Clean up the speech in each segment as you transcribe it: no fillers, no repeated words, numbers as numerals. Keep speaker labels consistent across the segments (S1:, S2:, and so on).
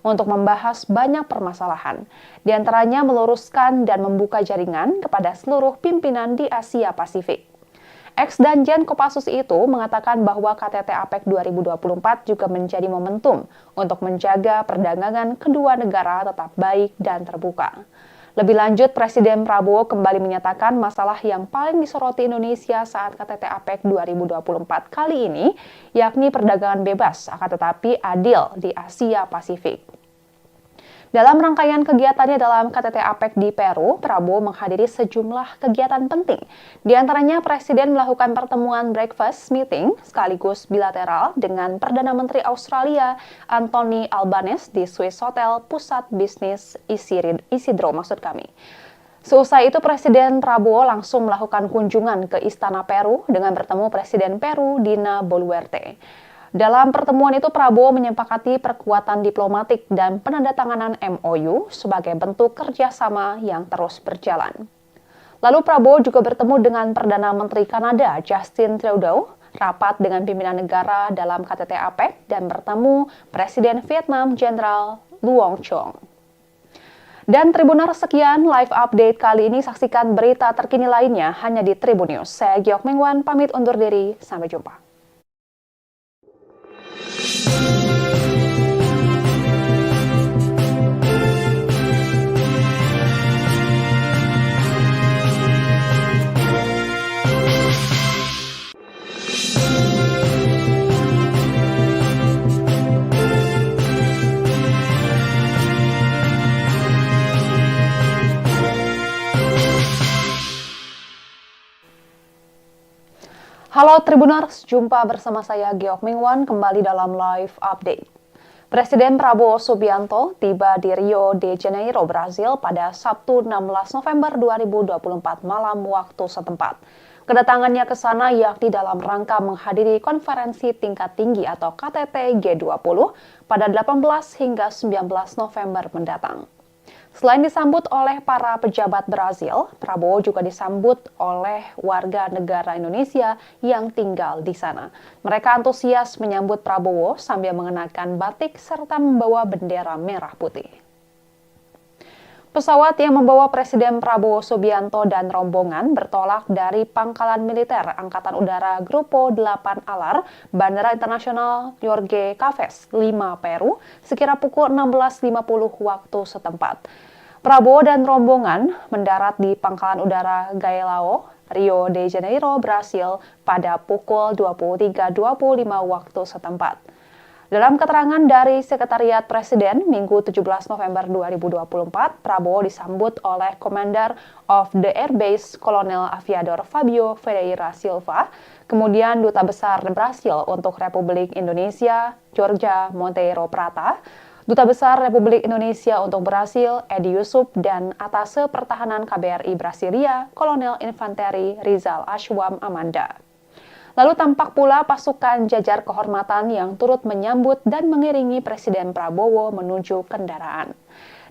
S1: untuk membahas banyak permasalahan. Di antaranya meluruskan dan membuka jaringan kepada seluruh pimpinan di Asia Pasifik. Ex-Danjen Kopassus itu mengatakan bahwa KTT APEC 2024 juga menjadi momentum untuk menjaga perdagangan kedua negara tetap baik dan terbuka. Lebih lanjut, Presiden Prabowo kembali menyatakan masalah yang paling disoroti Indonesia saat KTT APEC 2024 kali ini, yakni perdagangan bebas, akan tetapi adil di Asia Pasifik. Dalam rangkaian kegiatannya dalam KTT APEC di Peru, Prabowo menghadiri sejumlah kegiatan penting. Di antaranya, Presiden melakukan pertemuan breakfast meeting sekaligus bilateral dengan Perdana Menteri Australia Anthony Albanese di Swiss Hotel Pusat Bisnis Isidro. Seusai itu, Presiden Prabowo langsung melakukan kunjungan ke Istana Peru dengan bertemu Presiden Peru Dina Boluarte. Dalam pertemuan itu, Prabowo menyepakati perkuatan diplomatik dan penandatanganan MOU sebagai bentuk kerjasama yang terus berjalan. Lalu Prabowo juga bertemu dengan Perdana Menteri Kanada Justin Trudeau, rapat dengan pimpinan negara dalam KTT APEC, dan bertemu Presiden Vietnam Jenderal Luong Chong. Dan Tribuners, sekian live update kali ini. Saksikan berita terkini lainnya hanya di Tribun News. Saya Giok Mengwan, pamit undur diri. Sampai jumpa. Halo Tribuners, jumpa bersama saya Giok Mingwan kembali dalam live update. Presiden Prabowo Subianto tiba di Rio de Janeiro, Brasil pada Sabtu 16 November 2024 malam waktu setempat. Kedatangannya ke sana yakni dalam rangka menghadiri konferensi tingkat tinggi atau KTT G20 pada 18 hingga 19 November mendatang. Selain disambut oleh para pejabat Brazil, Prabowo juga disambut oleh warga negara Indonesia yang tinggal di sana. Mereka antusias menyambut Prabowo sambil mengenakan batik serta membawa bendera merah putih. Pesawat yang membawa Presiden Prabowo Subianto dan rombongan bertolak dari Pangkalan Militer Angkatan Udara Grupo 8 Alar, Bandara Internasional Jorge Caves, Lima, Peru, sekira pukul 16.50 waktu setempat. Prabowo dan rombongan mendarat di Pangkalan Udara Galeão, Rio de Janeiro, Brasil pada pukul 23.25 waktu setempat. Dalam keterangan dari Sekretariat Presiden, Minggu 17 November 2024, Prabowo disambut oleh Commander of the Air Base Kolonel Aviador Fabio Ferreira Silva, kemudian Duta Besar Brasil untuk Republik Indonesia, Georgia Monteiro Prata, Duta Besar Republik Indonesia untuk Brasil, Edi Yusuf, dan Atase Pertahanan KBRI Brasilia, Kolonel Infanteri Rizal Ashwam Amanda. Lalu tampak pula pasukan jajar kehormatan yang turut menyambut dan mengiringi Presiden Prabowo menuju kendaraan.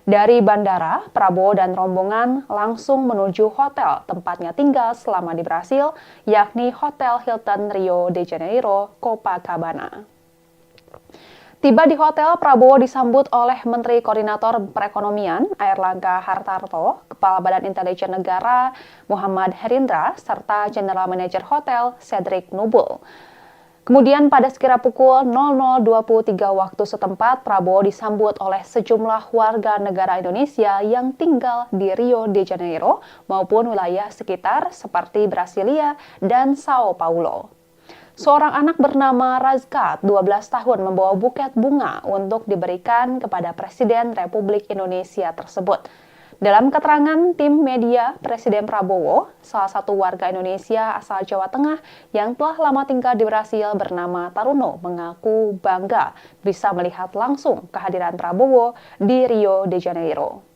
S1: Dari bandara, Prabowo dan rombongan langsung menuju hotel tempatnya tinggal selama di Brasil, yakni Hotel Hilton Rio de Janeiro, Copacabana. Tiba di hotel, Prabowo disambut oleh Menteri Koordinator Perekonomian Airlangga Hartarto, Kepala Badan Intelijen Negara Muhammad Herindra, serta General Manager Hotel Cedric Nubul. Kemudian pada sekira pukul 00.23 waktu setempat, Prabowo disambut oleh sejumlah warga negara Indonesia yang tinggal di Rio de Janeiro maupun wilayah sekitar seperti Brasilia dan Sao Paulo. Seorang anak bernama Razka, 12 tahun, membawa buket bunga untuk diberikan kepada Presiden Republik Indonesia tersebut. Dalam keterangan tim media, Presiden Prabowo, salah satu warga Indonesia asal Jawa Tengah yang telah lama tinggal di Brasil bernama Taruno, mengaku bangga bisa melihat langsung kehadiran Prabowo di Rio de Janeiro.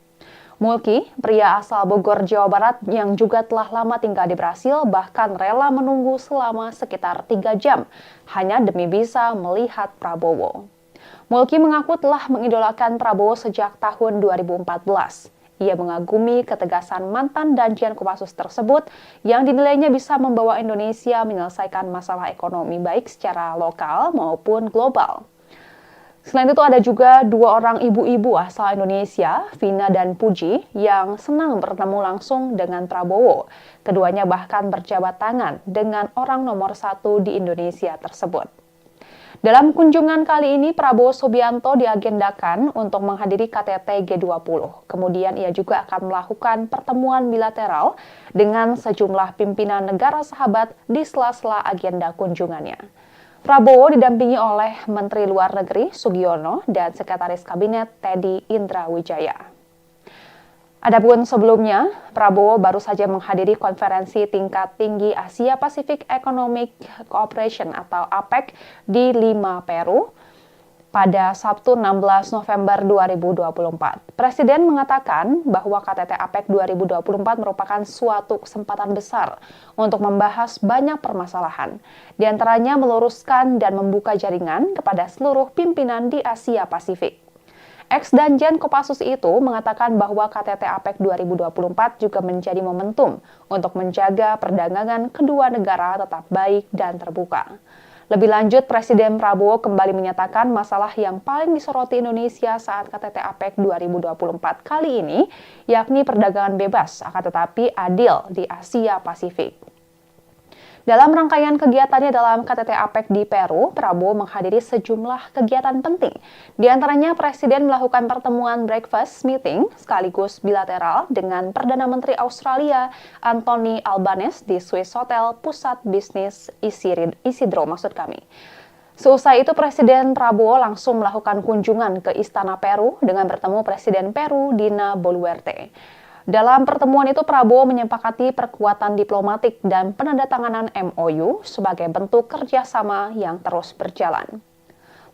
S1: Mulki, pria asal Bogor, Jawa Barat yang juga telah lama tinggal di Brasil, bahkan rela menunggu selama sekitar 3 jam hanya demi bisa melihat Prabowo. Mulki mengaku telah mengidolakan Prabowo sejak tahun 2014. Ia mengagumi ketegasan mantan Danjen Kopassus tersebut yang dinilainya bisa membawa Indonesia menyelesaikan masalah ekonomi baik secara lokal maupun global. Selain itu ada juga dua orang ibu-ibu asal Indonesia, Vina dan Puji, yang senang bertemu langsung dengan Prabowo. Keduanya bahkan berjabat tangan dengan orang nomor satu di Indonesia tersebut. Dalam kunjungan kali ini, Prabowo Subianto diagendakan untuk menghadiri KTT G20. Kemudian ia juga akan melakukan pertemuan bilateral dengan sejumlah pimpinan negara sahabat di sela-sela agenda kunjungannya. Prabowo didampingi oleh Menteri Luar Negeri Sugiono dan Sekretaris Kabinet Teddy Indrawijaya. Adapun sebelumnya, Prabowo baru saja menghadiri konferensi tingkat tinggi Asia Pacific Economic Cooperation atau APEC di Lima, Peru pada Sabtu 16 November 2024. Presiden mengatakan bahwa KTT APEC 2024 merupakan suatu kesempatan besar untuk membahas banyak permasalahan, di antaranya meluruskan dan membuka jaringan kepada seluruh pimpinan di Asia Pasifik. Ex-Danjen Kopassus itu mengatakan bahwa KTT APEC 2024 juga menjadi momentum untuk menjaga perdagangan kedua negara tetap baik dan terbuka. Lebih lanjut, Presiden Prabowo kembali menyatakan masalah yang paling disoroti Indonesia saat KTT APEC 2024 kali ini, yakni perdagangan bebas, akan tetapi adil di Asia Pasifik. Dalam rangkaian kegiatannya dalam KTT APEC di Peru, Prabowo menghadiri sejumlah kegiatan penting. Di antaranya, Presiden melakukan pertemuan breakfast meeting sekaligus bilateral dengan Perdana Menteri Australia Anthony Albanese di Swiss Hotel Pusat Bisnis Isidro. Seusai itu, Presiden Prabowo langsung melakukan kunjungan ke Istana Peru dengan bertemu Presiden Peru Dina Boluarte. Dalam pertemuan itu, Prabowo menyepakati perkuatan diplomatik dan penandatanganan MOU sebagai bentuk kerjasama yang terus berjalan.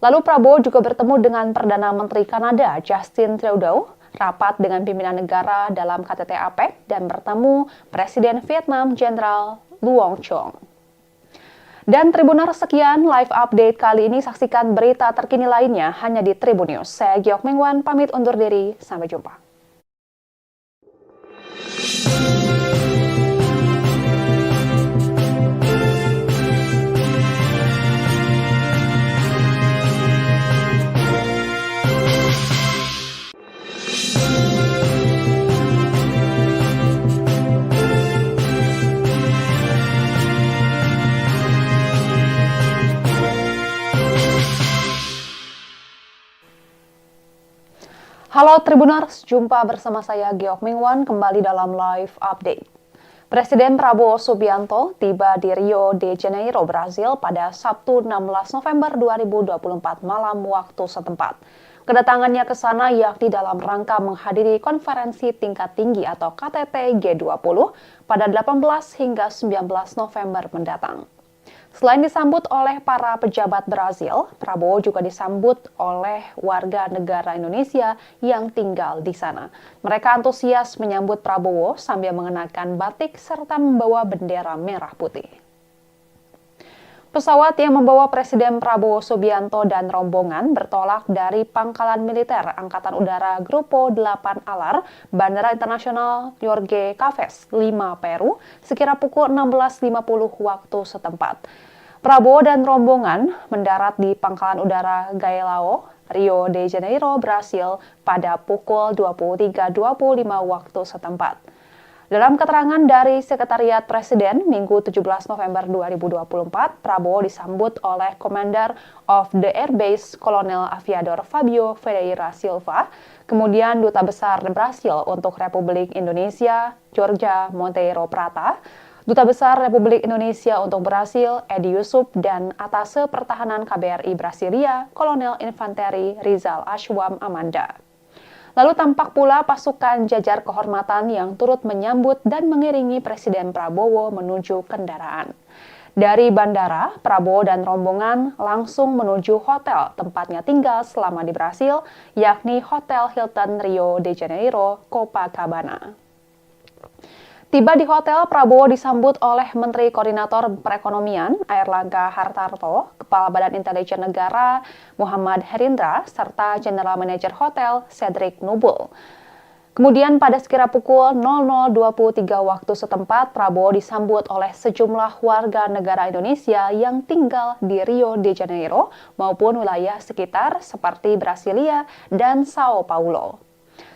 S1: Lalu Prabowo juga bertemu dengan Perdana Menteri Kanada Justin Trudeau, rapat dengan pimpinan negara dalam KTT APEC, dan bertemu Presiden Vietnam Jenderal Luong Chong. Dan Tribuners, sekian live update kali ini. Saksikan berita terkini lainnya hanya di Tribun News. Saya Giok Mingwan, pamit undur diri. Sampai jumpa. Halo Tribuners, jumpa bersama saya Giok Mingwan kembali dalam live update. Presiden Prabowo Subianto tiba di Rio de Janeiro, Brasil pada Sabtu 16 November 2024 malam waktu setempat. Kedatangannya ke sana yakni dalam rangka menghadiri konferensi tingkat tinggi atau KTT G20 pada 18 hingga 19 November mendatang. Selain disambut oleh para pejabat Brazil, Prabowo juga disambut oleh warga negara Indonesia yang tinggal di sana. Mereka antusias menyambut Prabowo sambil mengenakan batik serta membawa bendera merah putih. Pesawat yang membawa Presiden Prabowo Subianto dan rombongan bertolak dari Pangkalan Militer Angkatan Udara Grupo 8 Alar, Bandara Internasional Jorge Caves, Lima, Peru, sekira pukul 16.50 waktu setempat. Prabowo dan rombongan mendarat di Pangkalan Udara Galeão, Rio de Janeiro, Brasil pada pukul 23.25 waktu setempat. Dalam keterangan dari Sekretariat Presiden, Minggu 17 November 2024, Prabowo disambut oleh Commander of the Air Base Kolonel Aviador Fabio Ferreira Silva, kemudian Duta Besar Brasil untuk Republik Indonesia, Jorge Monteiro Prata, Duta Besar Republik Indonesia untuk Brasil, Edi Yusuf, dan Atase Pertahanan KBRI Brasilia, Kolonel Infanteri Rizal Ashwam Amanda. Lalu tampak pula pasukan jajar kehormatan yang turut menyambut dan mengiringi Presiden Prabowo menuju kendaraan. Dari bandara, Prabowo dan rombongan langsung menuju hotel tempatnya tinggal selama di Brasil, yakni Hotel Hilton Rio de Janeiro, Copacabana. Tiba di hotel, Prabowo disambut oleh Menteri Koordinator Perekonomian Airlangga Hartarto, Kepala Badan Intelijen Negara Muhammad Herindra, serta General Manager Hotel Cedric Nubul. Kemudian pada sekira pukul 00.23 waktu setempat, Prabowo disambut oleh sejumlah warga negara Indonesia yang tinggal di Rio de Janeiro maupun wilayah sekitar seperti Brasilia dan Sao Paulo.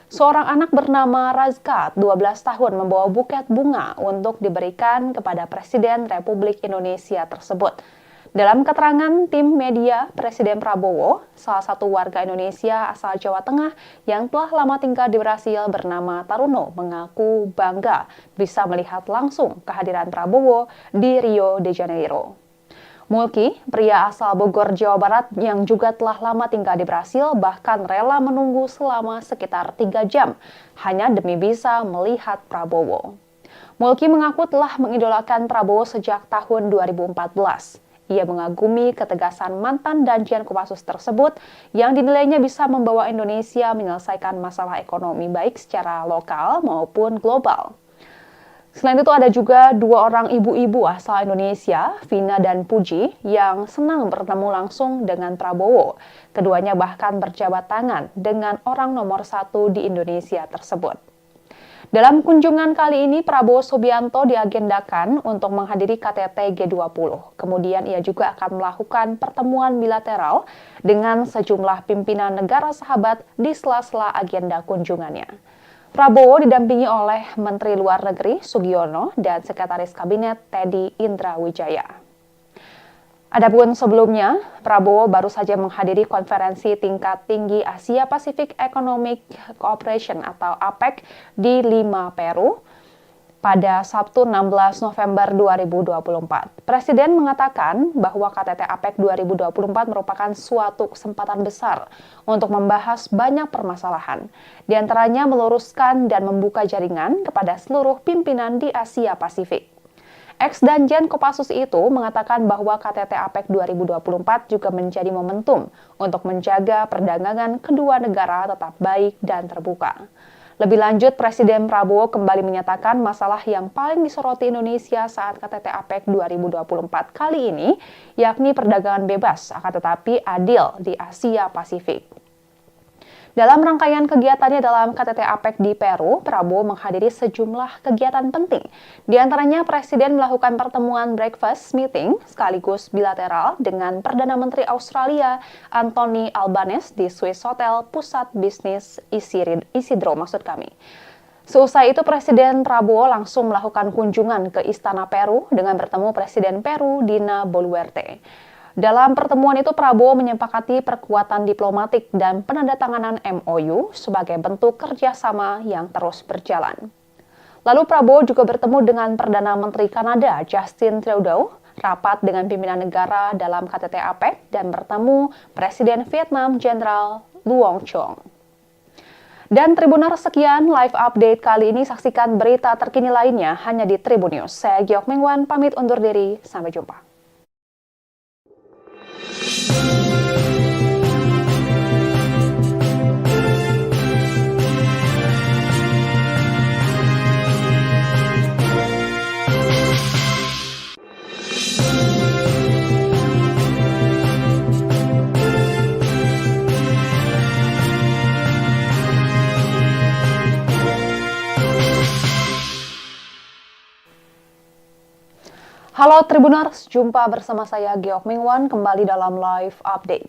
S1: Seorang anak bernama Razkat, 12 tahun, membawa buket bunga untuk diberikan kepada Presiden Republik Indonesia tersebut. Dalam keterangan tim media, Presiden Prabowo, salah satu warga Indonesia asal Jawa Tengah yang telah lama tinggal di Brasil bernama Taruno, mengaku bangga bisa melihat langsung kehadiran Prabowo di Rio de Janeiro. Mulki, pria asal Bogor, Jawa Barat yang juga telah lama tinggal di Brasil, bahkan rela menunggu selama sekitar 3 jam hanya demi bisa melihat Prabowo. Mulki mengaku telah mengidolakan Prabowo sejak tahun 2014. Ia mengagumi ketegasan mantan Danjen Kopassus tersebut yang dinilainya bisa membawa Indonesia menyelesaikan masalah ekonomi baik secara lokal maupun global. Selain itu ada juga 2 orang ibu-ibu asal Indonesia, Vina dan Puji, yang senang bertemu langsung dengan Prabowo. Keduanya bahkan berjabat tangan dengan orang nomor 1 di Indonesia tersebut. Dalam kunjungan kali ini, Prabowo Subianto diagendakan untuk menghadiri KTT G20. Kemudian ia juga akan melakukan pertemuan bilateral dengan sejumlah pimpinan negara sahabat di sela-sela agenda kunjungannya. Prabowo didampingi oleh Menteri Luar Negeri Sugiono dan Sekretaris Kabinet Teddy Indrawijaya. Adapun sebelumnya, Prabowo baru saja menghadiri konferensi tingkat tinggi Asia Pacific Economic Cooperation atau APEC di Lima, Peru pada Sabtu 16 November 2024. Presiden mengatakan bahwa KTT APEC 2024 merupakan suatu kesempatan besar untuk membahas banyak permasalahan, di antaranya meluruskan dan membuka jaringan kepada seluruh pimpinan di Asia Pasifik. Ex-Danjen Kopassus itu mengatakan bahwa KTT APEC 2024 juga menjadi momentum untuk menjaga perdagangan kedua negara tetap baik dan terbuka. Lebih lanjut, Presiden Prabowo kembali menyatakan masalah yang paling disoroti Indonesia saat KTT APEC 2024 kali ini, yakni perdagangan bebas, akan tetapi adil di Asia Pasifik. Dalam rangkaian kegiatannya dalam KTT APEC di Peru, Prabowo menghadiri sejumlah kegiatan penting. Di antaranya, Presiden melakukan pertemuan breakfast meeting sekaligus bilateral dengan Perdana Menteri Australia Anthony Albanese di Swiss Hotel Pusat Bisnis Isidro. Seusai itu, Presiden Prabowo langsung melakukan kunjungan ke Istana Peru dengan bertemu Presiden Peru Dina Boluarte. Dalam pertemuan itu, Prabowo menyepakati perkuatan diplomatik dan penandatanganan MOU sebagai bentuk kerjasama yang terus berjalan. Lalu Prabowo juga bertemu dengan Perdana Menteri Kanada Justin Trudeau, rapat dengan pimpinan negara dalam KTT APEC, dan bertemu Presiden Vietnam Jenderal Luong Chong. Dan Tribuners, sekian live update kali ini. Saksikan berita terkini lainnya hanya di Tribun News. Saya Giok Mingwan, pamit undur diri. Sampai jumpa. Halo Tribuners, jumpa bersama saya Giok Mingwan kembali dalam live update.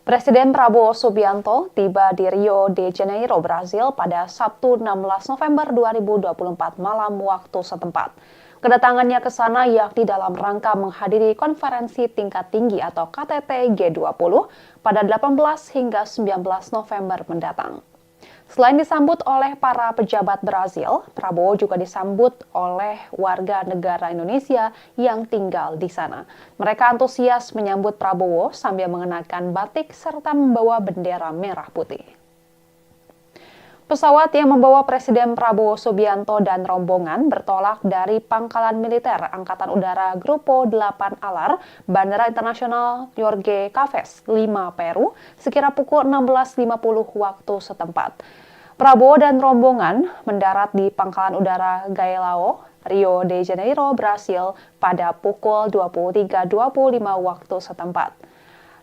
S1: Presiden Prabowo Subianto tiba di Rio de Janeiro, Brasil pada Sabtu 16 November 2024 malam waktu setempat. Kedatangannya ke sana yakni dalam rangka menghadiri konferensi tingkat tinggi atau KTT G20 pada 18 hingga 19 November mendatang. Selain disambut oleh para pejabat Brasil, Prabowo juga disambut oleh warga negara Indonesia yang tinggal di sana. Mereka antusias menyambut Prabowo sambil mengenakan batik serta membawa bendera merah putih. Pesawat yang membawa Presiden Prabowo Subianto dan rombongan bertolak dari Pangkalan Militer Angkatan Udara Grupo 8 Alar, Bandara Internasional Jorge Caves, Lima, Peru, sekira pukul 16.50 waktu setempat. Prabowo dan rombongan mendarat di Pangkalan Udara Galeão, Rio de Janeiro, Brasil pada pukul 23.25 waktu setempat.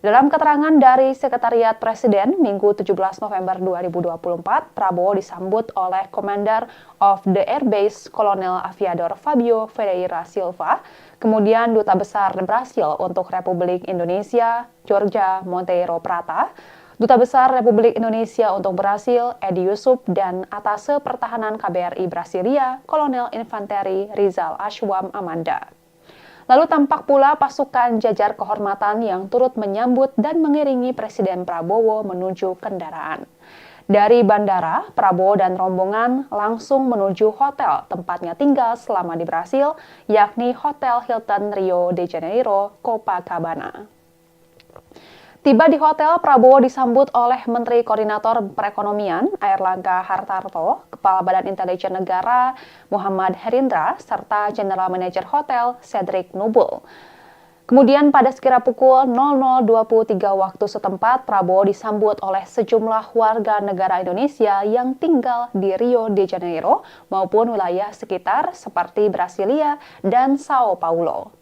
S1: Dalam keterangan dari Sekretariat Presiden Minggu 17 November 2024, Prabowo disambut oleh Commander of the Air Base Kolonel Aviador Fabio Ferreira Silva, kemudian Duta Besar Brasil untuk Republik Indonesia, Georgia Monteiro Prata, Duta Besar Republik Indonesia untuk Brasil, Edi Yusuf, dan Atase Pertahanan KBRI Brasilia, Kolonel Infanteri Rizal Ashwam Amanda. Lalu tampak pula pasukan jajar kehormatan yang turut menyambut dan mengiringi Presiden Prabowo menuju kendaraan. Dari bandara, Prabowo dan rombongan langsung menuju hotel tempatnya tinggal selama di Brasil, yakni Hotel Hilton Rio de Janeiro, Copacabana. Tiba di hotel, Prabowo disambut oleh Menteri Koordinator Perekonomian Airlangga Hartarto, Kepala Badan Intelijen Negara Muhammad Herindra, serta General Manager Hotel Cedric Nubul. Kemudian pada sekira pukul 00.23 waktu setempat, Prabowo disambut oleh sejumlah warga negara Indonesia yang tinggal di Rio de Janeiro maupun wilayah sekitar seperti Brasilia dan Sao Paulo.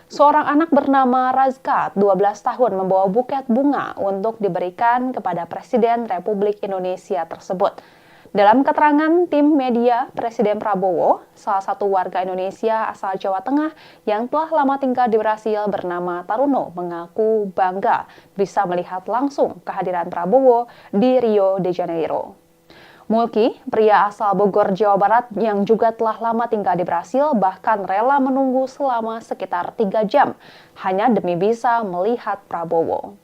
S1: Seorang anak bernama Razka, 12 tahun, membawa buket bunga untuk diberikan kepada Presiden Republik Indonesia tersebut. Dalam keterangan tim media, Presiden Prabowo, salah satu warga Indonesia asal Jawa Tengah yang telah lama tinggal di Brasil bernama Taruno, mengaku bangga bisa melihat langsung kehadiran Prabowo di Rio de Janeiro. Mulki, pria asal Bogor, Jawa Barat yang juga telah lama tinggal di Brasil, bahkan rela menunggu selama sekitar 3 jam hanya demi bisa melihat Prabowo.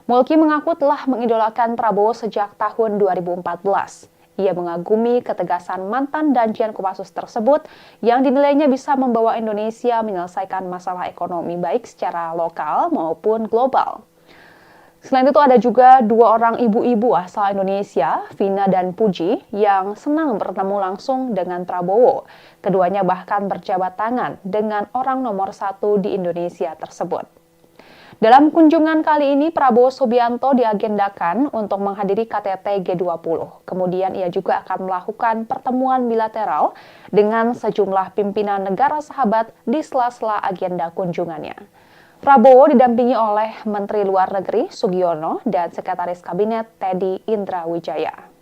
S1: Mulki mengaku telah mengidolakan Prabowo sejak tahun 2014. Ia mengagumi ketegasan mantan Danjen Kopassus tersebut yang dinilainya bisa membawa Indonesia menyelesaikan masalah ekonomi baik secara lokal maupun global. Selain itu ada juga 2 orang ibu-ibu asal Indonesia, Vina dan Puji, yang senang bertemu langsung dengan Prabowo. Keduanya bahkan berjabat tangan dengan orang nomor 1 di Indonesia tersebut. Dalam kunjungan kali ini, Prabowo Subianto diagendakan untuk menghadiri KTT G20. Kemudian ia juga akan melakukan pertemuan bilateral dengan sejumlah pimpinan negara sahabat di sela-sela agenda kunjungannya. Prabowo didampingi oleh Menteri Luar Negeri Sugiono dan Sekretaris Kabinet Teddy Indrawijaya.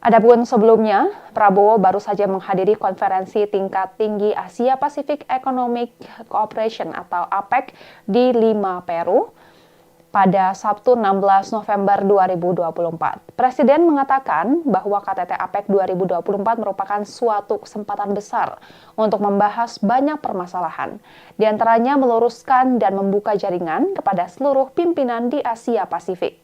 S1: Adapun sebelumnya, Prabowo baru saja menghadiri konferensi tingkat tinggi Asia Pacific Economic Cooperation atau APEC di Lima, Peru pada Sabtu 16 November 2024. Presiden mengatakan bahwa KTT APEC 2024 merupakan suatu kesempatan besar untuk membahas banyak permasalahan, di antaranya meluruskan dan membuka jaringan kepada seluruh pimpinan di Asia Pasifik.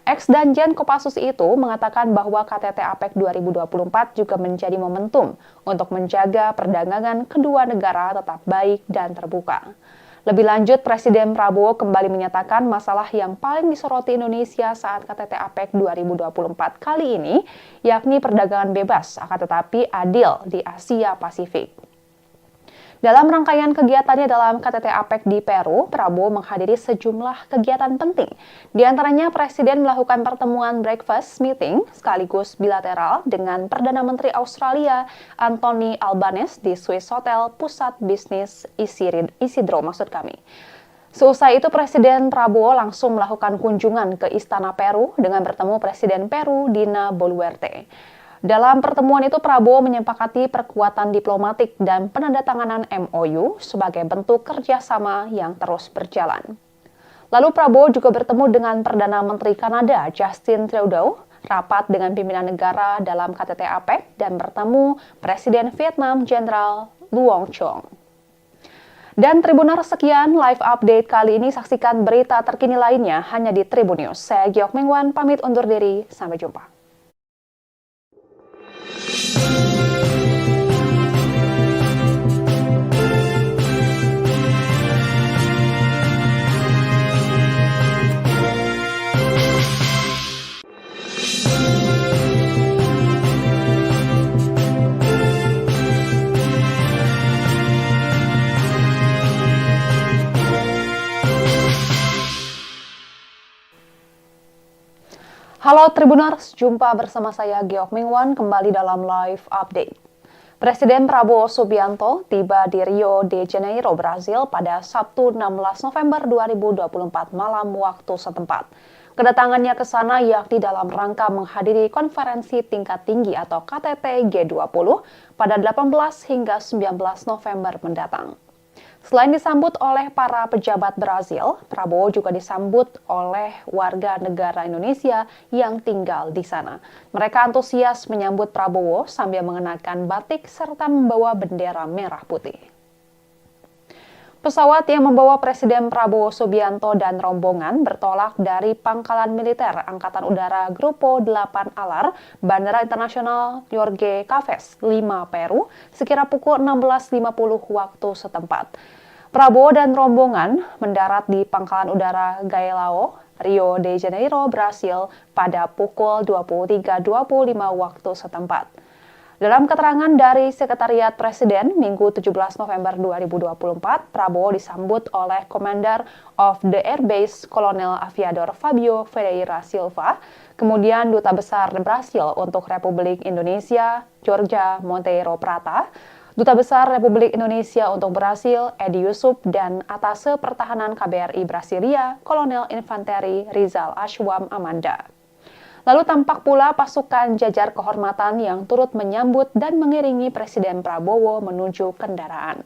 S1: Ex-Danjen Kopassus itu mengatakan bahwa KTT APEC 2024 juga menjadi momentum untuk menjaga perdagangan kedua negara tetap baik dan terbuka. Lebih lanjut, Presiden Prabowo kembali menyatakan masalah yang paling disoroti Indonesia saat KTT APEC 2024 kali ini, yakni perdagangan bebas, akan tetapi adil di Asia Pasifik. Dalam rangkaian kegiatannya dalam KTT APEC di Peru, Prabowo menghadiri sejumlah kegiatan penting. Di antaranya, Presiden melakukan pertemuan breakfast meeting sekaligus bilateral dengan Perdana Menteri Australia Anthony Albanese di Swiss Hotel Pusat Bisnis Isidro. Seusai itu, Presiden Prabowo langsung melakukan kunjungan ke Istana Peru dengan bertemu Presiden Peru Dina Boluarte. Dalam pertemuan itu, Prabowo menyepakati perkuatan diplomatik dan penandatanganan MOU sebagai bentuk kerjasama yang terus berjalan. Lalu Prabowo juga bertemu dengan Perdana Menteri Kanada Justin Trudeau, rapat dengan pimpinan negara dalam KTT APEC, dan bertemu Presiden Vietnam Jenderal Luong Chong. Dan Tribuners, sekian live update kali ini. Saksikan berita terkini lainnya hanya di Tribun News. Saya Giok Mingwan, pamit undur diri. Sampai jumpa. Halo Tribuners, jumpa bersama saya Giok Mingwan kembali dalam live update. Presiden Prabowo Subianto tiba di Rio de Janeiro, Brasil pada Sabtu 16 November 2024 malam waktu setempat. Kedatangannya ke sana yakni dalam rangka menghadiri konferensi tingkat tinggi atau KTT G20 pada 18 hingga 19 November mendatang. Selain disambut oleh para pejabat Brazil, Prabowo juga disambut oleh warga negara Indonesia yang tinggal di sana. Mereka antusias menyambut Prabowo sambil mengenakan batik serta membawa bendera merah putih. Pesawat yang membawa Presiden Prabowo Subianto dan rombongan bertolak dari Pangkalan Militer Angkatan Udara Grupo 8 Alar, Bandara Internasional Jorge Caves, Lima, Peru, sekira pukul 16.50 waktu setempat. Prabowo dan rombongan mendarat di Pangkalan Udara Galeão, Rio de Janeiro, Brasil pada pukul 23.25 waktu setempat. Dalam keterangan dari Sekretariat Presiden Minggu 17 November 2024, Prabowo disambut oleh Commander of the Air Base Kolonel Aviador Fabio Ferreira Silva, kemudian Duta Besar Brasil untuk Republik Indonesia, Jorge Monteiro Prata, Duta Besar Republik Indonesia untuk Brasil, Edi Yusuf, dan Atase Pertahanan KBRI Brasilia, Kolonel Infanteri Rizal Ashwam Amanda. Lalu tampak pula pasukan jajar kehormatan yang turut menyambut dan mengiringi Presiden Prabowo menuju kendaraan.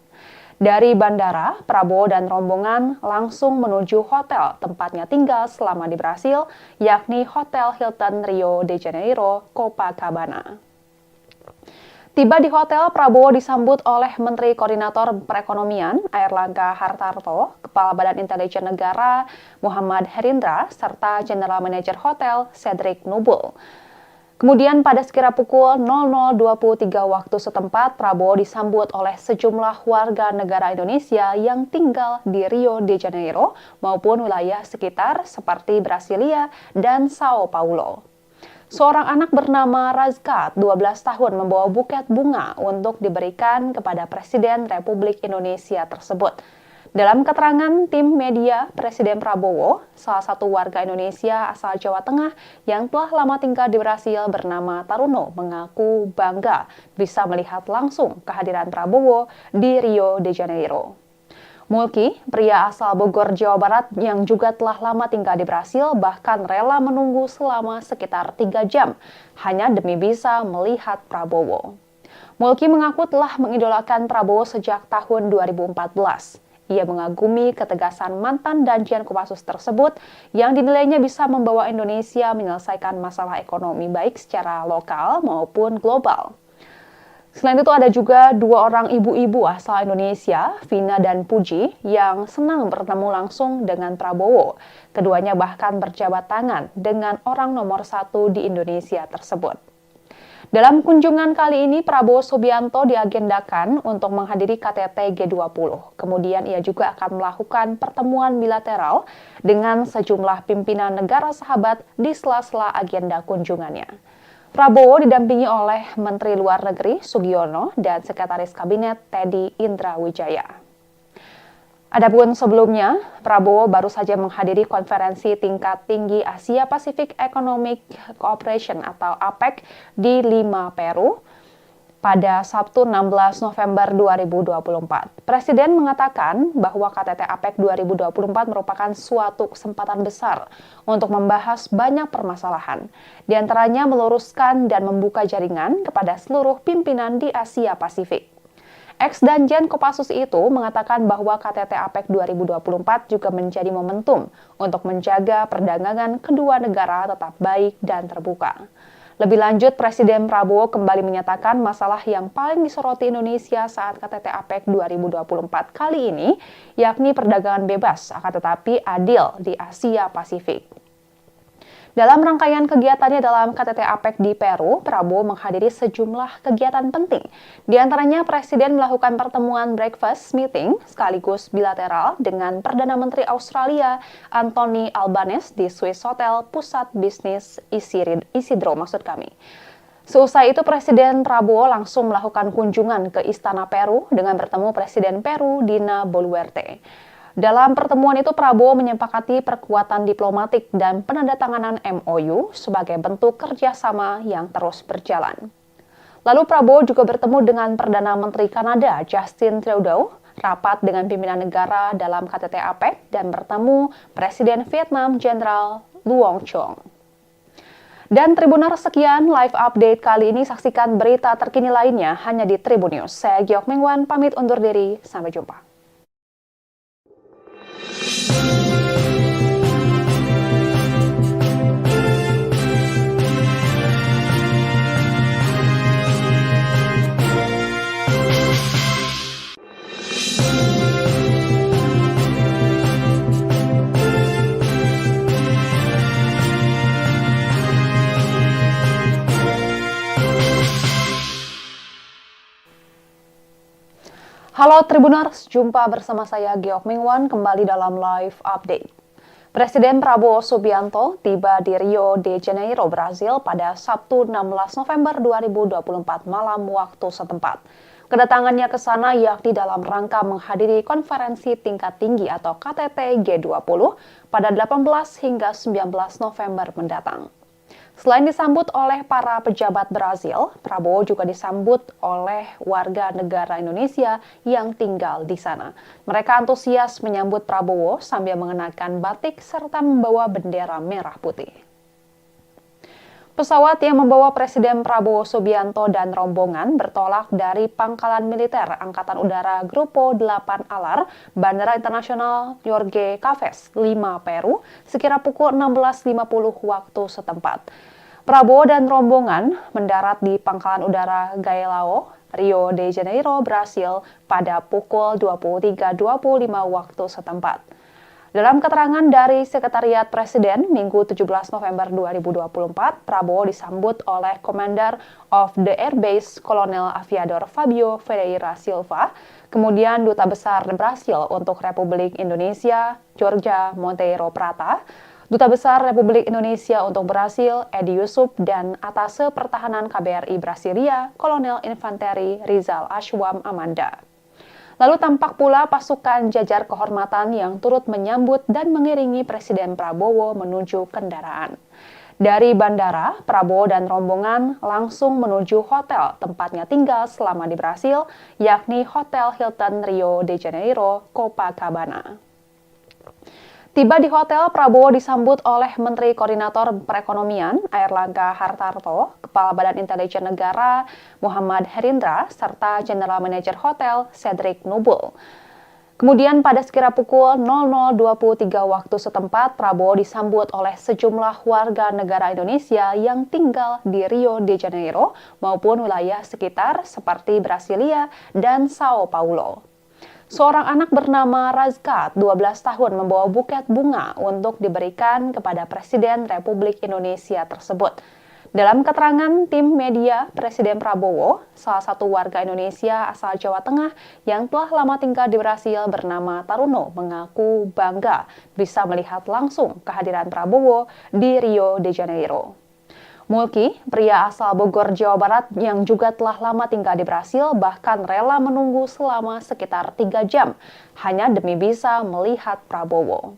S1: Dari bandara, Prabowo dan rombongan langsung menuju hotel tempatnya tinggal selama di Brasil, yakni Hotel Hilton Rio de Janeiro, Copacabana. Tiba di hotel, Prabowo disambut oleh Menteri Koordinator Perekonomian Airlangga Hartarto, Kepala Badan Intelijen Negara Muhammad Herindra, serta General Manager Hotel Cedric Nubul. Kemudian pada sekira pukul 00.23 waktu setempat, Prabowo disambut oleh sejumlah warga negara Indonesia yang tinggal di Rio de Janeiro maupun wilayah sekitar seperti Brasilia dan Sao Paulo. Seorang anak bernama Razka, 12 tahun, membawa buket bunga untuk diberikan kepada Presiden Republik Indonesia tersebut. Dalam keterangan tim media, Presiden Prabowo, salah satu warga Indonesia asal Jawa Tengah yang telah lama tinggal di Brasil bernama Taruno, mengaku bangga bisa melihat langsung kehadiran Prabowo di Rio de Janeiro. Mulki, pria asal Bogor, Jawa Barat yang juga telah lama tinggal di Brasil, bahkan rela menunggu selama sekitar 3 jam hanya demi bisa melihat Prabowo. Mulki mengaku telah mengidolakan Prabowo sejak tahun 2014. Ia mengagumi ketegasan mantan Danjen Kopassus tersebut yang dinilainya bisa membawa Indonesia menyelesaikan masalah ekonomi baik secara lokal maupun global. Selain itu ada juga 2 orang ibu-ibu asal Indonesia, Vina dan Puji, yang senang bertemu langsung dengan Prabowo. Keduanya bahkan berjabat tangan dengan orang nomor 1 di Indonesia tersebut. Dalam kunjungan kali ini, Prabowo Subianto diagendakan untuk menghadiri KTT G20. Kemudian ia juga akan melakukan pertemuan bilateral dengan sejumlah pimpinan negara sahabat di sela-sela agenda kunjungannya. Prabowo didampingi oleh Menteri Luar Negeri Sugiono dan Sekretaris Kabinet Teddy Indrawijaya. Adapun sebelumnya, Prabowo baru saja menghadiri konferensi tingkat tinggi Asia Pacific Economic Cooperation atau APEC di Lima, Peru pada Sabtu 16 November 2024. Presiden mengatakan bahwa KTT APEC 2024 merupakan suatu kesempatan besar untuk membahas banyak permasalahan, di antaranya meluruskan dan membuka jaringan kepada seluruh pimpinan di Asia Pasifik. Ex-Danjen Kopassus itu mengatakan bahwa KTT APEC 2024 juga menjadi momentum untuk menjaga perdagangan kedua negara tetap baik dan terbuka. Lebih lanjut, Presiden Prabowo kembali menyatakan masalah yang paling disoroti Indonesia saat KTT APEC 2024 kali ini, yakni perdagangan bebas, akan tetapi adil di Asia Pasifik. Dalam rangkaian kegiatannya dalam KTT APEC di Peru, Prabowo menghadiri sejumlah kegiatan penting. Di antaranya, Presiden melakukan pertemuan breakfast meeting sekaligus bilateral dengan Perdana Menteri Australia Anthony Albanese di Swiss Hotel Pusat Bisnis Isidro. Seusai itu, Presiden Prabowo langsung melakukan kunjungan ke Istana Peru dengan bertemu Presiden Peru Dina Boluarte. Dalam pertemuan itu, Prabowo menyepakati perkuatan diplomatik dan penandatanganan MOU sebagai bentuk kerjasama yang terus berjalan. Lalu Prabowo juga bertemu dengan Perdana Menteri Kanada Justin Trudeau, rapat dengan pimpinan negara dalam KTT APEC, dan bertemu Presiden Vietnam Jenderal Luong Chong. Dan Tribuners, sekian live update kali ini. Saksikan berita terkini lainnya hanya di Tribun News. Saya Giok Mingwan, pamit undur diri. Sampai jumpa. Halo Tribuners, jumpa bersama saya Giok Mingwan kembali dalam live update. Presiden Prabowo Subianto tiba di Rio de Janeiro, Brasil pada Sabtu 16 November 2024 malam waktu setempat. Kedatangannya ke sana yakni dalam rangka menghadiri konferensi tingkat tinggi atau KTT G20 pada 18 hingga 19 November mendatang. Selain disambut oleh para pejabat Brazil, Prabowo juga disambut oleh warga negara Indonesia yang tinggal di sana. Mereka antusias menyambut Prabowo sambil mengenakan batik serta membawa bendera merah putih. Pesawat yang membawa Presiden Prabowo Subianto dan rombongan bertolak dari Pangkalan Militer Angkatan Udara Grupo 8 Alar, Bandara Internasional Jorge Caves, Lima, Peru, sekira pukul 16.50 waktu setempat. Prabowo dan rombongan mendarat di Pangkalan Udara Galeão, Rio de Janeiro, Brasil pada pukul 23.25 waktu setempat. Dalam keterangan dari Sekretariat Presiden, Minggu 17 November 2024, Prabowo disambut oleh Commander of the Air Base Kolonel Aviador Fabio Ferreira Silva, kemudian Duta Besar Brasil untuk Republik Indonesia, Jorge Monteiro Prata, Duta Besar Republik Indonesia untuk Brasil, Edi Yusuf, dan Atase Pertahanan KBRI Brasilia, Kolonel Infanteri Rizal Ashwam Amanda. Lalu tampak pula pasukan jajar kehormatan yang turut menyambut dan mengiringi Presiden Prabowo menuju kendaraan. Dari bandara, Prabowo dan rombongan langsung menuju hotel tempatnya tinggal selama di Brasil, yakni Hotel Hilton Rio de Janeiro, Copacabana. Tiba di hotel, Prabowo disambut oleh Menteri Koordinator Perekonomian Airlangga Hartarto, Kepala Badan Intelijen Negara Muhammad Herindra, serta General Manager Hotel Cedric Nubul. Kemudian pada sekira pukul 00.23 waktu setempat, Prabowo disambut oleh sejumlah warga negara Indonesia yang tinggal di Rio de Janeiro maupun wilayah sekitar seperti Brasilia dan Sao Paulo. Seorang anak bernama Razka, 12 tahun, membawa buket bunga untuk diberikan kepada Presiden Republik Indonesia tersebut. Dalam keterangan tim media, Presiden Prabowo, salah satu warga Indonesia asal Jawa Tengah yang telah lama tinggal di Brasil bernama Taruno, mengaku bangga bisa melihat langsung kehadiran Prabowo di Rio de Janeiro. Mulki, pria asal Bogor, Jawa Barat yang juga telah lama tinggal di Brasil, bahkan rela menunggu selama sekitar 3 jam hanya demi bisa melihat Prabowo.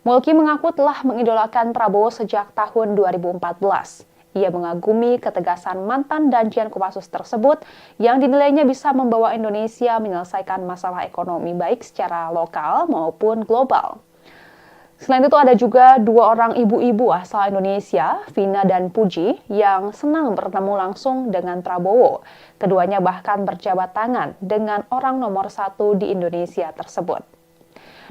S1: Mulki mengaku telah mengidolakan Prabowo sejak tahun 2014. Ia mengagumi ketegasan mantan Danjen Kopassus tersebut yang dinilainya bisa membawa Indonesia menyelesaikan masalah ekonomi baik secara lokal maupun global. Selain itu ada juga 2 orang ibu-ibu asal Indonesia, Vina dan Puji, yang senang bertemu langsung dengan Prabowo. Keduanya bahkan berjabat tangan dengan orang nomor 1 di Indonesia tersebut.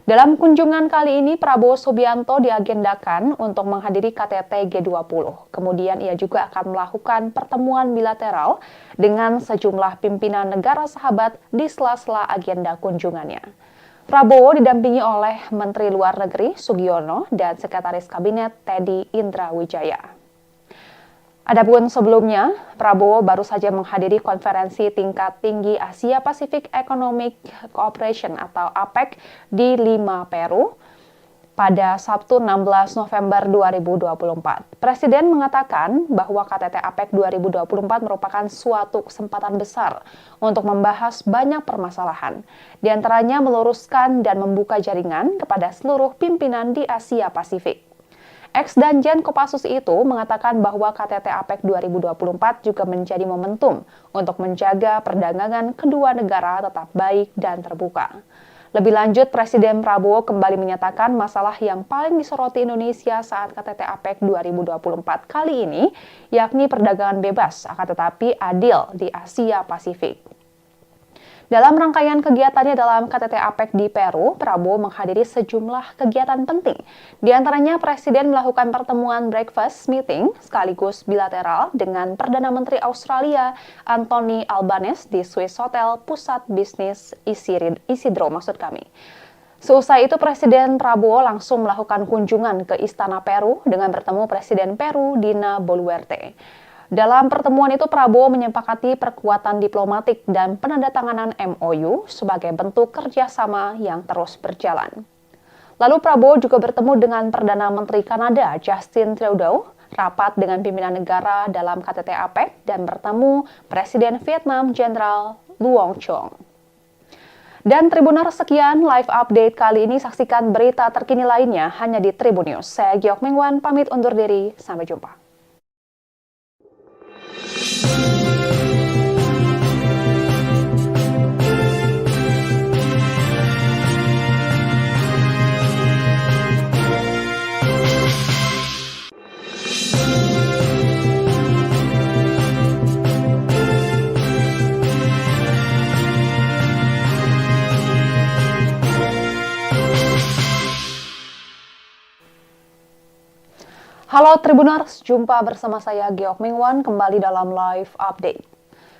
S1: Dalam kunjungan kali ini, Prabowo Subianto diagendakan untuk menghadiri KTT G20. Kemudian ia juga akan melakukan pertemuan bilateral dengan sejumlah pimpinan negara sahabat di sela-sela agenda kunjungannya. Prabowo didampingi oleh Menteri Luar Negeri Sugiono dan Sekretaris Kabinet Teddy Indrawijaya. Adapun sebelumnya, Prabowo baru saja menghadiri konferensi tingkat tinggi Asia Pacific Economic Cooperation atau APEC di Lima, Peru pada Sabtu 16 November 2024. Presiden mengatakan bahwa KTT APEC 2024 merupakan suatu kesempatan besar untuk membahas banyak permasalahan, di antaranya meluruskan dan membuka jaringan kepada seluruh pimpinan di Asia Pasifik. Ex Danjen Kopassus itu mengatakan bahwa KTT APEC 2024 juga menjadi momentum untuk menjaga perdagangan kedua negara tetap baik dan terbuka. Lebih lanjut, Presiden Prabowo kembali menyatakan masalah yang paling disoroti Indonesia saat KTT APEC 2024 kali ini, yakni perdagangan bebas, akan tetapi adil di Asia Pasifik. Dalam rangkaian kegiatannya dalam KTT APEC di Peru, Prabowo menghadiri sejumlah kegiatan penting. Di antaranya, Presiden melakukan pertemuan breakfast meeting sekaligus bilateral dengan Perdana Menteri Australia Anthony Albanese di Swiss Hotel Pusat Bisnis Isidro. Seusai itu, Presiden Prabowo langsung melakukan kunjungan ke Istana Peru dengan bertemu Presiden Peru Dina Boluarte. Dalam pertemuan itu, Prabowo menyepakati perkuatan diplomatik dan penandatanganan MOU sebagai bentuk kerjasama yang terus berjalan. Lalu Prabowo juga bertemu dengan Perdana Menteri Kanada Justin Trudeau, rapat dengan pimpinan negara dalam KTT APEC, dan bertemu Presiden Vietnam Jenderal Luong Chong. Dan Tribuners, sekian live update kali ini. Saksikan berita terkini lainnya hanya di Tribun News. Saya Giok Mengwan, pamit undur diri. Sampai jumpa. Halo Tribuners, jumpa bersama saya Giok Mengwan kembali dalam live update.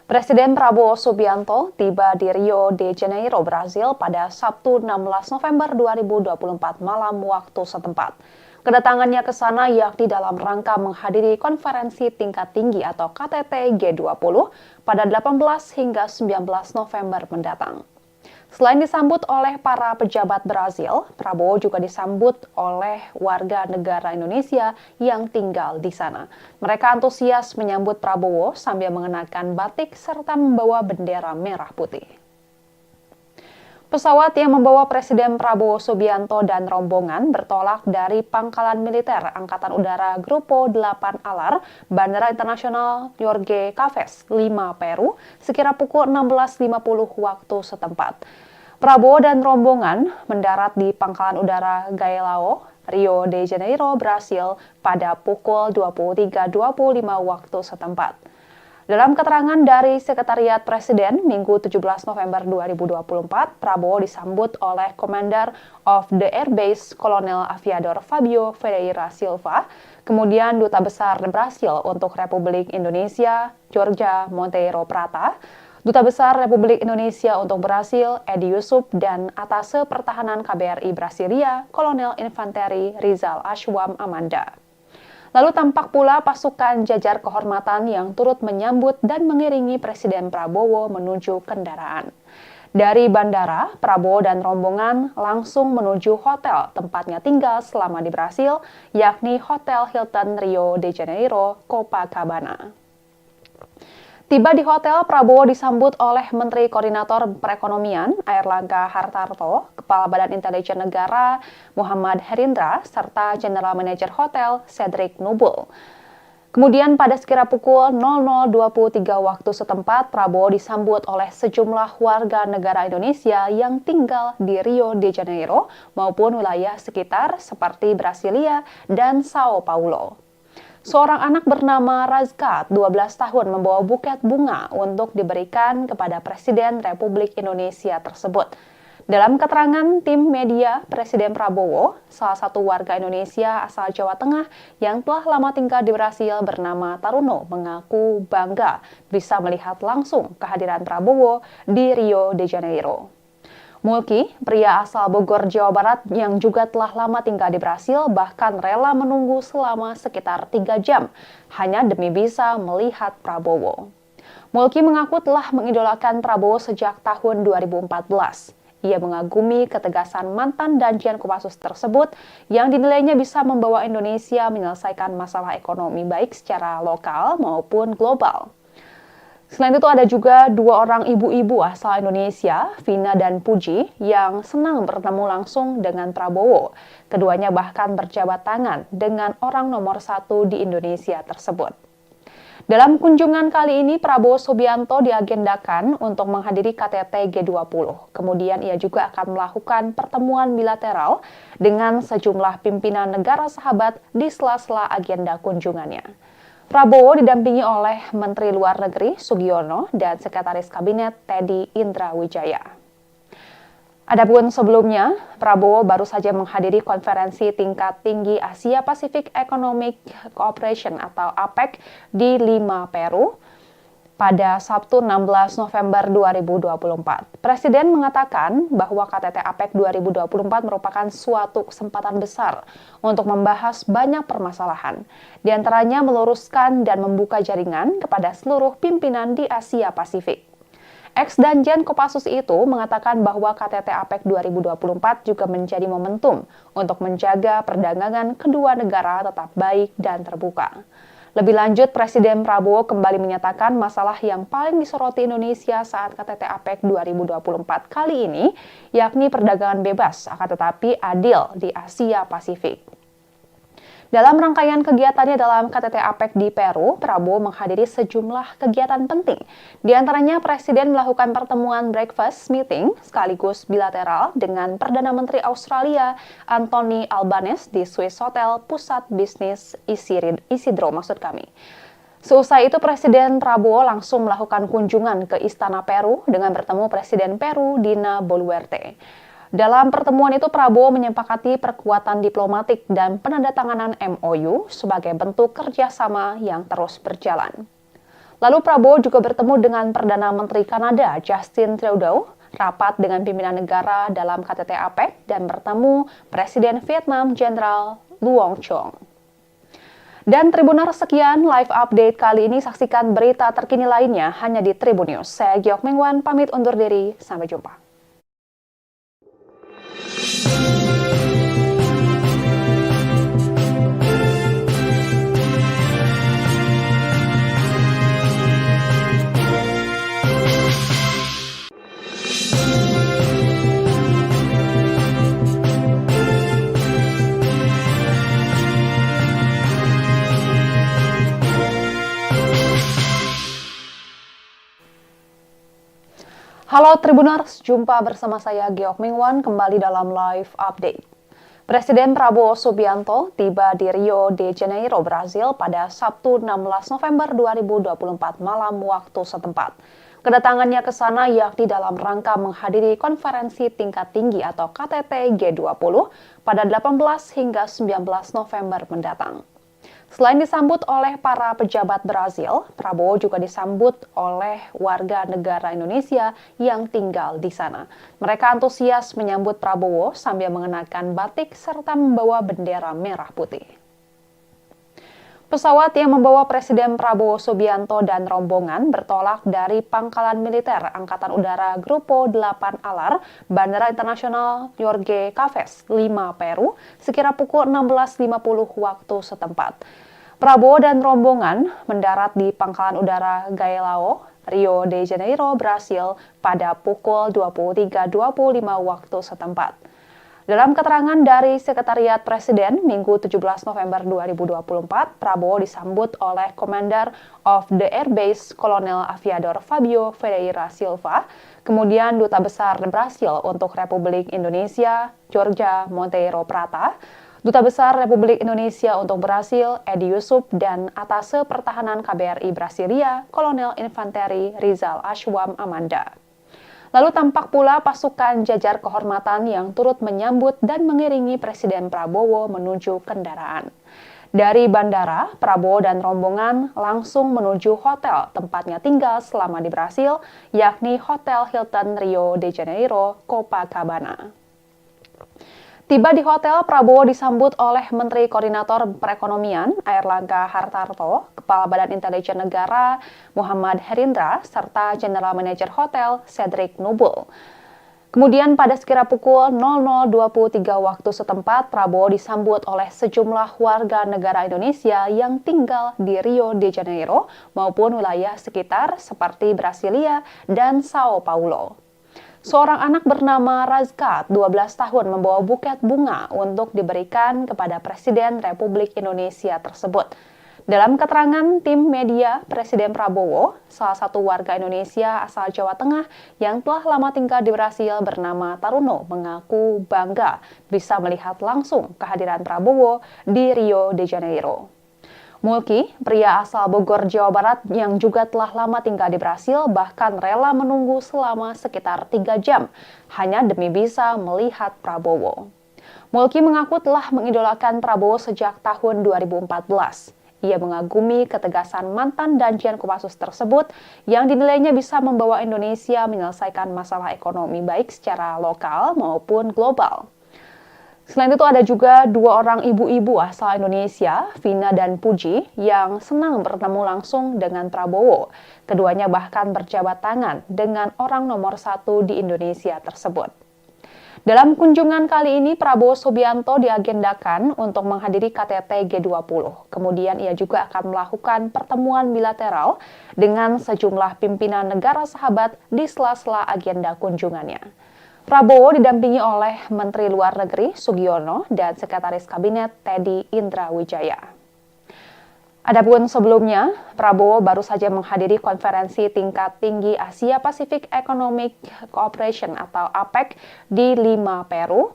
S1: Presiden Prabowo Subianto tiba di Rio de Janeiro, Brasil pada Sabtu 16 November 2024 malam waktu setempat. Kedatangannya ke sana yakni dalam rangka menghadiri konferensi tingkat tinggi atau KTT G20 pada 18 hingga 19 November mendatang. Selain disambut oleh para pejabat Brazil, Prabowo juga disambut oleh warga negara Indonesia yang tinggal di sana. Mereka antusias menyambut Prabowo sambil mengenakan batik serta membawa bendera merah putih. Pesawat yang membawa Presiden Prabowo Subianto dan rombongan bertolak dari Pangkalan Militer Angkatan Udara Grupo 8 Alar, Bandara Internasional Jorge Caves, Lima, Peru, sekira pukul 16.50 waktu setempat. Prabowo dan rombongan mendarat di Pangkalan Udara Galeão, Rio de Janeiro, Brasil pada pukul 23.25 waktu setempat. Dalam keterangan dari Sekretariat Presiden, Minggu 17 November 2024, Prabowo disambut oleh Commander of the Air Base Kolonel Aviador Fabio Ferreira Silva, kemudian Duta Besar Brasil untuk Republik Indonesia, Jorge Monteiro Prata, Duta Besar Republik Indonesia untuk Brasil, Edi Yusuf, dan Atase Pertahanan KBRI Brasilia, Kolonel Infanteri Rizal Ashwam Amanda. Lalu tampak pula pasukan jajar kehormatan yang turut menyambut dan mengiringi Presiden Prabowo menuju kendaraan. Dari bandara, Prabowo dan rombongan langsung menuju hotel tempatnya tinggal selama di Brasil, yakni Hotel Hilton Rio de Janeiro, Copacabana. Tiba di hotel, Prabowo disambut oleh Menteri Koordinator Perekonomian Airlangga Hartarto, Kepala Badan Intelijen Negara Muhammad Herindra, serta General Manager Hotel Cedric Nubul. Kemudian pada sekira pukul 00.23 waktu setempat, Prabowo disambut oleh sejumlah warga negara Indonesia yang tinggal di Rio de Janeiro maupun wilayah sekitar seperti Brasilia dan Sao Paulo. Seorang anak bernama Razkat, 12 tahun, membawa buket bunga untuk diberikan kepada Presiden Republik Indonesia tersebut. Dalam keterangan tim media, Presiden Prabowo, salah satu warga Indonesia asal Jawa Tengah yang telah lama tinggal di Brasil bernama Taruno, mengaku bangga bisa melihat langsung kehadiran Prabowo di Rio de Janeiro. Mulki, pria asal Bogor, Jawa Barat yang juga telah lama tinggal di Brasil, bahkan rela menunggu selama sekitar 3 jam hanya demi bisa melihat Prabowo. Mulki mengaku telah mengidolakan Prabowo sejak tahun 2014. Ia mengagumi ketegasan mantan Danjen Kopassus tersebut yang dinilainya bisa membawa Indonesia menyelesaikan masalah ekonomi baik secara lokal maupun global. Selain itu ada juga dua orang ibu-ibu asal Indonesia, Vina dan Puji, yang senang bertemu langsung dengan Prabowo. Keduanya bahkan berjabat tangan dengan orang nomor satu di Indonesia tersebut. Dalam kunjungan kali ini, Prabowo Subianto diagendakan untuk menghadiri KTT G20. Kemudian ia juga akan melakukan pertemuan bilateral dengan sejumlah pimpinan negara sahabat di sela-sela agenda kunjungannya. Prabowo didampingi oleh Menteri Luar Negeri Sugiono dan Sekretaris Kabinet Teddy Indrawijaya. Adapun sebelumnya, Prabowo baru saja menghadiri konferensi tingkat tinggi Asia Pacific Economic Cooperation atau APEC di Lima, Peru pada Sabtu 16 November 2024. Presiden mengatakan bahwa KTT APEC 2024 merupakan suatu kesempatan besar untuk membahas banyak permasalahan, di antaranya meluruskan dan membuka jaringan kepada seluruh pimpinan di Asia Pasifik. Ex-Danjen Kopassus itu mengatakan bahwa KTT APEC 2024 juga menjadi momentum untuk menjaga perdagangan kedua negara tetap baik dan terbuka. Lebih lanjut, Presiden Prabowo kembali menyatakan masalah yang paling disoroti Indonesia saat KTT APEC 2024 kali ini, yakni perdagangan bebas, akan tetapi adil di Asia Pasifik. Dalam rangkaian kegiatannya dalam KTT APEC di Peru, Prabowo menghadiri sejumlah kegiatan penting. Di antaranya, Presiden melakukan pertemuan breakfast meeting sekaligus bilateral dengan Perdana Menteri Australia Anthony Albanese di Swiss Hotel Pusat Bisnis Isidro. Seusai itu, Presiden Prabowo langsung melakukan kunjungan ke Istana Peru dengan bertemu Presiden Peru Dina Boluarte. Dalam pertemuan itu, Prabowo menyepakati perkuatan diplomatik dan penandatanganan MOU sebagai bentuk kerjasama yang terus berjalan. Lalu Prabowo juga bertemu dengan Perdana Menteri Kanada Justin Trudeau, rapat dengan pimpinan negara dalam KTT APEC, dan bertemu Presiden Vietnam Jenderal Luong Chong. Dan Tribuners, sekian live update kali ini. Saksikan berita terkini lainnya hanya di Tribun News. Saya Giok Mingwan, pamit undur diri. Sampai jumpa. Halo Tribuners, jumpa bersama saya Giok Mingwan kembali dalam live update. Presiden Prabowo Subianto tiba di Rio de Janeiro, Brasil pada Sabtu 16 November 2024 malam waktu setempat. Kedatangannya ke sana yakni dalam rangka menghadiri konferensi tingkat tinggi atau KTT G20 pada 18 hingga 19 November mendatang. Selain disambut oleh para pejabat Brazil, Prabowo juga disambut oleh warga negara Indonesia yang tinggal di sana. Mereka antusias menyambut Prabowo sambil mengenakan batik serta membawa bendera merah putih. Pesawat yang membawa Presiden Prabowo Subianto dan rombongan bertolak dari Pangkalan Militer Angkatan Udara Grupo 8 Alar, Bandara Internasional Jorge Caves, Lima, Peru, sekira pukul 16.50 waktu setempat. Prabowo dan rombongan mendarat di Pangkalan Udara Galeão, Rio de Janeiro, Brasil pada pukul 23.25 waktu setempat. Dalam keterangan dari Sekretariat Presiden, Minggu 17 November 2024, Prabowo disambut oleh Commander of the Air Base Kolonel Aviador Fabio Ferreira Silva, kemudian Duta Besar Brasil untuk Republik Indonesia, Jorge Monteiro Prata, Duta Besar Republik Indonesia untuk Brasil, Edi Yusuf, dan Atase Pertahanan KBRI Brasilia, Kolonel Infanteri Rizal Ashwam Amanda. Lalu tampak pula pasukan jajar kehormatan yang turut menyambut dan mengiringi Presiden Prabowo menuju kendaraan. Dari bandara, Prabowo dan rombongan langsung menuju hotel tempatnya tinggal selama di Brasil, yakni Hotel Hilton Rio de Janeiro, Copacabana. Tiba di hotel, Prabowo disambut oleh Menteri Koordinator Perekonomian Airlangga Hartarto, Kepala Badan Intelijen Negara Muhammad Herindra, serta General Manager Hotel Cedric Nubul. Kemudian pada sekira pukul 00.23 waktu setempat, Prabowo disambut oleh sejumlah warga negara Indonesia yang tinggal di Rio de Janeiro maupun wilayah sekitar seperti Brasilia dan Sao Paulo. Seorang anak bernama Razkat, 12 tahun, membawa buket bunga untuk diberikan kepada Presiden Republik Indonesia tersebut. Dalam keterangan tim media, Presiden Prabowo, salah satu warga Indonesia asal Jawa Tengah yang telah lama tinggal di Brasil bernama Taruno, mengaku bangga bisa melihat langsung kehadiran Prabowo di Rio de Janeiro. Mulki, pria asal Bogor, Jawa Barat yang juga telah lama tinggal di Brasil, bahkan rela menunggu selama sekitar 3 jam hanya demi bisa melihat Prabowo. Mulki mengaku telah mengidolakan Prabowo sejak tahun 2014. Ia mengagumi ketegasan mantan Danjen Kopassus tersebut yang dinilainya bisa membawa Indonesia menyelesaikan masalah ekonomi baik secara lokal maupun global. Selain itu ada juga 2 orang ibu-ibu asal Indonesia, Vina dan Puji, yang senang bertemu langsung dengan Prabowo. Keduanya bahkan berjabat tangan dengan orang nomor 1 di Indonesia tersebut. Dalam kunjungan kali ini, Prabowo Subianto diagendakan untuk menghadiri KTT G20. Kemudian ia juga akan melakukan pertemuan bilateral dengan sejumlah pimpinan negara sahabat di sela-sela agenda kunjungannya. Prabowo didampingi oleh Menteri Luar Negeri Sugiono dan Sekretaris Kabinet Teddy Indrawijaya. Adapun sebelumnya, Prabowo baru saja menghadiri konferensi tingkat tinggi Asia Pacific Economic Cooperation atau APEC di Lima, Peru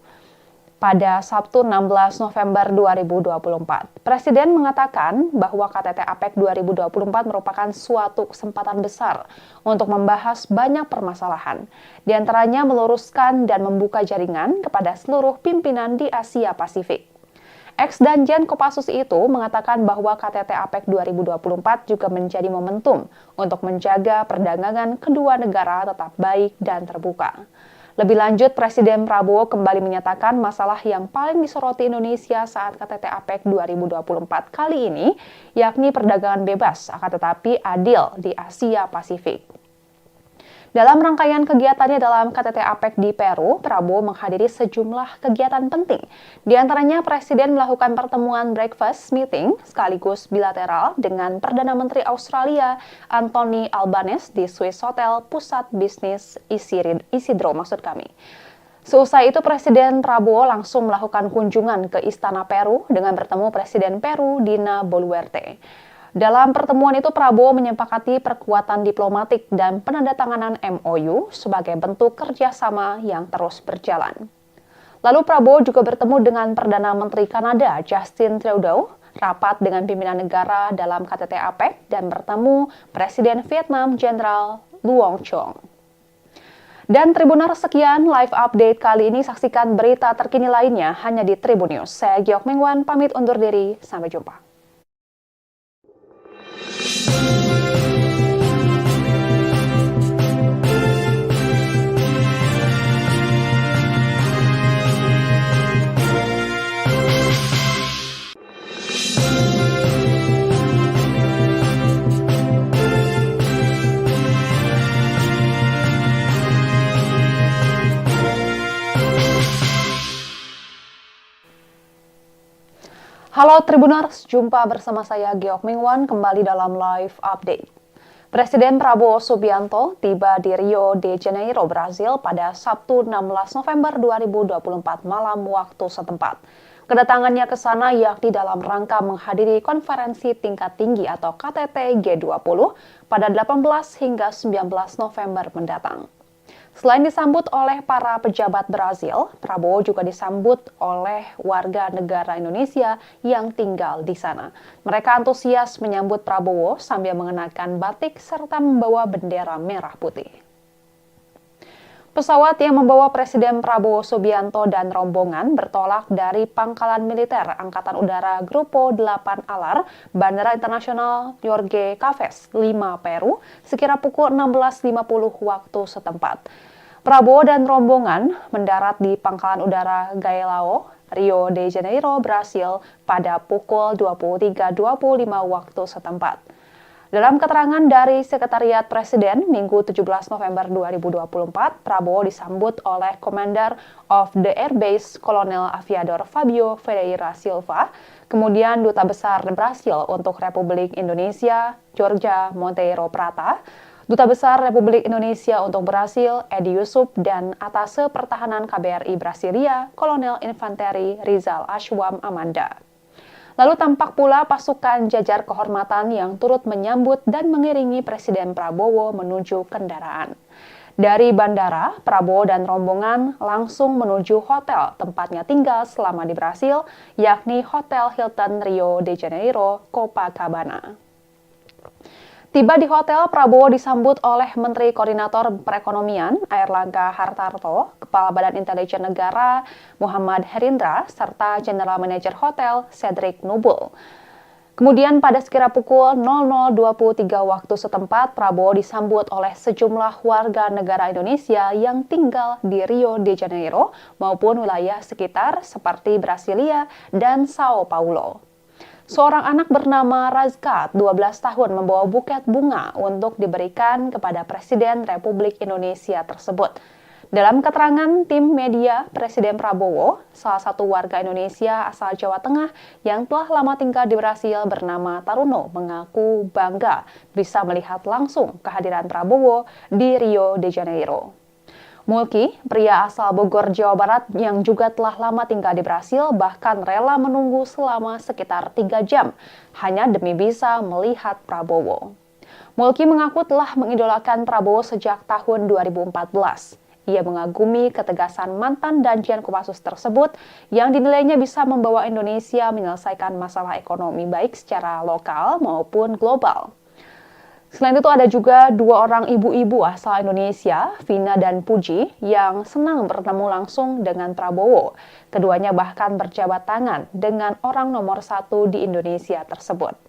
S1: pada Sabtu 16 November 2024. Presiden mengatakan bahwa KTT APEC 2024 merupakan suatu kesempatan besar untuk membahas banyak permasalahan, di antaranya meluruskan dan membuka jaringan kepada seluruh pimpinan di Asia Pasifik. Ex-Danjen Kopassus itu mengatakan bahwa KTT APEC 2024 juga menjadi momentum untuk menjaga perdagangan kedua negara tetap baik dan terbuka. Lebih lanjut, Presiden Prabowo kembali menyatakan masalah yang paling disoroti Indonesia saat KTT APEC 2024 kali ini, yakni perdagangan bebas, akan tetapi adil di Asia Pasifik. Dalam rangkaian kegiatannya dalam KTT APEC di Peru, Prabowo menghadiri sejumlah kegiatan penting. Di antaranya, Presiden melakukan pertemuan breakfast meeting sekaligus bilateral dengan Perdana Menteri Australia Anthony Albanese di Swiss Hotel Pusat Bisnis Isidro. Seusai itu, Presiden Prabowo langsung melakukan kunjungan ke Istana Peru dengan bertemu Presiden Peru Dina Boluarte. Dalam pertemuan itu, Prabowo menyepakati perkuatan diplomatik dan penandatanganan MOU sebagai bentuk kerjasama yang terus berjalan. Lalu Prabowo juga bertemu dengan Perdana Menteri Kanada Justin Trudeau, rapat dengan pimpinan negara dalam KTT APEC, dan bertemu Presiden Vietnam Jenderal Luong Chong. Dan Tribuners, sekian live update kali ini. Saksikan berita terkini lainnya hanya di Tribun News. Saya Giok Mingwan, pamit undur diri. Sampai jumpa. Halo Tribuners, jumpa bersama saya Giok Mingwan kembali dalam live update. Presiden Prabowo Subianto tiba di Rio de Janeiro, Brasil pada Sabtu 16 November 2024 malam waktu setempat. Kedatangannya ke sana yakni dalam rangka menghadiri konferensi tingkat tinggi atau KTT G20 pada 18 hingga 19 November mendatang. Selain disambut oleh para pejabat Brasil, Prabowo juga disambut oleh warga negara Indonesia yang tinggal di sana. Mereka antusias menyambut Prabowo sambil mengenakan batik serta membawa bendera merah putih. Pesawat yang membawa Presiden Prabowo Subianto dan rombongan bertolak dari Pangkalan Militer Angkatan Udara Grupo 8 Alar, Bandara Internasional Jorge Caves, Lima, Peru, sekira pukul 16.50 waktu setempat. Prabowo dan rombongan mendarat di Pangkalan Udara Galeão, Rio de Janeiro, Brasil pada pukul 23.25 waktu setempat. Dalam keterangan dari Sekretariat Presiden Minggu 17 November 2024, Prabowo disambut oleh Commander of the Air Base Kolonel Aviador Fabio Ferreira Silva, kemudian Duta Besar Brasil untuk Republik Indonesia, Georgia Monteiro Prata, Duta Besar Republik Indonesia untuk Brasil, Edi Yusuf, dan Atase Pertahanan KBRI Brasilia, Kolonel Infanteri Rizal Ashwam Amanda. Lalu tampak pula pasukan jajar kehormatan yang turut menyambut dan mengiringi Presiden Prabowo menuju kendaraan. Dari bandara, Prabowo dan rombongan langsung menuju hotel tempatnya tinggal selama di Brasil, yakni Hotel Hilton Rio de Janeiro, Copacabana. Tiba di hotel, Prabowo disambut oleh Menteri Koordinator Perekonomian Airlangga Hartarto, Kepala Badan Intelijen Negara Muhammad Herindra, serta General Manager Hotel Cedric Nubul. Kemudian pada sekira pukul 00.23 waktu setempat, Prabowo disambut oleh sejumlah warga negara Indonesia yang tinggal di Rio de Janeiro maupun wilayah sekitar seperti Brasilia dan Sao Paulo. Seorang anak bernama Razkat, 12 tahun, membawa buket bunga untuk diberikan kepada Presiden Republik Indonesia tersebut. Dalam keterangan tim media, Presiden Prabowo, salah satu warga Indonesia asal Jawa Tengah yang telah lama tinggal di Brasil bernama Taruno, mengaku bangga bisa melihat langsung kehadiran Prabowo di Rio de Janeiro. Mulki, pria asal Bogor, Jawa Barat yang juga telah lama tinggal di Brasil, bahkan rela menunggu selama sekitar 3 jam hanya demi bisa melihat Prabowo. Mulki mengaku telah mengidolakan Prabowo sejak tahun 2014. Ia mengagumi ketegasan mantan Danjen Kopassus tersebut yang dinilainya bisa membawa Indonesia menyelesaikan masalah ekonomi baik secara lokal maupun global. Selain itu ada juga 2 orang ibu-ibu asal Indonesia, Vina dan Puji, yang senang bertemu langsung dengan Prabowo. Keduanya bahkan berjabat tangan dengan orang nomor 1 di Indonesia tersebut.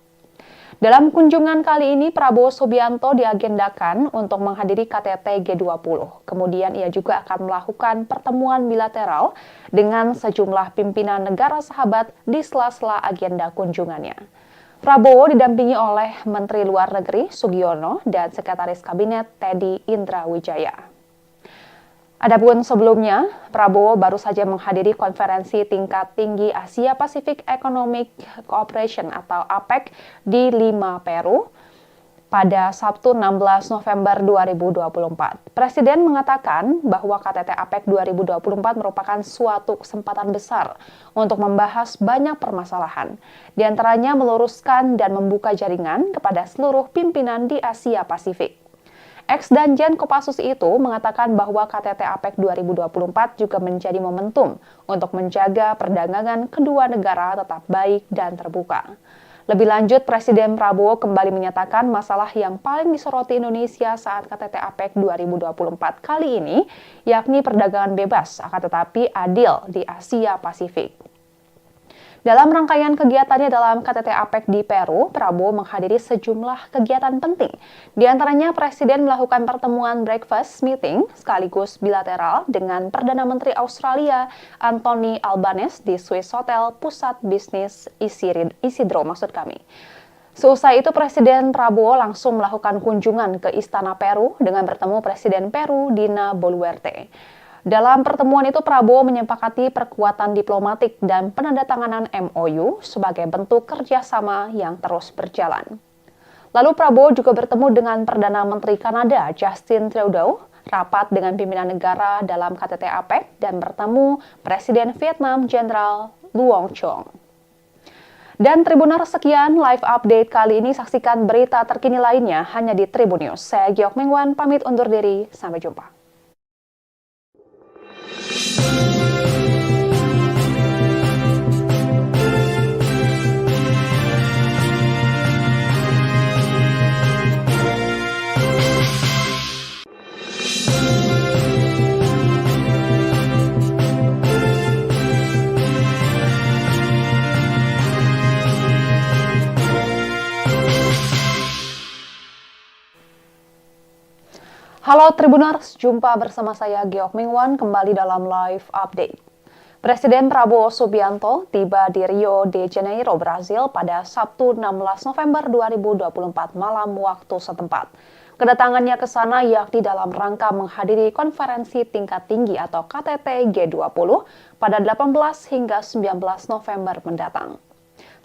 S1: Dalam kunjungan kali ini, Prabowo Subianto diagendakan untuk menghadiri KTT G20. Kemudian ia juga akan melakukan pertemuan bilateral dengan sejumlah pimpinan negara sahabat di sela-sela agenda kunjungannya. Prabowo didampingi oleh Menteri Luar Negeri Sugiono dan Sekretaris Kabinet Teddy Indrawijaya. Adapun sebelumnya, Prabowo baru saja menghadiri konferensi tingkat tinggi Asia Pacific Economic Cooperation atau APEC di Lima, Peru pada Sabtu 16 November 2024. Presiden mengatakan bahwa KTT APEC 2024 merupakan suatu kesempatan besar untuk membahas banyak permasalahan, di antaranya meluruskan dan membuka jaringan kepada seluruh pimpinan di Asia Pasifik. Ex-Danjen Kopassus itu mengatakan bahwa KTT APEC 2024 juga menjadi momentum untuk menjaga perdagangan kedua negara tetap baik dan terbuka. Lebih lanjut, Presiden Prabowo kembali menyatakan masalah yang paling disoroti Indonesia saat KTT APEC 2024 kali ini, yakni perdagangan bebas, akan tetapi adil di Asia Pasifik. Dalam rangkaian kegiatannya dalam KTT APEC di Peru, Prabowo menghadiri sejumlah kegiatan penting. Di antaranya, Presiden melakukan pertemuan breakfast meeting sekaligus bilateral dengan Perdana Menteri Australia Anthony Albanese di Swiss Hotel Pusat Bisnis Isidro. Seusai itu, Presiden Prabowo langsung melakukan kunjungan ke Istana Peru dengan bertemu Presiden Peru Dina Boluarte. Dalam pertemuan itu, Prabowo menyepakati perkuatan diplomatik dan penandatanganan MOU sebagai bentuk kerjasama yang terus berjalan. Lalu Prabowo juga bertemu dengan Perdana Menteri Kanada Justin Trudeau, rapat dengan pimpinan negara dalam KTT APEC, dan bertemu Presiden Vietnam Jenderal Luong Chong. Dan Tribuners, sekian live update kali ini. Saksikan berita terkini lainnya hanya di Tribun News. Saya Giok Mingwan, pamit undur diri. Sampai jumpa. Halo Tribuners, jumpa bersama saya Geok Mingwan kembali dalam live update. Presiden Prabowo Subianto tiba di Rio de Janeiro, Brasil pada Sabtu 16 November 2024 malam waktu setempat. Kedatangannya ke sana yakni dalam rangka menghadiri konferensi tingkat tinggi atau KTT G20 pada 18 hingga 19 November mendatang.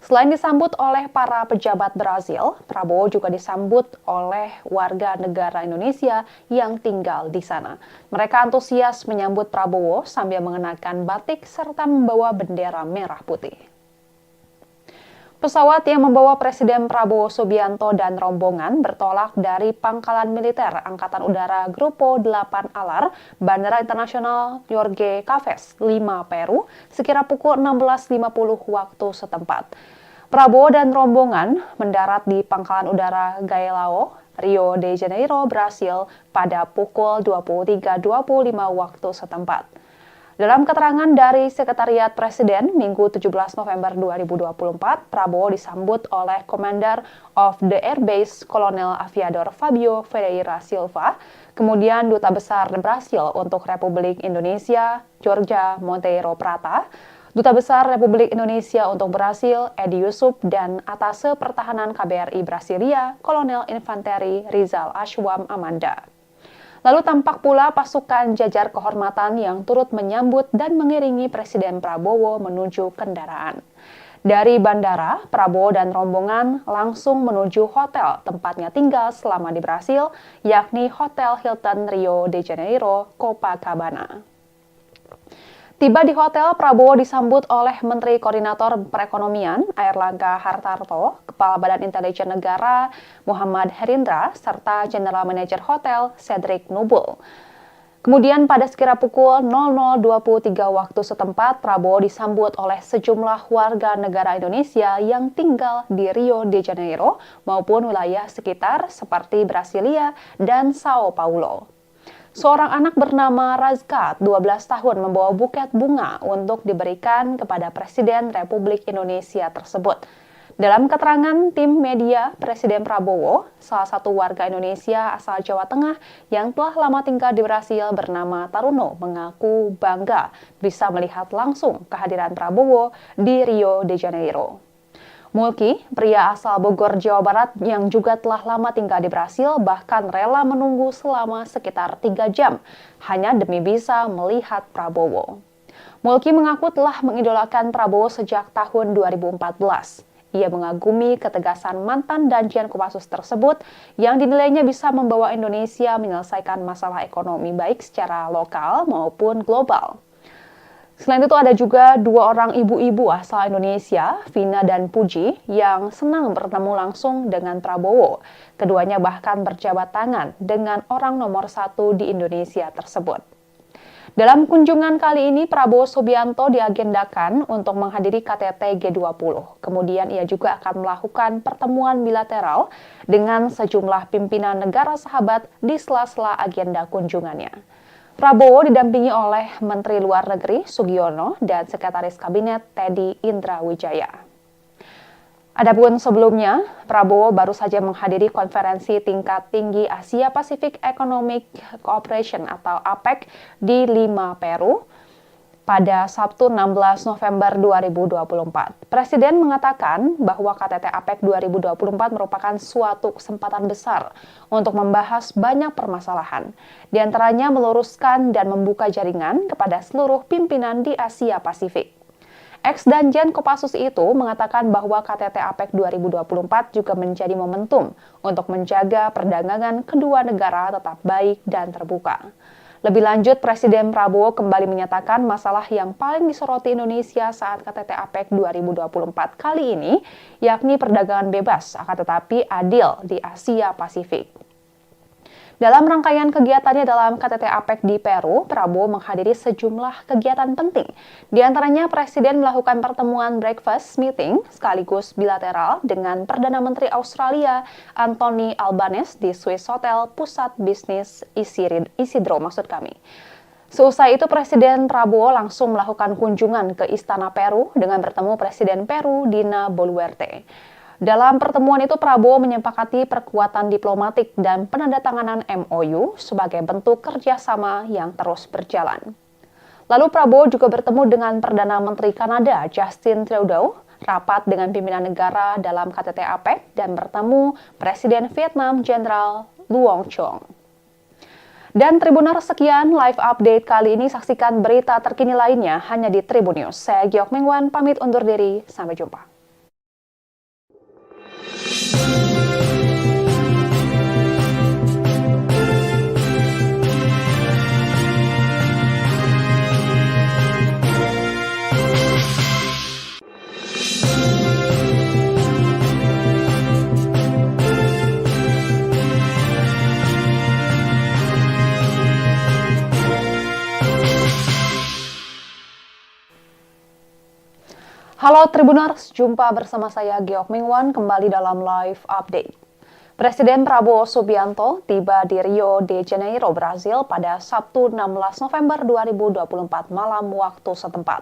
S1: Selain disambut oleh para pejabat Brazil, Prabowo juga disambut oleh warga negara Indonesia yang tinggal di sana. Mereka antusias menyambut Prabowo sambil mengenakan batik serta membawa bendera merah putih. Pesawat yang membawa Presiden Prabowo Subianto dan rombongan bertolak dari Pangkalan Militer Angkatan Udara Grupo 8 Alar, Bandara Internasional Jorge Caves, Lima, Peru, sekira pukul 16.50 waktu setempat. Prabowo dan rombongan mendarat di Pangkalan Udara Galeão, Rio de Janeiro, Brasil pada pukul 23.25 waktu setempat. Dalam keterangan dari Sekretariat Presiden Minggu 17 November 2024, Prabowo disambut oleh Commander of the Air Base Kolonel Aviador Fabio Ferreira Silva, kemudian Duta Besar Brasil untuk Republik Indonesia, Jorge Monteiro Prata, Duta Besar Republik Indonesia untuk Brasil, Edi Yusuf, dan Atase Pertahanan KBRI Brasilia, Kolonel Infanteri Rizal Ashwam Amanda. Lalu tampak pula pasukan jajar kehormatan yang turut menyambut dan mengiringi Presiden Prabowo menuju kendaraan. Dari bandara, Prabowo dan rombongan langsung menuju hotel tempatnya tinggal selama di Brasil, yakni Hotel Hilton Rio de Janeiro, Copacabana. Tiba di hotel, Prabowo disambut oleh Menteri Koordinator Perekonomian Airlangga Hartarto, Kepala Badan Intelijen Negara Muhammad Herindra, serta General Manager Hotel Cedric Nubul. Kemudian pada sekira pukul 00.23 waktu setempat, Prabowo disambut oleh sejumlah warga negara Indonesia yang tinggal di Rio de Janeiro maupun wilayah sekitar seperti Brasilia dan Sao Paulo. Seorang anak bernama Razkat, 12 tahun, membawa buket bunga untuk diberikan kepada Presiden Republik Indonesia tersebut. Dalam keterangan tim media, Presiden Prabowo, salah satu warga Indonesia asal Jawa Tengah yang telah lama tinggal di Brasil bernama Taruno, mengaku bangga bisa melihat langsung kehadiran Prabowo di Rio de Janeiro. Mulki, pria asal Bogor, Jawa Barat yang juga telah lama tinggal di Brasil, bahkan rela menunggu selama sekitar 3 jam hanya demi bisa melihat Prabowo. Mulki mengaku telah mengidolakan Prabowo sejak tahun 2014. Ia mengagumi ketegasan mantan Danjen Kopassus tersebut yang dinilainya bisa membawa Indonesia menyelesaikan masalah ekonomi baik secara lokal maupun global. Selain itu ada juga 2 orang ibu-ibu asal Indonesia, Vina dan Puji, yang senang bertemu langsung dengan Prabowo. Keduanya bahkan berjabat tangan dengan orang nomor 1 di Indonesia tersebut. Dalam kunjungan kali ini, Prabowo Subianto diagendakan untuk menghadiri KTT G20. Kemudian ia juga akan melakukan pertemuan bilateral dengan sejumlah pimpinan negara sahabat di sela-sela agenda kunjungannya. Prabowo didampingi oleh Menteri Luar Negeri Sugiono dan Sekretaris Kabinet Teddy Indrawijaya. Adapun sebelumnya, Prabowo baru saja menghadiri konferensi tingkat tinggi Asia Pacific Economic Cooperation atau APEC di Lima, Peru pada Sabtu 16 November 2024. Presiden mengatakan bahwa KTT APEC 2024 merupakan suatu kesempatan besar untuk membahas banyak permasalahan, di antaranya meluruskan dan membuka jaringan kepada seluruh pimpinan di Asia Pasifik. Ex-Danjen Kopassus itu mengatakan bahwa KTT APEC 2024 juga menjadi momentum untuk menjaga perdagangan kedua negara tetap baik dan terbuka. Lebih lanjut, Presiden Prabowo kembali menyatakan masalah yang paling disoroti Indonesia saat KTT APEC 2024 kali ini, yakni perdagangan bebas, akan tetapi adil di Asia Pasifik. Dalam rangkaian kegiatannya dalam KTT APEC di Peru, Prabowo menghadiri sejumlah kegiatan penting. Di antaranya, Presiden melakukan pertemuan breakfast meeting sekaligus bilateral dengan Perdana Menteri Australia Anthony Albanese di Swiss Hotel Pusat Bisnis Isidro. Seusai itu, Presiden Prabowo langsung melakukan kunjungan ke Istana Peru dengan bertemu Presiden Peru Dina Boluarte. Dalam pertemuan itu, Prabowo menyepakati perkuatan diplomatik dan penandatanganan MOU sebagai bentuk kerjasama yang terus berjalan. Lalu Prabowo juga bertemu dengan Perdana Menteri Kanada Justin Trudeau, rapat dengan pimpinan negara dalam KTT APEC, dan bertemu Presiden Vietnam Jenderal Luong Chong. Dan Tribuners, sekian live update kali ini. Saksikan berita terkini lainnya hanya di Tribun News. Saya Giok Mengwan, pamit undur diri. Sampai jumpa. Halo Tribuners, jumpa bersama saya Giok Mingwan kembali dalam live update. Presiden Prabowo Subianto tiba di Rio de Janeiro, Brasil pada Sabtu 16 November 2024 malam waktu setempat.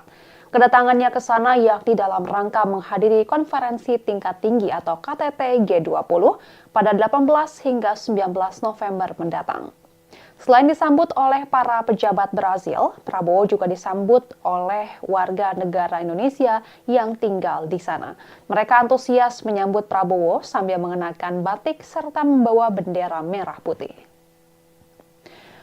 S1: Kedatangannya ke sana yakni dalam rangka menghadiri konferensi tingkat tinggi atau KTT G20 pada 18 hingga 19 November mendatang. Selain disambut oleh para pejabat Brazil, Prabowo juga disambut oleh warga negara Indonesia yang tinggal di sana. Mereka antusias menyambut Prabowo sambil mengenakan batik serta membawa bendera merah putih.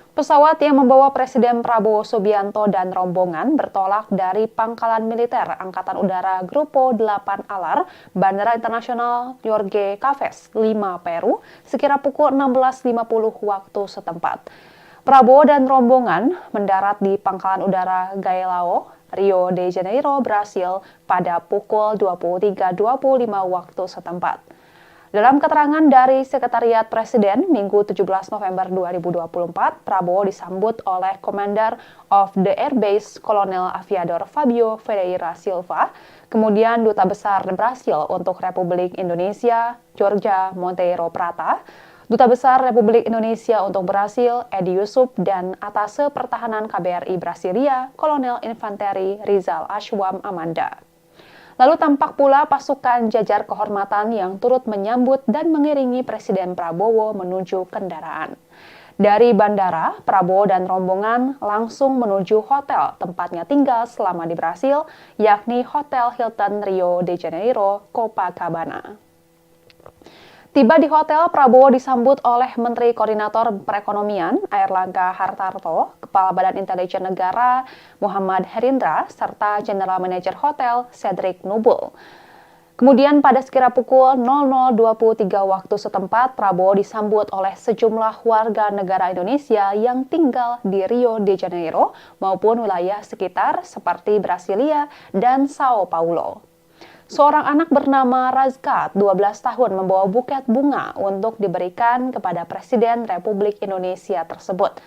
S1: Pesawat yang membawa Presiden Prabowo Subianto dan rombongan bertolak dari Pangkalan Militer Angkatan Udara Grupo 8 Alar, Bandara Internasional Jorge Caves, Lima, Peru, sekira pukul 16.50 waktu setempat. Prabowo dan rombongan mendarat di Pangkalan Udara Galeão, Rio de Janeiro, Brasil pada pukul 23.25 waktu setempat. Dalam keterangan dari Sekretariat Presiden Minggu 17 November 2024, Prabowo disambut oleh Commander of the Air Base Kolonel Aviador Fabio Ferreira Silva, kemudian Duta Besar Brasil untuk Republik Indonesia, Jorge Monteiro Prata, Duta Besar Republik Indonesia untuk Brasil, Edi Yusuf, dan Atase Pertahanan KBRI Brasilia, Kolonel Infanteri Rizal Ashwam Amanda. Lalu tampak pula pasukan jajar kehormatan yang turut menyambut dan mengiringi Presiden Prabowo menuju kendaraan. Dari bandara, Prabowo dan rombongan langsung menuju hotel tempatnya tinggal selama di Brasil, yakni Hotel Hilton Rio de Janeiro, Copacabana. Tiba di hotel, Prabowo disambut oleh Menteri Koordinator Perekonomian Airlangga Hartarto, Kepala Badan Intelijen Negara Muhammad Herindra, serta General Manager Hotel Cedric Nubul. Kemudian pada sekira pukul 00.23 waktu setempat, Prabowo disambut oleh sejumlah warga negara Indonesia yang tinggal di Rio de Janeiro maupun wilayah sekitar seperti Brasilia dan Sao Paulo. Seorang anak bernama Razka, 12 tahun, membawa buket bunga untuk diberikan kepada Presiden Republik Indonesia tersebut.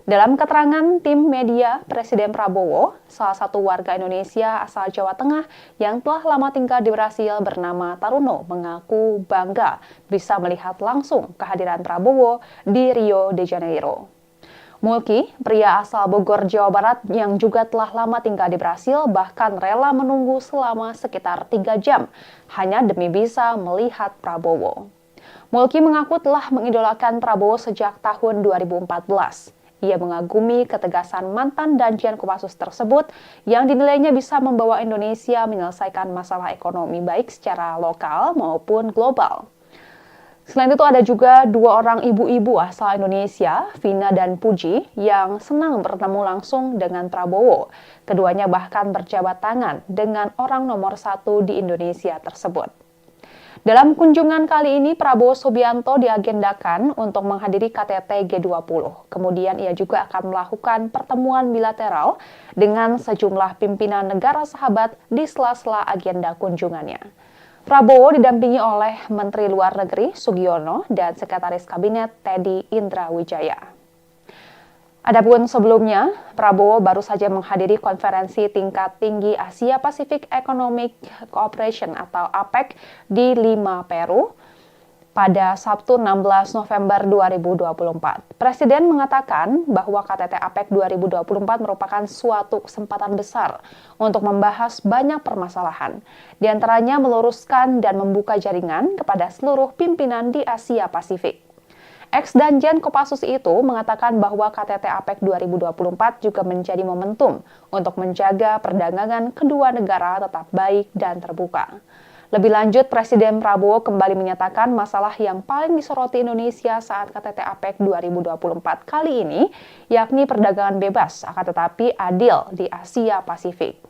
S1: Dalam keterangan tim media, Presiden Prabowo, salah satu warga Indonesia asal Jawa Tengah yang telah lama tinggal di Brasil bernama Taruno, mengaku bangga bisa melihat langsung kehadiran Prabowo di Rio de Janeiro. Mulki, pria asal Bogor, Jawa Barat yang juga telah lama tinggal di Brasil, bahkan rela menunggu selama sekitar 3 jam hanya demi bisa melihat Prabowo. Mulki mengaku telah mengidolakan Prabowo sejak tahun 2014. Ia mengagumi ketegasan mantan Danjen Kopassus tersebut yang dinilainya bisa membawa Indonesia menyelesaikan masalah ekonomi baik secara lokal maupun global. Selain itu ada juga 2 orang ibu-ibu asal Indonesia, Vina dan Puji, yang senang bertemu langsung dengan Prabowo. Keduanya bahkan berjabat tangan dengan orang nomor 1 di Indonesia tersebut. Dalam kunjungan kali ini, Prabowo Subianto diagendakan untuk menghadiri KTT G20. Kemudian ia juga akan melakukan pertemuan bilateral dengan sejumlah pimpinan negara sahabat di sela-sela agenda kunjungannya. Prabowo didampingi oleh Menteri Luar Negeri Sugiono dan Sekretaris Kabinet Teddy Indrawijaya. Adapun sebelumnya, Prabowo baru saja menghadiri konferensi tingkat tinggi Asia Pacific Economic Cooperation atau APEC di Lima, Peru pada Sabtu 16 November 2024. Presiden mengatakan bahwa KTT APEC 2024 merupakan suatu kesempatan besar untuk membahas banyak permasalahan, di antaranya meluruskan dan membuka jaringan kepada seluruh pimpinan di Asia Pasifik. Ex-Danjen Kopassus itu mengatakan bahwa KTT APEC 2024 juga menjadi momentum untuk menjaga perdagangan kedua negara tetap baik dan terbuka. Lebih lanjut, Presiden Prabowo kembali menyatakan masalah yang paling disoroti Indonesia saat KTT APEC 2024 kali ini, yakni perdagangan bebas, akan tetapi adil di Asia Pasifik.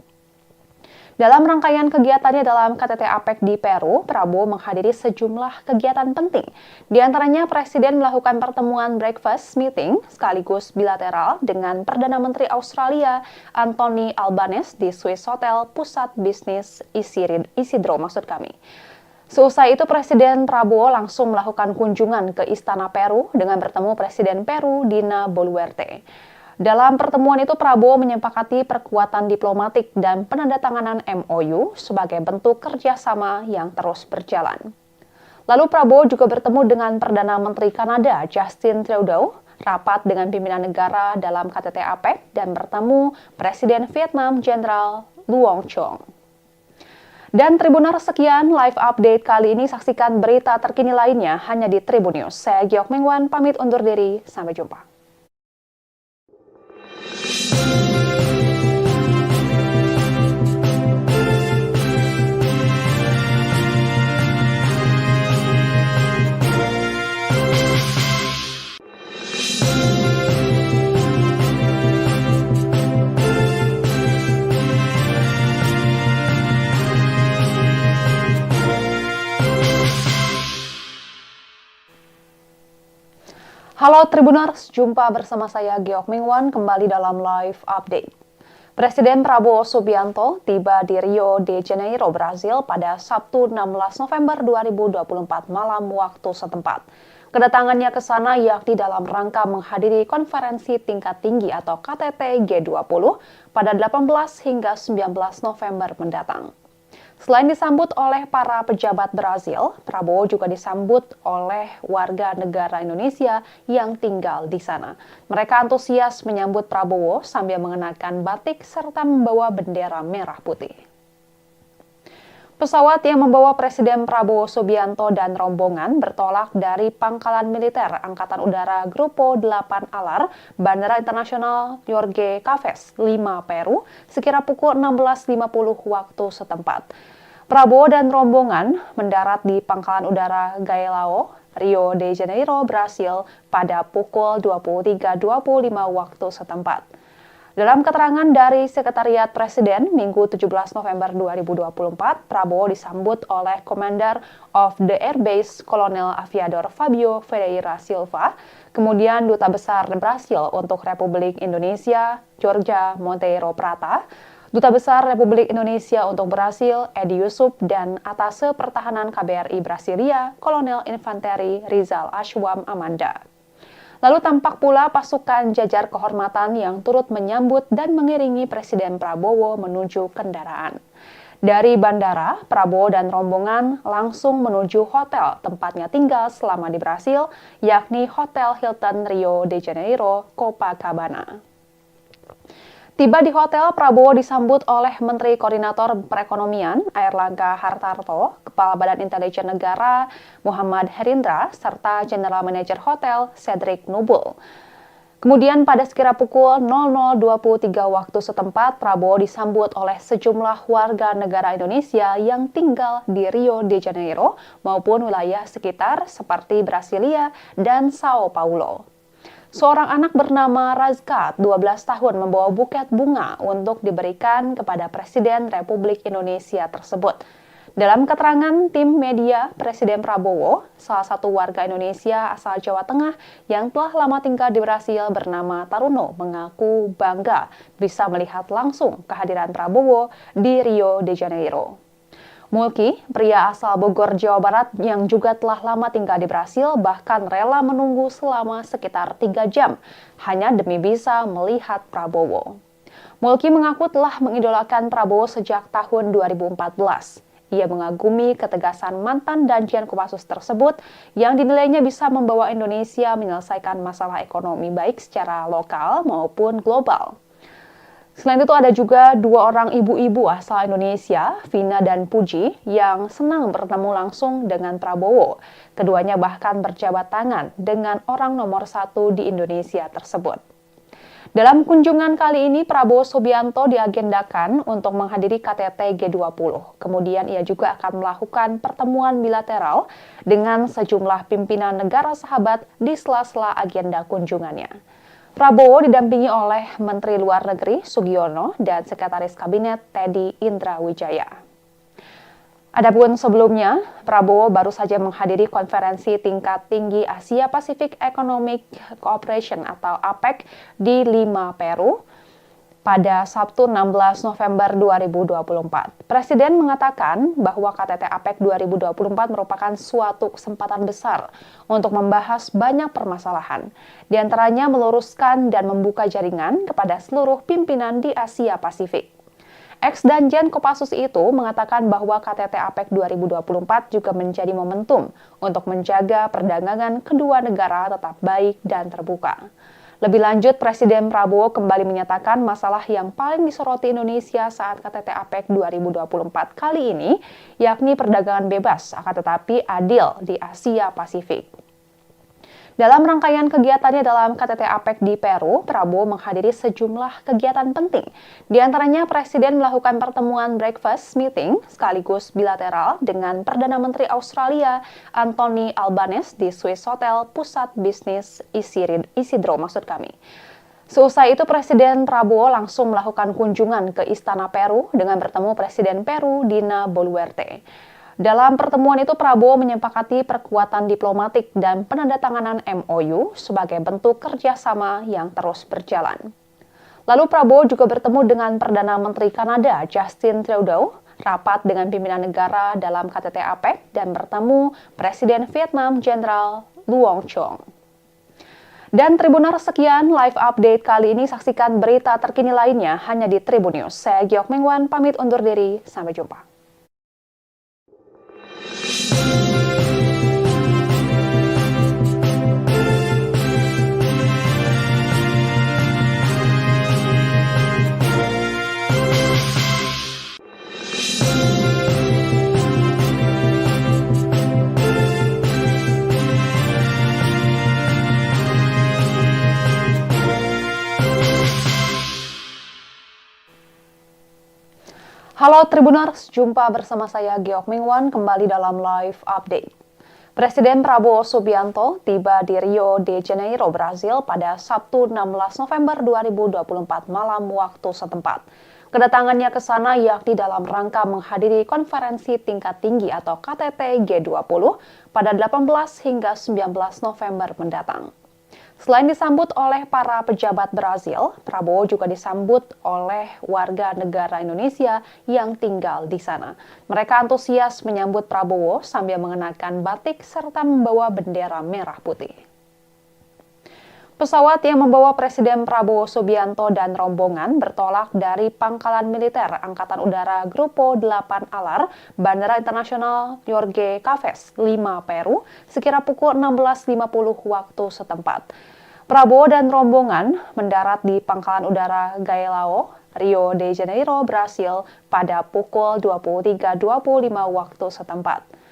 S1: Dalam rangkaian kegiatannya dalam KTT APEC di Peru, Prabowo menghadiri sejumlah kegiatan penting. Di antaranya, Presiden melakukan pertemuan breakfast meeting sekaligus bilateral dengan Perdana Menteri Australia Anthony Albanese di Swiss Hotel Pusat Bisnis Isidro. Seusai itu, Presiden Prabowo langsung melakukan kunjungan ke Istana Peru dengan bertemu Presiden Peru Dina Boluarte. Dalam pertemuan itu, Prabowo menyepakati perkuatan diplomatik dan penandatanganan MOU sebagai bentuk kerjasama yang terus berjalan. Lalu Prabowo juga bertemu dengan Perdana Menteri Kanada Justin Trudeau, rapat dengan pimpinan negara dalam KTT APEC, dan bertemu Presiden Vietnam Jenderal Luong Chong. Dan Tribuners, sekian live update kali ini. Saksikan berita terkini lainnya hanya di Tribun News. Saya Giok Mengwan, pamit undur diri. Sampai jumpa. Halo Tribuners, jumpa bersama saya Giok Mingwan kembali dalam live update. Presiden Prabowo Subianto tiba di Rio de Janeiro, Brasil pada Sabtu 16 November 2024 malam waktu setempat. Kedatangannya ke sana yakni dalam rangka menghadiri konferensi tingkat tinggi atau KTT G20 pada 18 hingga 19 November mendatang. Selain disambut oleh para pejabat Brazil, Prabowo juga disambut oleh warga negara Indonesia yang tinggal di sana. Mereka antusias menyambut Prabowo sambil mengenakan batik serta membawa bendera merah putih. Pesawat yang membawa Presiden Prabowo Subianto dan rombongan bertolak dari Pangkalan Militer Angkatan Udara Grupo 8 Alar, Bandara Internasional Jorge Caves, Lima, Peru, sekira pukul 16.50 waktu setempat. Prabowo dan rombongan mendarat di Pangkalan Udara Galeão, Rio de Janeiro, Brasil pada pukul 23.25 waktu setempat. Dalam keterangan dari Sekretariat Presiden Minggu 17 November 2024, Prabowo disambut oleh Commander of the Air Base Kolonel Aviador Fabio Ferreira Silva, kemudian Duta Besar Brasil untuk Republik Indonesia, Georgia Monteiro Prata, Duta Besar Republik Indonesia untuk Brasil, Edi Yusuf, dan Atase Pertahanan KBRI Brasilia, Kolonel Infanteri Rizal Ashwam Amanda. Lalu tampak pula pasukan jajar kehormatan yang turut menyambut dan mengiringi Presiden Prabowo menuju kendaraan. Dari bandara, Prabowo dan rombongan langsung menuju hotel tempatnya tinggal selama di Brasil, yakni Hotel Hilton Rio de Janeiro, Copacabana. Tiba di hotel, Prabowo disambut oleh Menteri Koordinator Perekonomian Airlangga Hartarto, Kepala Badan Intelijen Negara Muhammad Herindra, serta General Manager Hotel Cedric Nubul. Kemudian pada sekira pukul 00.23 waktu setempat, Prabowo disambut oleh sejumlah warga negara Indonesia yang tinggal di Rio de Janeiro maupun wilayah sekitar seperti Brasilia dan Sao Paulo. Seorang anak bernama Razka, 12 tahun, membawa buket bunga untuk diberikan kepada Presiden Republik Indonesia tersebut. Dalam keterangan tim media, Presiden Prabowo, salah satu warga Indonesia asal Jawa Tengah yang telah lama tinggal di Brasil bernama Taruno, mengaku bangga bisa melihat langsung kehadiran Prabowo di Rio de Janeiro. Mulki, pria asal Bogor, Jawa Barat yang juga telah lama tinggal di Brasil, bahkan rela menunggu selama sekitar 3 jam hanya demi bisa melihat Prabowo. Mulki mengaku telah mengidolakan Prabowo sejak tahun 2014. Ia mengagumi ketegasan mantan Danjen Kopassus tersebut yang dinilainya bisa membawa Indonesia menyelesaikan masalah ekonomi baik secara lokal maupun global. Selain itu ada juga dua orang ibu-ibu asal Indonesia, Vina dan Puji, yang senang bertemu langsung dengan Prabowo. Keduanya bahkan berjabat tangan dengan orang nomor satu di Indonesia tersebut. Dalam kunjungan kali ini, Prabowo Subianto diagendakan untuk menghadiri KTT G20. Kemudian ia juga akan melakukan pertemuan bilateral dengan sejumlah pimpinan negara sahabat di sela-sela agenda kunjungannya. Prabowo didampingi oleh Menteri Luar Negeri Sugiono dan Sekretaris Kabinet Teddy Indrawijaya. Adapun sebelumnya, Prabowo baru saja menghadiri konferensi tingkat tinggi Asia Pacific Economic Cooperation atau APEC di Lima, Peru pada Sabtu 16 November 2024. Presiden mengatakan bahwa KTT APEC 2024 merupakan suatu kesempatan besar untuk membahas banyak permasalahan, di antaranya meluruskan dan membuka jaringan kepada seluruh pimpinan di Asia Pasifik. Ex-Danjen Kopassus itu mengatakan bahwa KTT APEC 2024 juga menjadi momentum untuk menjaga perdagangan kedua negara tetap baik dan terbuka. Lebih lanjut, Presiden Prabowo kembali menyatakan masalah yang paling disoroti Indonesia saat KTT APEC 2024 kali ini, yakni perdagangan bebas, akan tetapi adil di Asia Pasifik. Dalam rangkaian kegiatannya dalam KTT APEC di Peru, Prabowo menghadiri sejumlah kegiatan penting. Di antaranya, Presiden melakukan pertemuan breakfast meeting sekaligus bilateral dengan Perdana Menteri Australia Anthony Albanese di Swiss Hotel Pusat Bisnis Isidro. Seusai itu, Presiden Prabowo langsung melakukan kunjungan ke Istana Peru dengan bertemu Presiden Peru Dina Boluarte. Dalam pertemuan itu, Prabowo menyepakati perkuatan diplomatik dan penandatanganan MOU sebagai bentuk kerjasama yang terus berjalan. Lalu Prabowo juga bertemu dengan Perdana Menteri Kanada Justin Trudeau, rapat dengan pimpinan negara dalam KTT APEC, dan bertemu Presiden Vietnam Jenderal Luong Chong. Dan Tribuners, sekian live update kali ini. Saksikan berita terkini lainnya hanya di Tribun News. Saya Giok Mingwan, pamit undur diri. Sampai jumpa. Halo Tribuners, jumpa bersama saya Giok Mingwan kembali dalam live update. Presiden Prabowo Subianto tiba di Rio de Janeiro, Brasil pada Sabtu 16 November 2024 malam waktu setempat. Kedatangannya ke sana yakni dalam rangka menghadiri konferensi tingkat tinggi atau KTT G20 pada 18 hingga 19 November mendatang. Selain disambut oleh para pejabat Brazil, Prabowo juga disambut oleh warga negara Indonesia yang tinggal di sana. Mereka antusias menyambut Prabowo sambil mengenakan batik serta membawa bendera merah putih. Pesawat yang membawa Presiden Prabowo Subianto dan rombongan bertolak dari Pangkalan Militer Angkatan Udara Grupo 8 Alar, Bandara Internasional Jorge Caves, Lima, Peru, sekira pukul 16.50 waktu setempat. Prabowo dan rombongan mendarat di Pangkalan Udara Galeão, Rio de Janeiro, Brasil pada pukul 23.25 waktu setempat.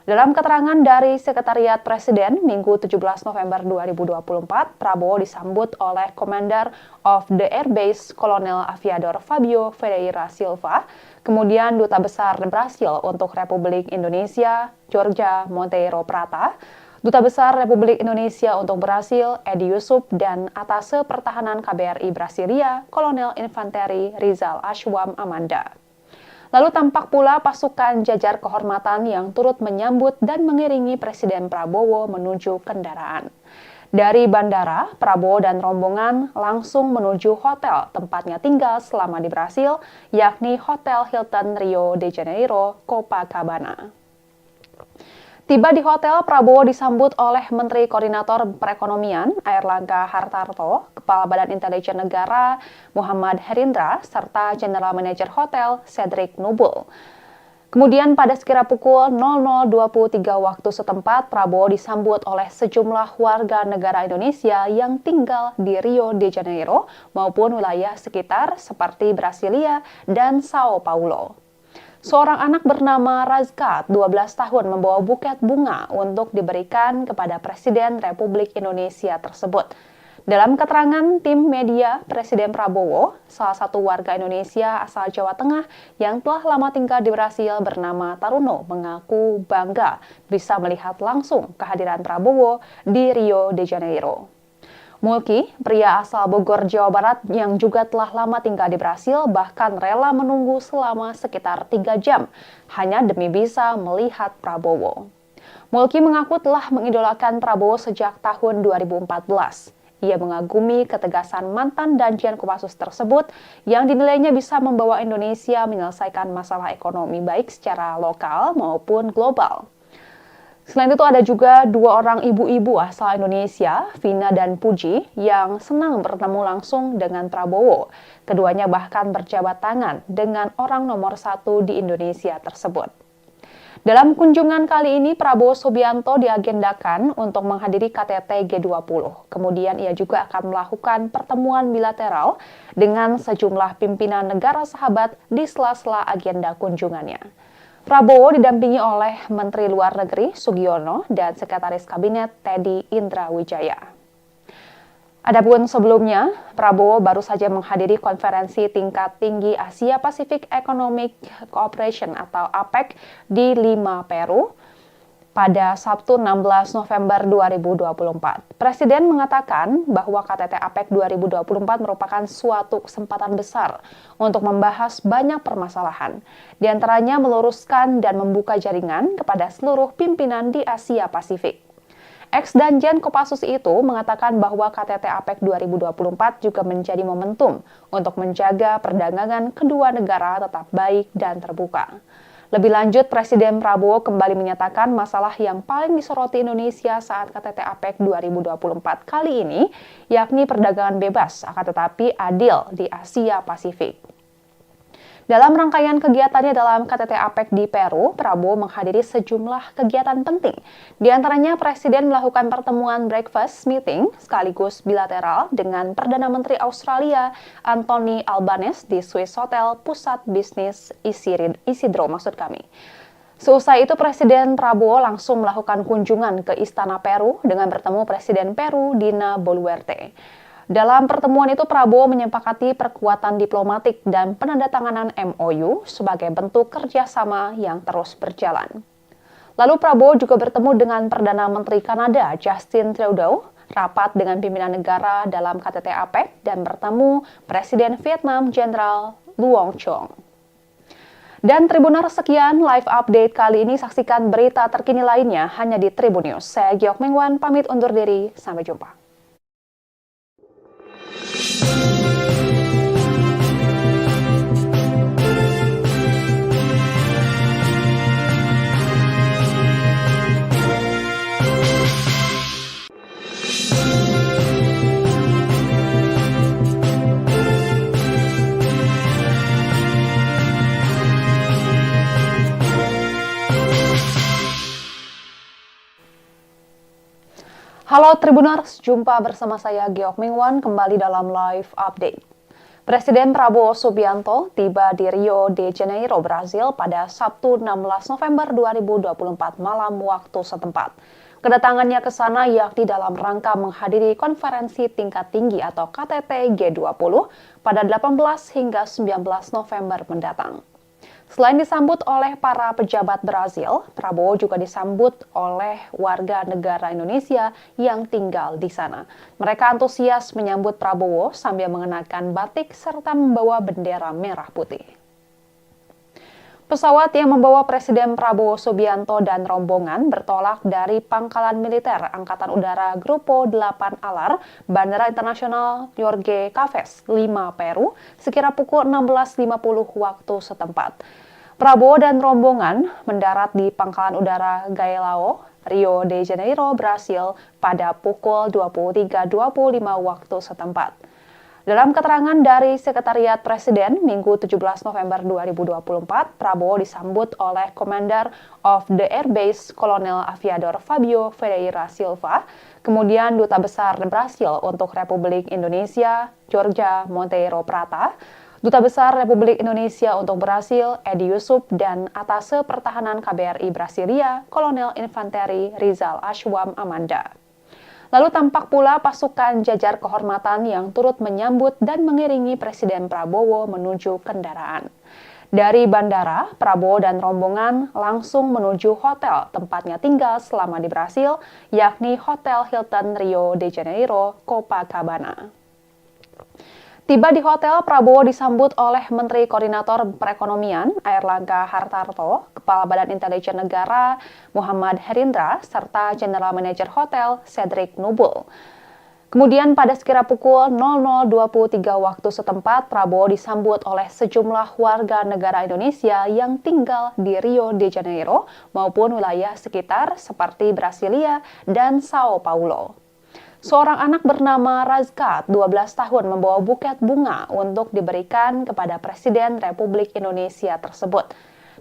S1: Dalam keterangan dari Sekretariat Presiden Minggu 17 November 2024, Prabowo disambut oleh Commander of the Air Base Kolonel Aviador Fabio Ferreira Silva, kemudian Duta Besar Brasil untuk Republik Indonesia, Georgia Monteiro Prata, Duta Besar Republik Indonesia untuk Brasil, Edi Yusuf, dan Atase Pertahanan KBRI Brasilia, Kolonel Infanteri Rizal Ashwam Amanda. Lalu tampak pula pasukan jajar kehormatan yang turut menyambut dan mengiringi Presiden Prabowo menuju kendaraan. Dari bandara, Prabowo dan rombongan langsung menuju hotel tempatnya tinggal selama di Brasil, yakni Hotel Hilton Rio de Janeiro, Copacabana. Tiba di hotel, Prabowo disambut oleh Menteri Koordinator Perekonomian Airlangga Hartarto, Kepala Badan Intelijen Negara Muhammad Herindra, serta General Manager Hotel Cedric Nubul. Kemudian pada sekira pukul 00.23 waktu setempat, Prabowo disambut oleh sejumlah warga negara Indonesia yang tinggal di Rio de Janeiro maupun wilayah sekitar seperti Brasilia dan Sao Paulo. Seorang anak bernama Razka, 12 tahun, membawa buket bunga untuk diberikan kepada Presiden Republik Indonesia tersebut. Dalam keterangan tim media, Presiden Prabowo, salah satu warga Indonesia asal Jawa Tengah yang telah lama tinggal di Brasil bernama Taruno, mengaku bangga bisa melihat langsung kehadiran Prabowo di Rio de Janeiro. Mulki, pria asal Bogor, Jawa Barat yang juga telah lama tinggal di Brasil, bahkan rela menunggu selama sekitar 3 jam hanya demi bisa melihat Prabowo. Mulki mengaku telah mengidolakan Prabowo sejak tahun 2014. Ia mengagumi ketegasan mantan Danjen Kopassus tersebut yang dinilainya bisa membawa Indonesia menyelesaikan masalah ekonomi baik secara lokal maupun global. Selain itu ada juga 2 orang ibu-ibu asal Indonesia, Vina dan Puji, yang senang bertemu langsung dengan Prabowo. Keduanya bahkan berjabat tangan dengan orang nomor 1 di Indonesia tersebut. Dalam kunjungan kali ini, Prabowo Subianto diagendakan untuk menghadiri KTT G20. Kemudian ia juga akan melakukan pertemuan bilateral dengan sejumlah pimpinan negara sahabat di sela-sela agenda kunjungannya. Prabowo didampingi oleh Menteri Luar Negeri Sugiono dan Sekretaris Kabinet Teddy Indrawijaya. Adapun sebelumnya, Prabowo baru saja menghadiri konferensi tingkat tinggi Asia Pacific Economic Cooperation atau APEC di Lima, Peru pada Sabtu 16 November 2024. Presiden mengatakan bahwa KTT APEC 2024 merupakan suatu kesempatan besar untuk membahas banyak permasalahan, di antaranya meluruskan dan membuka jaringan kepada seluruh pimpinan di Asia Pasifik. Ex-Danjen Kopassus itu mengatakan bahwa KTT APEC 2024 juga menjadi momentum untuk menjaga perdagangan kedua negara tetap baik dan terbuka. Lebih lanjut, Presiden Prabowo kembali menyatakan masalah yang paling disoroti Indonesia saat KTT APEC 2024 kali ini, yakni perdagangan bebas, akan tetapi adil di Asia Pasifik. Dalam rangkaian kegiatannya dalam KTT APEC di Peru, Prabowo menghadiri sejumlah kegiatan penting. Di antaranya, Presiden melakukan pertemuan breakfast meeting sekaligus bilateral dengan Perdana Menteri Australia Anthony Albanese di Swiss Hotel Pusat Bisnis Isidro. Seusai itu, Presiden Prabowo langsung melakukan kunjungan ke Istana Peru dengan bertemu Presiden Peru Dina Boluarte. Dalam pertemuan itu, Prabowo menyepakati perkuatan diplomatik dan penandatanganan MOU sebagai bentuk kerjasama yang terus berjalan. Lalu Prabowo juga bertemu dengan Perdana Menteri Kanada Justin Trudeau, rapat dengan pimpinan negara dalam KTT APEC, dan bertemu Presiden Vietnam Jenderal Luong Chong. Dan Tribuners, sekian live update kali ini. Saksikan berita terkini lainnya hanya di Tribun News. Saya Giok Mingwan, pamit undur diri. Sampai jumpa. Halo Tribuners, jumpa bersama saya Giok Mingwan kembali dalam live update. Presiden Prabowo Subianto tiba di Rio de Janeiro, Brasil pada Sabtu 16 November 2024 malam waktu setempat. Kedatangannya ke sana yakni dalam rangka menghadiri konferensi tingkat tinggi atau KTT G20 pada 18 hingga 19 November mendatang. Selain disambut oleh para pejabat Brasil, Prabowo juga disambut oleh warga negara Indonesia yang tinggal di sana. Mereka antusias menyambut Prabowo sambil mengenakan batik serta membawa bendera merah putih. Pesawat yang membawa Presiden Prabowo Subianto dan rombongan bertolak dari Pangkalan Militer Angkatan Udara Grupo 8 Alar, Bandara Internasional Jorge Caves, Lima, Peru, sekira pukul 16.50 waktu setempat. Prabowo dan rombongan mendarat di Pangkalan Udara Galeão, Rio de Janeiro, Brasil pada pukul 23.25 waktu setempat. Dalam keterangan dari Sekretariat Presiden Minggu 17 November 2024, Prabowo disambut oleh Commander of the Air Base Kolonel Aviador Fabio Ferreira Silva, kemudian Duta Besar Brasil untuk Republik Indonesia, Georgia Monteiro Prata, Duta Besar Republik Indonesia untuk Brasil, Edi Yusuf, dan Atase Pertahanan KBRI Brasilia, Kolonel Infanteri Rizal Ashwam Amanda. Lalu tampak pula pasukan jajar kehormatan yang turut menyambut dan mengiringi Presiden Prabowo menuju kendaraan. Dari bandara, Prabowo dan rombongan langsung menuju hotel tempatnya tinggal selama di Brasil, yakni Hotel Hilton Rio de Janeiro, Copacabana. Tiba di hotel, Prabowo disambut oleh Menteri Koordinator Perekonomian Airlangga Hartarto, Kepala Badan Intelijen Negara Muhammad Herindra, serta General Manager Hotel Cedric Nubul. Kemudian pada sekira pukul 00.23 waktu setempat, Prabowo disambut oleh sejumlah warga negara Indonesia yang tinggal di Rio de Janeiro maupun wilayah sekitar seperti Brasilia dan Sao Paulo. Seorang anak bernama Razkat, 12 tahun, membawa buket bunga untuk diberikan kepada Presiden Republik Indonesia tersebut.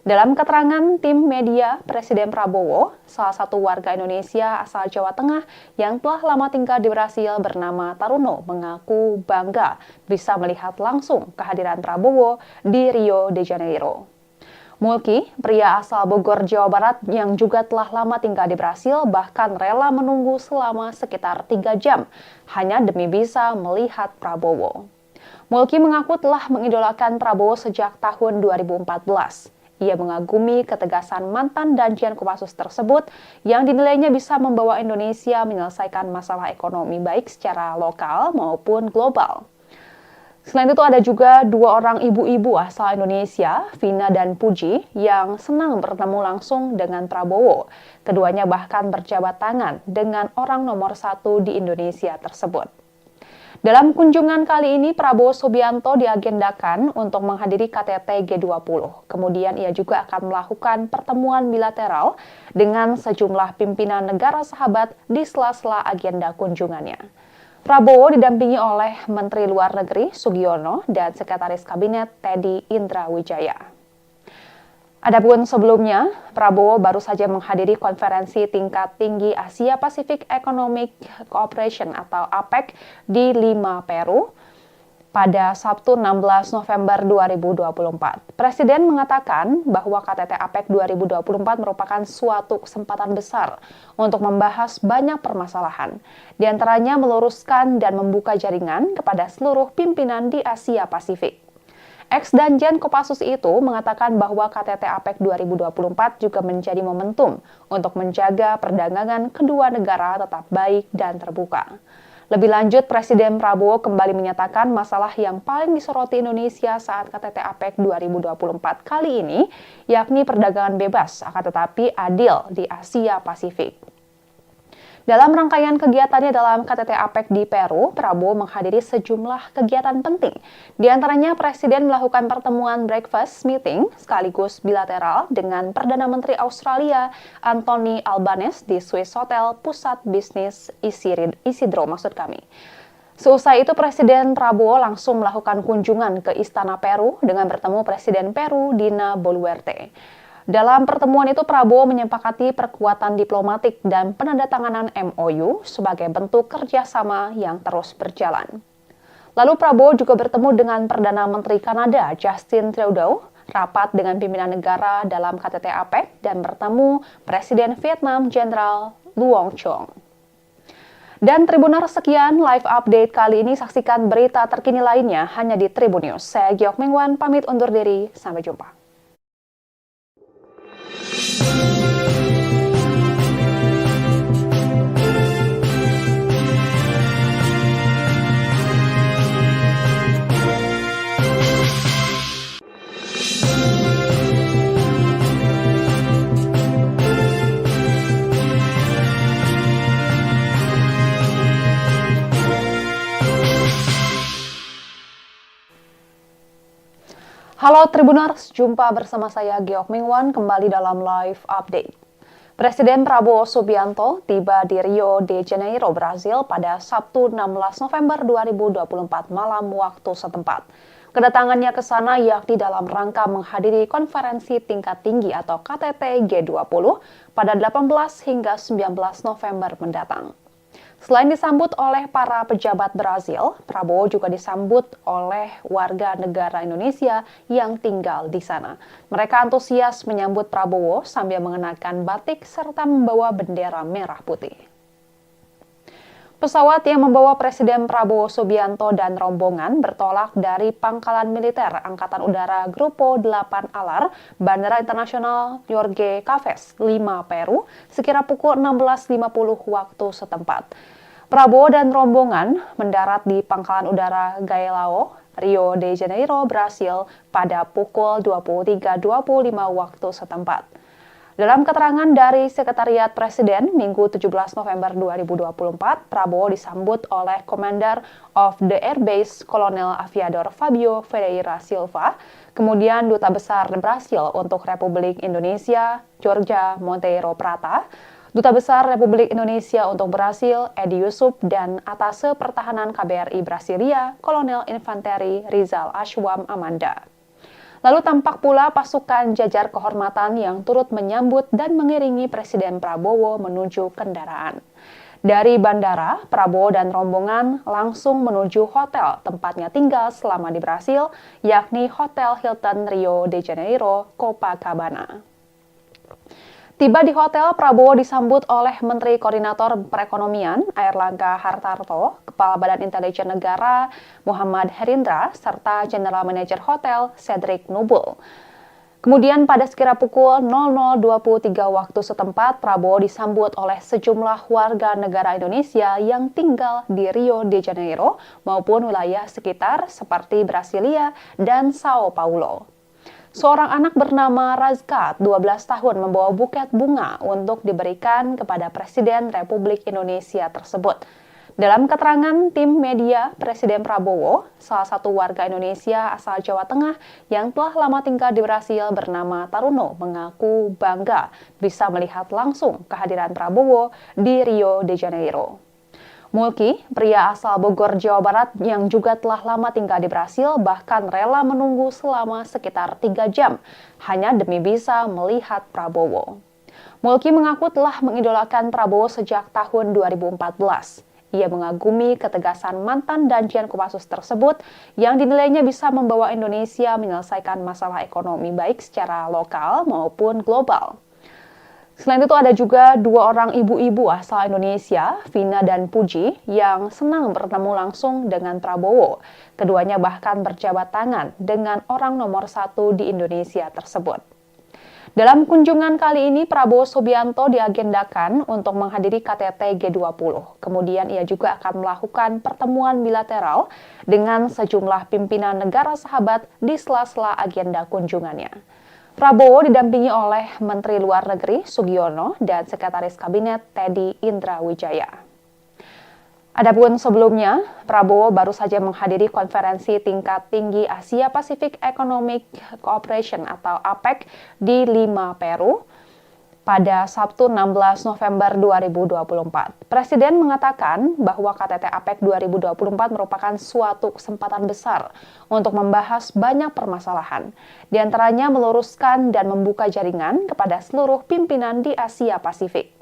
S1: Dalam keterangan tim media, Presiden Prabowo, salah satu warga Indonesia asal Jawa Tengah yang telah lama tinggal di Brasil bernama Taruno, mengaku bangga bisa melihat langsung kehadiran Prabowo di Rio de Janeiro. Mulki, pria asal Bogor, Jawa Barat yang juga telah lama tinggal di Brasil, bahkan rela menunggu selama sekitar 3 jam hanya demi bisa melihat Prabowo. Mulki mengaku telah mengidolakan Prabowo sejak tahun 2014. Ia mengagumi ketegasan mantan Danjen Kopassus tersebut yang dinilainya bisa membawa Indonesia menyelesaikan masalah ekonomi baik secara lokal maupun global. Selain itu ada juga 2 orang ibu-ibu asal Indonesia, Vina dan Puji, yang senang bertemu langsung dengan Prabowo. Keduanya bahkan berjabat tangan dengan orang nomor 1 di Indonesia tersebut. Dalam kunjungan kali ini, Prabowo Subianto diagendakan untuk menghadiri KTT G20. Kemudian ia juga akan melakukan pertemuan bilateral dengan sejumlah pimpinan negara sahabat di sela-sela agenda kunjungannya. Prabowo didampingi oleh Menteri Luar Negeri Sugiono dan Sekretaris Kabinet Teddy Indrawijaya. Adapun sebelumnya, Prabowo baru saja menghadiri konferensi tingkat tinggi Asia Pacific Economic Cooperation atau APEC di Lima, Peru pada Sabtu 16 November 2024. Presiden mengatakan bahwa KTT APEC 2024 merupakan suatu kesempatan besar untuk membahas banyak permasalahan, di antaranya meluruskan dan membuka jaringan kepada seluruh pimpinan di Asia Pasifik. Ex-Danjen Kopassus itu mengatakan bahwa KTT APEC 2024 juga menjadi momentum untuk menjaga perdagangan kedua negara tetap baik dan terbuka. Lebih lanjut, Presiden Prabowo kembali menyatakan masalah yang paling disoroti Indonesia saat KTT APEC 2024 kali ini, yakni perdagangan bebas, akan tetapi adil di Asia Pasifik. Dalam rangkaian kegiatannya dalam KTT APEC di Peru, Prabowo menghadiri sejumlah kegiatan penting. Di antaranya, Presiden melakukan pertemuan breakfast meeting sekaligus bilateral dengan Perdana Menteri Australia Anthony Albanese di Swiss Hotel Pusat Bisnis Isidro. Seusai itu, Presiden Prabowo langsung melakukan kunjungan ke Istana Peru dengan bertemu Presiden Peru Dina Boluarte. Dalam pertemuan itu, Prabowo menyepakati perkuatan diplomatik dan penandatanganan MOU sebagai bentuk kerjasama yang terus berjalan. Lalu Prabowo juga bertemu dengan Perdana Menteri Kanada Justin Trudeau, rapat dengan pimpinan negara dalam KTT APEC, dan bertemu Presiden Vietnam Jenderal Luong Chong. Dan Tribuners, sekian live update kali ini. Saksikan berita terkini lainnya hanya di Tribun News. Saya Giok Mingwan, pamit undur diri. Sampai jumpa. Halo Tribuners, jumpa bersama saya Giok Mingwan kembali dalam live update. Presiden Prabowo Subianto tiba di Rio de Janeiro, Brasil pada Sabtu 16 November 2024 malam waktu setempat. Kedatangannya ke sana yakni dalam rangka menghadiri konferensi tingkat tinggi atau KTT G20 pada 18 hingga 19 November mendatang. Selain disambut oleh para pejabat Brazil, Prabowo juga disambut oleh warga negara Indonesia yang tinggal di sana. Mereka antusias menyambut Prabowo sambil mengenakan batik serta membawa bendera merah putih. Pesawat yang membawa Presiden Prabowo Subianto dan rombongan bertolak dari Pangkalan Militer Angkatan Udara Grupo 8 Alar, Bandara Internasional Jorge Caves, Lima, Peru, sekira pukul 16.50 waktu setempat. Prabowo dan rombongan mendarat di Pangkalan Udara Galeão, Rio de Janeiro, Brasil pada pukul 23.25 waktu setempat. Dalam keterangan dari Sekretariat Presiden Minggu 17 November 2024, Prabowo disambut oleh Commander of the Air Base Kolonel Aviador Fabio Ferreira Silva, kemudian Duta Besar Brasil untuk Republik Indonesia, Jorge Monteiro Prata, Duta Besar Republik Indonesia untuk Brasil, Edi Yusuf, dan Atase Pertahanan KBRI Brasilia, Kolonel Infanteri Rizal Ashwam Amanda. Lalu tampak pula pasukan jajar kehormatan yang turut menyambut dan mengiringi Presiden Prabowo menuju kendaraan. Dari bandara, Prabowo dan rombongan langsung menuju hotel tempatnya tinggal selama di Brasil, yakni Hotel Hilton Rio de Janeiro, Copacabana. Tiba di hotel, Prabowo disambut oleh Menteri Koordinator Perekonomian Airlangga Hartarto, Kepala Badan Intelijen Negara Muhammad Herindra, serta General Manager Hotel Cedric Nubul. Kemudian pada sekira pukul 00.23 waktu setempat, Prabowo disambut oleh sejumlah warga negara Indonesia yang tinggal di Rio de Janeiro maupun wilayah sekitar seperti Brasilia dan Sao Paulo. Seorang anak bernama Razkat, 12 tahun, membawa buket bunga untuk diberikan kepada Presiden Republik Indonesia tersebut. Dalam keterangan tim media, Presiden Prabowo, salah satu warga Indonesia asal Jawa Tengah yang telah lama tinggal di Brasil bernama Taruno, mengaku bangga bisa melihat langsung kehadiran Prabowo di Rio de Janeiro. Mulki, pria asal Bogor, Jawa Barat yang juga telah lama tinggal di Brasil, bahkan rela menunggu selama sekitar 3 jam hanya demi bisa melihat Prabowo. Mulki mengaku telah mengidolakan Prabowo sejak tahun 2014. Ia mengagumi ketegasan mantan Danjen Kopassus tersebut yang dinilainya bisa membawa Indonesia menyelesaikan masalah ekonomi baik secara lokal maupun global. Selain itu ada juga 2 orang ibu-ibu asal Indonesia, Vina dan Puji, yang senang bertemu langsung dengan Prabowo. Keduanya bahkan berjabat tangan dengan orang nomor 1 di Indonesia tersebut. Dalam kunjungan kali ini, Prabowo Subianto diagendakan untuk menghadiri KTT G20. Kemudian ia juga akan melakukan pertemuan bilateral dengan sejumlah pimpinan negara sahabat di sela-sela agenda kunjungannya. Prabowo didampingi oleh Menteri Luar Negeri Sugiono dan Sekretaris Kabinet Teddy Indrawijaya. Adapun sebelumnya, Prabowo baru saja menghadiri konferensi tingkat tinggi Asia Pacific Economic Cooperation atau APEC di Lima, Peru pada Sabtu 16 November 2024. Presiden mengatakan bahwa KTT APEC 2024 merupakan suatu kesempatan besar untuk membahas banyak permasalahan, di antaranya meluruskan dan membuka jaringan kepada seluruh pimpinan di Asia Pasifik.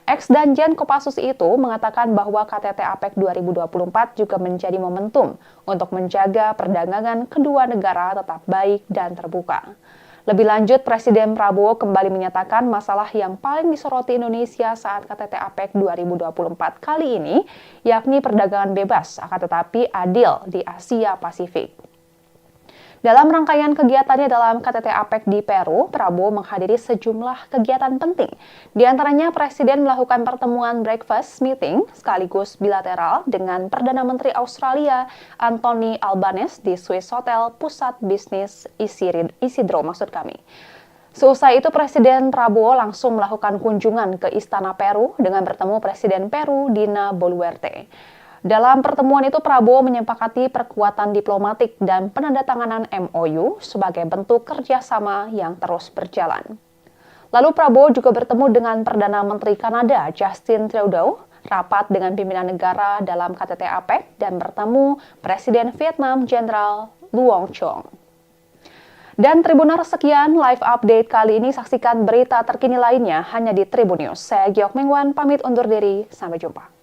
S1: Ex-Danjen Kopassus itu mengatakan bahwa KTT APEC 2024 juga menjadi momentum untuk menjaga perdagangan kedua negara tetap baik dan terbuka. Lebih lanjut, Presiden Prabowo kembali menyatakan masalah yang paling disoroti Indonesia saat KTT APEC 2024 kali ini, yakni perdagangan bebas, akan tetapi adil di Asia Pasifik. Dalam rangkaian kegiatannya dalam KTT APEC di Peru, Prabowo menghadiri sejumlah kegiatan penting. Di antaranya, Presiden melakukan pertemuan breakfast meeting sekaligus bilateral dengan Perdana Menteri Australia Anthony Albanese di Swiss Hotel Pusat Bisnis Isidro. Seusai itu, Presiden Prabowo langsung melakukan kunjungan ke Istana Peru dengan bertemu Presiden Peru Dina Boluarte. Dalam pertemuan itu, Prabowo menyepakati perkuatan diplomatik dan penandatanganan MOU sebagai bentuk kerjasama yang terus berjalan. Lalu Prabowo juga bertemu dengan Perdana Menteri Kanada Justin Trudeau, rapat dengan pimpinan negara dalam KTT APEC, dan bertemu Presiden Vietnam Jenderal Luong Chong. Dan Tribuners, sekian live update kali ini. Saksikan berita terkini lainnya hanya di Tribun News. Saya Giok Mingwan, pamit undur diri. Sampai jumpa.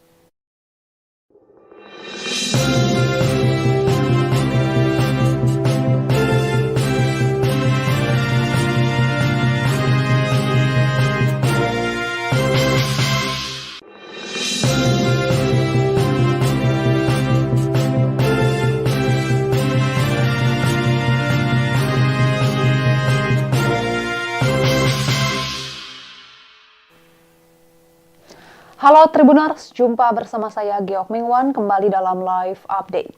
S1: Halo Tribuners, jumpa bersama saya Giok Mingwan kembali dalam live update.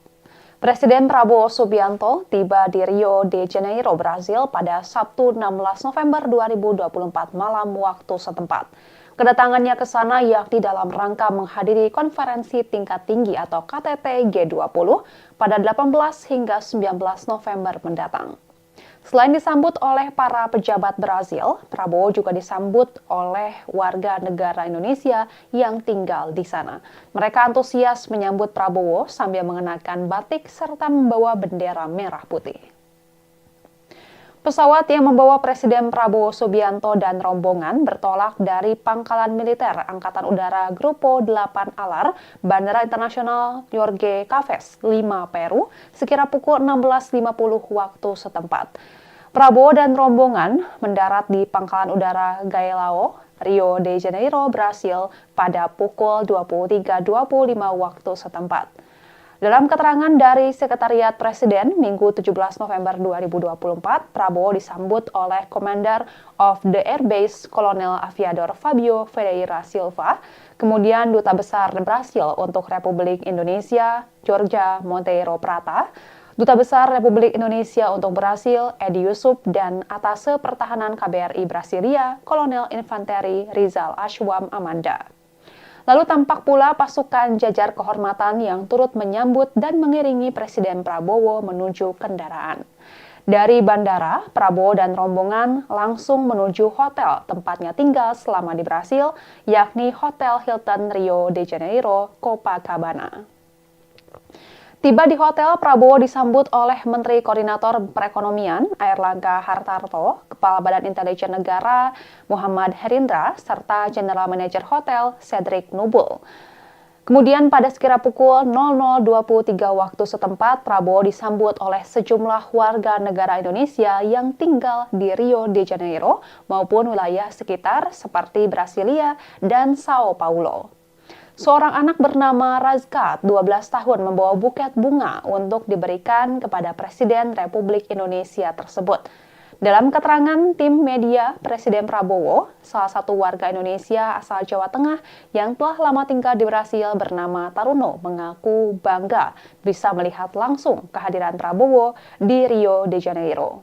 S1: Presiden Prabowo Subianto tiba di Rio de Janeiro, Brasil pada Sabtu 16 November 2024 malam waktu setempat. Kedatangannya ke sana yakni dalam rangka menghadiri konferensi tingkat tinggi atau KTT G20 pada 18 hingga 19 November mendatang. Selain disambut oleh para pejabat Brazil, Prabowo juga disambut oleh warga negara Indonesia yang tinggal di sana. Mereka antusias menyambut Prabowo sambil mengenakan batik serta membawa bendera merah putih. Pesawat yang membawa Presiden Prabowo Subianto dan rombongan bertolak dari Pangkalan Militer Angkatan Udara Grupo 8 Alar, Bandara Internasional Jorge Caves, Lima, Peru, sekira pukul 16.50 waktu setempat. Prabowo dan rombongan mendarat di Pangkalan Udara Galeão, Rio de Janeiro, Brasil pada pukul 23.25 waktu setempat. Dalam keterangan dari Sekretariat Presiden Minggu 17 November 2024, Prabowo disambut oleh Commander of the Air Base Kolonel Aviador Fabio Ferreira Silva, kemudian Duta Besar Brasil untuk Republik Indonesia, Jorge Monteiro Prata, Duta Besar Republik Indonesia untuk Brasil, Edi Yusuf, dan Atase Pertahanan KBRI Brasilia, Kolonel Infanteri Rizal Ashwam Amanda. Lalu tampak pula pasukan jajar kehormatan yang turut menyambut dan mengiringi Presiden Prabowo menuju kendaraan. Dari bandara, Prabowo dan rombongan langsung menuju hotel tempatnya tinggal selama di Brasil, yakni Hotel Hilton Rio de Janeiro, Copacabana. Tiba di hotel, Prabowo disambut oleh Menteri Koordinator Perekonomian Airlangga Hartarto, Kepala Badan Intelijen Negara Muhammad Herindra, serta General Manager Hotel Cedric Nubul. Kemudian pada sekira pukul 00.23 waktu setempat, Prabowo disambut oleh sejumlah warga negara Indonesia yang tinggal di Rio de Janeiro maupun wilayah sekitar seperti Brasilia dan Sao Paulo. Seorang anak bernama Razkat, 12 tahun, membawa buket bunga untuk diberikan kepada Presiden Republik Indonesia tersebut. Dalam keterangan tim media, Presiden Prabowo, salah satu warga Indonesia asal Jawa Tengah yang telah lama tinggal di Brasil bernama Taruno, mengaku bangga bisa melihat langsung kehadiran Prabowo di Rio de Janeiro.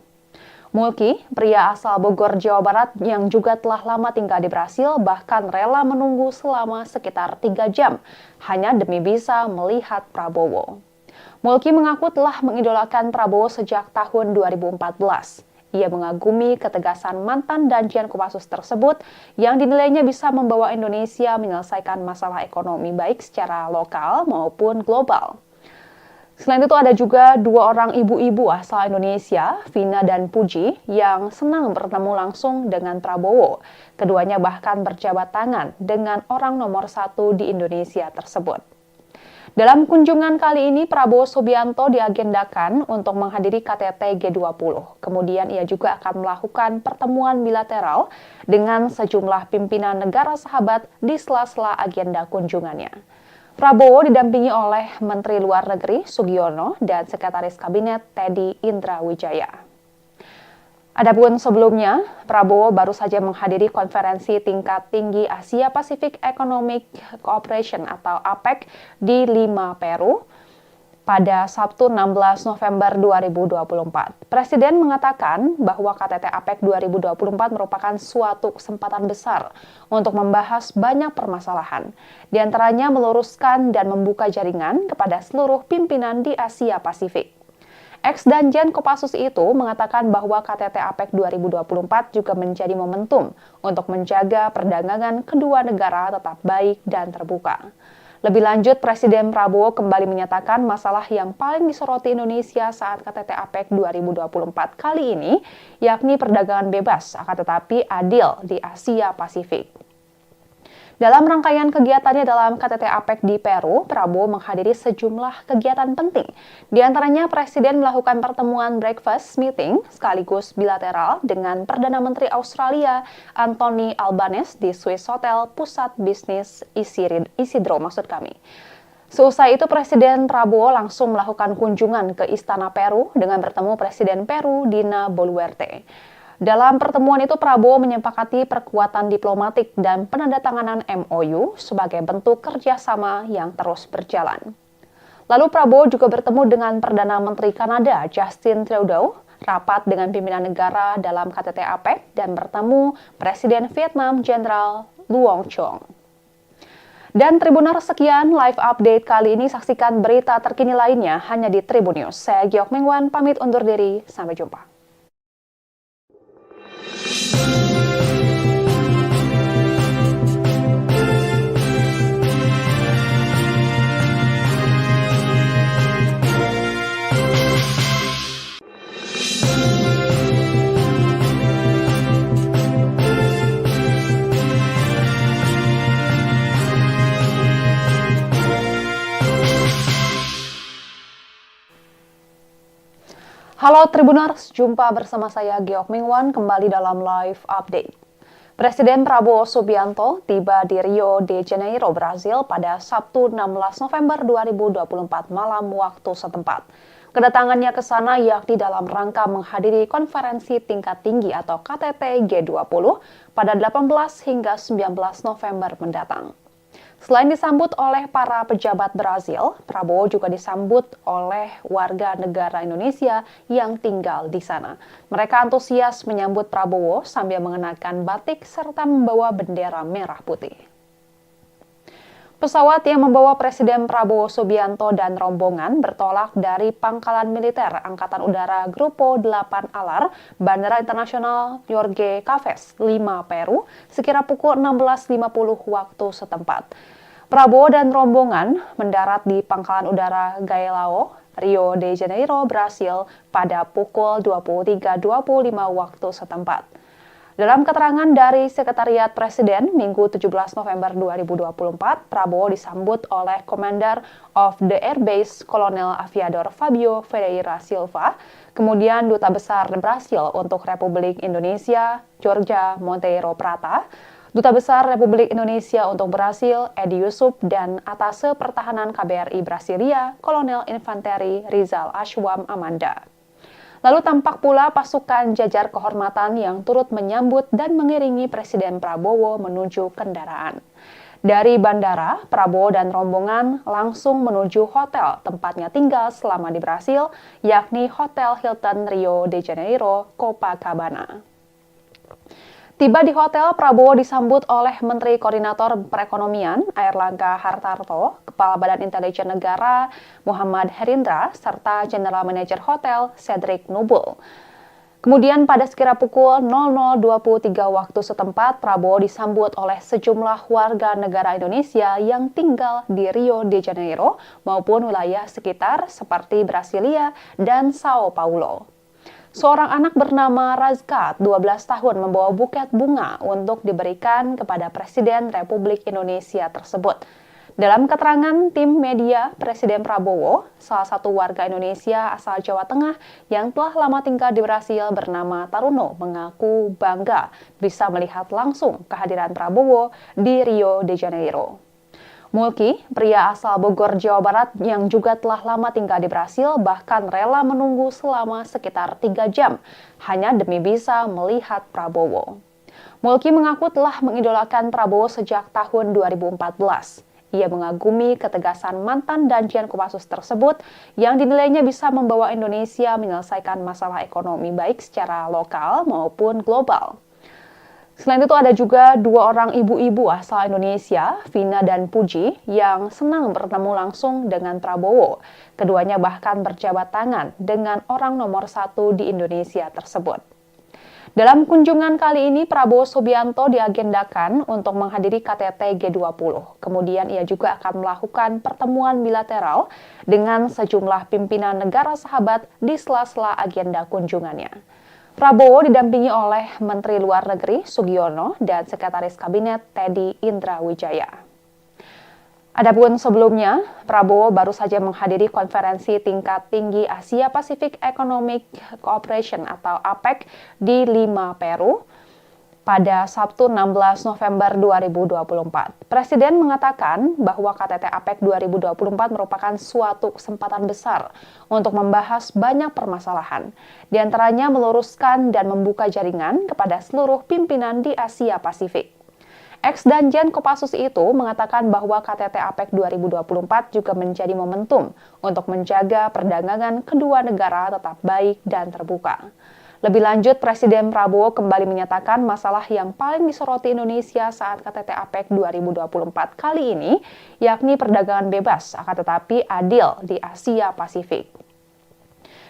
S1: Mulki, pria asal Bogor, Jawa Barat yang juga telah lama tinggal di Brasil, bahkan rela menunggu selama sekitar 3 jam hanya demi bisa melihat Prabowo. Mulki mengaku telah mengidolakan Prabowo sejak tahun 2014. Ia mengagumi ketegasan mantan Danjen Kopassus tersebut yang dinilainya bisa membawa Indonesia menyelesaikan masalah ekonomi baik secara lokal maupun global. Selain itu ada juga 2 orang ibu-ibu asal Indonesia, Vina dan Puji, yang senang bertemu langsung dengan Prabowo. Keduanya bahkan berjabat tangan dengan orang nomor 1 di Indonesia tersebut. Dalam kunjungan kali ini, Prabowo Subianto diagendakan untuk menghadiri KTT G20. Kemudian ia juga akan melakukan pertemuan bilateral dengan sejumlah pimpinan negara sahabat di sela-sela agenda kunjungannya. Prabowo didampingi oleh Menteri Luar Negeri Sugiono dan Sekretaris Kabinet Teddy Indrawijaya. Adapun sebelumnya, Prabowo baru saja menghadiri konferensi tingkat tinggi Asia Pacific Economic Cooperation atau APEC di Lima, Peru pada Sabtu 16 November 2024. Presiden mengatakan bahwa KTT APEC 2024 merupakan suatu kesempatan besar untuk membahas banyak permasalahan, di antaranya meluruskan dan membuka jaringan kepada seluruh pimpinan di Asia Pasifik. Ex-Danjen Kopassus itu mengatakan bahwa KTT APEC 2024 juga menjadi momentum untuk menjaga perdagangan kedua negara tetap baik dan terbuka. Lebih lanjut, Presiden Prabowo kembali menyatakan masalah yang paling disoroti Indonesia saat KTT APEC 2024 kali ini, yakni perdagangan bebas, akan tetapi adil di Asia Pasifik. Dalam rangkaian kegiatannya dalam KTT APEC di Peru, Prabowo menghadiri sejumlah kegiatan penting. Di antaranya, Presiden melakukan pertemuan breakfast meeting sekaligus bilateral dengan Perdana Menteri Australia Anthony Albanese di Swiss Hotel Pusat Bisnis Isidro. Seusai itu, Presiden Prabowo langsung melakukan kunjungan ke Istana Peru dengan bertemu Presiden Peru Dina Boluarte. Dalam pertemuan itu, Prabowo menyepakati perkuatan diplomatik dan penandatanganan MOU sebagai bentuk kerjasama yang terus berjalan. Lalu Prabowo juga bertemu dengan Perdana Menteri Kanada Justin Trudeau, rapat dengan pimpinan negara dalam KTT APEC, dan bertemu Presiden Vietnam Jenderal Luong Chong. Dan Tribuners, sekian live update kali ini. Saksikan berita terkini lainnya hanya di Tribun News. Saya Giok Mengwan, pamit undur diri. Sampai jumpa. Halo Tribuners, jumpa bersama saya Giok Mingwan kembali dalam live update. Presiden Prabowo Subianto tiba di Rio de Janeiro, Brasil pada Sabtu 16 November 2024 malam waktu setempat. Kedatangannya ke sana yakni dalam rangka menghadiri konferensi tingkat tinggi atau KTT G20 pada 18 hingga 19 November mendatang. Selain disambut oleh para pejabat Brazil, Prabowo juga disambut oleh warga negara Indonesia yang tinggal di sana. Mereka antusias menyambut Prabowo sambil mengenakan batik serta membawa bendera merah putih. Pesawat yang membawa Presiden Prabowo Subianto dan rombongan bertolak dari Pangkalan Militer Angkatan Udara Grupo 8 Alar, Bandara Internasional Jorge Caves, Lima, Peru, sekira pukul 16.50 waktu setempat. Prabowo dan rombongan mendarat di Pangkalan Udara Galeão, Rio de Janeiro, Brasil pada pukul 23.25 waktu setempat. Dalam keterangan dari Sekretariat Presiden, Minggu 17 November 2024, Prabowo disambut oleh Commander of the Air Base Kolonel Aviador Fabio Ferreira Silva, kemudian Duta Besar Brasil untuk Republik Indonesia, Jorge Monteiro Prata, Duta Besar Republik Indonesia untuk Brasil, Edi Yusuf, dan Atase Pertahanan KBRI Brasilia, Kolonel Infanteri Rizal Ashwam Amanda. Lalu tampak pula pasukan jajar kehormatan yang turut menyambut dan mengiringi Presiden Prabowo menuju kendaraan. Dari bandara, Prabowo dan rombongan langsung menuju hotel tempatnya tinggal selama di Brasil, yakni Hotel Hilton Rio de Janeiro, Copacabana. Tiba di hotel, Prabowo disambut oleh Menteri Koordinator Perekonomian Airlangga Hartarto, Kepala Badan Intelijen Negara Muhammad Herindra, serta General Manager Hotel Cedric Nubul. Kemudian pada sekira pukul 00.23 waktu setempat, Prabowo disambut oleh sejumlah warga negara Indonesia yang tinggal di Rio de Janeiro maupun wilayah sekitar seperti Brasilia dan Sao Paulo. Seorang anak bernama Razka, 12 tahun, membawa buket bunga untuk diberikan kepada Presiden Republik Indonesia tersebut. Dalam keterangan tim media, Presiden Prabowo, salah satu warga Indonesia asal Jawa Tengah yang telah lama tinggal di Brasil bernama Taruno, mengaku bangga bisa melihat langsung kehadiran Prabowo di Rio de Janeiro. Mulki, pria asal Bogor, Jawa Barat yang juga telah lama tinggal di Brasil, bahkan rela menunggu selama sekitar 3 jam hanya demi bisa melihat Prabowo. Mulki mengaku telah mengidolakan Prabowo sejak tahun 2014. Ia mengagumi ketegasan mantan Danjen Kopassus tersebut yang dinilainya bisa membawa Indonesia menyelesaikan masalah ekonomi baik secara lokal maupun global. Selain itu ada juga dua orang ibu-ibu asal Indonesia, Vina dan Puji, yang senang bertemu langsung dengan Prabowo. Keduanya bahkan berjabat tangan dengan orang nomor satu di Indonesia tersebut. Dalam kunjungan kali ini, Prabowo Subianto diagendakan untuk menghadiri KTT G20. Kemudian ia juga akan melakukan pertemuan bilateral dengan sejumlah pimpinan negara sahabat di sela-sela agenda kunjungannya. Prabowo didampingi oleh Menteri Luar Negeri Sugiono dan Sekretaris Kabinet Teddy Indrawijaya. Adapun sebelumnya, Prabowo baru saja menghadiri konferensi tingkat tinggi Asia Pacific Economic Cooperation atau APEC di Lima, Peru pada Sabtu 16 November 2024. Presiden mengatakan bahwa KTT APEC 2024 merupakan suatu kesempatan besar untuk membahas banyak permasalahan, di antaranya meluruskan dan membuka jaringan kepada seluruh pimpinan di Asia Pasifik. Ex-Danjen Kopassus itu mengatakan bahwa KTT APEC 2024 juga menjadi momentum untuk menjaga perdagangan kedua negara tetap baik dan terbuka. Lebih lanjut, Presiden Prabowo kembali menyatakan masalah yang paling disoroti Indonesia saat KTT APEC 2024 kali ini, yakni perdagangan bebas, akan tetapi adil di Asia Pasifik.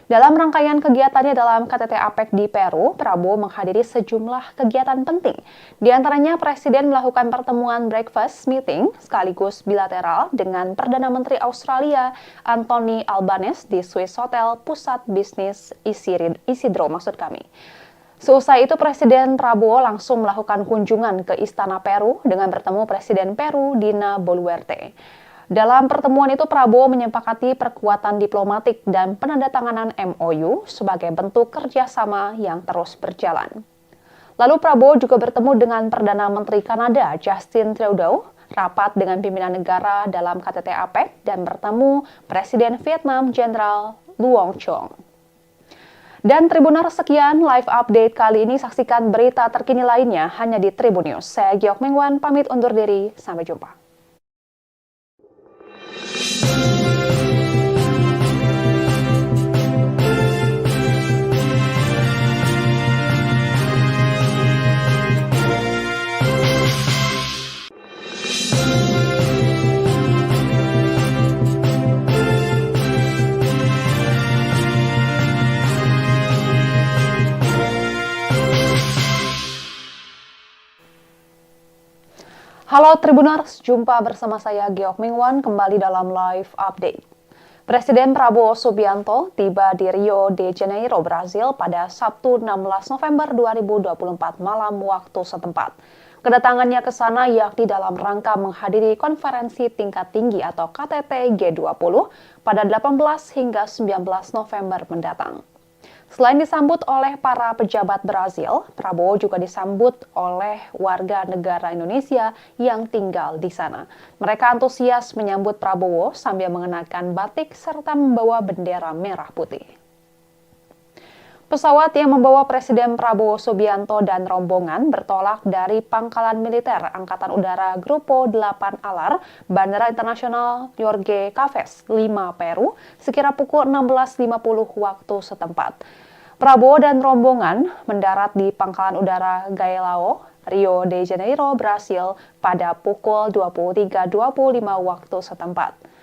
S1: Dalam rangkaian kegiatannya dalam KTT APEC di Peru, Prabowo menghadiri sejumlah kegiatan penting. Di antaranya, Presiden melakukan pertemuan breakfast meeting sekaligus bilateral dengan Perdana Menteri Australia Anthony Albanese di Swiss Hotel Pusat Bisnis Isidro. Seusai itu, Presiden Prabowo langsung melakukan kunjungan ke Istana Peru dengan bertemu Presiden Peru Dina Boluarte. Dalam pertemuan itu, Prabowo menyepakati perkuatan diplomatik dan penandatanganan MOU sebagai bentuk kerjasama yang terus berjalan. Lalu Prabowo juga bertemu dengan Perdana Menteri Kanada Justin Trudeau, rapat dengan pimpinan negara dalam KTT APEC, dan bertemu Presiden Vietnam Jenderal Luong Chong. Dan Tribuners, sekian live update kali ini. Saksikan berita terkini lainnya hanya di Tribun News. Saya Giok Mingwan, pamit undur diri. Sampai jumpa. Halo Tribuners, jumpa bersama saya Giok Mingwan kembali dalam live update. Presiden Prabowo Subianto tiba di Rio de Janeiro, Brasil pada Sabtu 16 November 2024 malam waktu setempat. Kedatangannya ke sana yakni dalam rangka menghadiri konferensi tingkat tinggi atau KTT G20 pada 18 hingga 19 November mendatang. Selain disambut oleh para pejabat Brazil, Prabowo juga disambut oleh warga negara Indonesia yang tinggal di sana. Mereka antusias menyambut Prabowo sambil mengenakan batik serta membawa bendera merah putih. Pesawat yang membawa Presiden Prabowo Subianto dan rombongan bertolak dari Pangkalan Militer Angkatan Udara Grupo 8 Alar, Bandara Internasional Jorge Caves, Lima, Peru, sekira pukul 16.50 waktu setempat. Prabowo dan rombongan mendarat di Pangkalan Udara Galeão, Rio de Janeiro, Brasil pada pukul 23.25 waktu setempat.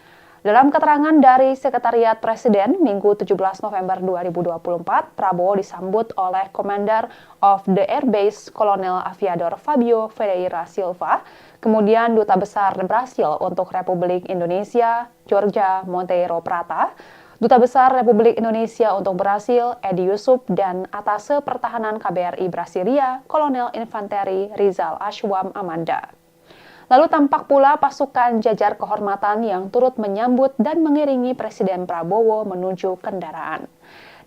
S1: Dalam keterangan dari Sekretariat Presiden Minggu 17 November 2024, Prabowo disambut oleh Commander of the Air Base Kolonel Aviador Fabio Ferreira Silva, kemudian Duta Besar Brasil untuk Republik Indonesia, Georgia Monteiro Prata, Duta Besar Republik Indonesia untuk Brasil, Edi Yusuf, dan Atase Pertahanan KBRI Brasilia, Kolonel Infanteri Rizal Ashwam Amanda. Lalu tampak pula pasukan jajar kehormatan yang turut menyambut dan mengiringi Presiden Prabowo menuju kendaraan.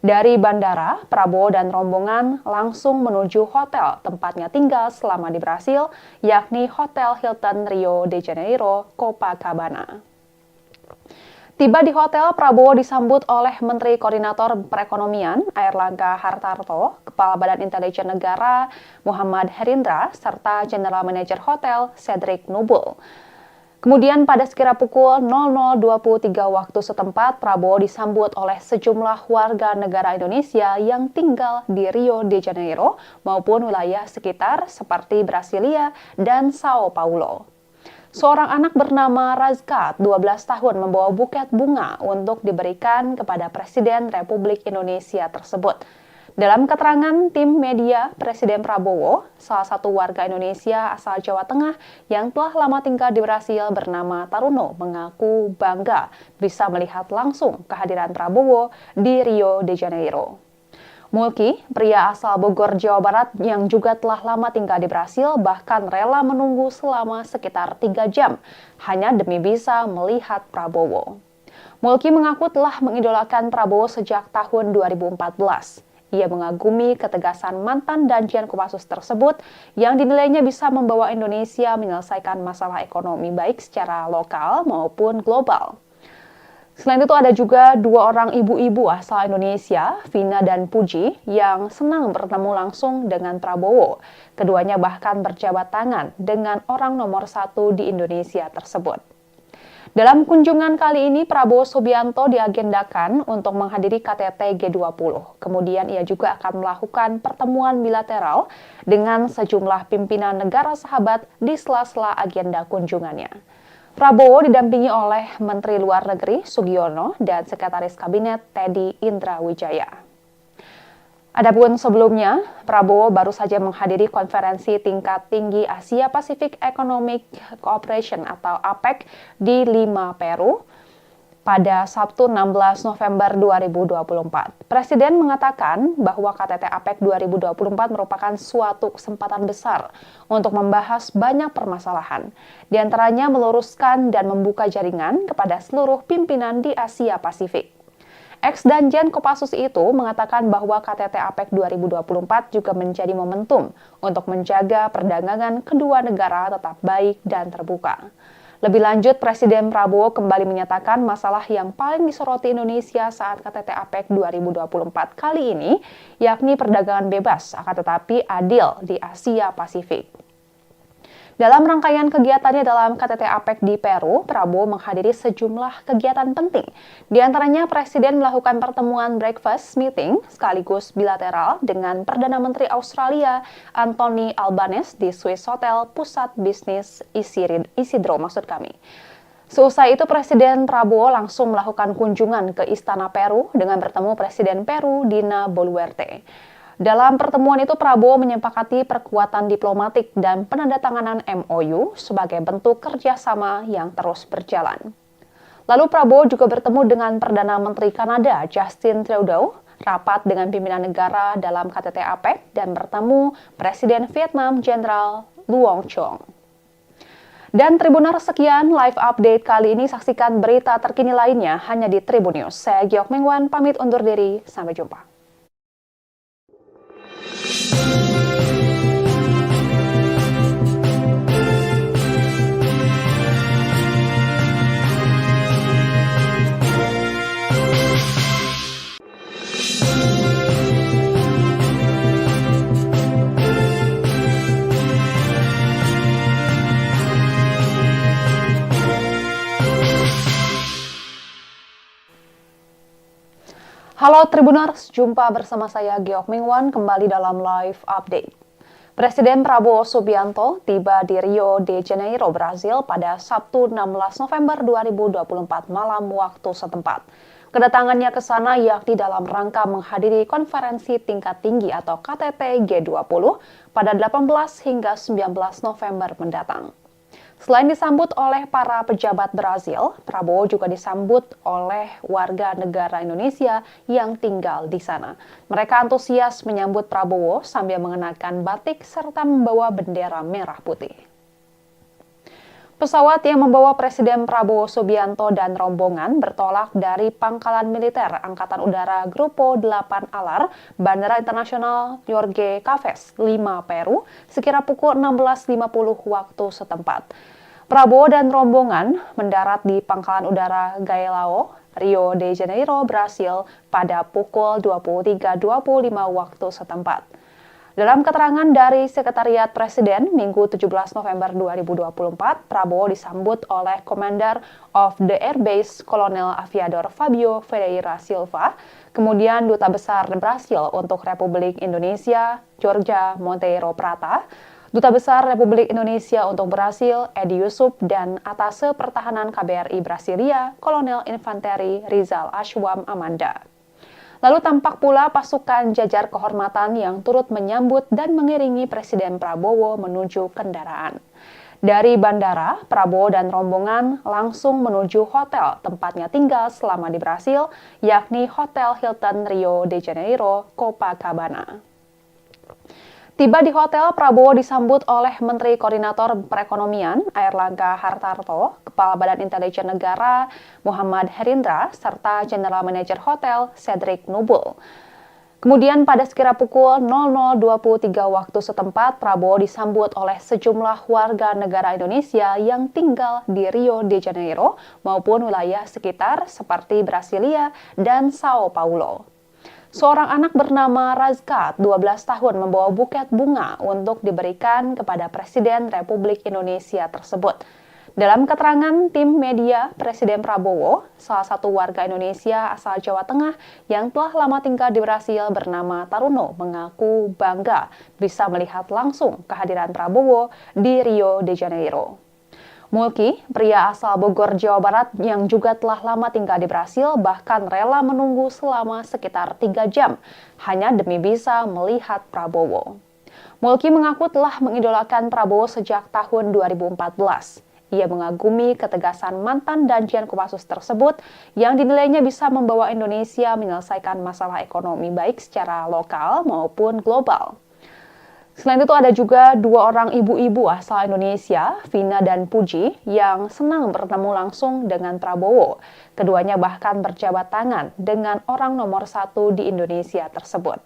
S1: Dari bandara, Prabowo dan rombongan langsung menuju hotel tempatnya tinggal selama di Brasil, yakni Hotel Hilton Rio de Janeiro, Copacabana. Tiba di hotel, Prabowo disambut oleh Menteri Koordinator Perekonomian Airlangga Hartarto, Kepala Badan Intelijen Negara Muhammad Herindra, serta General Manager Hotel Cedric Nubul. Kemudian pada sekira pukul 00.23 waktu setempat, Prabowo disambut oleh sejumlah warga negara Indonesia yang tinggal di Rio de Janeiro maupun wilayah sekitar seperti Brasilia dan Sao Paulo. Seorang anak bernama Razka, 12 tahun, membawa buket bunga untuk diberikan kepada Presiden Republik Indonesia tersebut. Dalam keterangan tim media, Presiden Prabowo, salah satu warga Indonesia asal Jawa Tengah yang telah lama tinggal di Brasil bernama Taruno, mengaku bangga bisa melihat langsung kehadiran Prabowo di Rio de Janeiro. Mulki, pria asal Bogor, Jawa Barat yang juga telah lama tinggal di Brasil, bahkan rela menunggu selama sekitar 3 jam hanya demi bisa melihat Prabowo. Mulki mengaku telah mengidolakan Prabowo sejak tahun 2014. Ia mengagumi ketegasan mantan Danjen Kopassus tersebut yang dinilainya bisa membawa Indonesia menyelesaikan masalah ekonomi baik secara lokal maupun global. Selain itu ada juga 2 orang ibu-ibu asal Indonesia, Vina dan Puji, yang senang bertemu langsung dengan Prabowo. Keduanya bahkan berjabat tangan dengan orang nomor 1 di Indonesia tersebut. Dalam kunjungan kali ini, Prabowo Subianto diagendakan untuk menghadiri KTT G20. Kemudian ia juga akan melakukan pertemuan bilateral dengan sejumlah pimpinan negara sahabat di sela-sela agenda kunjungannya. Prabowo didampingi oleh Menteri Luar Negeri Sugiono dan Sekretaris Kabinet Teddy Indrawijaya. Adapun sebelumnya, Prabowo baru saja menghadiri konferensi tingkat tinggi Asia Pacific Economic Cooperation atau APEC di Lima, Peru pada Sabtu 16 November 2024. Presiden mengatakan bahwa KTT APEC 2024 merupakan suatu kesempatan besar untuk membahas banyak permasalahan, di antaranya meluruskan dan membuka jaringan kepada seluruh pimpinan di Asia Pasifik. Ex-Danjen Kopassus itu mengatakan bahwa KTT APEC 2024 juga menjadi momentum untuk menjaga perdagangan kedua negara tetap baik dan terbuka. Lebih lanjut, Presiden Prabowo kembali menyatakan masalah yang paling disoroti Indonesia saat KTT APEC 2024 kali ini, yakni perdagangan bebas, akan tetapi adil di Asia Pasifik. Dalam rangkaian kegiatannya dalam KTT APEC di Peru, Prabowo menghadiri sejumlah kegiatan penting. Di antaranya, Presiden melakukan pertemuan breakfast meeting sekaligus bilateral dengan Perdana Menteri Australia Anthony Albanese di Swiss Hotel Pusat Bisnis Isidro. Seusai itu, Presiden Prabowo langsung melakukan kunjungan ke Istana Peru dengan bertemu Presiden Peru Dina Boluarte. Dalam pertemuan itu, Prabowo menyepakati perkuatan diplomatik dan penandatanganan MOU sebagai bentuk kerjasama yang terus berjalan. Lalu Prabowo juga bertemu dengan Perdana Menteri Kanada Justin Trudeau, rapat dengan pimpinan negara dalam KTT APEC, dan bertemu Presiden Vietnam Jenderal Luong Chong. Dan Tribuners, sekian live update kali ini. Saksikan berita terkini lainnya hanya di Tribun News. Saya Giok Mingwan, pamit undur diri. Sampai jumpa. Halo Tribuners, jumpa bersama saya Giok Mingwan kembali dalam live update. Presiden Prabowo Subianto tiba di Rio de Janeiro, Brasil pada Sabtu 16 November 2024 malam waktu setempat. Kedatangannya ke sana yakni dalam rangka menghadiri konferensi tingkat tinggi atau KTT G20 pada 18 hingga 19 November mendatang. Selain disambut oleh para pejabat Brasil, Prabowo juga disambut oleh warga negara Indonesia yang tinggal di sana. Mereka antusias menyambut Prabowo sambil mengenakan batik serta membawa bendera merah putih. Pesawat yang membawa Presiden Prabowo Subianto dan rombongan bertolak dari Pangkalan Militer Angkatan Udara Grupo 8 Alar, Bandara Internasional Jorge Caves, Lima, Peru, sekira pukul 16.50 waktu setempat. Prabowo dan rombongan mendarat di Pangkalan Udara Galeão, Rio de Janeiro, Brasil pada pukul 23.25 waktu setempat. Dalam keterangan dari Sekretariat Presiden Minggu 17 November 2024, Prabowo disambut oleh Commander of the Air Base Kolonel Aviador Fabio Ferreira Silva, kemudian Duta Besar Brasil untuk Republik Indonesia, Georgia Monteiro Prata, Duta Besar Republik Indonesia untuk Brasil, Edi Yusuf, dan Atase Pertahanan KBRI Brasilia, Kolonel Infanteri Rizal Ashwam Amanda. Lalu tampak pula pasukan jajar kehormatan yang turut menyambut dan mengiringi Presiden Prabowo menuju kendaraan. Dari bandara, Prabowo dan rombongan langsung menuju hotel tempatnya tinggal selama di Brasil, yakni Hotel Hilton Rio de Janeiro, Copacabana. Tiba di hotel, Prabowo disambut oleh Menteri Koordinator Perekonomian Airlangga Hartarto, Kepala Badan Intelijen Negara Muhammad Herindra, serta General Manager Hotel Cedric Nubul. Kemudian pada sekira pukul 00.23 waktu setempat, Prabowo disambut oleh sejumlah warga negara Indonesia yang tinggal di Rio de Janeiro maupun wilayah sekitar seperti Brasilia dan Sao Paulo. Seorang anak bernama Razka, 12 tahun, membawa buket bunga untuk diberikan kepada Presiden Republik Indonesia tersebut. Dalam keterangan tim media, Presiden Prabowo, salah satu warga Indonesia asal Jawa Tengah yang telah lama tinggal di Brasil bernama Taruno, mengaku bangga bisa melihat langsung kehadiran Prabowo di Rio de Janeiro. Mulki, pria asal Bogor, Jawa Barat yang juga telah lama tinggal di Brasil, bahkan rela menunggu selama sekitar 3 jam hanya demi bisa melihat Prabowo. Mulki mengaku telah mengidolakan Prabowo sejak tahun 2014. Ia mengagumi ketegasan mantan Danjen Kopassus tersebut yang dinilainya bisa membawa Indonesia menyelesaikan masalah ekonomi baik secara lokal maupun global. Selain itu ada juga 2 orang ibu-ibu asal Indonesia, Vina dan Puji, yang senang bertemu langsung dengan Prabowo. Keduanya bahkan berjabat tangan dengan orang nomor 1 di Indonesia tersebut.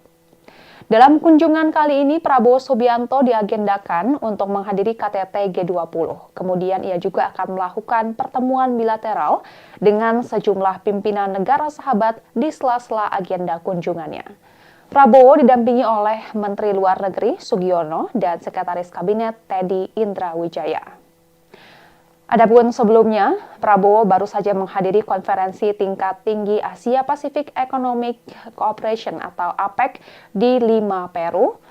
S1: Dalam kunjungan kali ini, Prabowo Subianto diagendakan untuk menghadiri KTT G20. Kemudian ia juga akan melakukan pertemuan bilateral dengan sejumlah pimpinan negara sahabat di sela-sela agenda kunjungannya. Prabowo didampingi oleh Menteri Luar Negeri Sugiono dan Sekretaris Kabinet Teddy Indrawijaya. Adapun sebelumnya, Prabowo baru saja menghadiri konferensi tingkat tinggi Asia Pacific Economic Cooperation atau APEC di Lima, Peru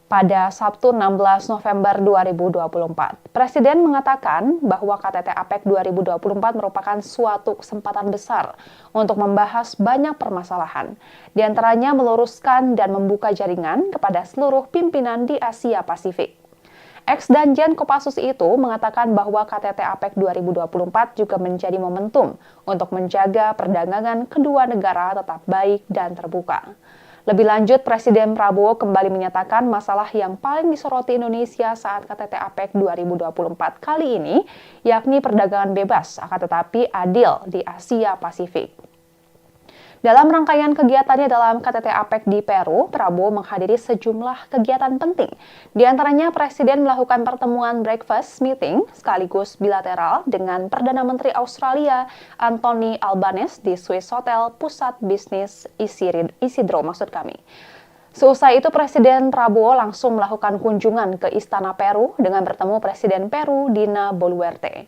S1: pada Sabtu 16 November 2024. Presiden mengatakan bahwa KTT APEC 2024 merupakan suatu kesempatan besar untuk membahas banyak permasalahan, di antaranya meluruskan dan membuka jaringan kepada seluruh pimpinan di Asia Pasifik. Ex-Danjen Kopassus itu mengatakan bahwa KTT APEC 2024 juga menjadi momentum untuk menjaga perdagangan kedua negara tetap baik dan terbuka. Lebih lanjut, Presiden Prabowo kembali menyatakan masalah yang paling disoroti Indonesia saat KTT APEC 2024 kali ini, yakni perdagangan bebas, akan tetapi adil di Asia Pasifik. Dalam rangkaian kegiatannya dalam KTT APEC di Peru, Prabowo menghadiri sejumlah kegiatan penting. Di antaranya, Presiden melakukan pertemuan breakfast meeting sekaligus bilateral dengan Perdana Menteri Australia Anthony Albanese di Swiss Hotel Pusat Bisnis Isidro. Seusai itu, Presiden Prabowo langsung melakukan kunjungan ke Istana Peru dengan bertemu Presiden Peru Dina Boluarte.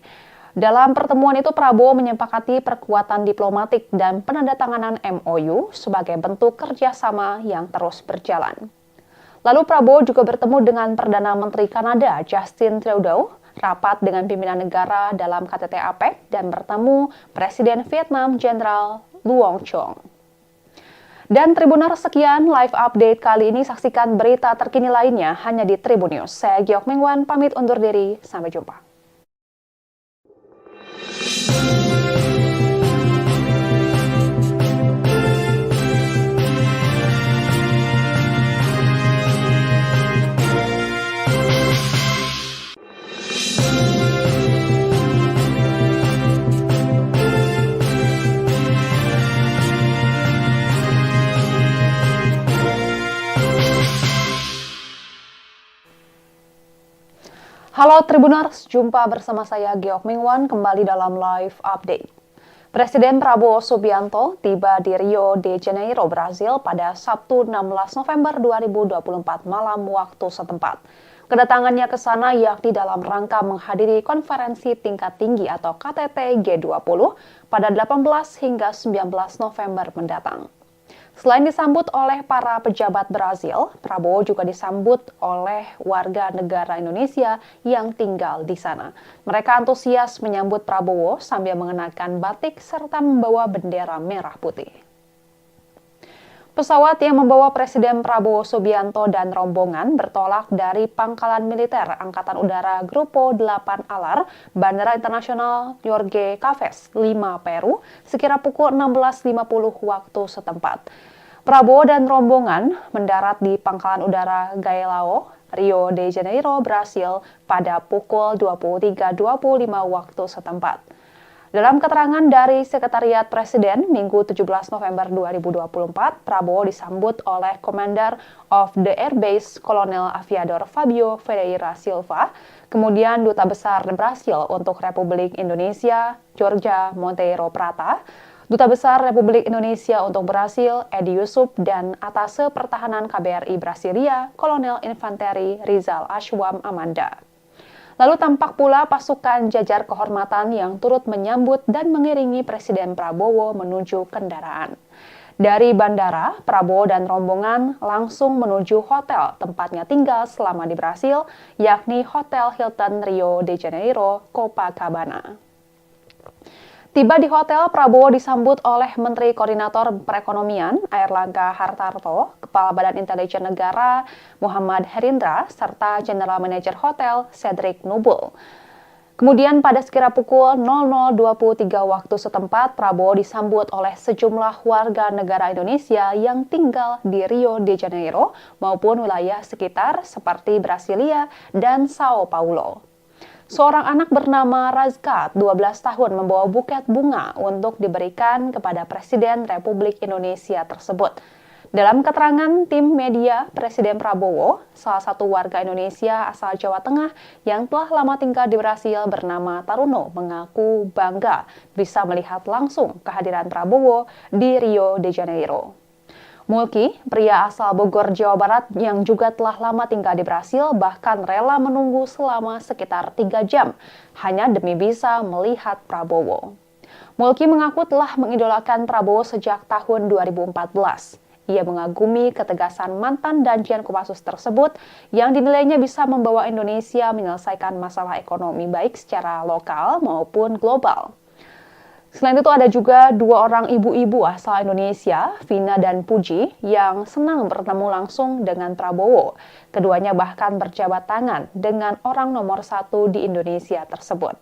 S1: Dalam pertemuan itu, Prabowo menyepakati perkuatan diplomatik dan penandatanganan MOU sebagai bentuk kerjasama yang terus berjalan. Lalu Prabowo juga bertemu dengan Perdana Menteri Kanada Justin Trudeau, rapat dengan pimpinan negara dalam KTT APEC, dan bertemu Presiden Vietnam Jenderal Luong Chong. Dan Tribuners, sekian live update kali ini. Saksikan berita terkini lainnya hanya di Tribun News. Saya Giok Mingwan, pamit undur diri. Sampai jumpa. Halo Tribuners, jumpa bersama saya Giok Mingwan kembali dalam live update. Presiden Prabowo Subianto tiba di Rio de Janeiro, Brasil pada Sabtu 16 November 2024 malam waktu setempat. Kedatangannya ke sana yakni dalam rangka menghadiri konferensi tingkat tinggi atau KTT G20 pada 18 hingga 19 November mendatang. Selain disambut oleh para pejabat Brazil, Prabowo juga disambut oleh warga negara Indonesia yang tinggal di sana. Mereka antusias menyambut Prabowo sambil mengenakan batik serta membawa bendera merah putih. Pesawat yang membawa Presiden Prabowo Subianto dan rombongan bertolak dari Pangkalan Militer Angkatan Udara Grupo 8 Alar, Bandara Internasional Jorge Caves, Lima, Peru, sekira pukul 16.50 waktu setempat. Prabowo dan rombongan mendarat di Pangkalan Udara Galeão, Rio de Janeiro, Brasil pada pukul 23.25 waktu setempat. Dalam keterangan dari Sekretariat Presiden Minggu 17 November 2024, Prabowo disambut oleh Commander of the Air Base Kolonel Aviador Fabio Ferreira Silva, kemudian Duta Besar Brasil untuk Republik Indonesia, Jorge Monteiro Prata, Duta Besar Republik Indonesia untuk Brasil, Edi Yusuf, dan Atase Pertahanan KBRI Brasilia, Kolonel Infanteri Rizal Ashwam Amanda. Lalu tampak pula pasukan jajar kehormatan yang turut menyambut dan mengiringi Presiden Prabowo menuju kendaraan. Dari bandara, Prabowo dan rombongan langsung menuju hotel tempatnya tinggal selama di Brasil, yakni Hotel Hilton Rio de Janeiro, Copacabana. Tiba di hotel, Prabowo disambut oleh Menteri Koordinator Perekonomian Airlangga Hartarto, Kepala Badan Intelijen Negara Muhammad Herindra, serta General Manager Hotel Cedric Nubul. Kemudian pada sekira pukul 00.23 waktu setempat, Prabowo disambut oleh sejumlah warga negara Indonesia yang tinggal di Rio de Janeiro maupun wilayah sekitar seperti Brasilia dan Sao Paulo. Seorang anak bernama Razka, 12 tahun, membawa buket bunga untuk diberikan kepada Presiden Republik Indonesia tersebut. Dalam keterangan tim media, Presiden Prabowo, salah satu warga Indonesia asal Jawa Tengah yang telah lama tinggal di Brasil bernama Taruno, mengaku bangga bisa melihat langsung kehadiran Prabowo di Rio de Janeiro. Mulki, pria asal Bogor, Jawa Barat yang juga telah lama tinggal di Brasil, bahkan rela menunggu selama sekitar 3 jam hanya demi bisa melihat Prabowo. Mulki mengaku telah mengidolakan Prabowo sejak tahun 2014. Ia mengagumi ketegasan mantan Danjen Kopassus tersebut yang dinilainya bisa membawa Indonesia menyelesaikan masalah ekonomi baik secara lokal maupun global. Selain itu ada juga 2 orang ibu-ibu asal Indonesia, Vina dan Puji, yang senang bertemu langsung dengan Prabowo. Keduanya bahkan berjabat tangan dengan orang nomor 1 di Indonesia tersebut.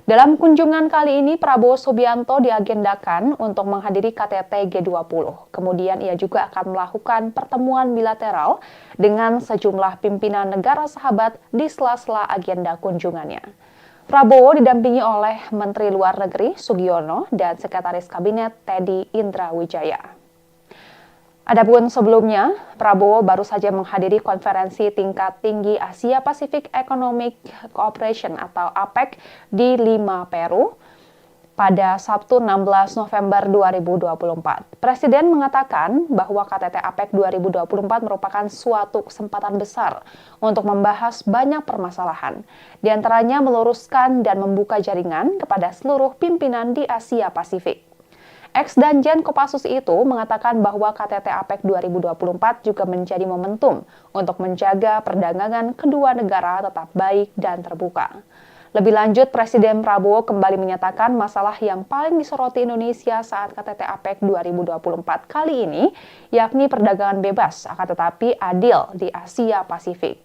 S1: Dalam kunjungan kali ini, Prabowo Subianto diagendakan untuk menghadiri KTT G20. Kemudian ia juga akan melakukan pertemuan bilateral dengan sejumlah pimpinan negara sahabat di sela-sela agenda kunjungannya. Prabowo didampingi oleh Menteri Luar Negeri Sugiono dan Sekretaris Kabinet Teddy Indrawijaya. Adapun sebelumnya, Prabowo baru saja menghadiri konferensi tingkat tinggi Asia Pacific Economic Cooperation atau APEC di Lima, Peru pada Sabtu 16 November 2024. Presiden mengatakan bahwa KTT APEC 2024 merupakan suatu kesempatan besar untuk membahas banyak permasalahan, di antaranya meluruskan dan membuka jaringan kepada seluruh pimpinan di Asia Pasifik. Ex-Danjen Kopassus itu mengatakan bahwa KTT APEC 2024 juga menjadi momentum untuk menjaga perdagangan kedua negara tetap baik dan terbuka. Lebih lanjut, Presiden Prabowo kembali menyatakan masalah yang paling disoroti Indonesia saat KTT APEC 2024 kali ini, yakni perdagangan bebas, akan tetapi adil di Asia Pasifik.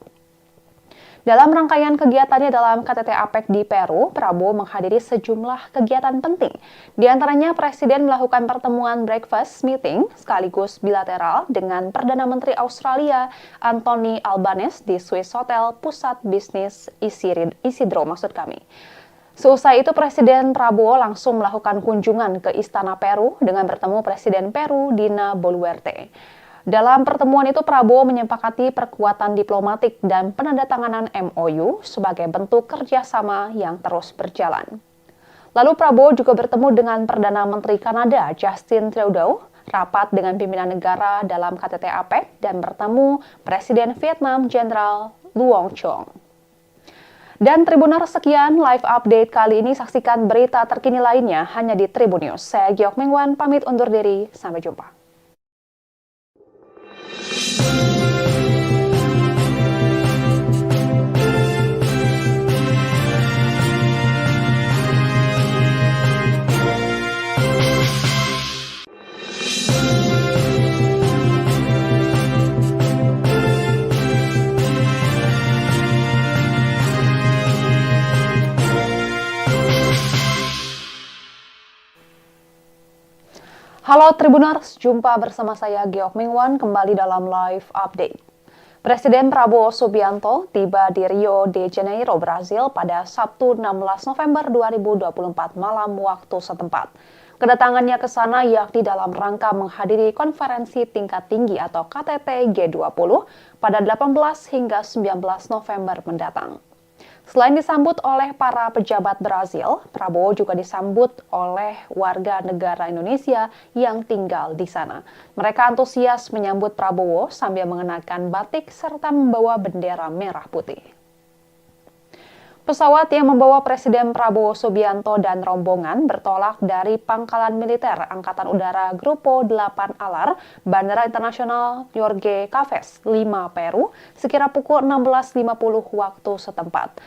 S1: Dalam rangkaian kegiatannya dalam KTT APEC di Peru, Prabowo menghadiri sejumlah kegiatan penting. Di antaranya, Presiden melakukan pertemuan breakfast meeting sekaligus bilateral dengan Perdana Menteri Australia Anthony Albanese di Swiss Hotel Pusat Bisnis Isidro. Seusai itu, Presiden Prabowo langsung melakukan kunjungan ke Istana Peru dengan bertemu Presiden Peru Dina Boluarte. Dalam pertemuan itu, Prabowo menyepakati perkuatan diplomatik dan penandatanganan MOU sebagai bentuk kerjasama yang terus berjalan. Lalu Prabowo juga bertemu dengan Perdana Menteri Kanada Justin Trudeau, rapat dengan pimpinan negara dalam KTT APEC, dan bertemu Presiden Vietnam Jenderal Luong Chong. Dan Tribuners, sekian live update kali ini. Saksikan berita terkini lainnya hanya di Tribun News. Saya Giok Mengwan, pamit undur diri. Sampai jumpa. Halo Tribuners, jumpa bersama saya Giok Mengwan kembali dalam live update. Presiden Prabowo Subianto tiba di Rio de Janeiro, Brasil pada Sabtu 16 November 2024 malam waktu setempat. Kedatangannya ke sana yakni dalam rangka menghadiri konferensi tingkat tinggi atau KTT G20 pada 18 hingga 19 November mendatang. Selain disambut oleh para pejabat Brazil, Prabowo juga disambut oleh warga negara Indonesia yang tinggal di sana. Mereka antusias menyambut Prabowo sambil mengenakan batik serta membawa bendera merah putih. Pesawat yang membawa Presiden Prabowo Subianto dan rombongan bertolak dari Pangkalan Militer Angkatan Udara Grupo 8 Alar, Bandara Internasional Jorge Caves, Lima, Peru, sekira pukul 16.50 waktu setempat.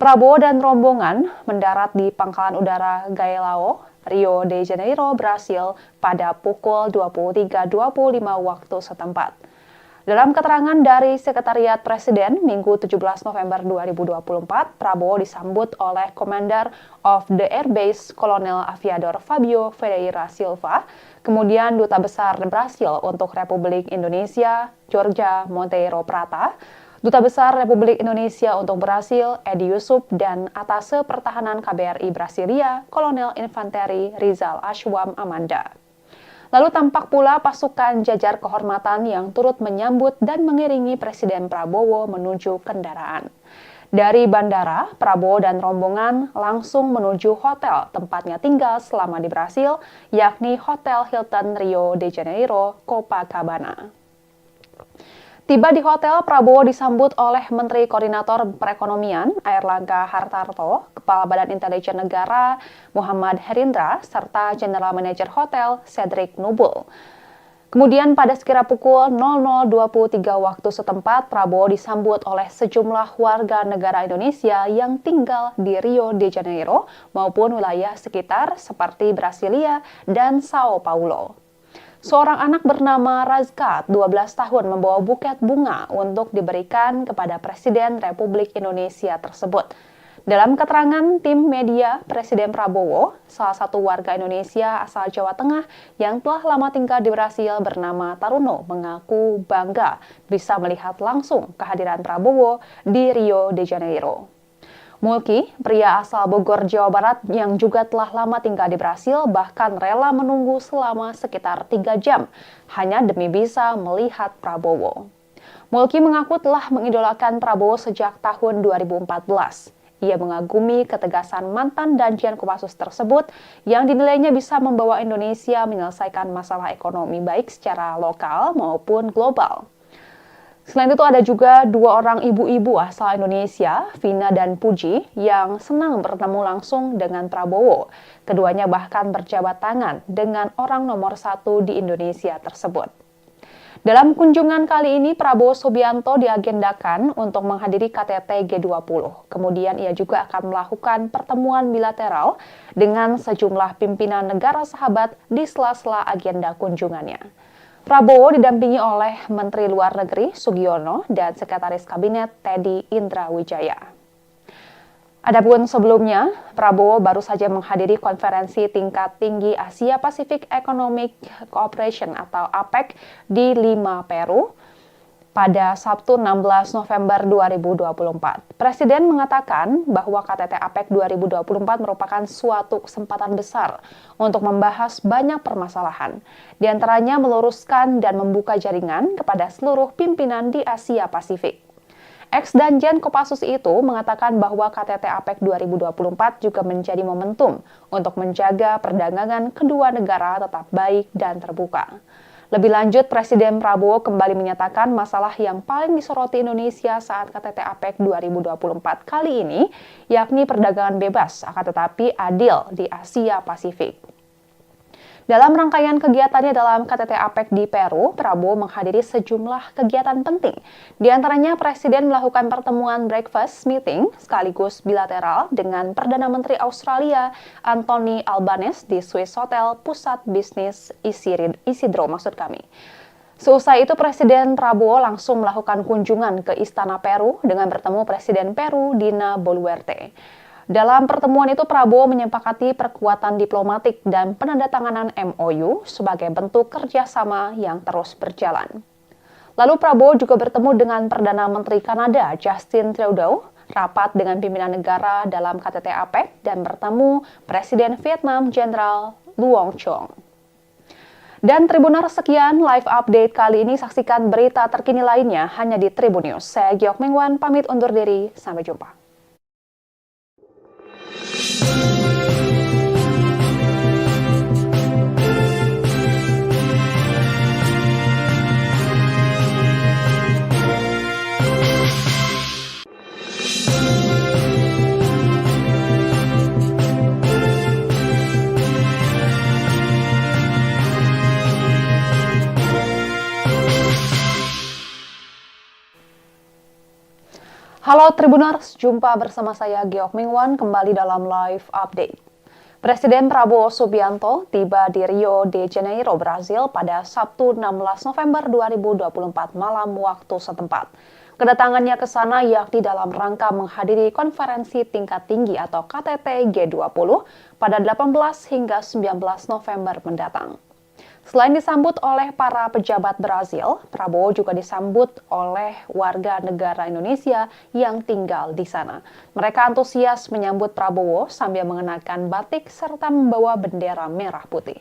S1: Prabowo dan rombongan mendarat di Pangkalan Udara Galeão, Rio de Janeiro, Brasil pada pukul 23.25 waktu setempat. Dalam keterangan dari Sekretariat Presiden, Minggu 17 November 2024, Prabowo disambut oleh Commander of the Air Base Kolonel Aviador Fabio Ferreira Silva, kemudian Duta Besar Brasil untuk Republik Indonesia, Jorge Monteiro Prata, Duta Besar Republik Indonesia untuk Brasil, Edi Yusuf, dan Atase Pertahanan KBRI Brasilia, Kolonel Infanteri Rizal Ashwam Amanda. Lalu tampak pula pasukan jajar kehormatan yang turut menyambut dan mengiringi Presiden Prabowo menuju kendaraan. Dari bandara, Prabowo dan rombongan langsung menuju hotel tempatnya tinggal selama di Brasil, yakni Hotel Hilton Rio de Janeiro, Copacabana. Tiba di hotel, Prabowo disambut oleh Menteri Koordinator Perekonomian Airlangga Hartarto, Kepala Badan Intelijen Negara Muhammad Herindra, serta General Manager Hotel Cedric Nubul. Kemudian pada sekira pukul 00.23 waktu setempat, Prabowo disambut oleh sejumlah warga negara Indonesia yang tinggal di Rio de Janeiro maupun wilayah sekitar seperti Brasilia dan Sao Paulo. Seorang anak bernama Razka, 12 tahun, membawa buket bunga untuk diberikan kepada Presiden Republik Indonesia tersebut. Dalam keterangan tim media, Presiden Prabowo, salah satu warga Indonesia asal Jawa Tengah yang telah lama tinggal di Brasil bernama Taruno, mengaku bangga bisa melihat langsung kehadiran Prabowo di Rio de Janeiro. Mulki, pria asal Bogor, Jawa Barat yang juga telah lama tinggal di Brasil, bahkan rela menunggu selama sekitar 3 jam hanya demi bisa melihat Prabowo. Mulki mengaku telah mengidolakan Prabowo sejak tahun 2014. Ia mengagumi ketegasan mantan Danjen Kopassus tersebut yang dinilainya bisa membawa Indonesia menyelesaikan masalah ekonomi baik secara lokal maupun global. Selain itu ada juga 2 orang ibu-ibu asal Indonesia, Vina dan Puji, yang senang bertemu langsung dengan Prabowo. Keduanya bahkan berjabat tangan dengan orang nomor 1 di Indonesia tersebut. Dalam kunjungan kali ini, Prabowo Subianto diagendakan untuk menghadiri KTT G20. Kemudian ia juga akan melakukan pertemuan bilateral dengan sejumlah pimpinan negara sahabat di sela-sela agenda kunjungannya. Prabowo didampingi oleh Menteri Luar Negeri Sugiono dan Sekretaris Kabinet Teddy Indrawijaya. Adapun sebelumnya, Prabowo baru saja menghadiri konferensi tingkat tinggi Asia Pacific Economic Cooperation atau APEC di Lima, Peru pada Sabtu 16 November 2024. Presiden mengatakan bahwa KTT APEC 2024 merupakan suatu kesempatan besar untuk membahas banyak permasalahan, di antaranya meluruskan dan membuka jaringan kepada seluruh pimpinan di Asia Pasifik. Ex-Danjen Kopassus itu mengatakan bahwa KTT APEC 2024 juga menjadi momentum untuk menjaga perdagangan kedua negara tetap baik dan terbuka. Lebih lanjut, Presiden Prabowo kembali menyatakan masalah yang paling disoroti Indonesia saat KTT APEC 2024 kali ini, yakni perdagangan bebas, akan tetapi adil di Asia Pasifik. Dalam rangkaian kegiatannya dalam KTT APEC di Peru, Prabowo menghadiri sejumlah kegiatan penting. Di antaranya, Presiden melakukan pertemuan breakfast meeting sekaligus bilateral dengan Perdana Menteri Australia Anthony Albanese di Swiss Hotel Pusat Bisnis Isidro. Seusai itu, Presiden Prabowo langsung melakukan kunjungan ke Istana Peru dengan bertemu Presiden Peru Dina Boluarte. Dalam pertemuan itu, Prabowo menyepakati perkuatan diplomatik dan penandatanganan MOU sebagai bentuk kerjasama yang terus berjalan. Lalu Prabowo juga bertemu dengan Perdana Menteri Kanada Justin Trudeau, rapat dengan pimpinan negara dalam KTT APEC, dan bertemu Presiden Vietnam Jenderal Luong Chong. Dan Tribuners, sekian live update kali ini. Saksikan berita terkini lainnya hanya di Tribun News. Saya Giok Mingwan, pamit undur diri. Sampai jumpa. Halo Tribuners, jumpa bersama saya Giok Mingwan kembali dalam live update. Presiden Prabowo Subianto tiba di Rio de Janeiro, Brasil pada Sabtu 16 November 2024 malam waktu setempat. Kedatangannya ke sana yakni dalam rangka menghadiri konferensi tingkat tinggi atau KTT G20 pada 18 hingga 19 November mendatang. Selain disambut oleh para pejabat Brazil, Prabowo juga disambut oleh warga negara Indonesia yang tinggal di sana. Mereka antusias menyambut Prabowo sambil mengenakan batik serta membawa bendera merah putih.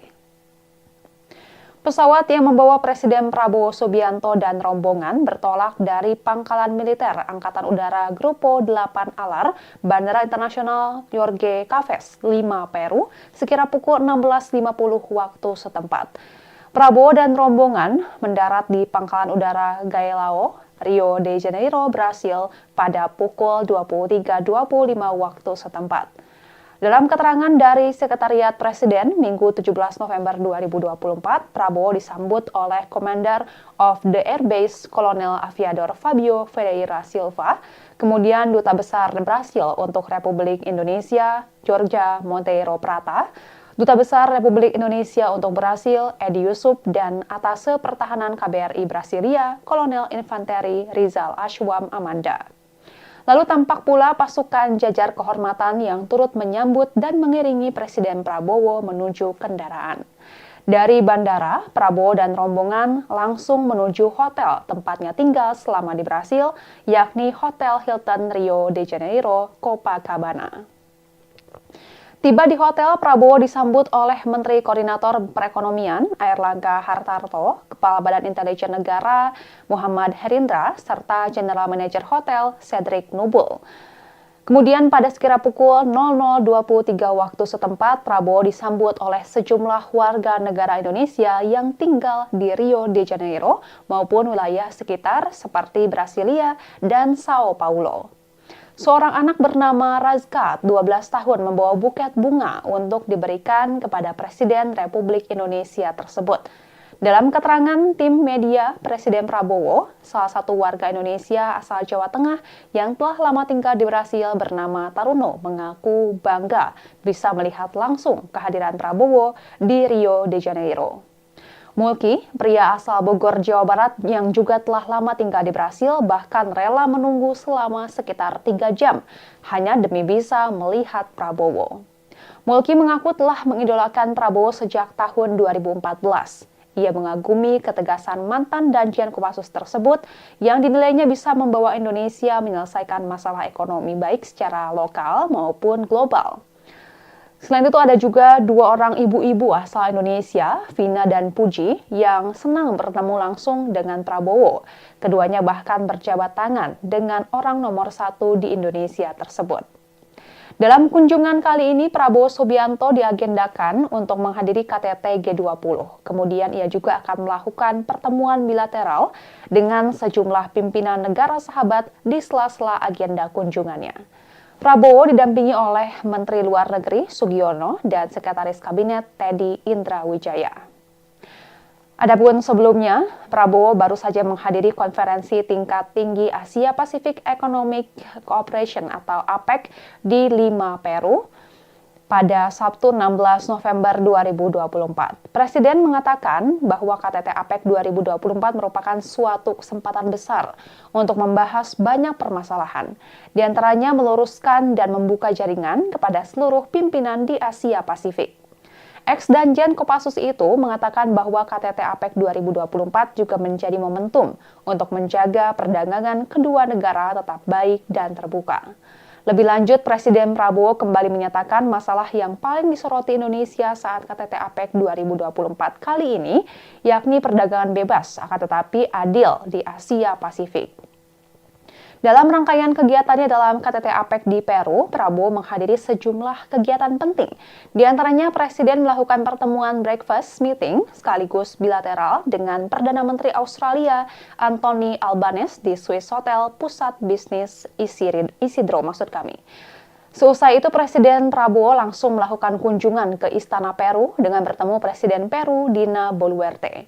S1: Pesawat yang membawa Presiden Prabowo Subianto dan rombongan bertolak dari Pangkalan Militer Angkatan Udara Grupo 8 Alar, Bandara Internasional Jorge Caves, Lima, Peru, sekira pukul 16.50 waktu setempat. Prabowo dan rombongan mendarat di Pangkalan Udara Galeão, Rio de Janeiro, Brasil pada pukul 23.25 waktu setempat. Dalam keterangan dari Sekretariat Presiden, Minggu 17 November 2024, Prabowo disambut oleh Commander of the Air Base Kolonel Aviador Fabio Ferreira Silva, kemudian Duta Besar Brasil untuk Republik Indonesia, Jorge Monteiro Prata, Duta Besar Republik Indonesia untuk Brasil, Edi Yusuf, dan Atase Pertahanan KBRI Brasilia, Kolonel Infanteri Rizal Ashwam Amanda. Lalu tampak pula pasukan jajar kehormatan yang turut menyambut dan mengiringi Presiden Prabowo menuju kendaraan. Dari bandara, Prabowo dan rombongan langsung menuju hotel tempatnya tinggal selama di Brasil, yakni Hotel Hilton Rio de Janeiro, Copacabana. Tiba di hotel, Prabowo disambut oleh Menteri Koordinator Perekonomian Airlangga Hartarto, Kepala Badan Intelijen Negara Muhammad Herindra, serta General Manager Hotel Cedric Nubul. Kemudian pada sekira pukul 00.23 waktu setempat, Prabowo disambut oleh sejumlah warga negara Indonesia yang tinggal di Rio de Janeiro maupun wilayah sekitar seperti Brasilia dan Sao Paulo. Seorang anak bernama Razka, 12 tahun, membawa buket bunga untuk diberikan kepada Presiden Republik Indonesia tersebut. Dalam keterangan tim media, Presiden Prabowo, salah satu warga Indonesia asal Jawa Tengah yang telah lama tinggal di Brasil bernama Taruno, mengaku bangga bisa melihat langsung kehadiran Prabowo di Rio de Janeiro. Mulki, pria asal Bogor, Jawa Barat yang juga telah lama tinggal di Brasil, bahkan rela menunggu selama sekitar 3 jam hanya demi bisa melihat Prabowo. Mulki mengaku telah mengidolakan Prabowo sejak tahun 2014. Ia mengagumi ketegasan mantan Danjen Kopassus tersebut yang dinilainya bisa membawa Indonesia menyelesaikan masalah ekonomi baik secara lokal maupun global. Selain itu ada juga dua orang ibu-ibu asal Indonesia, Vina dan Puji, yang senang bertemu langsung dengan Prabowo. Keduanya bahkan berjabat tangan dengan orang nomor satu di Indonesia tersebut. Dalam kunjungan kali ini, Prabowo Subianto diagendakan untuk menghadiri KTT G20. Kemudian ia juga akan melakukan pertemuan bilateral dengan sejumlah pimpinan negara sahabat di sela-sela agenda kunjungannya. Prabowo didampingi oleh Menteri Luar Negeri Sugiono dan Sekretaris Kabinet Teddy Indrawijaya. Adapun sebelumnya, Prabowo baru saja menghadiri konferensi tingkat tinggi Asia Pacific Economic Cooperation atau APEC di Lima, Peru pada Sabtu 16 November 2024. Presiden mengatakan bahwa KTT APEC 2024 merupakan suatu kesempatan besar untuk membahas banyak permasalahan, di antaranya meluruskan dan membuka jaringan kepada seluruh pimpinan di Asia Pasifik. Ex-Danjen Kopassus itu mengatakan bahwa KTT APEC 2024 juga menjadi momentum untuk menjaga perdagangan kedua negara tetap baik dan terbuka. Lebih lanjut, Presiden Prabowo kembali menyatakan masalah yang paling disoroti Indonesia saat KTT APEC 2024 kali ini, yakni perdagangan bebas, akan tetapi adil di Asia Pasifik. Dalam rangkaian kegiatannya dalam KTT APEC di Peru, Prabowo menghadiri sejumlah kegiatan penting. Di antaranya, Presiden melakukan pertemuan breakfast meeting sekaligus bilateral dengan Perdana Menteri Australia Anthony Albanese di Swiss Hotel Pusat Bisnis Isidro. Seusai itu, Presiden Prabowo langsung melakukan kunjungan ke Istana Peru dengan bertemu Presiden Peru Dina Boluarte.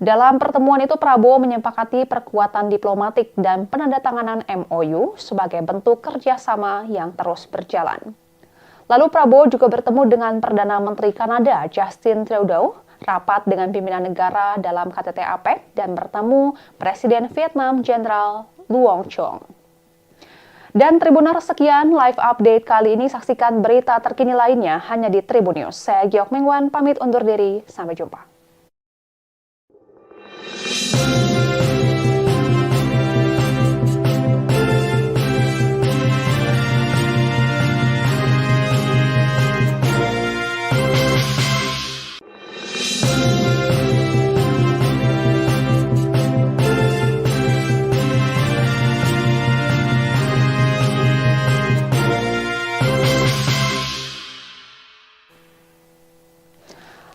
S1: Dalam pertemuan itu, Prabowo menyepakati perkuatan diplomatik dan penandatanganan MOU sebagai bentuk kerjasama yang terus berjalan. Lalu Prabowo juga bertemu dengan Perdana Menteri Kanada Justin Trudeau, rapat dengan pimpinan negara dalam KTT APEC, dan bertemu Presiden Vietnam Jenderal Luong Chong. Dan Tribuners, sekian live update kali ini. Saksikan berita terkini lainnya hanya di Tribun News. Saya Giok Mengwan, pamit undur diri. Sampai jumpa.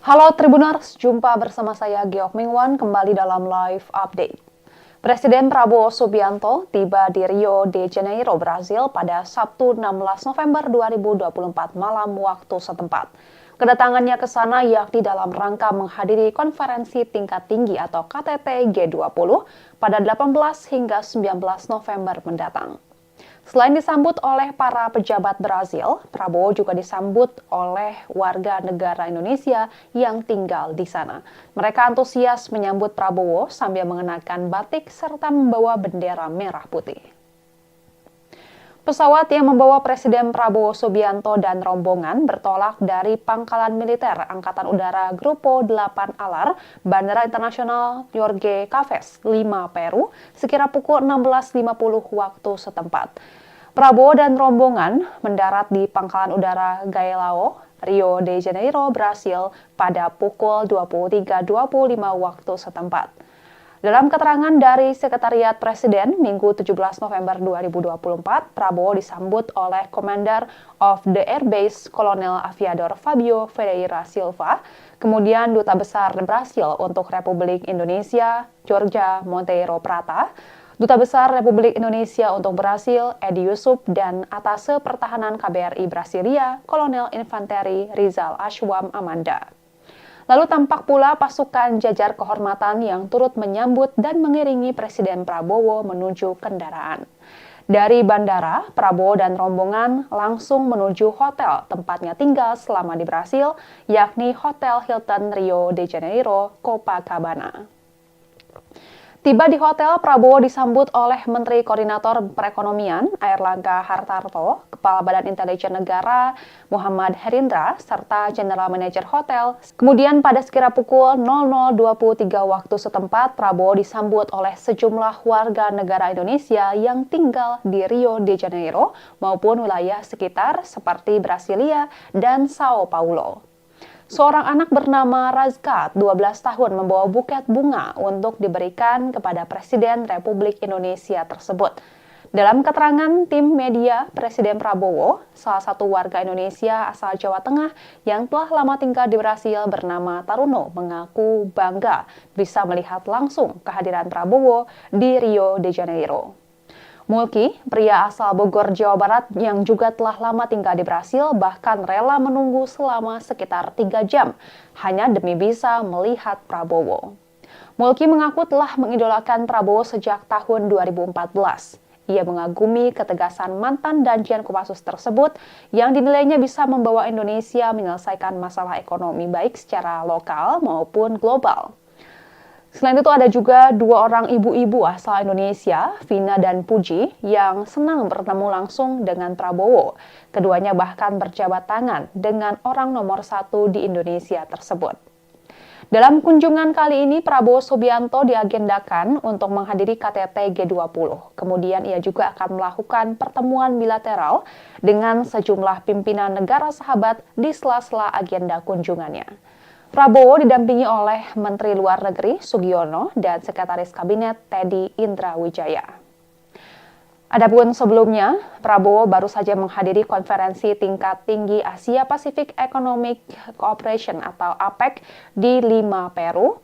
S1: Halo Tribuners, jumpa bersama saya Giok Mengwan kembali dalam live update. Presiden Prabowo Subianto tiba di Rio de Janeiro, Brasil pada Sabtu 16 November 2024 malam waktu setempat. Kedatangannya ke sana yakni dalam rangka menghadiri konferensi tingkat tinggi atau KTT G20 pada 18 hingga 19 November mendatang. Selain disambut oleh para pejabat Brazil, Prabowo juga disambut oleh warga negara Indonesia yang tinggal di sana. Mereka antusias menyambut Prabowo sambil mengenakan batik serta membawa bendera merah putih. Pesawat yang membawa Presiden Prabowo Subianto dan rombongan bertolak dari Pangkalan Militer Angkatan Udara Grupo 8 Alar, Bandara Internasional Jorge Caves, Lima, Peru, sekira pukul 16.50 waktu setempat. Prabowo dan rombongan mendarat di Pangkalan Udara Galeão, Rio de Janeiro, Brasil pada pukul 23.25 waktu setempat. Dalam keterangan dari Sekretariat Presiden, Minggu 17 November 2024, Prabowo disambut oleh Commander of the Air Base Kolonel Aviador Fabio Ferreira Silva, kemudian Duta Besar Brasil untuk Republik Indonesia, Jorge Monteiro Prata, Duta Besar Republik Indonesia untuk Brasil, Edi Yusuf, dan Atase Pertahanan KBRI Brasilia, Kolonel Infanteri Rizal Ashwam Amanda. Lalu tampak pula pasukan jajar kehormatan yang turut menyambut dan mengiringi Presiden Prabowo menuju kendaraan. Dari bandara, Prabowo dan rombongan langsung menuju hotel tempatnya tinggal selama di Brasil, yakni Hotel Hilton Rio de Janeiro, Copacabana. Tiba di hotel, Prabowo disambut oleh Menteri Koordinator Perekonomian Airlangga Hartarto, Kepala Badan Intelijen Negara Muhammad Herindra, serta General Manager Hotel. Kemudian pada sekira pukul 00.23 waktu setempat, Prabowo disambut oleh sejumlah warga negara Indonesia yang tinggal di Rio de Janeiro maupun wilayah sekitar seperti Brasilia dan Sao Paulo. Seorang anak bernama Razka, 12 tahun, membawa buket bunga untuk diberikan kepada Presiden Republik Indonesia tersebut. Dalam keterangan tim media, Presiden Prabowo, salah satu warga Indonesia asal Jawa Tengah yang telah lama tinggal di Brasil bernama Taruno, mengaku bangga bisa melihat langsung kehadiran Prabowo di Rio de Janeiro. Mulki, pria asal Bogor, Jawa Barat yang juga telah lama tinggal di Brasil, bahkan rela menunggu selama sekitar 3 jam hanya demi bisa melihat Prabowo. Mulki mengaku telah mengidolakan Prabowo sejak tahun 2014. Ia mengagumi ketegasan mantan Danjen Kopassus tersebut yang dinilainya bisa membawa Indonesia menyelesaikan masalah ekonomi baik secara lokal maupun global. Selain itu ada juga 2 orang ibu-ibu asal Indonesia, Vina dan Puji, yang senang bertemu langsung dengan Prabowo. Keduanya bahkan berjabat tangan dengan orang nomor 1 di Indonesia tersebut. Dalam kunjungan kali ini, Prabowo Subianto diagendakan untuk menghadiri KTT G20. Kemudian ia juga akan melakukan pertemuan bilateral dengan sejumlah pimpinan negara sahabat di sela-sela agenda kunjungannya. Prabowo didampingi oleh Menteri Luar Negeri Sugiono dan Sekretaris Kabinet Teddy Indrawijaya. Adapun sebelumnya, Prabowo baru saja menghadiri konferensi tingkat tinggi Asia Pacific Economic Cooperation atau APEC di Lima, Peru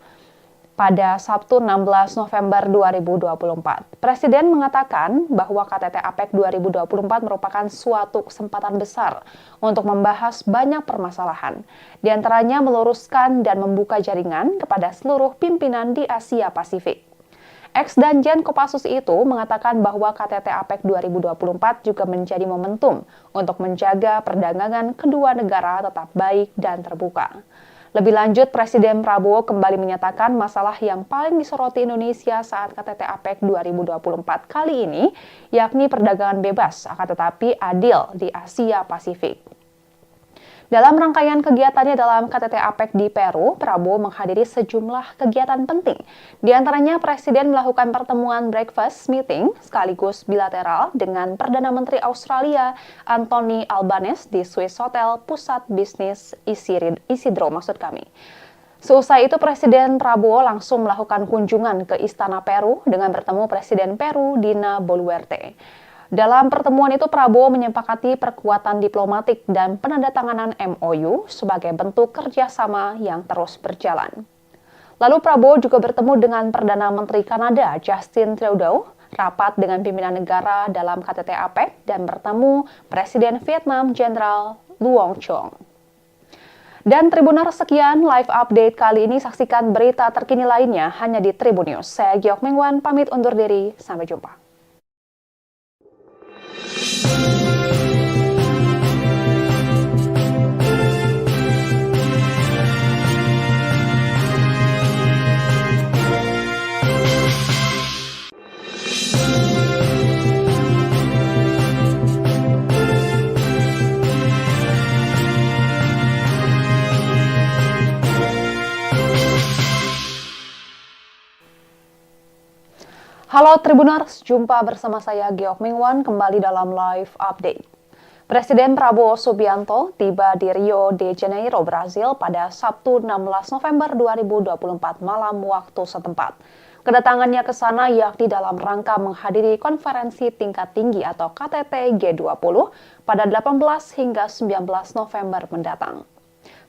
S1: pada Sabtu 16 November 2024. Presiden mengatakan bahwa KTT APEC 2024 merupakan suatu kesempatan besar untuk membahas banyak permasalahan, di antaranya meluruskan dan membuka jaringan kepada seluruh pimpinan di Asia Pasifik. Ex-Danjen Kopassus itu mengatakan bahwa KTT APEC 2024 juga menjadi momentum untuk menjaga perdagangan kedua negara tetap baik dan terbuka. Lebih lanjut, Presiden Prabowo kembali menyatakan masalah yang paling disoroti Indonesia saat KTT APEC 2024 kali ini, yakni perdagangan bebas, akan tetapi adil di Asia Pasifik. Dalam rangkaian kegiatannya dalam KTT APEC di Peru, Prabowo menghadiri sejumlah kegiatan penting. Di antaranya, Presiden melakukan pertemuan breakfast meeting sekaligus bilateral dengan Perdana Menteri Australia Anthony Albanese di Swiss Hotel Pusat Bisnis Isidro. Seusai itu, Presiden Prabowo langsung melakukan kunjungan ke Istana Peru dengan bertemu Presiden Peru Dina Boluarte. Dalam pertemuan itu, Prabowo menyepakati perkuatan diplomatik dan penandatanganan MOU sebagai bentuk kerjasama yang terus berjalan. Lalu Prabowo juga bertemu dengan Perdana Menteri Kanada Justin Trudeau, rapat dengan pimpinan negara dalam KTT APEC, dan bertemu Presiden Vietnam Jenderal Luong Chong. Dan Tribuners, sekian live update kali ini. Saksikan berita terkini lainnya hanya di Tribun News. Saya Giok Mengwan, pamit undur diri. Sampai jumpa. Halo Tribuners, jumpa bersama saya Giok Mengwan kembali dalam live update. Presiden Prabowo Subianto tiba di Rio de Janeiro, Brasil pada Sabtu 16 November 2024 malam waktu setempat. Kedatangannya ke sana yakni dalam rangka menghadiri konferensi tingkat tinggi atau KTT G20 pada 18 hingga 19 November mendatang.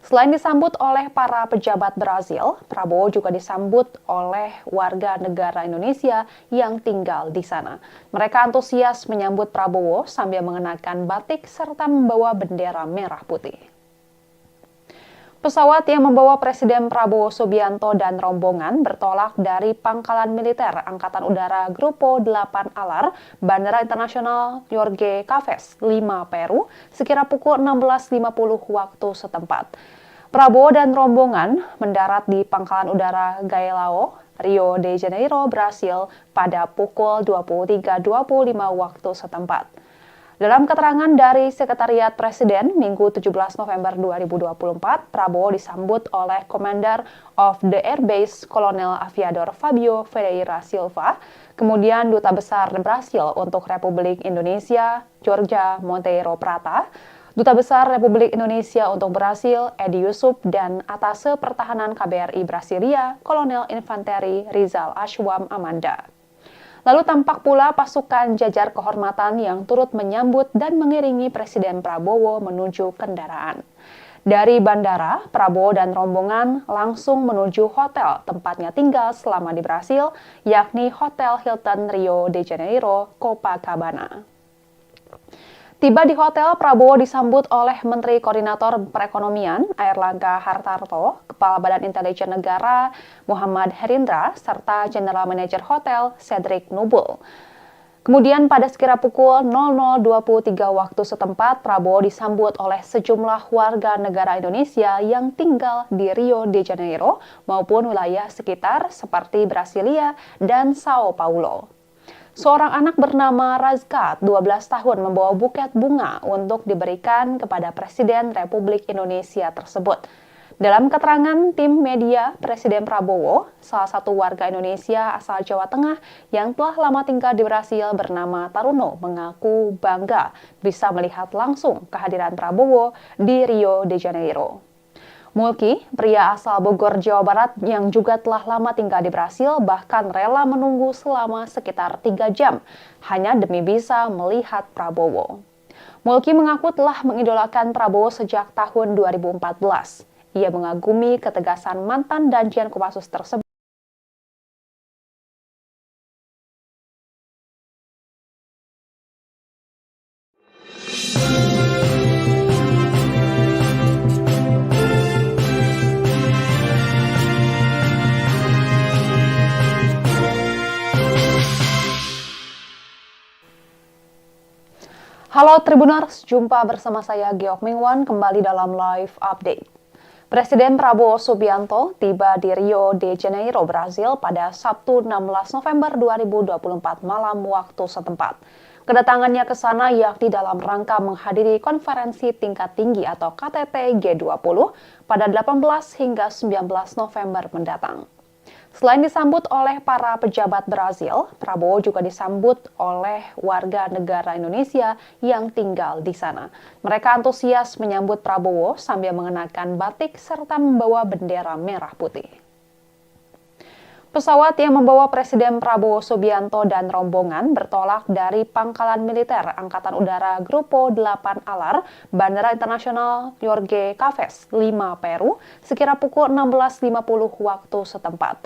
S1: Selain disambut oleh para pejabat Brasil, Prabowo juga disambut oleh warga negara Indonesia yang tinggal di sana. Mereka antusias menyambut Prabowo sambil mengenakan batik serta membawa bendera merah putih. Pesawat yang membawa Presiden Prabowo Subianto dan rombongan bertolak dari Pangkalan Militer Angkatan Udara Grupo 8 Alar, Bandara Internasional Jorge Caves, Lima, Peru, sekira pukul 16.50 waktu setempat. Prabowo dan rombongan mendarat di Pangkalan Udara Gaelao, Rio de Janeiro, Brasil pada pukul 23.25 waktu setempat. Dalam keterangan dari Sekretariat Presiden Minggu 17 November 2024, Prabowo disambut oleh Commander of the Air Base Kolonel Aviador Fabio Ferreira Silva, kemudian Duta Besar Brasil untuk Republik Indonesia, Georgia Monteiro Prata, Duta Besar Republik Indonesia untuk Brasil, Edi Yusuf, dan Atase Pertahanan KBRI Brasilia, Kolonel Infanteri Rizal Ashwam Amanda. Lalu tampak pula pasukan jajar kehormatan yang turut menyambut dan mengiringi Presiden Prabowo menuju kendaraan. Dari bandara, Prabowo dan rombongan langsung menuju hotel tempatnya tinggal selama di Brasil, yakni Hotel Hilton Rio de Janeiro, Copacabana. Tiba di hotel, Prabowo disambut oleh Menteri Koordinator Perekonomian Airlangga Hartarto, Kepala Badan Intelijen Negara Muhammad Herindra, serta General Manager Hotel Cedric Nubul. Kemudian pada sekira pukul 00.23 waktu setempat, Prabowo disambut oleh sejumlah warga negara Indonesia yang tinggal di Rio de Janeiro maupun wilayah sekitar seperti Brasilia dan Sao Paulo. Seorang anak bernama Razkat, 12 tahun, membawa buket bunga untuk diberikan kepada Presiden Republik Indonesia tersebut. Dalam keterangan tim media, Presiden Prabowo, salah satu warga Indonesia asal Jawa Tengah yang telah lama tinggal di Brasil bernama Taruno, mengaku bangga bisa melihat langsung kehadiran Prabowo di Rio de Janeiro. Mulki, pria asal Bogor, Jawa Barat yang juga telah lama tinggal di Brasil, bahkan rela menunggu selama sekitar 3 jam hanya demi bisa melihat Prabowo. Mulki mengaku telah mengidolakan Prabowo sejak tahun 2014. Ia mengagumi ketegasan mantan Danjen Kopassus tersebut. Halo Tribuners, jumpa bersama saya Geok Mingwan kembali dalam live update. Presiden Prabowo Subianto tiba di Rio de Janeiro, Brasil pada Sabtu 16 November 2024 malam waktu setempat. Kedatangannya ke sana yakni dalam rangka menghadiri konferensi tingkat tinggi atau KTT G20 pada 18 hingga 19 November mendatang. Selain disambut oleh para pejabat Brasil, Prabowo juga disambut oleh warga negara Indonesia yang tinggal di sana. Mereka antusias menyambut Prabowo sambil mengenakan batik serta membawa bendera merah putih. Pesawat yang membawa Presiden Prabowo Subianto dan rombongan bertolak dari Pangkalan Militer Angkatan Udara Grupo 8 Alar, Bandara Internasional Jorge Caves, Lima, Peru, sekira pukul 16.50 waktu setempat.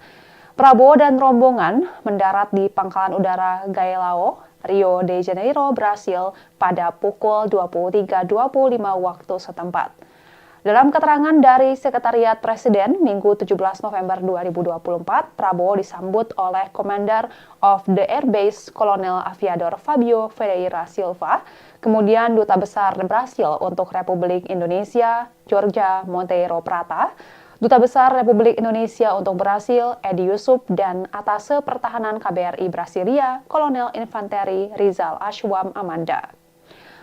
S1: Prabowo dan rombongan mendarat di Pangkalan Udara Galeão, Rio de Janeiro, Brasil pada pukul 23.25 waktu setempat. Dalam keterangan dari Sekretariat Presiden Minggu 17 November 2024, Prabowo disambut oleh Commander of the Air Base Kolonel Aviador Fabio Ferreira Silva, kemudian Duta Besar Brasil untuk Republik Indonesia, Georgia Monteiro Prata, Duta Besar Republik Indonesia untuk Brasil, Edi Yusuf, dan Atase Pertahanan KBRI Brasilia, Kolonel Infanteri Rizal Ashwam Amanda.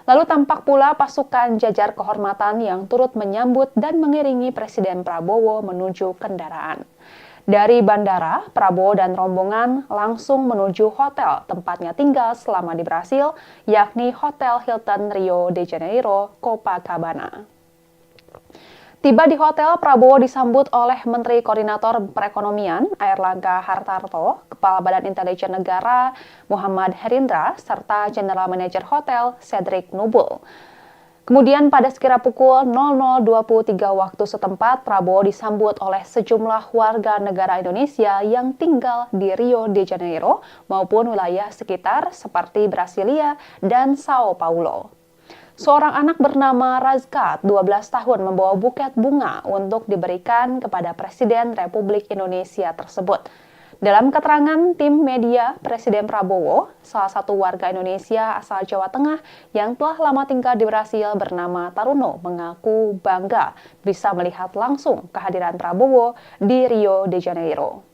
S1: Lalu tampak pula pasukan jajar kehormatan yang turut menyambut dan mengiringi Presiden Prabowo menuju kendaraan. Dari bandara, Prabowo dan rombongan langsung menuju hotel tempatnya tinggal selama di Brasil, yakni Hotel Hilton Rio de Janeiro, Copacabana. Tiba di hotel, Prabowo disambut oleh Menteri Koordinator Perekonomian Airlangga Hartarto, Kepala Badan Intelijen Negara Muhammad Herindra, serta General Manager Hotel Cedric Nubul. Kemudian pada sekira pukul 00.23 waktu setempat, Prabowo disambut oleh sejumlah warga negara Indonesia yang tinggal di Rio de Janeiro maupun wilayah sekitar seperti Brasilia dan Sao Paulo. Seorang anak bernama Razkat, 12 tahun, membawa buket bunga untuk diberikan kepada Presiden Republik Indonesia tersebut. Dalam keterangan tim media, Presiden Prabowo, salah satu warga Indonesia asal Jawa Tengah yang telah lama tinggal di Brasil bernama Taruno, mengaku bangga bisa melihat langsung kehadiran Prabowo di Rio de Janeiro.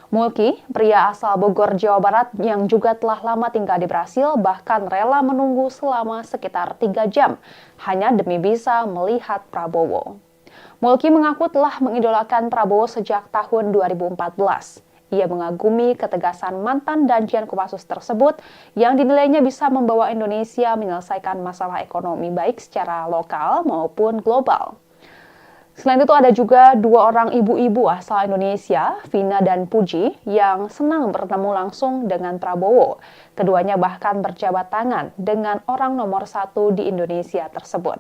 S1: Mulki, pria asal Bogor, Jawa Barat yang juga telah lama tinggal di Brasil, bahkan rela menunggu selama sekitar 3 jam hanya demi bisa melihat Prabowo. Mulki mengaku telah mengidolakan Prabowo sejak tahun 2014. Ia mengagumi ketegasan mantan Danjen Kopassus tersebut yang dinilainya bisa membawa Indonesia menyelesaikan masalah ekonomi baik secara lokal maupun global. Selain itu ada juga dua orang ibu-ibu asal Indonesia, Vina dan Puji, yang senang bertemu langsung dengan Prabowo. Keduanya bahkan berjabat tangan dengan orang nomor 1 di Indonesia tersebut.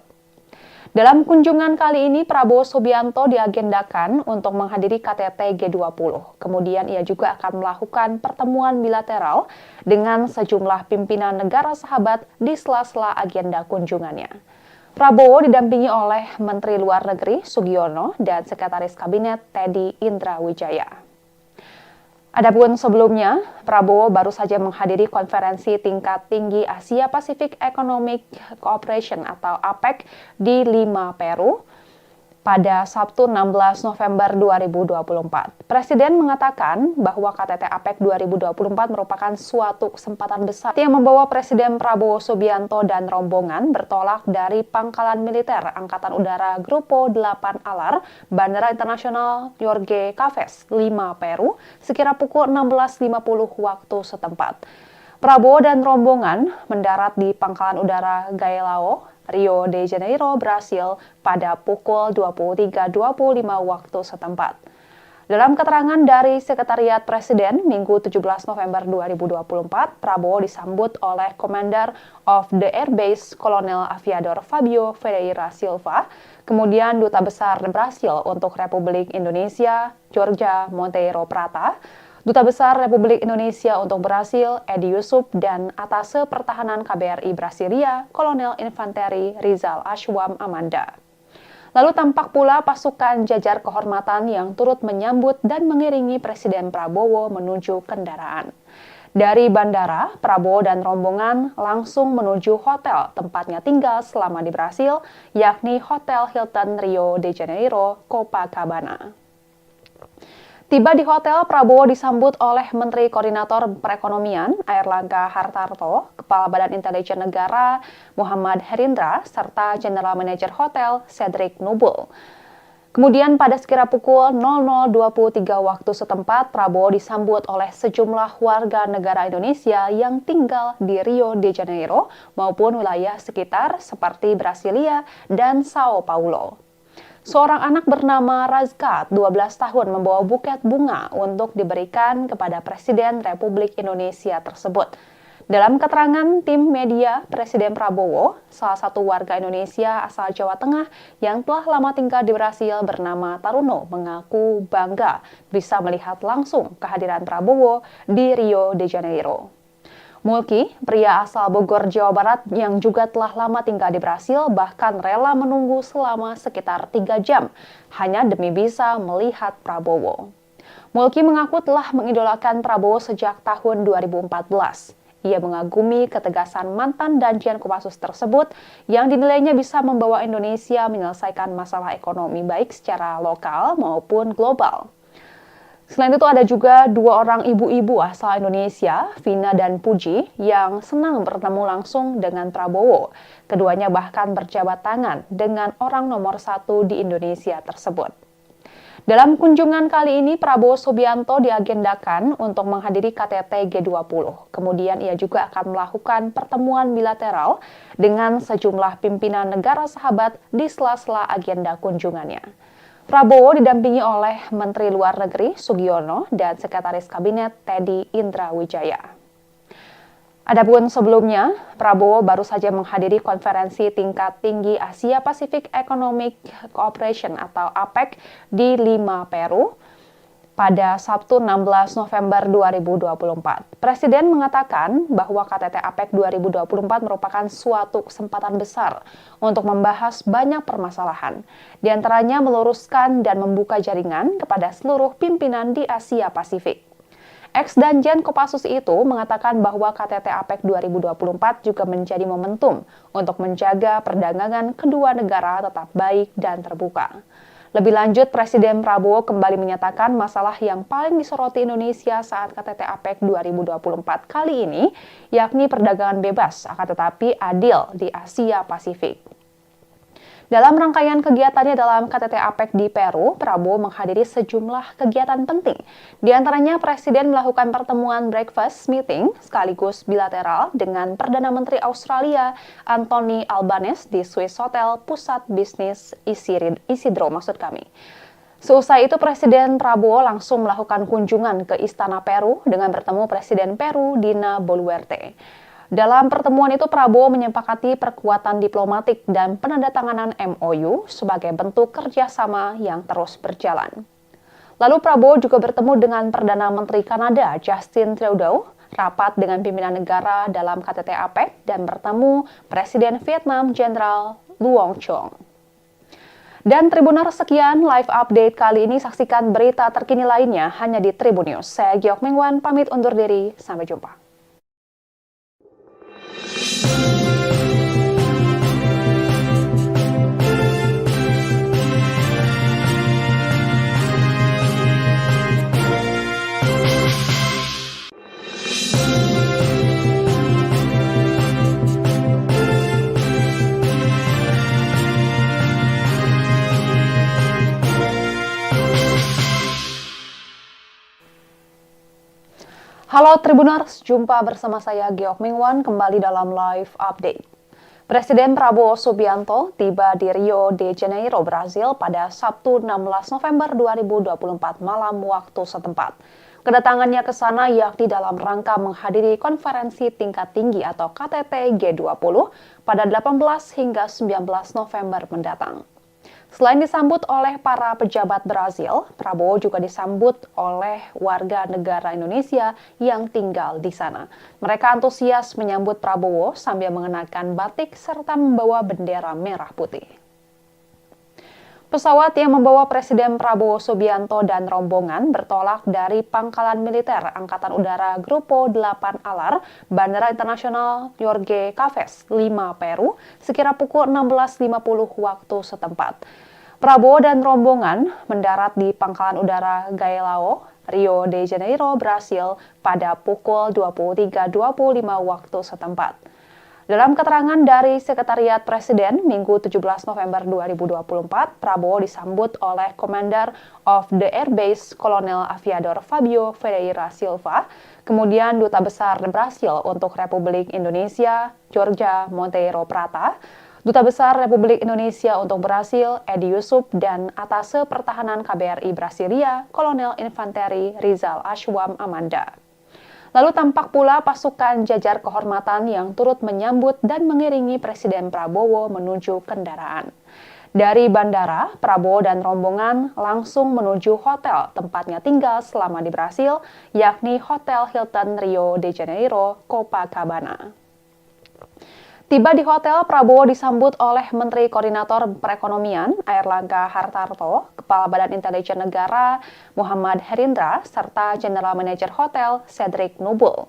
S1: Dalam kunjungan kali ini, Prabowo Subianto diagendakan untuk menghadiri KTT G20. Kemudian ia juga akan melakukan pertemuan bilateral dengan sejumlah pimpinan negara sahabat di sela-sela agenda kunjungannya. Prabowo didampingi oleh Menteri Luar Negeri Sugiono dan Sekretaris Kabinet Teddy Indrawijaya. Adapun sebelumnya, Prabowo baru saja menghadiri konferensi tingkat tinggi Asia Pacific Economic Cooperation atau APEC di Lima, Peru pada Sabtu 16 November 2024. Presiden mengatakan bahwa KTT APEC 2024 merupakan suatu kesempatan besar yang membawa Presiden Prabowo Subianto dan rombongan bertolak dari Pangkalan Militer Angkatan Udara Grupo 8 Alar, Bandara Internasional Jorge Caves, Lima, Peru, sekira pukul 16.50 waktu setempat. Prabowo dan rombongan mendarat di Pangkalan Udara Galeão, Rio de Janeiro, Brasil pada pukul 23.25 waktu setempat. Dalam keterangan dari Sekretariat Presiden Minggu 17 November 2024, Prabowo disambut oleh Commander of the Air Base Kolonel Aviador Fabio Ferreira Silva, kemudian Duta Besar Brasil untuk Republik Indonesia, Jorge Monteiro Prata, Duta Besar Republik Indonesia untuk Brasil, Edi Yusuf, dan Atase Pertahanan KBRI Brasilia, Kolonel Infanteri Rizal Ashwam Amanda. Lalu tampak pula pasukan jajar kehormatan yang turut menyambut dan mengiringi Presiden Prabowo menuju kendaraan. Dari bandara, Prabowo dan rombongan langsung menuju hotel tempatnya tinggal selama di Brasil, yakni Hotel Hilton Rio de Janeiro, Copacabana. Tiba di hotel, Prabowo disambut oleh Menteri Koordinator Perekonomian Airlangga Hartarto, Kepala Badan Intelijen Negara Muhammad Herindra, serta General Manager Hotel Cedric Nubul. Kemudian pada sekira pukul 00.23 waktu setempat, Prabowo disambut oleh sejumlah warga negara Indonesia yang tinggal di Rio de Janeiro maupun wilayah sekitar seperti Brasilia dan Sao Paulo. Seorang anak bernama Razka, 12 tahun, membawa buket bunga untuk diberikan kepada Presiden Republik Indonesia tersebut. Dalam keterangan tim media, Presiden Prabowo, salah satu warga Indonesia asal Jawa Tengah yang telah lama tinggal di Brasil bernama Taruno, mengaku bangga bisa melihat langsung kehadiran Prabowo di Rio de Janeiro. Mulki, pria asal Bogor, Jawa Barat yang juga telah lama tinggal di Brasil, bahkan rela menunggu selama sekitar 3 jam hanya demi bisa melihat Prabowo. Mulki mengaku telah mengidolakan Prabowo sejak tahun 2014. Ia mengagumi ketegasan mantan Danjen Kopassus tersebut yang dinilainya bisa membawa Indonesia menyelesaikan masalah ekonomi baik secara lokal maupun global. Selain itu ada juga dua orang ibu-ibu asal Indonesia, Vina dan Puji, yang senang bertemu langsung dengan Prabowo. Keduanya bahkan berjabat tangan dengan orang nomor 1 di Indonesia tersebut. Dalam kunjungan kali ini, Prabowo Subianto diagendakan untuk menghadiri KTT G20. Kemudian ia juga akan melakukan pertemuan bilateral dengan sejumlah pimpinan negara sahabat di sela-sela agenda kunjungannya. Prabowo didampingi oleh Menteri Luar Negeri Sugiono dan Sekretaris Kabinet Teddy Indrawijaya. Adapun sebelumnya, Prabowo baru saja menghadiri konferensi tingkat tinggi Asia Pacific Economic Cooperation atau APEC di Lima, Peru pada Sabtu 16 November 2024. Presiden mengatakan bahwa KTT APEC 2024 merupakan suatu kesempatan besar untuk membahas banyak permasalahan, di antaranya meluruskan dan membuka jaringan kepada seluruh pimpinan di Asia Pasifik. Ex-Danjen Kopassus itu mengatakan bahwa KTT APEC 2024 juga menjadi momentum untuk menjaga perdagangan kedua negara tetap baik dan terbuka. Lebih lanjut, Presiden Prabowo kembali menyatakan masalah yang paling disoroti Indonesia saat KTT APEC 2024 kali ini, yakni perdagangan bebas, akan tetapi adil di Asia Pasifik. Dalam rangkaian kegiatannya dalam KTT APEC di Peru, Prabowo menghadiri sejumlah kegiatan penting. Di antaranya, Presiden melakukan pertemuan breakfast meeting sekaligus bilateral dengan Perdana Menteri Australia Anthony Albanese di Swiss Hotel Pusat Bisnis Isidro. Seusai itu, Presiden Prabowo langsung melakukan kunjungan ke Istana Peru dengan bertemu Presiden Peru Dina Boluarte. Dalam pertemuan itu, Prabowo menyepakati perkuatan diplomatik dan penandatanganan MOU sebagai bentuk kerjasama yang terus berjalan. Lalu Prabowo juga bertemu dengan Perdana Menteri Kanada Justin Trudeau, rapat dengan pimpinan negara dalam KTT APEC, dan bertemu Presiden Vietnam Jenderal Luong Chong. Dan Tribuners, sekian live update kali ini. Saksikan berita terkini lainnya hanya di Tribun News. Saya Giok Mingwan, pamit undur diri. Sampai jumpa. Halo Tribuners, jumpa bersama saya Giok Mingwan kembali dalam live update. Presiden Prabowo Subianto tiba di Rio de Janeiro, Brasil pada Sabtu 16 November 2024 malam waktu setempat. Kedatangannya ke sana yakni dalam rangka menghadiri konferensi tingkat tinggi atau KTT G20 pada 18 hingga 19 November mendatang. Selain disambut oleh para pejabat Brazil, Prabowo juga disambut oleh warga negara Indonesia yang tinggal di sana. Mereka antusias menyambut Prabowo sambil mengenakan batik serta membawa bendera merah putih. Pesawat yang membawa Presiden Prabowo Subianto dan rombongan bertolak dari Pangkalan Militer Angkatan Udara Grupo 8 Alar, Bandara Internasional Jorge Caves, Lima, Peru, sekira pukul 16.50 waktu setempat. Prabowo dan rombongan mendarat di Pangkalan Udara Galeão, Rio de Janeiro, Brasil, pada pukul 23.25 waktu setempat. Dalam keterangan dari Sekretariat Presiden, Minggu 17 November 2024, Prabowo disambut oleh Commander of the Air Base Kolonel Aviador Fabio Ferreira Silva, kemudian Duta Besar Brasil untuk Republik Indonesia, Jorge Monteiro Prata, Duta Besar Republik Indonesia untuk Brasil, Edi Yusuf, dan Atase Pertahanan KBRI Brasilia, Kolonel Infanteri Rizal Ashwam Amanda. Lalu tampak pula pasukan jajar kehormatan yang turut menyambut dan mengiringi Presiden Prabowo menuju kendaraan. Dari bandara, Prabowo dan rombongan langsung menuju hotel tempatnya tinggal selama di Brasil, yakni Hotel Hilton Rio de Janeiro, Copacabana. Tiba di hotel, Prabowo disambut oleh Menteri Koordinator Perekonomian Airlangga Hartarto, Kepala Badan Intelijen Negara Muhammad Herindra, serta General Manager Hotel Cedric Nubul.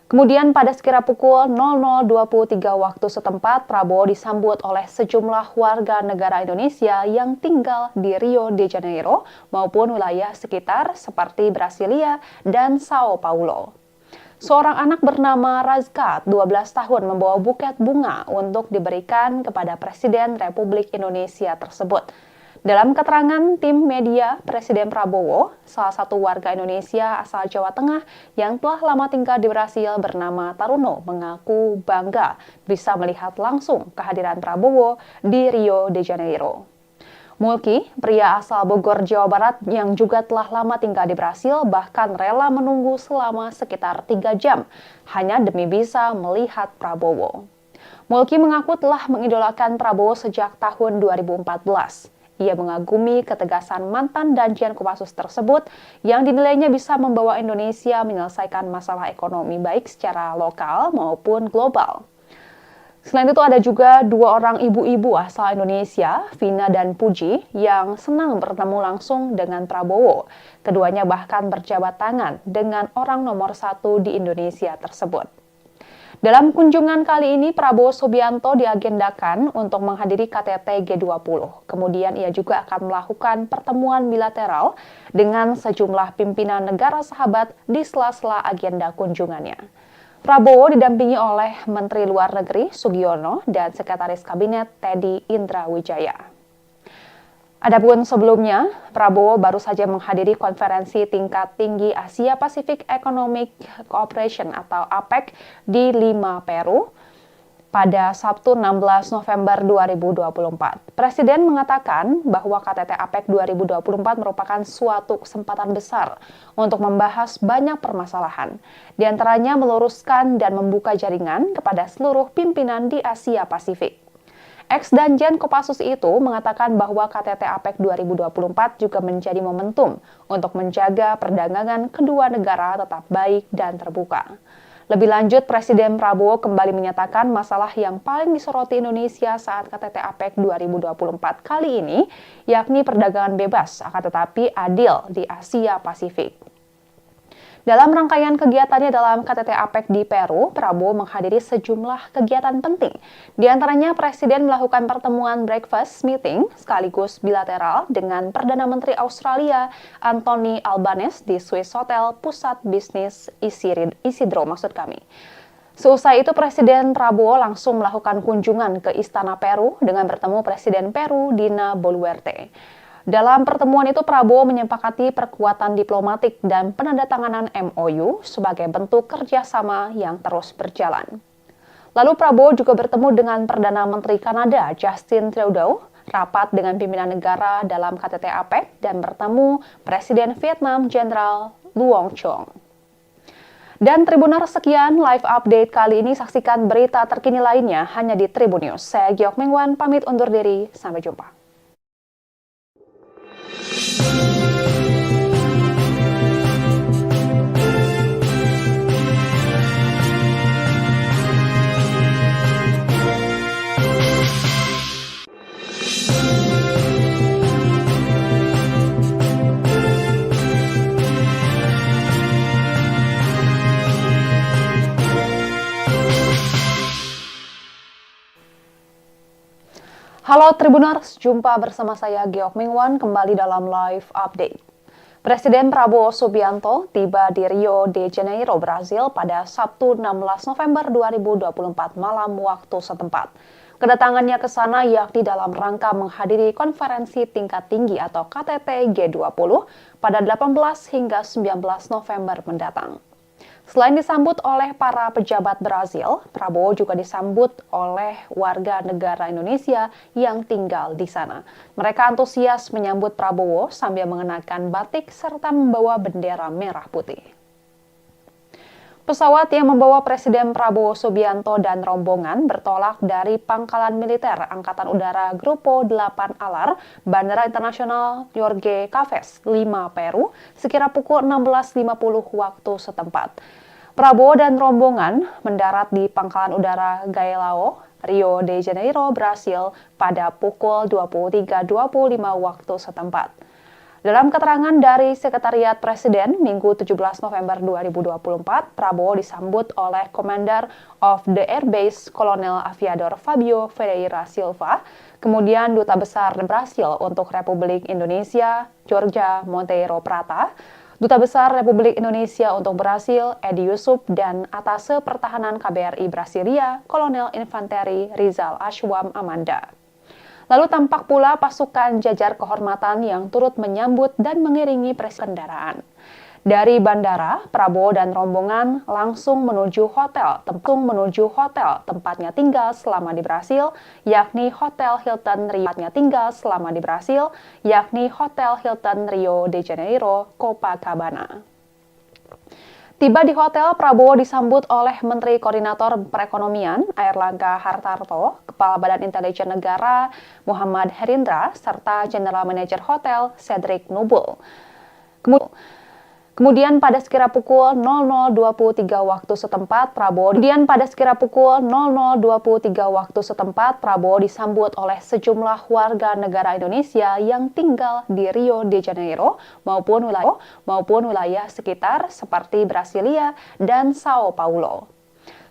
S1: Kemudian pada sekira pukul 00.23 waktu setempat, Prabowo disambut oleh sejumlah warga negara Indonesia yang tinggal di Rio de Janeiro maupun wilayah sekitar seperti Brasilia dan Sao Paulo. Seorang anak bernama Razka, 12 tahun, membawa buket bunga untuk diberikan kepada Presiden Republik Indonesia tersebut. Dalam keterangan tim media, Presiden Prabowo, salah satu warga Indonesia asal Jawa Tengah yang telah lama tinggal di Brasil bernama Taruno, mengaku bangga bisa melihat langsung kehadiran Prabowo di Rio de Janeiro. Mulki, pria asal Bogor, Jawa Barat yang juga telah lama tinggal di Brasil, bahkan rela menunggu selama sekitar 3 jam hanya demi bisa melihat Prabowo. Mulki mengaku telah mengidolakan Prabowo sejak tahun 2014. Ia mengagumi ketegasan mantan Danjen Kopassus tersebut yang dinilainya bisa membawa Indonesia menyelesaikan masalah ekonomi baik secara lokal maupun global. Selain itu ada juga 2 orang ibu-ibu asal Indonesia, Vina dan Puji, yang senang bertemu langsung dengan Prabowo. Keduanya bahkan berjabat tangan dengan orang nomor 1 di Indonesia tersebut. Dalam kunjungan kali ini, Prabowo Subianto diagendakan untuk menghadiri KTT G20. Kemudian ia juga akan melakukan pertemuan bilateral dengan sejumlah pimpinan negara sahabat di sela-sela agenda kunjungannya. Prabowo didampingi oleh Menteri Luar Negeri Sugiono dan Sekretaris Kabinet Teddy Indrawijaya. Adapun sebelumnya, Prabowo baru saja menghadiri konferensi tingkat tinggi Asia Pacific Economic Cooperation atau APEC di Lima, Peru pada Sabtu 16 November 2024. Presiden mengatakan bahwa KTT APEC 2024 merupakan suatu kesempatan besar untuk membahas banyak permasalahan, di antaranya meluruskan dan membuka jaringan kepada seluruh pimpinan di Asia Pasifik. Ex-Danjen Kopassus itu mengatakan bahwa KTT APEC 2024 juga menjadi momentum untuk menjaga perdagangan kedua negara tetap baik dan terbuka. Lebih lanjut, Presiden Prabowo kembali menyatakan masalah yang paling disoroti Indonesia saat KTT APEC 2024 kali ini, yakni perdagangan bebas, akan tetapi adil di Asia Pasifik. Dalam rangkaian kegiatannya dalam KTT APEC di Peru, Prabowo menghadiri sejumlah kegiatan penting. Di antaranya, Presiden melakukan pertemuan breakfast meeting sekaligus bilateral dengan Perdana Menteri Australia Anthony Albanese di Swiss Hotel Pusat Bisnis Isidro. Seusai itu, Presiden Prabowo langsung melakukan kunjungan ke Istana Peru dengan bertemu Presiden Peru Dina Boluarte. Dalam pertemuan itu, Prabowo menyepakati perkuatan diplomatik dan penandatanganan MOU sebagai bentuk kerjasama yang terus berjalan. Lalu Prabowo juga bertemu dengan Perdana Menteri Kanada Justin Trudeau, rapat dengan pimpinan negara dalam KTT APEC, dan bertemu Presiden Vietnam Jenderal Luong Chong. Dan Tribuners, sekian live update kali ini. Saksikan berita terkini lainnya hanya di Tribun News. Saya Giok Mingwan, pamit undur diri. Sampai jumpa. Halo Tribuners, jumpa bersama saya Giok Mingwan kembali dalam live update. Presiden Prabowo Subianto tiba di Rio de Janeiro, Brasil pada Sabtu 16 November 2024 malam waktu setempat. Kedatangannya ke sana yakni dalam rangka menghadiri konferensi tingkat tinggi atau KTT G20 pada 18 hingga 19 November mendatang. Selain disambut oleh para pejabat Brazil, Prabowo juga disambut oleh warga negara Indonesia yang tinggal di sana. Mereka antusias menyambut Prabowo sambil mengenakan batik serta membawa bendera merah putih. Pesawat yang membawa Presiden Prabowo Subianto dan rombongan bertolak dari Pangkalan Militer Angkatan Udara Grupo 8 Alar, Bandara Internasional Jorge Caves, Lima, Peru, sekira pukul 16.50 waktu setempat. Prabowo dan rombongan mendarat di Pangkalan Udara Galeão, Rio de Janeiro, Brasil pada pukul 23.25 waktu setempat. Dalam keterangan dari Sekretariat Presiden, Minggu 17 November 2024, Prabowo disambut oleh Commander of the Air Base Kolonel Aviador Fabio Ferreira Silva, kemudian Duta Besar Brasil untuk Republik Indonesia, Jorge Monteiro Prata, Duta Besar Republik Indonesia untuk Brasil, Edi Yusuf, dan Atase Pertahanan KBRI Brasilia, Kolonel Infanteri Rizal Ashwam Amanda. Lalu tampak pula pasukan jajar kehormatan yang turut menyambut dan mengiringi presiden kendaraan. Dari bandara, Prabowo dan rombongan langsung menuju hotel tempatnya tinggal selama di Brasil, yakni Hotel Hilton Rio de Janeiro, Copacabana. Tiba di hotel, Prabowo disambut oleh Menteri Koordinator Perekonomian Airlangga Hartarto, Kepala Badan Intelijen Negara Muhammad Herindra, serta General Manager Hotel Cedric Nubul. Kemudian pada sekira pukul 00.23 waktu setempat, Prabowo disambut oleh sejumlah warga negara Indonesia yang tinggal di Rio de Janeiro maupun wilayah sekitar seperti Brasilia dan Sao Paulo.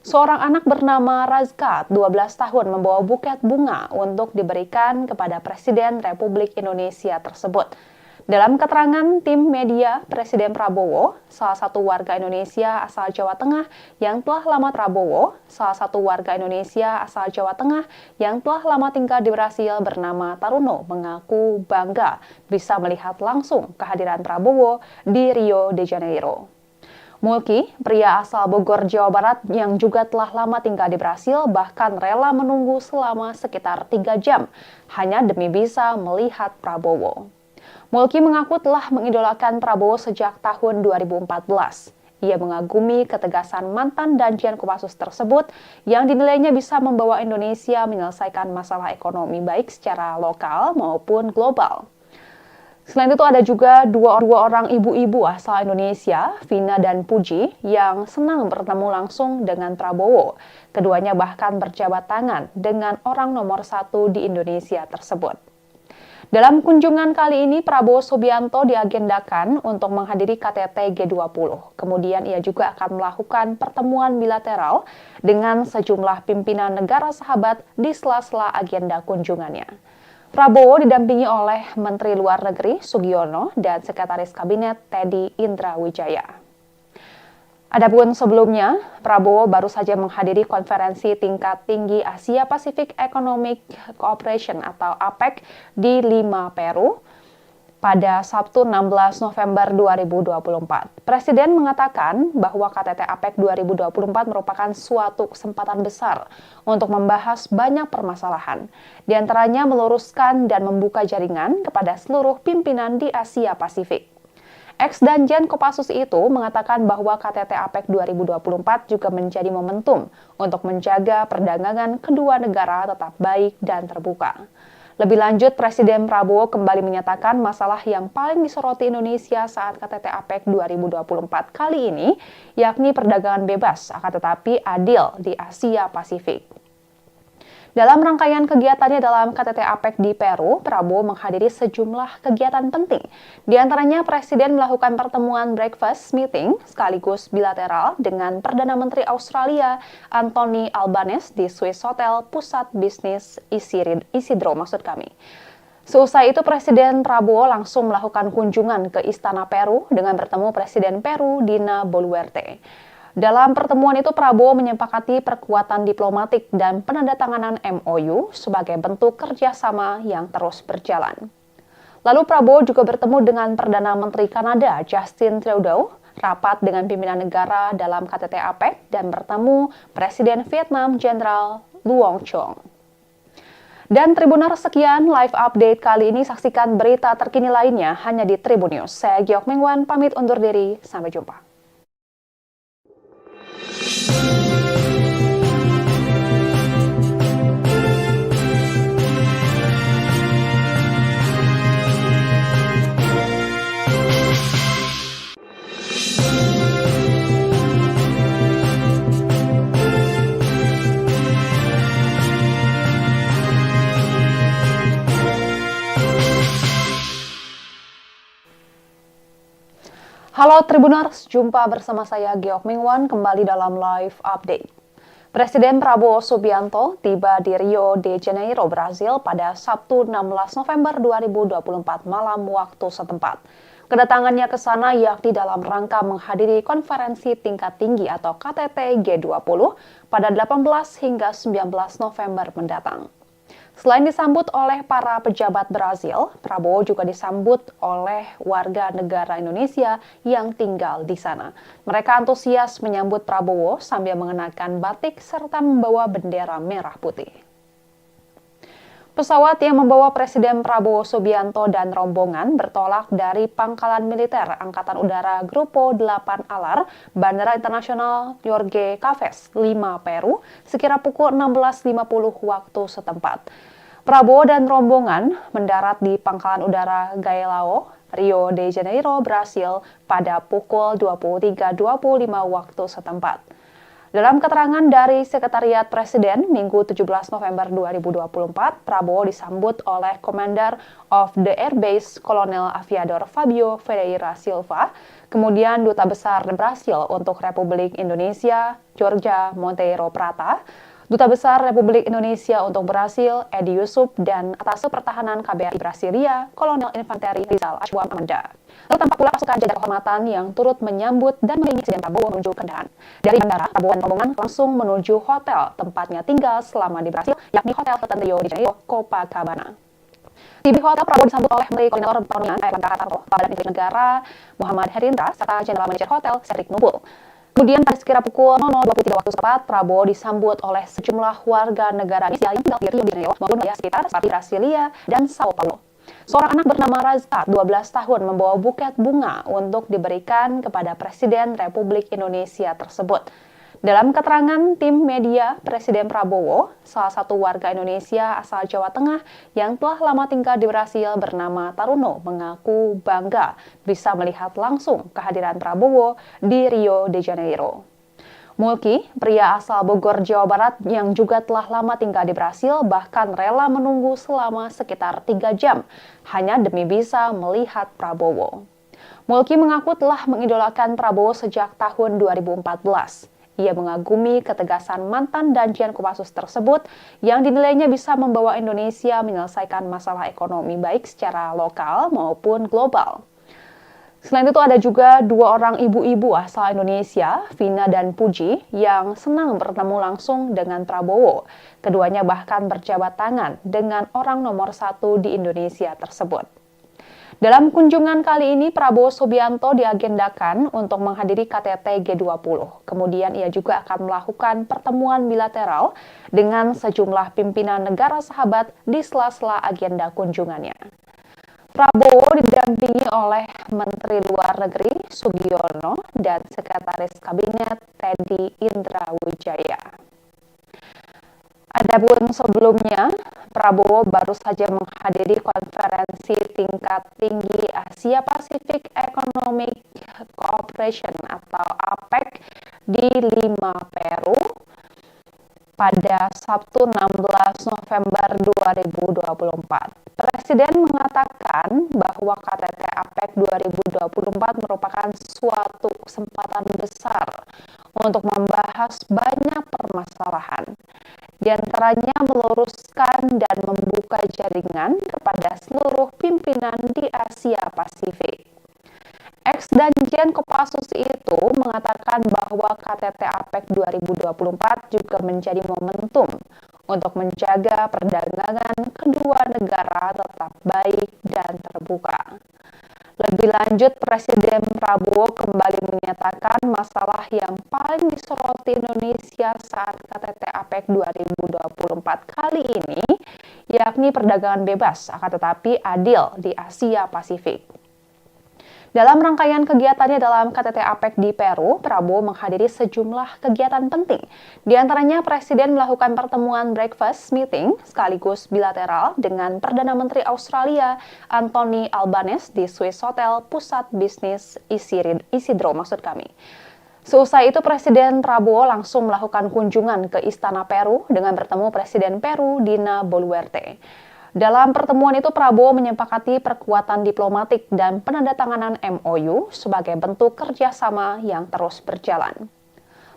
S1: Seorang anak bernama Razka, 12 tahun, membawa buket bunga untuk diberikan kepada Presiden Republik Indonesia tersebut. Dalam keterangan tim media, Presiden Prabowo, salah satu warga Indonesia asal Jawa Tengah yang telah lama tinggal di Brasil bernama Taruno, mengaku bangga bisa melihat langsung kehadiran Prabowo di Rio de Janeiro. Mulki, pria asal Bogor, Jawa Barat yang juga telah lama tinggal di Brasil, bahkan rela menunggu selama sekitar 3 jam hanya demi bisa melihat Prabowo. Mulki mengaku telah mengidolakan Prabowo sejak tahun 2014. Ia mengagumi ketegasan mantan Danjen Kopassus tersebut yang dinilainya bisa membawa Indonesia menyelesaikan masalah ekonomi baik secara lokal maupun global. Selain itu ada juga dua orang ibu-ibu asal Indonesia, Vina dan Puji, yang senang bertemu langsung dengan Prabowo. Keduanya bahkan berjabat tangan dengan orang nomor 1 di Indonesia tersebut. Dalam kunjungan kali ini, Prabowo Subianto diagendakan untuk menghadiri KTT G20. Kemudian ia juga akan melakukan pertemuan bilateral dengan sejumlah pimpinan negara sahabat di sela-sela agenda kunjungannya. Prabowo didampingi oleh Menteri Luar Negeri Sugiono dan Sekretaris Kabinet Teddy Indrawijaya. Adapun sebelumnya, Prabowo baru saja menghadiri konferensi tingkat tinggi Asia Pacific Economic Cooperation atau APEC di Lima, Peru pada Sabtu 16 November 2024. Presiden mengatakan bahwa KTT APEC 2024 merupakan suatu kesempatan besar untuk membahas banyak permasalahan, di antaranya meluruskan dan membuka jaringan kepada seluruh pimpinan di Asia Pasifik. Ex-Danjen Kopassus itu mengatakan bahwa KTT APEC 2024 juga menjadi momentum untuk menjaga perdagangan kedua negara tetap baik dan terbuka. Lebih lanjut, Presiden Prabowo kembali menyatakan masalah yang paling disoroti Indonesia saat KTT APEC 2024 kali ini, yakni perdagangan bebas, akan tetapi adil di Asia Pasifik. Dalam rangkaian kegiatannya dalam KTT APEC di Peru, Prabowo menghadiri sejumlah kegiatan penting. Di antaranya, Presiden melakukan pertemuan breakfast meeting sekaligus bilateral dengan Perdana Menteri Australia Anthony Albanese di Swiss Hotel Pusat Bisnis Isidro. Seusai itu, Presiden Prabowo langsung melakukan kunjungan ke Istana Peru dengan bertemu Presiden Peru Dina Boluarte. Dalam pertemuan itu, Prabowo menyepakati perkuatan diplomatik dan penandatanganan MOU sebagai bentuk kerjasama yang terus berjalan. Lalu Prabowo juga bertemu dengan Perdana Menteri Kanada Justin Trudeau, rapat dengan pimpinan negara dalam KTT APEC, dan bertemu Presiden Vietnam Jenderal Luong Chong. Dan Tribuners, sekian live update kali ini. Saksikan berita terkini lainnya hanya di Tribun News. Saya Giok Mengwan, pamit undur diri. Sampai jumpa. Halo Tribuners, jumpa bersama saya Giok Mengwan kembali dalam live update. Presiden Prabowo Subianto tiba di Rio de Janeiro, Brasil pada Sabtu 16 November 2024 malam waktu setempat. Kedatangannya ke sana yakni dalam rangka menghadiri konferensi tingkat tinggi atau KTT G20 pada 18 hingga 19 November mendatang. Selain disambut oleh para pejabat Brasil, Prabowo juga disambut oleh warga negara Indonesia yang tinggal di sana. Mereka antusias menyambut Prabowo sambil mengenakan batik serta membawa bendera merah putih. Pesawat yang membawa Presiden Prabowo Subianto dan rombongan bertolak dari Pangkalan Militer Angkatan Udara Grupo 8 Alar, Bandara Internasional Jorge Caves, Lima, Peru, sekira pukul 16.50 waktu setempat. Prabowo dan rombongan mendarat di Pangkalan Udara Galeão, Rio de Janeiro, Brasil pada pukul 23.25 waktu setempat. Dalam keterangan dari Sekretariat Presiden, Minggu 17 November 2024, Prabowo disambut oleh Commander of the Air Base Kolonel Aviador Fabio Ferreira Silva, Kemudian Duta Besar Brasil untuk Republik Indonesia, Jorge Monteiro Prata, Duta Besar Republik Indonesia untuk Brasil, Edi Yusuf, dan Atase Pertahanan KBRI Brasilia, Kolonel Infanteri Rizal Ashwam Amanda. Lalu tampak pula pasukan jajar kehormatan yang turut menyambut dan mengiringi Presiden Prabowo menuju kendaraan. Dari bandara, Prabowo dan rombongan langsung menuju hotel tempatnya tinggal selama di Brasil, yakni Hotel Hilton Rio de Janeiro, Copacabana. Di hotel, Prabowo disambut oleh Menteri Koordinator Perekonomian Erlangga Hartarto, Kepala Badan Intelijen Negara Muhammad Herindra, serta Jenderal Manajer Hotel Cedric Nubul. Kemudian pada sekira pukul 00.23 waktu setempat, Prabowo disambut oleh sejumlah warga negara Indonesia yang tinggal di Rio de Janeiro maupun wilayah sekitar seperti Brasilia dan Sao Paulo. Seorang anak bernama Razak, 12 tahun, membawa buket bunga untuk diberikan kepada Presiden Republik Indonesia tersebut. Dalam keterangan tim media, Presiden Prabowo, salah satu warga Indonesia asal Jawa Tengah yang telah lama tinggal di Brasil bernama Taruno, mengaku bangga bisa melihat langsung kehadiran Prabowo di Rio de Janeiro. Mulki, pria asal Bogor, Jawa Barat yang juga telah lama tinggal di Brasil, bahkan rela menunggu selama sekitar 3 jam hanya demi bisa melihat Prabowo. Mulki mengaku telah mengidolakan Prabowo sejak tahun 2014. Ia mengagumi ketegasan mantan Danjen Kopassus tersebut yang dinilainya bisa membawa Indonesia menyelesaikan masalah ekonomi baik secara lokal maupun global. Selain itu ada juga 2 orang ibu-ibu asal Indonesia, Vina dan Puji, yang senang bertemu langsung dengan Prabowo. Keduanya bahkan berjabat tangan dengan orang nomor 1 di Indonesia tersebut. Dalam kunjungan kali ini, Prabowo Subianto diagendakan untuk menghadiri KTT G20. Kemudian ia juga akan melakukan pertemuan bilateral dengan sejumlah pimpinan negara sahabat di sela-sela agenda kunjungannya. Prabowo didampingi oleh Menteri Luar Negeri Sugiono dan Sekretaris Kabinet Teddy Indrawijaya. Adapun sebelumnya, Prabowo baru saja menghadiri konferensi tingkat tinggi Asia Pacific Economic Cooperation atau APEC di Lima, Peru pada Sabtu 16 November 2024. Presiden mengatakan bahwa KTT APEC 2024 merupakan suatu kesempatan besar untuk membahas banyak permasalahan. Di antaranya meluruskan dan membuka jaringan kepada seluruh pimpinan di Asia Pasifik. Ex-Danjen Kopassus itu mengatakan bahwa KTT APEC 2024 juga menjadi momentum untuk menjaga perdagangan kedua negara tetap baik dan terbuka. Lebih lanjut, Presiden Prabowo kembali menyatakan masalah yang paling disoroti Indonesia saat KTT APEC 2024 kali ini, yakni perdagangan bebas, akan tetapi adil di Asia Pasifik. Dalam rangkaian kegiatannya dalam KTT APEC di Peru, Prabowo menghadiri sejumlah kegiatan penting. Di antaranya, Presiden melakukan pertemuan breakfast meeting sekaligus bilateral dengan Perdana Menteri Australia Anthony Albanese di Swiss Hotel Pusat Bisnis Isidro. Seusai itu, Presiden Prabowo langsung melakukan kunjungan ke Istana Peru dengan bertemu Presiden Peru Dina Boluarte. Dalam pertemuan itu, Prabowo menyepakati perkuatan diplomatik dan penandatanganan MOU sebagai bentuk kerjasama yang terus berjalan.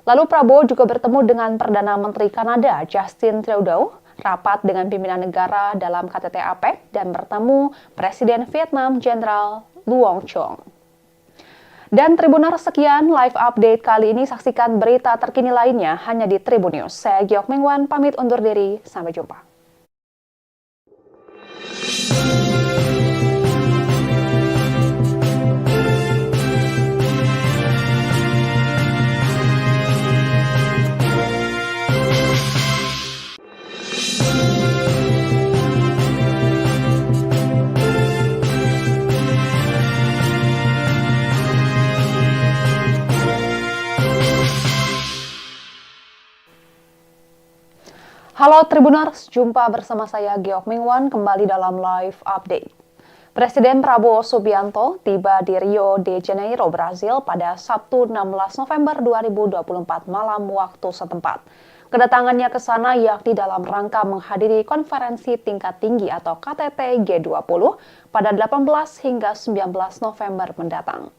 S1: Lalu Prabowo juga bertemu dengan Perdana Menteri Kanada Justin Trudeau, rapat dengan pimpinan negara dalam KTT APEC, dan bertemu Presiden Vietnam Jenderal Luong Chong. Dan Tribuners, sekian live update kali ini. Saksikan berita terkini lainnya hanya di Tribun News. Saya Giok Mingwan, pamit undur diri. Sampai jumpa. Halo Tribuners, jumpa bersama saya Giok Mingwan kembali dalam live update. Presiden Prabowo Subianto tiba di Rio de Janeiro, Brasil pada Sabtu 16 November 2024 malam waktu setempat. Kedatangannya ke sana yakni dalam rangka menghadiri konferensi tingkat tinggi atau KTT G20 pada 18 hingga 19 November mendatang.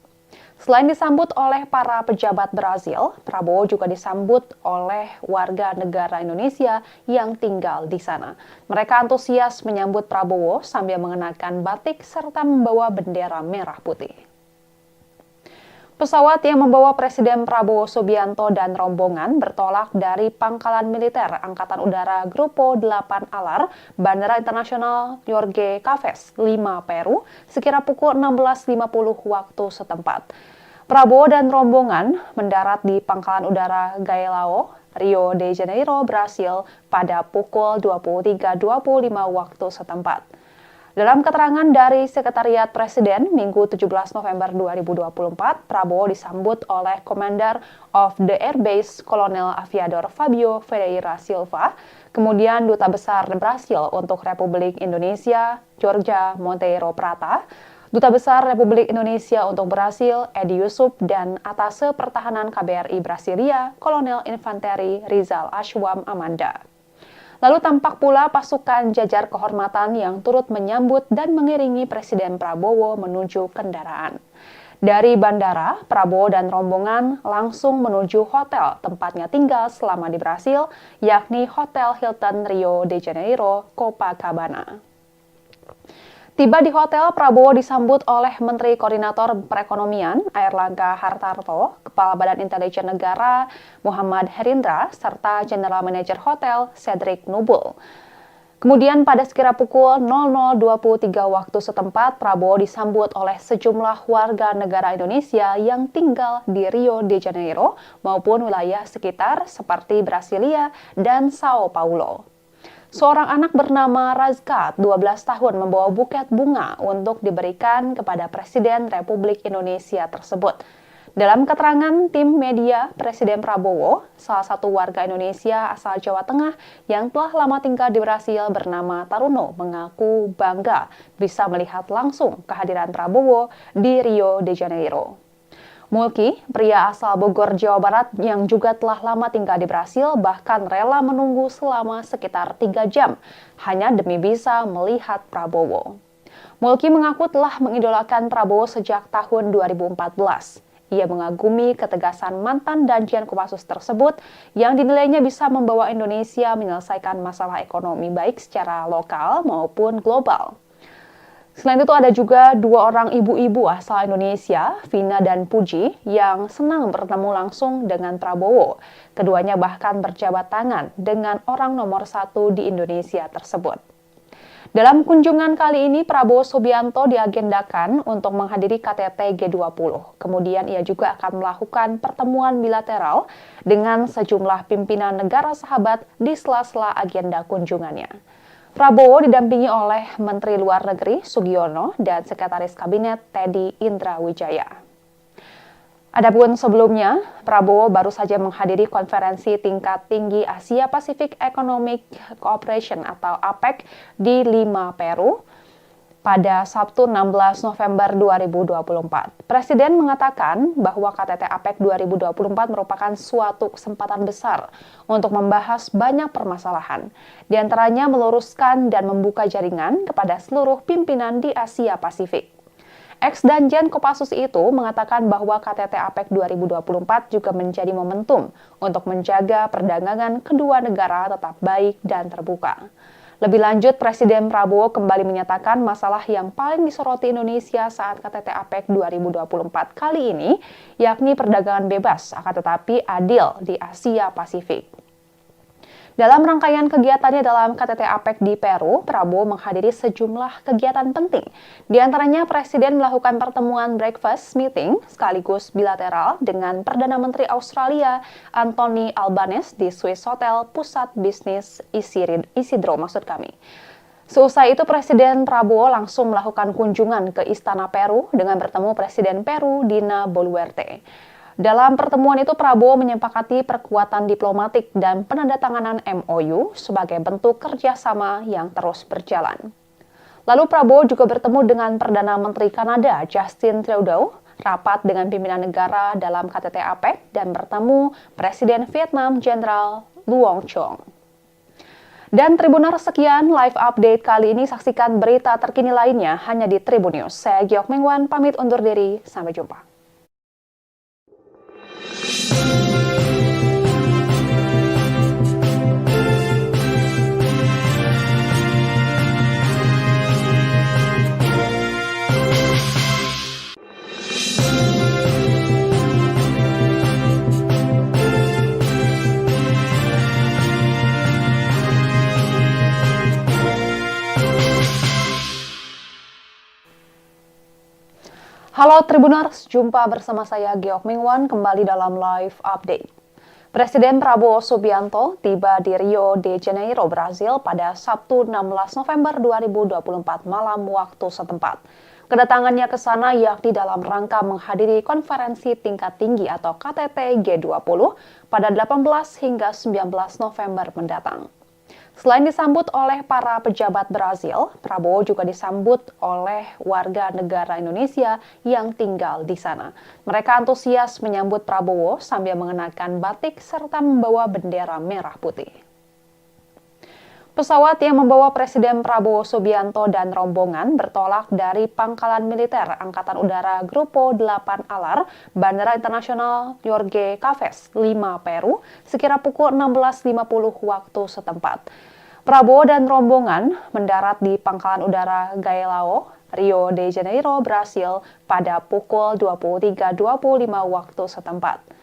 S1: Selain disambut oleh para pejabat Brazil, Prabowo juga disambut oleh warga negara Indonesia yang tinggal di sana. Mereka antusias menyambut Prabowo sambil mengenakan batik serta membawa bendera merah putih. Pesawat yang membawa Presiden Prabowo Subianto dan rombongan bertolak dari Pangkalan Militer Angkatan Udara Grupo 8 Alar, Bandara Internasional Jorge Caves, Lima, Peru, sekira pukul 16.50 waktu setempat. Prabowo dan rombongan mendarat di Pangkalan Udara Galeão, Rio de Janeiro, Brasil pada pukul 23.25 waktu setempat. Dalam keterangan dari Sekretariat Presiden Minggu 17 November 2024, Prabowo disambut oleh Commander of the Air Base Kolonel Aviador Fabio Ferreira Silva, kemudian Duta Besar Brasil untuk Republik Indonesia, Jorge Monteiro Prata, Duta Besar Republik Indonesia untuk Brasil, Edi Yusuf, dan Atase Pertahanan KBRI Brasilia, Kolonel Infanteri Rizal Ashwam Amanda. Lalu tampak pula pasukan jajar kehormatan yang turut menyambut dan mengiringi Presiden Prabowo menuju kendaraan. Dari bandara, Prabowo dan rombongan langsung menuju hotel tempatnya tinggal selama di Brasil, yakni Hotel Hilton Rio de Janeiro, Copacabana. Tiba di hotel, Prabowo disambut oleh Menteri Koordinator Perekonomian Airlangga Hartarto, Kepala Badan Intelijen Negara Muhammad Herindra, serta General Manager Hotel Cedric Nubul. Kemudian pada sekira pukul 00.23 waktu setempat, Prabowo disambut oleh sejumlah warga negara Indonesia yang tinggal di Rio de Janeiro maupun wilayah sekitar seperti Brasilia dan Sao Paulo. Seorang anak bernama Razka, 12 tahun, membawa buket bunga untuk diberikan kepada Presiden Republik Indonesia tersebut. Dalam keterangan tim media, Presiden Prabowo, salah satu warga Indonesia asal Jawa Tengah yang telah lama tinggal di Brasil bernama Taruno, mengaku bangga bisa melihat langsung kehadiran Prabowo di Rio de Janeiro. Mulki, pria asal Bogor, Jawa Barat yang juga telah lama tinggal di Brasil, bahkan rela menunggu selama sekitar 3 jam hanya demi bisa melihat Prabowo. Mulki mengaku telah mengidolakan Prabowo sejak tahun 2014. Ia mengagumi ketegasan mantan Danjen Kopassus tersebut yang dinilainya bisa membawa Indonesia menyelesaikan masalah ekonomi baik secara lokal maupun global. Selain itu ada juga 2 orang ibu-ibu asal Indonesia, Vina dan Puji, yang senang bertemu langsung dengan Prabowo. Keduanya bahkan berjabat tangan dengan orang nomor 1 di Indonesia tersebut. Dalam kunjungan kali ini, Prabowo Subianto diagendakan untuk menghadiri KTT G20. Kemudian ia juga akan melakukan pertemuan bilateral dengan sejumlah pimpinan negara sahabat di sela-sela agenda kunjungannya. Prabowo didampingi oleh Menteri Luar Negeri Sugiono dan Sekretaris Kabinet Teddy Indrawijaya. Adapun sebelumnya, Prabowo baru saja menghadiri konferensi tingkat tinggi Asia Pacific Economic Cooperation atau APEC di Lima, Peru pada Sabtu 16 November 2024. Presiden mengatakan bahwa KTT APEC 2024 merupakan suatu kesempatan besar untuk membahas banyak permasalahan, di antaranya meluruskan dan membuka jaringan kepada seluruh pimpinan di Asia Pasifik. Ex-Danjen Kopassus itu mengatakan bahwa KTT APEC 2024 juga menjadi momentum untuk menjaga perdagangan kedua negara tetap baik dan terbuka. Lebih lanjut, Presiden Prabowo kembali menyatakan masalah yang paling disoroti Indonesia saat KTT APEC 2024 kali ini, yakni perdagangan bebas, akan tetapi adil di Asia Pasifik. Dalam rangkaian kegiatannya dalam KTT APEC di Peru, Prabowo menghadiri sejumlah kegiatan penting. Di antaranya, Presiden melakukan pertemuan breakfast meeting sekaligus bilateral dengan Perdana Menteri Australia Anthony Albanese di Swiss Hotel Pusat Bisnis Isidro. Seusai itu, Presiden Prabowo langsung melakukan kunjungan ke Istana Peru dengan bertemu Presiden Peru Dina Boluarte. Dalam pertemuan itu, Prabowo menyepakati perkuatan diplomatik dan penandatanganan MOU sebagai bentuk kerjasama yang terus berjalan. Lalu Prabowo juga bertemu dengan Perdana Menteri Kanada Justin Trudeau, rapat dengan pimpinan negara dalam KTT APEC, dan bertemu Presiden Vietnam Jenderal Luong Chong. Dan Tribuners, sekian live update kali ini. Saksikan berita terkini lainnya hanya di Tribun News. Saya Giok Mengwan, pamit undur diri. Sampai jumpa. Halo Tribuners, jumpa bersama saya Geok Mingwan kembali dalam live update. Presiden Prabowo Subianto tiba di Rio de Janeiro, Brasil pada Sabtu 16 November 2024 malam waktu setempat. Kedatangannya ke sana yakni dalam rangka menghadiri konferensi tingkat tinggi atau KTT G20 pada 18 hingga 19 November mendatang. Selain disambut oleh para pejabat Brazil, Prabowo juga disambut oleh warga negara Indonesia yang tinggal di sana. Mereka antusias menyambut Prabowo sambil mengenakan batik serta membawa bendera merah putih. Pesawat yang membawa Presiden Prabowo Subianto dan rombongan bertolak dari Pangkalan Militer Angkatan Udara Grupo 8 Alar, Bandara Internasional Jorge Caves, Lima, Peru, sekira pukul 16.50 waktu setempat. Prabowo dan rombongan mendarat di Pangkalan Udara Galeão, Rio de Janeiro, Brasil pada pukul 23.25 waktu setempat.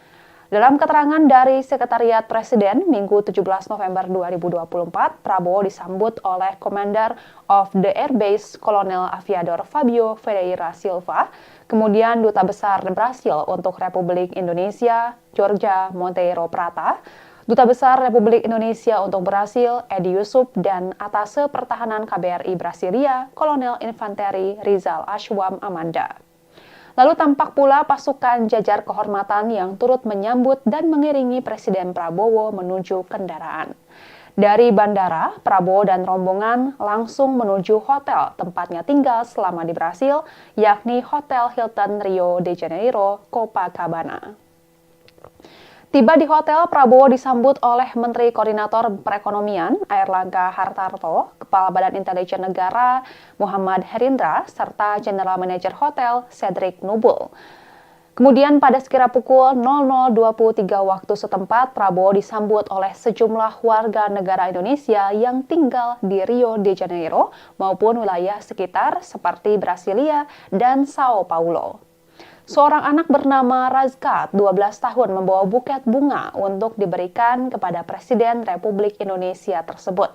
S1: Dalam keterangan dari Sekretariat Presiden Minggu 17 November 2024, Prabowo disambut oleh Commander of the Air Base Kolonel Aviador Fabio Ferreira Silva, kemudian Duta Besar Brasil untuk Republik Indonesia, Jorge Monteiro Prata, Duta Besar Republik Indonesia untuk Brasil, Edi Yusuf, dan Atase Pertahanan KBRI Brasilia, Kolonel Infanteri Rizal Ashwam Amanda. Lalu tampak pula pasukan jajar kehormatan yang turut menyambut dan mengiringi Presiden Prabowo menuju kendaraan. Dari bandara, Prabowo dan rombongan langsung menuju hotel tempatnya tinggal selama di Brasil, yakni Hotel Hilton Rio de Janeiro, Copacabana. Tiba di hotel, Prabowo disambut oleh Menteri Koordinator Perekonomian Airlangga Hartarto, Kepala Badan Intelijen Negara Muhammad Herindra, serta General Manager Hotel Cedric Nubul. Kemudian pada sekira pukul 00.23 waktu setempat, Prabowo disambut oleh sejumlah warga negara Indonesia yang tinggal di Rio de Janeiro maupun wilayah sekitar seperti Brasilia dan Sao Paulo. Seorang anak bernama Razkat, 12 tahun, membawa buket bunga untuk diberikan kepada Presiden Republik Indonesia tersebut.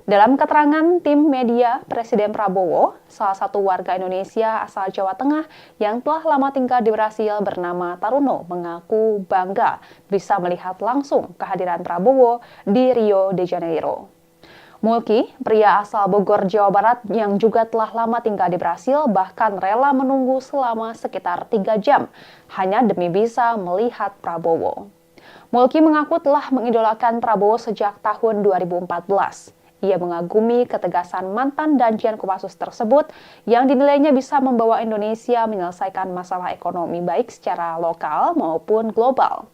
S1: Dalam keterangan tim media, Presiden Prabowo, salah satu warga Indonesia asal Jawa Tengah yang telah lama tinggal di Brasil bernama Taruno, mengaku bangga bisa melihat langsung kehadiran Prabowo di Rio de Janeiro. Mulki, pria asal Bogor, Jawa Barat yang juga telah lama tinggal di Brasil, bahkan rela menunggu selama sekitar 3 jam hanya demi bisa melihat Prabowo. Mulki mengaku telah mengidolakan Prabowo sejak tahun 2014. Ia mengagumi ketegasan mantan Danjen Kopassus tersebut yang dinilainya bisa membawa Indonesia menyelesaikan masalah ekonomi baik secara lokal maupun global.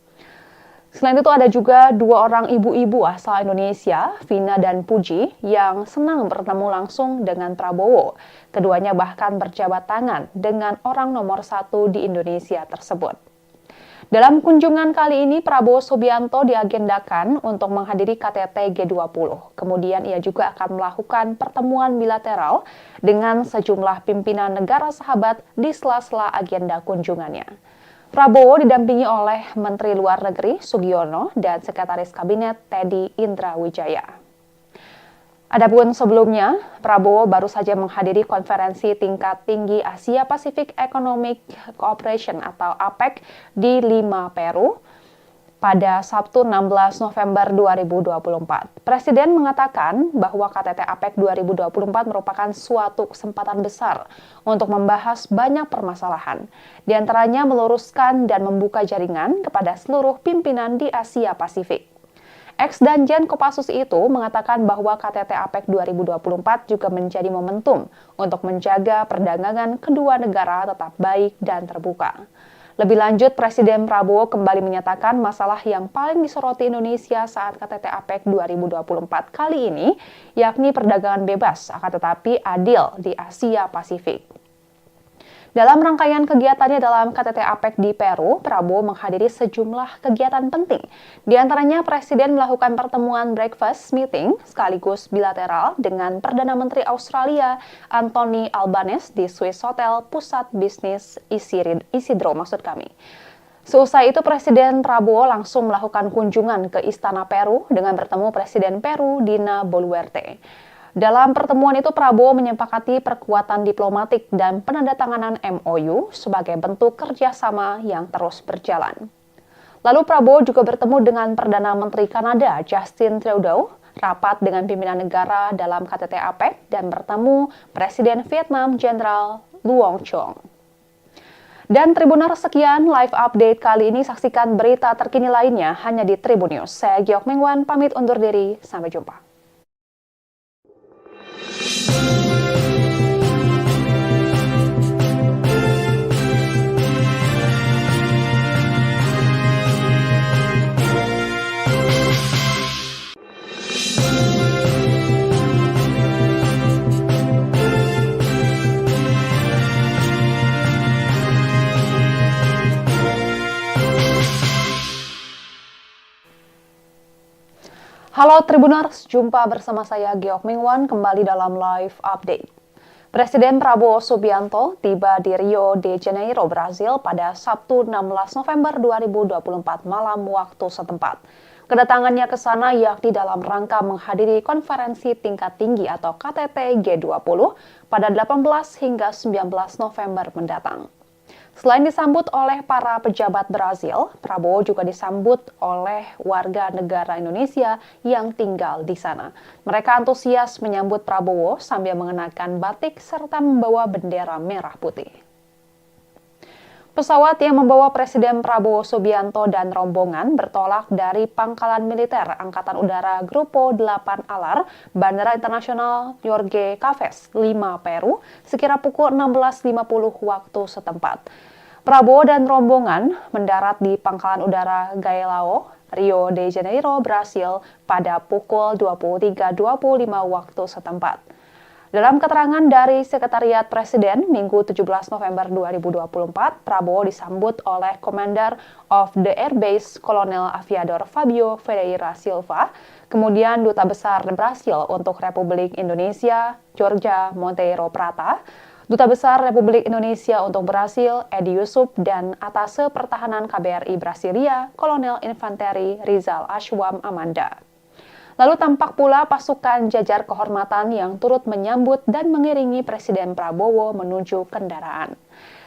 S1: Selain itu ada juga 2 orang ibu-ibu asal Indonesia, Vina dan Puji, yang senang bertemu langsung dengan Prabowo. Keduanya bahkan berjabat tangan dengan orang nomor 1 di Indonesia tersebut. Dalam kunjungan kali ini, Prabowo Subianto diagendakan untuk menghadiri KTT G20. Kemudian ia juga akan melakukan pertemuan bilateral dengan sejumlah pimpinan negara sahabat di sela-sela agenda kunjungannya. Prabowo didampingi oleh Menteri Luar Negeri Sugiono dan Sekretaris Kabinet Teddy Indrawijaya. Adapun sebelumnya, Prabowo baru saja menghadiri konferensi tingkat tinggi Asia Pacific Economic Cooperation atau APEC di Lima, Peru pada Sabtu 16 November 2024. Presiden mengatakan bahwa KTT APEC 2024 merupakan suatu kesempatan besar untuk membahas banyak permasalahan, di antaranya meluruskan dan membuka jaringan kepada seluruh pimpinan di Asia Pasifik. Ex-Danjen Kopassus itu mengatakan bahwa KTT APEC 2024 juga menjadi momentum untuk menjaga perdagangan kedua negara tetap baik dan terbuka. Lebih lanjut, Presiden Prabowo kembali menyatakan masalah yang paling disoroti Indonesia saat KTT APEC 2024 kali ini, yakni perdagangan bebas, akan tetapi adil di Asia Pasifik. Dalam rangkaian kegiatannya dalam KTT APEC di Peru, Prabowo menghadiri sejumlah kegiatan penting. Di antaranya, Presiden melakukan pertemuan breakfast meeting sekaligus bilateral dengan Perdana Menteri Australia Anthony Albanese di Swiss Hotel Pusat Bisnis Isidro. Seusai itu, Presiden Prabowo langsung melakukan kunjungan ke Istana Peru dengan bertemu Presiden Peru Dina Boluarte. Dalam pertemuan itu, Prabowo menyepakati perkuatan diplomatik dan penandatanganan MOU sebagai bentuk kerjasama yang terus berjalan. Lalu Prabowo juga bertemu dengan Perdana Menteri Kanada Justin Trudeau, rapat dengan pimpinan negara dalam KTT APEC, dan bertemu Presiden Vietnam Jenderal Luong Chong. Dan Tribuners, sekian live update kali ini. Saksikan berita terkini lainnya hanya di Tribun News. Saya Giok Mengwan, pamit undur diri. Sampai jumpa. Halo Tribuners, jumpa bersama saya Giok Mengwan kembali dalam live update. Presiden Prabowo Subianto tiba di Rio de Janeiro, Brasil pada Sabtu 16 November 2024 malam waktu setempat. Kedatangannya ke sana yakni dalam rangka menghadiri konferensi tingkat tinggi atau KTT G20 pada 18 hingga 19 November mendatang. Selain disambut oleh para pejabat Brazil, Prabowo juga disambut oleh warga negara Indonesia yang tinggal di sana. Mereka antusias menyambut Prabowo sambil mengenakan batik serta membawa bendera merah putih. Pesawat yang membawa Presiden Prabowo Subianto dan rombongan bertolak dari Pangkalan Militer Angkatan Udara Grupo 8 Alar, Bandara Internasional Jorge Caves, Lima, Peru, sekira pukul 16.50 waktu setempat. Prabowo dan rombongan mendarat di Pangkalan Udara Galeão, Rio de Janeiro, Brasil pada pukul 23.25 waktu setempat. Dalam keterangan dari Sekretariat Presiden, Minggu 17 November 2024, Prabowo disambut oleh Commander of the Air Base Kolonel Aviador Fabio Ferreira Silva, kemudian Duta Besar Brasil untuk Republik Indonesia, Jorge Monteiro Prata, Duta Besar Republik Indonesia untuk Brasil, Edi Yusuf, dan Atase Pertahanan KBRI Brasilia, Kolonel Infanteri Rizal Ashwam Amanda. Lalu tampak pula pasukan jajar kehormatan yang turut menyambut dan mengiringi Presiden Prabowo menuju kendaraan.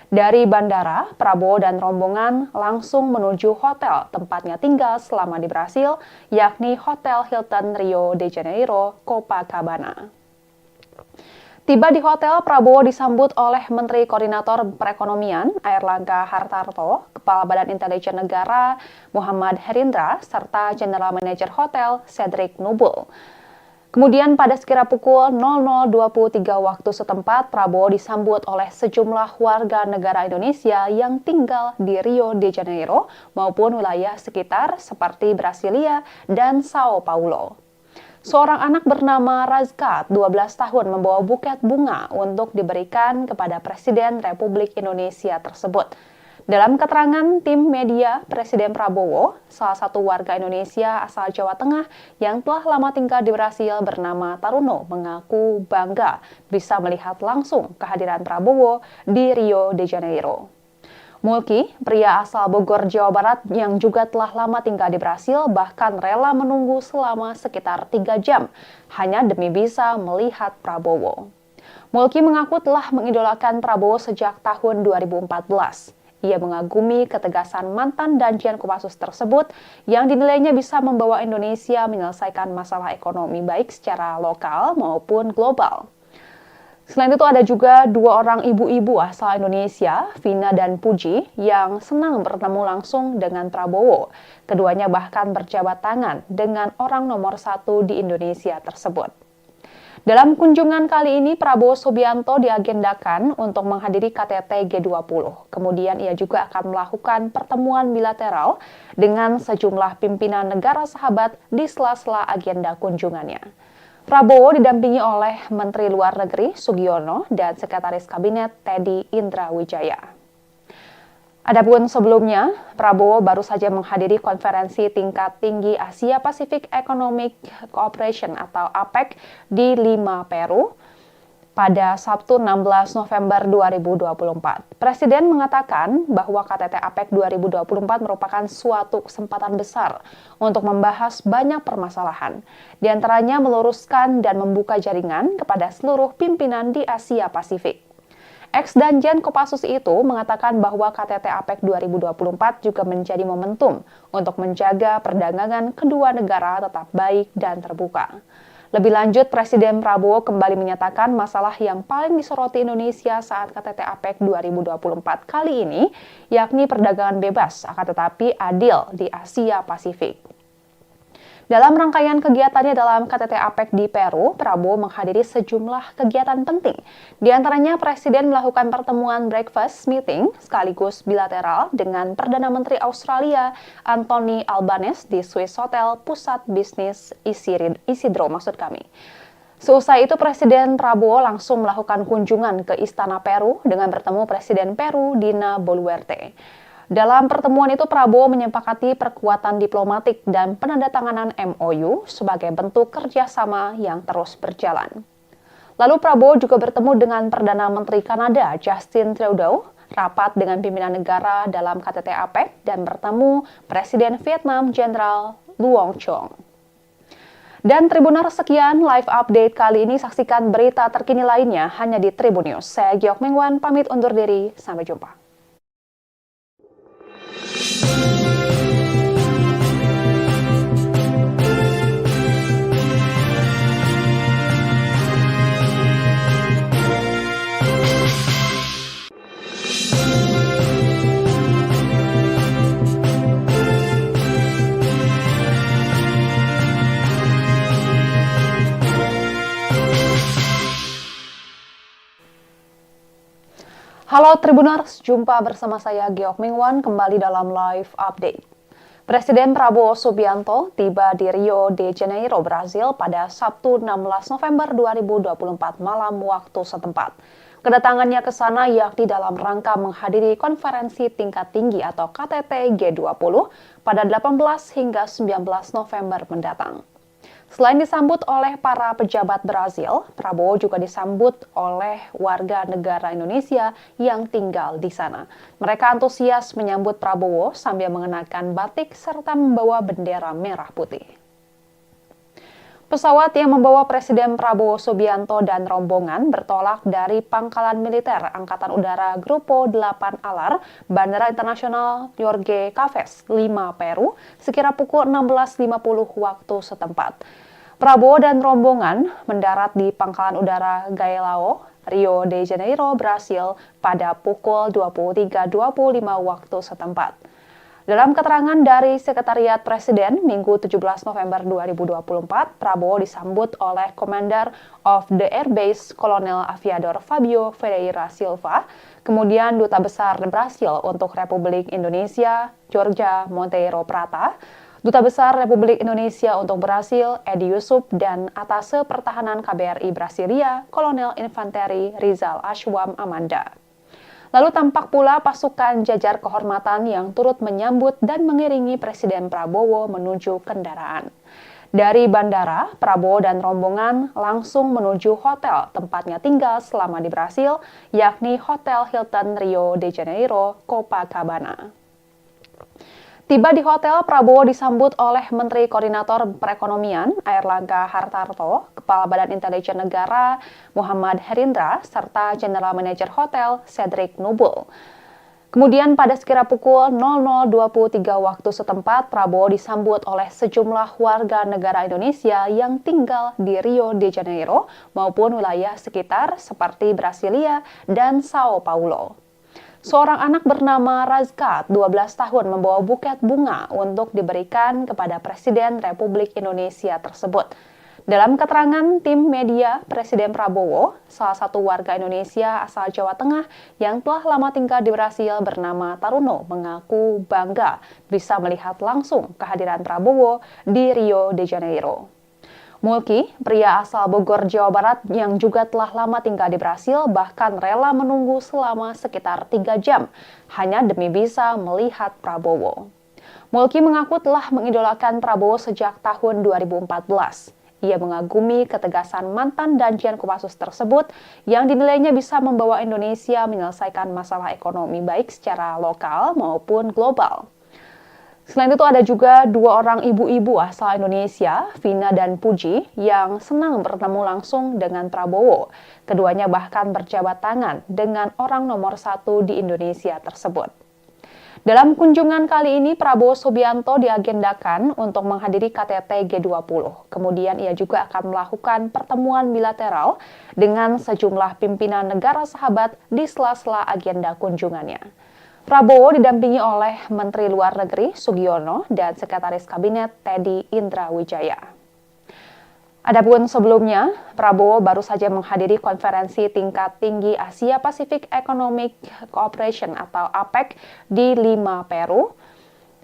S1: Dari bandara, Prabowo dan rombongan langsung menuju hotel tempatnya tinggal selama di Brasil, yakni Hotel Hilton Rio de Janeiro, Copacabana. Tiba di hotel, Prabowo disambut oleh Menteri Koordinator Perekonomian Airlangga Hartarto, Kepala Badan Intelijen Negara Muhammad Herindra, serta General Manager Hotel Cedric Nubul. Kemudian pada sekira pukul 00.23 waktu setempat, Prabowo disambut oleh sejumlah warga negara Indonesia yang tinggal di Rio de Janeiro maupun wilayah sekitar seperti Brasilia dan Sao Paulo. Seorang anak bernama Razka, 12 tahun, membawa buket bunga untuk diberikan kepada Presiden Republik Indonesia tersebut. Dalam keterangan tim media, Presiden Prabowo, salah satu warga Indonesia asal Jawa Tengah yang telah lama tinggal di Brasil bernama Taruno, mengaku bangga bisa melihat langsung kehadiran Prabowo di Rio de Janeiro. Mulki, pria asal Bogor, Jawa Barat yang juga telah lama tinggal di Brasil, bahkan rela menunggu selama sekitar 3 jam hanya demi bisa melihat Prabowo. Mulki mengaku telah mengidolakan Prabowo sejak tahun 2014. Ia mengagumi ketegasan mantan Danjen Kopassus tersebut yang dinilainya bisa membawa Indonesia menyelesaikan masalah ekonomi baik secara lokal maupun global. Selain itu ada juga 2 orang ibu-ibu asal Indonesia, Vina dan Puji, yang senang bertemu langsung dengan Prabowo. Keduanya bahkan berjabat tangan dengan orang nomor 1 di Indonesia tersebut. Dalam kunjungan kali ini, Prabowo Subianto diagendakan untuk menghadiri KTT G20. Kemudian ia juga akan melakukan pertemuan bilateral dengan sejumlah pimpinan negara sahabat di sela-sela agenda kunjungannya. Prabowo didampingi oleh Menteri Luar Negeri Sugiono dan Sekretaris Kabinet Teddy Indrawijaya. Adapun sebelumnya, Prabowo baru saja menghadiri konferensi tingkat tinggi Asia Pacific Economic Cooperation atau APEC di Lima, Peru pada Sabtu 16 November 2024. Presiden mengatakan bahwa KTT APEC 2024 merupakan suatu kesempatan besar untuk membahas banyak permasalahan, di antaranya meluruskan dan membuka jaringan kepada seluruh pimpinan di Asia Pasifik. Ex-Danjen Kopassus itu mengatakan bahwa KTT APEC 2024 juga menjadi momentum untuk menjaga perdagangan kedua negara tetap baik dan terbuka. Lebih lanjut, Presiden Prabowo kembali menyatakan masalah yang paling disoroti Indonesia saat KTT APEC 2024 kali ini, yakni perdagangan bebas, akan tetapi adil di Asia Pasifik. Dalam rangkaian kegiatannya dalam KTT APEC di Peru, Prabowo menghadiri sejumlah kegiatan penting. Di antaranya, Presiden melakukan pertemuan breakfast meeting sekaligus bilateral dengan Perdana Menteri Australia Anthony Albanese di Swiss Hotel Pusat Bisnis Isidro. Seusai itu, Presiden Prabowo langsung melakukan kunjungan ke Istana Peru dengan bertemu Presiden Peru Dina Boluarte. Dalam pertemuan itu, Prabowo menyepakati perkuatan diplomatik dan penandatanganan MOU sebagai bentuk kerjasama yang terus berjalan. Lalu Prabowo juga bertemu dengan Perdana Menteri Kanada Justin Trudeau, rapat dengan pimpinan negara dalam KTT APEC, dan bertemu Presiden Vietnam Jenderal Luong Chong. Dan Tribuners, sekian live update kali ini. Saksikan berita terkini lainnya hanya di Tribun News. Saya Giok Mengwan, pamit undur diri. Sampai jumpa. Halo Tribuners, jumpa bersama saya Giok Mengwan kembali dalam live update. Presiden Prabowo Subianto tiba di Rio de Janeiro, Brasil pada Sabtu 16 November 2024 malam waktu setempat. Kedatangannya ke sana yakni dalam rangka menghadiri konferensi tingkat tinggi atau KTT G20 pada 18 hingga 19 November mendatang. Selain disambut oleh para pejabat Brazil, Prabowo juga disambut oleh warga negara Indonesia yang tinggal di sana. Mereka antusias menyambut Prabowo sambil mengenakan batik serta membawa bendera merah putih. Pesawat yang membawa Presiden Prabowo Subianto dan rombongan bertolak dari Pangkalan Militer Angkatan Udara Grupo 8 Alar, Bandara Internasional Jorge Caves, Lima, Peru, sekira pukul 16.50 waktu setempat. Prabowo dan rombongan mendarat di Pangkalan Udara Galeão, Rio de Janeiro, Brasil pada pukul 23.25 waktu setempat. Dalam keterangan dari Sekretariat Presiden, Minggu 17 November 2024, Prabowo disambut oleh Commander of the Air Base Kolonel Aviador Fabio Ferreira Silva, kemudian Duta Besar Brasil untuk Republik Indonesia, Jorge Monteiro Prata, Duta Besar Republik Indonesia untuk Brasil, Edi Yusuf, dan Atase Pertahanan KBRI Brasilia, Kolonel Infanteri Rizal Ashwam Amanda. Lalu tampak pula pasukan jajar kehormatan yang turut menyambut dan mengiringi Presiden Prabowo menuju kendaraan. Dari bandara, Prabowo dan rombongan langsung menuju hotel tempatnya tinggal selama di Brasil, yakni Hotel Hilton Rio de Janeiro, Copacabana. Tiba di hotel, Prabowo disambut oleh Menteri Koordinator Perekonomian Airlangga Hartarto, Kepala Badan Intelijen Negara Muhammad Herindra, serta General Manager Hotel Cedric Nubul. Kemudian pada sekira pukul 00.23 waktu setempat, Prabowo disambut oleh sejumlah warga negara Indonesia yang tinggal di Rio de Janeiro maupun wilayah sekitar seperti Brasilia dan Sao Paulo. Seorang anak bernama Razkat, 12 tahun, membawa buket bunga untuk diberikan kepada Presiden Republik Indonesia tersebut. Dalam keterangan tim media, Presiden Prabowo, salah satu warga Indonesia asal Jawa Tengah yang telah lama tinggal di Brasil bernama Taruno, mengaku bangga bisa melihat langsung kehadiran Prabowo di Rio de Janeiro. Mulki, pria asal Bogor, Jawa Barat yang juga telah lama tinggal di Brasil, bahkan rela menunggu selama sekitar 3 jam hanya demi bisa melihat Prabowo. Mulki mengaku telah mengidolakan Prabowo sejak tahun 2014. Ia mengagumi ketegasan mantan Danjen Kopassus tersebut yang dinilainya bisa membawa Indonesia menyelesaikan masalah ekonomi baik secara lokal maupun global. Selain itu ada juga dua orang ibu-ibu asal Indonesia, Vina dan Puji, yang senang bertemu langsung dengan Prabowo. Keduanya bahkan berjabat tangan dengan orang nomor 1 di Indonesia tersebut. Dalam kunjungan kali ini, Prabowo Subianto diagendakan untuk menghadiri KTT G20. Kemudian ia juga akan melakukan pertemuan bilateral dengan sejumlah pimpinan negara sahabat di sela-sela agenda kunjungannya. Prabowo didampingi oleh Menteri Luar Negeri Sugiono dan Sekretaris Kabinet Teddy Indrawijaya. Adapun sebelumnya, Prabowo baru saja menghadiri konferensi tingkat tinggi Asia Pacific Economic Cooperation atau APEC di Lima, Peru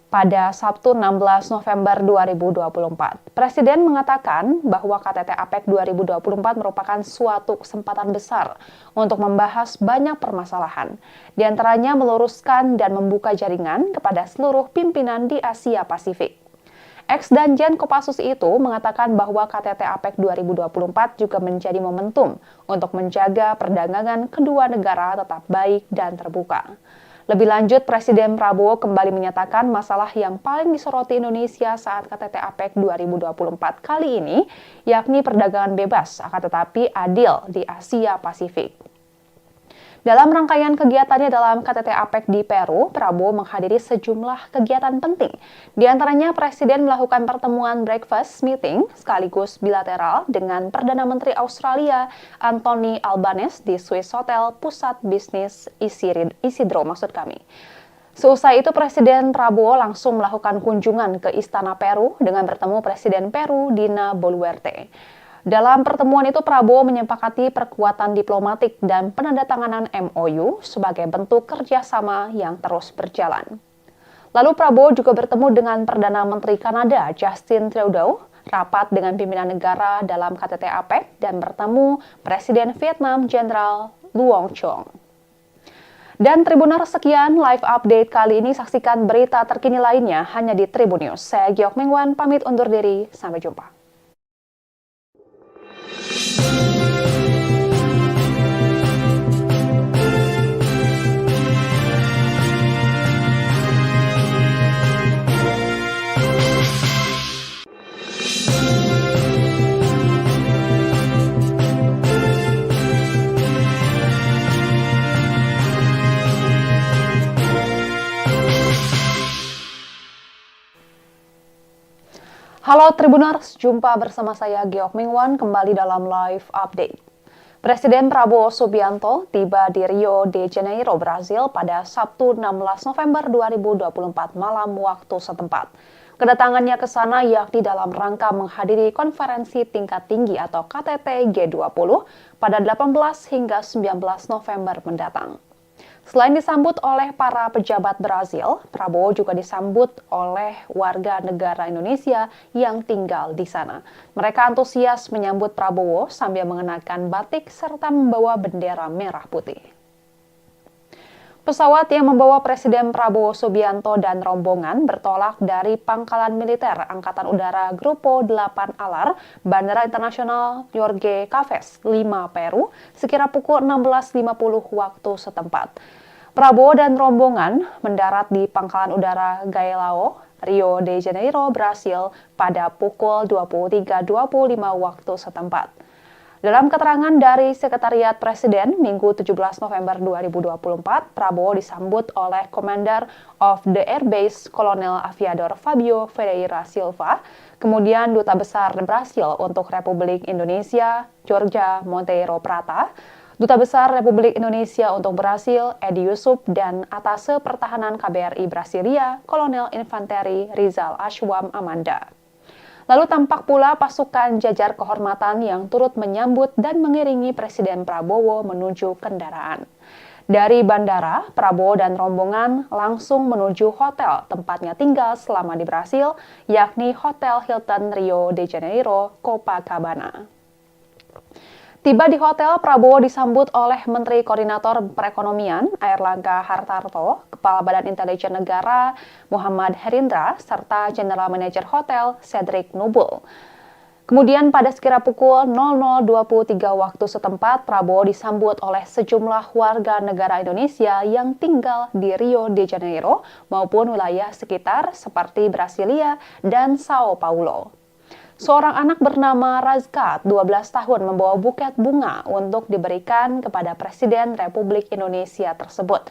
S1: pada Sabtu 16 November 2024. Presiden mengatakan bahwa KTT APEC 2024 merupakan suatu kesempatan besar untuk membahas banyak permasalahan, di antaranya meluruskan dan membuka jaringan kepada seluruh pimpinan di Asia Pasifik. Ex-Danjen Kopassus itu mengatakan bahwa KTT APEC 2024 juga menjadi momentum untuk menjaga perdagangan kedua negara tetap baik dan terbuka. Lebih lanjut, Presiden Prabowo kembali menyatakan masalah yang paling disoroti Indonesia saat KTT APEC 2024 kali ini, yakni perdagangan bebas, akan tetapi adil di Asia Pasifik. Dalam rangkaian kegiatannya dalam KTT APEC di Peru, Prabowo menghadiri sejumlah kegiatan penting. Di antaranya, Presiden melakukan pertemuan breakfast meeting sekaligus bilateral dengan Perdana Menteri Australia Anthony Albanese di Swiss Hotel Pusat Bisnis Isidro. Seusai itu, Presiden Prabowo langsung melakukan kunjungan ke Istana Peru dengan bertemu Presiden Peru Dina Boluarte. Dalam pertemuan itu, Prabowo menyepakati perkuatan diplomatik dan penandatanganan MOU sebagai bentuk kerjasama yang terus berjalan. Lalu Prabowo juga bertemu dengan Perdana Menteri Kanada Justin Trudeau, rapat dengan pimpinan negara dalam KTT APEC, dan bertemu Presiden Vietnam Jenderal Luong Chong. Dan Tribuners, sekian live update kali ini. Saksikan berita terkini lainnya hanya di Tribun News. Saya Giok Mengwan, pamit undur diri. Sampai jumpa. Halo Tribuners, jumpa bersama saya Giok Mingwan kembali dalam live update. Presiden Prabowo Subianto tiba di Rio de Janeiro, Brasil pada Sabtu 16 November 2024 malam waktu setempat. Kedatangannya ke sana yakni dalam rangka menghadiri konferensi tingkat tinggi atau KTT G20 pada 18 hingga 19 November mendatang. Selain disambut oleh para pejabat Brazil, Prabowo juga disambut oleh warga negara Indonesia yang tinggal di sana. Mereka antusias menyambut Prabowo sambil mengenakan batik serta membawa bendera merah putih. Pesawat yang membawa Presiden Prabowo Subianto dan rombongan bertolak dari Pangkalan Militer Angkatan Udara Grupo 8 Alar, Bandara Internasional Jorge Caves, Lima, Peru, sekira pukul 16.50 waktu setempat. Prabowo dan rombongan mendarat di Pangkalan Udara Galeão, Rio de Janeiro, Brasil pada pukul 23.25 waktu setempat. Dalam keterangan dari Sekretariat Presiden, Minggu 17 November 2024, Prabowo disambut oleh Commander of the Air Base Kolonel Aviador Fabio Ferreira Silva, kemudian Duta Besar Brasil untuk Republik Indonesia, Jorge Monteiro Prata, Duta Besar Republik Indonesia untuk Brasil, Edi Yusuf, dan Atase Pertahanan KBRI Brasilia, Kolonel Infanteri Rizal Ashwam Amanda. Lalu tampak pula pasukan jajar kehormatan yang turut menyambut dan mengiringi Presiden Prabowo menuju kendaraan. Dari bandara, Prabowo dan rombongan langsung menuju hotel tempatnya tinggal selama di Brasil, yakni Hotel Hilton Rio de Janeiro, Copacabana. Tiba di hotel, Prabowo disambut oleh Menteri Koordinator Perekonomian Airlangga Hartarto, Kepala Badan Intelijen Negara Muhammad Herindra, serta General Manager Hotel Cedric Nubul. Kemudian pada sekira pukul 00.23 waktu setempat, Prabowo disambut oleh sejumlah warga negara Indonesia yang tinggal di Rio de Janeiro maupun wilayah sekitar seperti Brasilia dan Sao Paulo. Seorang anak bernama Razkat, 12 tahun, membawa buket bunga untuk diberikan kepada Presiden Republik Indonesia tersebut.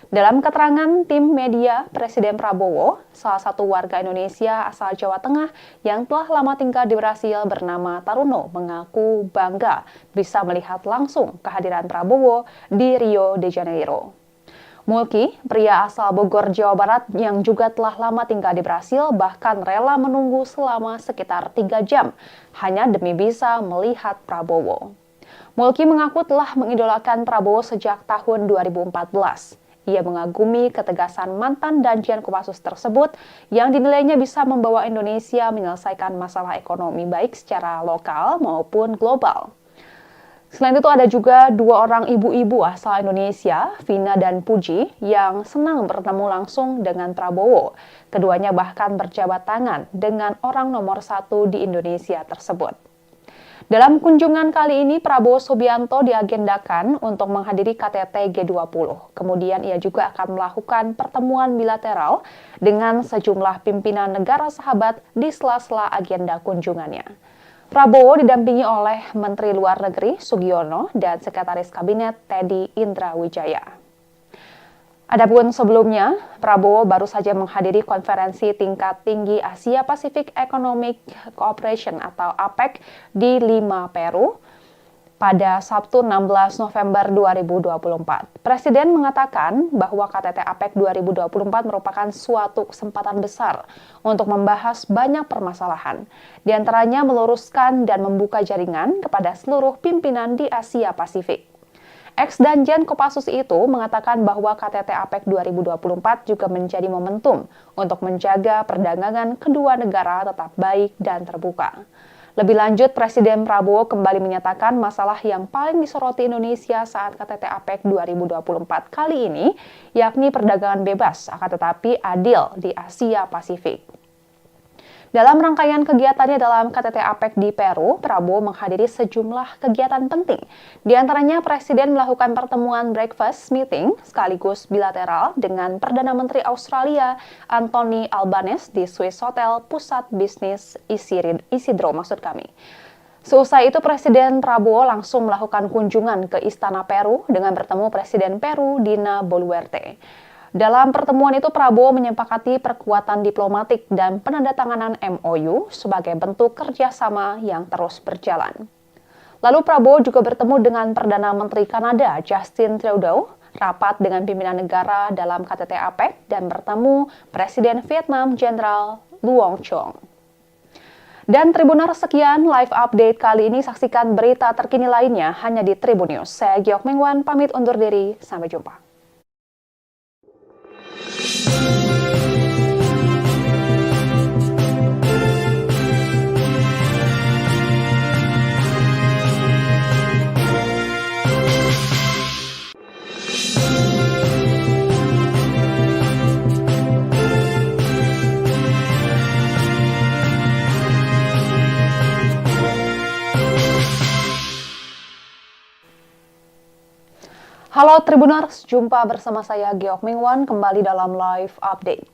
S1: Dalam keterangan tim media, Presiden Prabowo, salah satu warga Indonesia asal Jawa Tengah yang telah lama tinggal di Brasil bernama Taruno, mengaku bangga bisa melihat langsung kehadiran Prabowo di Rio de Janeiro. Mulki, pria asal Bogor, Jawa Barat yang juga telah lama tinggal di Brasil, bahkan rela menunggu selama sekitar 3 jam hanya demi bisa melihat Prabowo. Mulki mengaku telah mengidolakan Prabowo sejak tahun 2014. Ia mengagumi ketegasan mantan Danjen Kopassus tersebut yang dinilainya bisa membawa Indonesia menyelesaikan masalah ekonomi baik secara lokal maupun global. Selain itu ada juga 2 orang ibu-ibu asal Indonesia, Vina dan Puji, yang senang bertemu langsung dengan Prabowo. Keduanya bahkan berjabat tangan dengan orang nomor 1 di Indonesia tersebut. Dalam kunjungan kali ini, Prabowo Subianto diagendakan untuk menghadiri KTT G20. Kemudian ia juga akan melakukan pertemuan bilateral dengan sejumlah pimpinan negara sahabat di sela-sela agenda kunjungannya. Prabowo didampingi oleh Menteri Luar Negeri Sugiono dan Sekretaris Kabinet Teddy Indrawijaya. Adapun sebelumnya, Prabowo baru saja menghadiri konferensi tingkat tinggi Asia Pacific Economic Cooperation atau APEC di Lima, Peru pada Sabtu 16 November 2024. Presiden mengatakan bahwa KTT APEC 2024 merupakan suatu kesempatan besar untuk membahas banyak permasalahan, di antaranya meluruskan dan membuka jaringan kepada seluruh pimpinan di Asia Pasifik. Ex-Danjen Kopassus itu mengatakan bahwa KTT APEC 2024 juga menjadi momentum untuk menjaga perdagangan kedua negara tetap baik dan terbuka. Lebih lanjut, Presiden Prabowo kembali menyatakan masalah yang paling disoroti Indonesia saat KTT APEC 2024 kali ini, yakni perdagangan bebas, akan tetapi adil di Asia Pasifik. Dalam rangkaian kegiatannya dalam KTT APEC di Peru, Prabowo menghadiri sejumlah kegiatan penting. Di antaranya, Presiden melakukan pertemuan breakfast meeting sekaligus bilateral dengan Perdana Menteri Australia Anthony Albanese di Swiss Hotel Pusat Bisnis Isidro. Seusai itu, Presiden Prabowo langsung melakukan kunjungan ke Istana Peru dengan bertemu Presiden Peru Dina Boluarte. Dalam pertemuan itu, Prabowo menyepakati perkuatan diplomatik dan penandatanganan MOU sebagai bentuk kerjasama yang terus berjalan. Lalu Prabowo juga bertemu dengan Perdana Menteri Kanada Justin Trudeau, rapat dengan pimpinan negara dalam KTT APEC, dan bertemu Presiden Vietnam Jenderal Luong Chong. Dan Tribuners, sekian live update kali ini. Saksikan berita terkini lainnya hanya di Tribun News. Saya Giok Mingwan, pamit undur diri. Sampai jumpa. Halo Tribuners, jumpa bersama saya Giok Mingwan kembali dalam live update.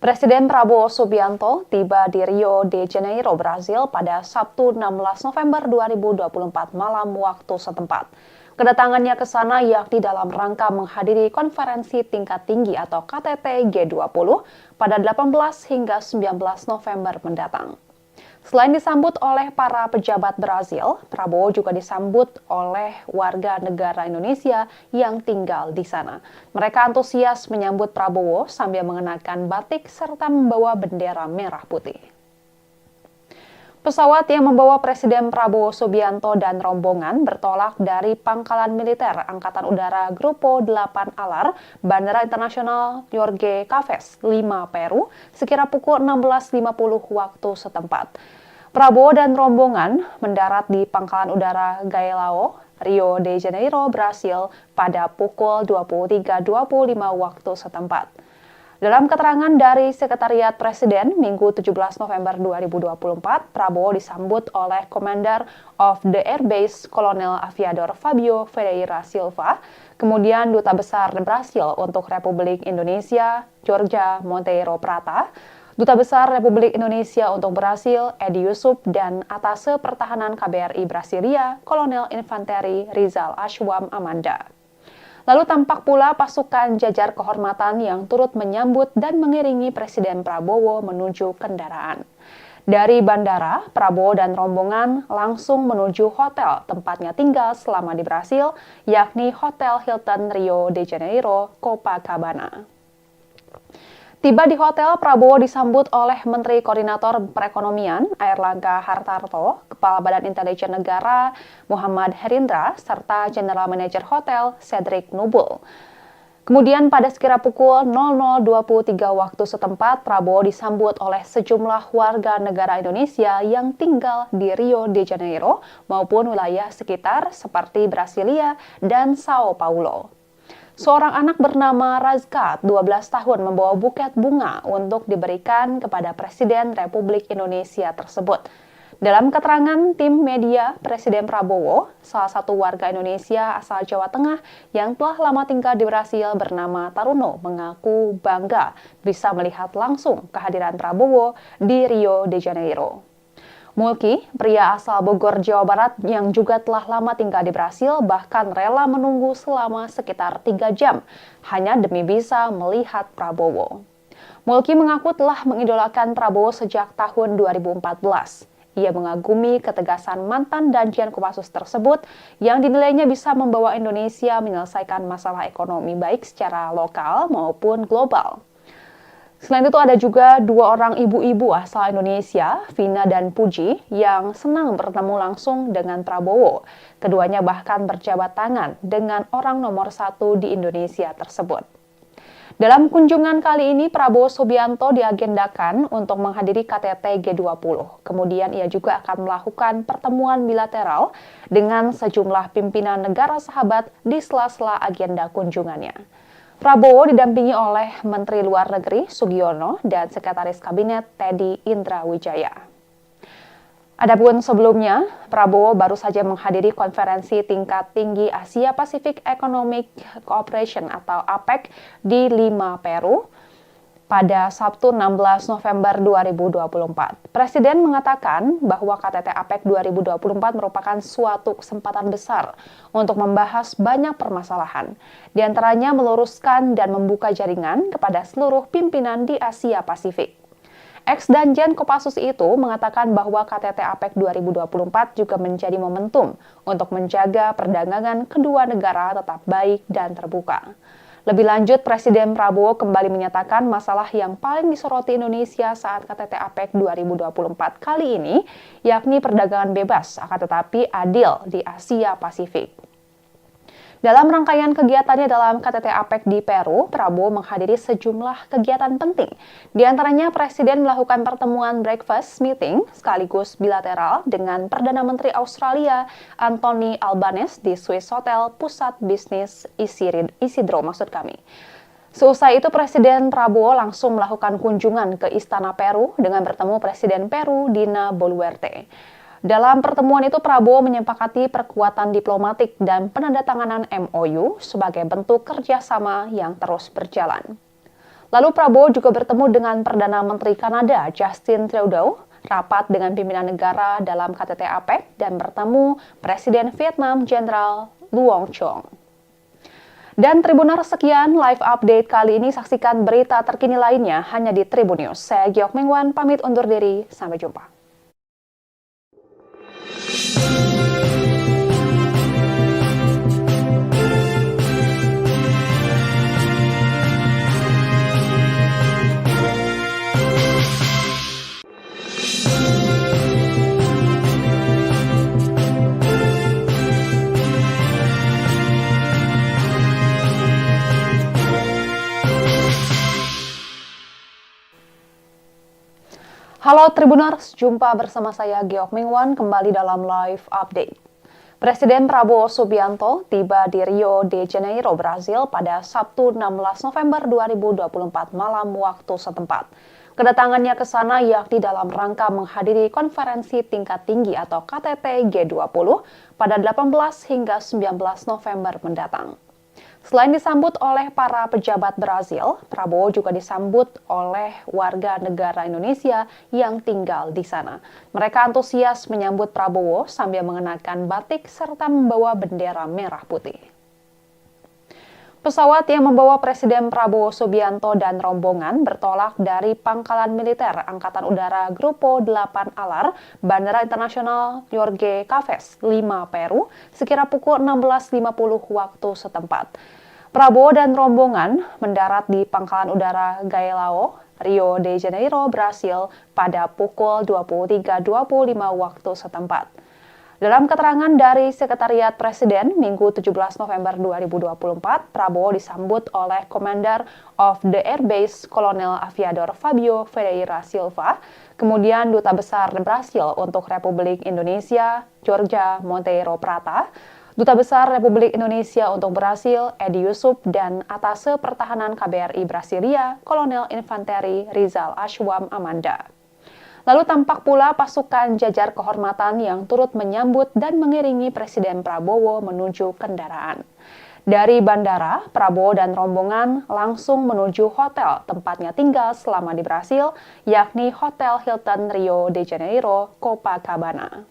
S1: Presiden Prabowo Subianto tiba di Rio de Janeiro, Brasil pada Sabtu 16 November 2024 malam waktu setempat. Kedatangannya ke sana yakni dalam rangka menghadiri konferensi tingkat tinggi atau KTT G20 pada 18 hingga 19 November mendatang. Selain disambut oleh para pejabat Brasil, Prabowo juga disambut oleh warga negara Indonesia yang tinggal di sana. Mereka antusias menyambut Prabowo sambil mengenakan batik serta membawa bendera merah putih. Pesawat yang membawa Presiden Prabowo Subianto dan rombongan bertolak dari Pangkalan Militer Angkatan Udara Grupo 8 Alar, Bandara Internasional Jorge Caves, Lima, Peru, sekira pukul 16.50 waktu setempat. Prabowo dan rombongan mendarat di Pangkalan Udara Galeão, Rio de Janeiro, Brasil pada pukul 23.25 waktu setempat. Dalam keterangan dari Sekretariat Presiden Minggu 17 November 2024, Prabowo disambut oleh Commander of the Air Base Kolonel Aviador Fabio Ferreira Silva, kemudian Duta Besar Brasil untuk Republik Indonesia, Georgia Monteiro Prata, Duta Besar Republik Indonesia untuk Brasil, Edi Yusuf, dan Atase Pertahanan KBRI Brasilia, Kolonel Infanteri Rizal Ashwam Amanda. Lalu tampak pula pasukan jajar kehormatan yang turut menyambut dan mengiringi Presiden Prabowo menuju kendaraan. Dari bandara, Prabowo dan rombongan langsung menuju hotel tempatnya tinggal selama di Brasil, yakni Hotel Hilton Rio de Janeiro, Copacabana. Tiba di hotel, Prabowo disambut oleh Menteri Koordinator Perekonomian Airlangga Hartarto, Kepala Badan Intelijen Negara Muhammad Herindra, serta General Manager Hotel Cedric Nubul. Kemudian pada sekira pukul 00.23 waktu setempat, Prabowo disambut oleh sejumlah warga negara Indonesia yang tinggal di Rio de Janeiro maupun wilayah sekitar seperti Brasilia dan Sao Paulo. Seorang anak bernama Razkat, 12 tahun, membawa buket bunga untuk diberikan kepada Presiden Republik Indonesia tersebut. Dalam keterangan tim media, Presiden Prabowo, salah satu warga Indonesia asal Jawa Tengah yang telah lama tinggal di Brasil bernama Taruno, mengaku bangga bisa melihat langsung kehadiran Prabowo di Rio de Janeiro. Mulki, pria asal Bogor, Jawa Barat yang juga telah lama tinggal di Brasil, bahkan rela menunggu selama sekitar 3 jam hanya demi bisa melihat Prabowo. Mulki mengaku telah mengidolakan Prabowo sejak tahun 2014. Ia mengagumi ketegasan mantan Danjen Kopassus tersebut yang dinilainya bisa membawa Indonesia menyelesaikan masalah ekonomi baik secara lokal maupun global. Selain itu ada juga 2 orang ibu-ibu asal Indonesia, Vina dan Puji, yang senang bertemu langsung dengan Prabowo. Keduanya bahkan berjabat tangan dengan orang nomor 1 di Indonesia tersebut. Dalam kunjungan kali ini, Prabowo Subianto diagendakan untuk menghadiri KTT G20. Kemudian ia juga akan melakukan pertemuan bilateral dengan sejumlah pimpinan negara sahabat di sela-sela agenda kunjungannya. Prabowo didampingi oleh Menteri Luar Negeri Sugiono dan Sekretaris Kabinet Teddy Indrawijaya. Adapun sebelumnya, Prabowo baru saja menghadiri konferensi tingkat tinggi Asia Pacific Economic Cooperation atau APEC di Lima, Peru pada Sabtu 16 November 2024. Presiden mengatakan bahwa KTT APEC 2024 merupakan suatu kesempatan besar untuk membahas banyak permasalahan, di antaranya meluruskan dan membuka jaringan kepada seluruh pimpinan di Asia Pasifik. Ex-Danjen Kopassus itu mengatakan bahwa KTT APEC 2024 juga menjadi momentum untuk menjaga perdagangan kedua negara tetap baik dan terbuka. Lebih lanjut, Presiden Prabowo kembali menyatakan masalah yang paling disoroti Indonesia saat KTT APEC 2024 kali ini, yakni perdagangan bebas, akan tetapi adil di Asia Pasifik. Dalam rangkaian kegiatannya dalam KTT APEC di Peru, Prabowo menghadiri sejumlah kegiatan penting. Di antaranya, Presiden melakukan pertemuan breakfast meeting sekaligus bilateral dengan Perdana Menteri Australia Anthony Albanese di Swiss Hotel Pusat Bisnis Isidro. Seusai itu, Presiden Prabowo langsung melakukan kunjungan ke Istana Peru dengan bertemu Presiden Peru Dina Boluarte. Dalam pertemuan itu, Prabowo menyepakati perkuatan diplomatik dan penandatanganan MOU sebagai bentuk kerjasama yang terus berjalan. Lalu Prabowo juga bertemu dengan Perdana Menteri Kanada Justin Trudeau, rapat dengan pimpinan negara dalam KTT APEC, dan bertemu Presiden Vietnam Jenderal Luong Chong. Dan Tribuners, sekian live update kali ini. Saksikan berita terkini lainnya hanya di Tribun News. Saya Giok Mengwan, pamit undur diri. Sampai jumpa. Halo Tribuners, jumpa bersama saya Giok Mengwan kembali dalam live update. Presiden Prabowo Subianto tiba di Rio de Janeiro, Brasil pada Sabtu 16 November 2024 malam waktu setempat. Kedatangannya ke sana yakni dalam rangka menghadiri konferensi tingkat tinggi atau KTT G20 pada 18 hingga 19 November mendatang. Selain disambut oleh para pejabat Brazil, Prabowo juga disambut oleh warga negara Indonesia yang tinggal di sana. Mereka antusias menyambut Prabowo sambil mengenakan batik serta membawa bendera merah putih. Pesawat yang membawa Presiden Prabowo Subianto dan rombongan bertolak dari Pangkalan Militer Angkatan Udara Grupo 8 Alar, Bandara Internasional Jorge Caves, Lima, Peru, sekira pukul 16.50 waktu setempat. Prabowo dan rombongan mendarat di Pangkalan Udara Galeão, Rio de Janeiro, Brasil pada pukul 23.25 waktu setempat. Dalam keterangan dari Sekretariat Presiden Minggu 17 November 2024, Prabowo disambut oleh Commander of the Air Base Kolonel Aviador Fabio Ferreira Silva, kemudian Duta Besar Brasil untuk Republik Indonesia, Jorge Monteiro Prata, Duta Besar Republik Indonesia untuk Brasil, Edi Yusuf, dan Atase Pertahanan KBRI Brasilia, Kolonel Infanteri Rizal Ashwam Amanda. Lalu tampak pula pasukan jajar kehormatan yang turut menyambut dan mengiringi Presiden Prabowo menuju kendaraan. Dari bandara, Prabowo dan rombongan langsung menuju hotel tempatnya tinggal selama di Brasil, yakni Hotel Hilton Rio de Janeiro, Copacabana.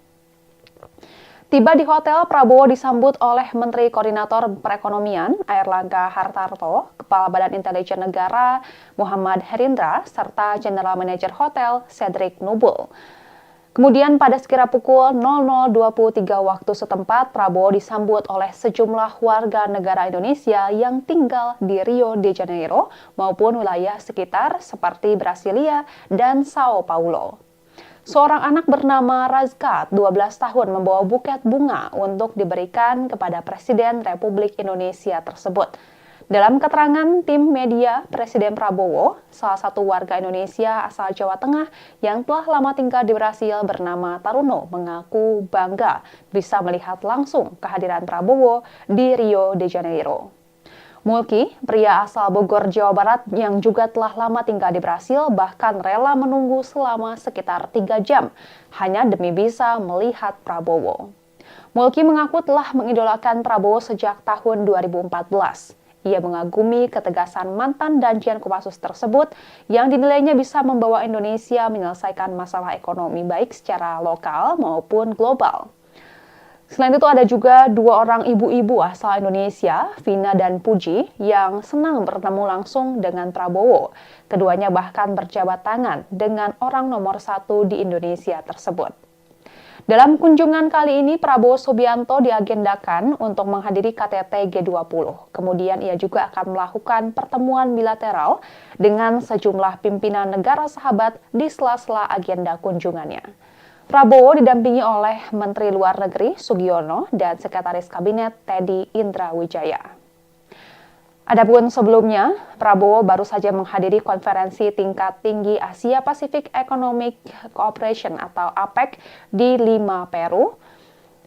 S1: Tiba di hotel, Prabowo disambut oleh Menteri Koordinator Perekonomian Airlangga Hartarto, Kepala Badan Intelijen Negara Muhammad Herindra, serta General Manager Hotel Cedric Nubul. Kemudian pada sekira pukul 00.23 waktu setempat, Prabowo disambut oleh sejumlah warga negara Indonesia yang tinggal di Rio de Janeiro maupun wilayah sekitar seperti Brasilia dan Sao Paulo. Seorang anak bernama Razkat, 12 tahun, membawa buket bunga untuk diberikan kepada Presiden Republik Indonesia tersebut. Dalam keterangan tim media, Presiden Prabowo, salah satu warga Indonesia asal Jawa Tengah yang telah lama tinggal di Brasil bernama Taruno, mengaku bangga bisa melihat langsung kehadiran Prabowo di Rio de Janeiro. Mulki, pria asal Bogor, Jawa Barat yang juga telah lama tinggal di Brasil, bahkan rela menunggu selama sekitar 3 jam hanya demi bisa melihat Prabowo. Mulki mengaku telah mengidolakan Prabowo sejak tahun 2014. Ia mengagumi ketegasan mantan Danjen Kopassus tersebut yang dinilainya bisa membawa Indonesia menyelesaikan masalah ekonomi baik secara lokal maupun global. Selain itu ada juga 2 orang ibu-ibu asal Indonesia, Vina dan Puji, yang senang bertemu langsung dengan Prabowo. Keduanya bahkan berjabat tangan dengan orang nomor 1 di Indonesia tersebut. Dalam kunjungan kali ini, Prabowo Subianto diagendakan untuk menghadiri KTT G20. Kemudian ia juga akan melakukan pertemuan bilateral dengan sejumlah pimpinan negara sahabat di sela-sela agenda kunjungannya. Prabowo didampingi oleh Menteri Luar Negeri Sugiono dan Sekretaris Kabinet Teddy Indrawijaya. Adapun sebelumnya, Prabowo baru saja menghadiri konferensi tingkat tinggi Asia Pacific Economic Cooperation atau APEC di Lima, Peru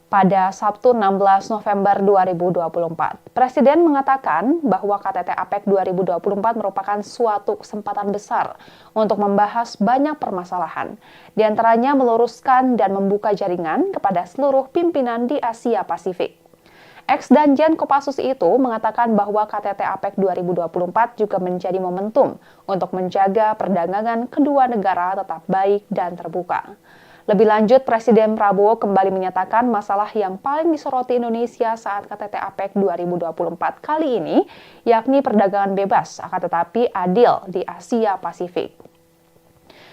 S1: pada Sabtu 16 November 2024. Presiden mengatakan bahwa KTT APEC 2024 merupakan suatu kesempatan besar untuk membahas banyak permasalahan, di antaranya meluruskan dan membuka jaringan kepada seluruh pimpinan di Asia Pasifik. Ex-Danjen Kopassus itu mengatakan bahwa KTT APEC 2024 juga menjadi momentum untuk menjaga perdagangan kedua negara tetap baik dan terbuka. Lebih lanjut, Presiden Prabowo kembali menyatakan masalah yang paling disoroti Indonesia saat KTT APEC 2024 kali ini, yakni perdagangan bebas, akan tetapi adil di Asia Pasifik.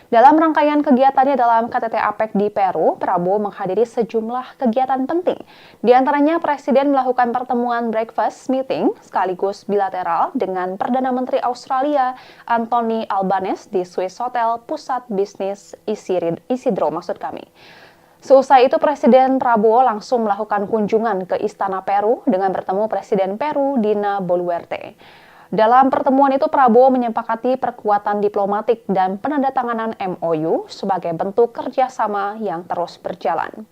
S1: Dalam rangkaian kegiatannya dalam KTT APEC di Peru, Prabowo menghadiri sejumlah kegiatan penting. Di antaranya, Presiden melakukan pertemuan breakfast meeting sekaligus bilateral dengan Perdana Menteri Australia Anthony Albanese di Swiss Hotel Pusat Bisnis Isidro. Seusai itu, Presiden Prabowo langsung melakukan kunjungan ke Istana Peru dengan bertemu Presiden Peru Dina Boluarte. Dalam pertemuan itu, Prabowo menyepakati perkuatan diplomatik dan penandatanganan MOU sebagai bentuk kerjasama yang terus berjalan.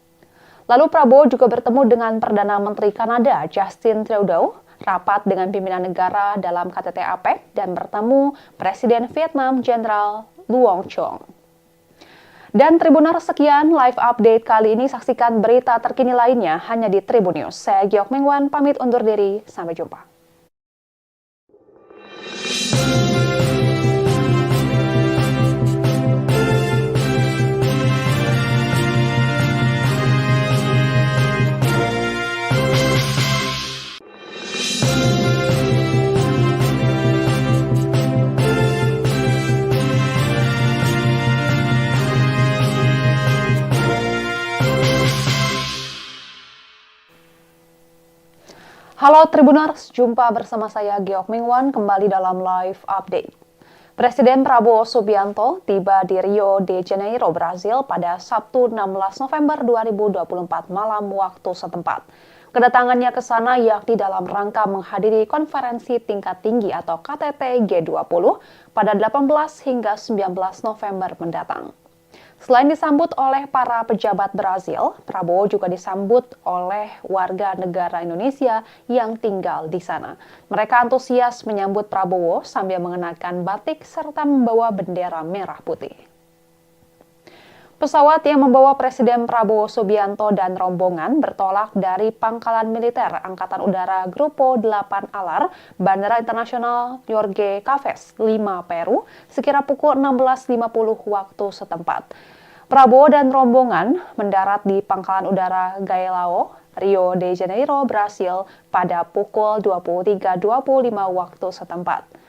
S1: Lalu Prabowo juga bertemu dengan Perdana Menteri Kanada Justin Trudeau, rapat dengan pimpinan negara dalam KTT APEC, dan bertemu Presiden Vietnam Jenderal Luong Chong. Dan Tribuners, sekian live update kali ini. Saksikan berita terkini lainnya hanya di Tribun News. Saya Giok Mengwan, pamit undur diri. Sampai jumpa. Halo Tribuners, jumpa bersama saya Giok Mengwan kembali dalam live update. Presiden Prabowo Subianto tiba di Rio de Janeiro, Brasil pada Sabtu 16 November 2024 malam waktu setempat. Kedatangannya ke sana yakni dalam rangka menghadiri konferensi tingkat tinggi atau KTT G20 pada 18 hingga 19 November mendatang. Selain disambut oleh para pejabat Brazil, Prabowo juga disambut oleh warga negara Indonesia yang tinggal di sana. Mereka antusias menyambut Prabowo sambil mengenakan batik serta membawa bendera merah putih. Pesawat yang membawa Presiden Prabowo Subianto dan rombongan bertolak dari Pangkalan Militer Angkatan Udara Grupo 8 Alar, Bandara Internasional Jorge Caves, Lima, Peru, sekira pukul 16.50 waktu setempat. Prabowo dan rombongan mendarat di Pangkalan Udara Galeão, Rio de Janeiro, Brasil pada pukul 23.25 waktu setempat.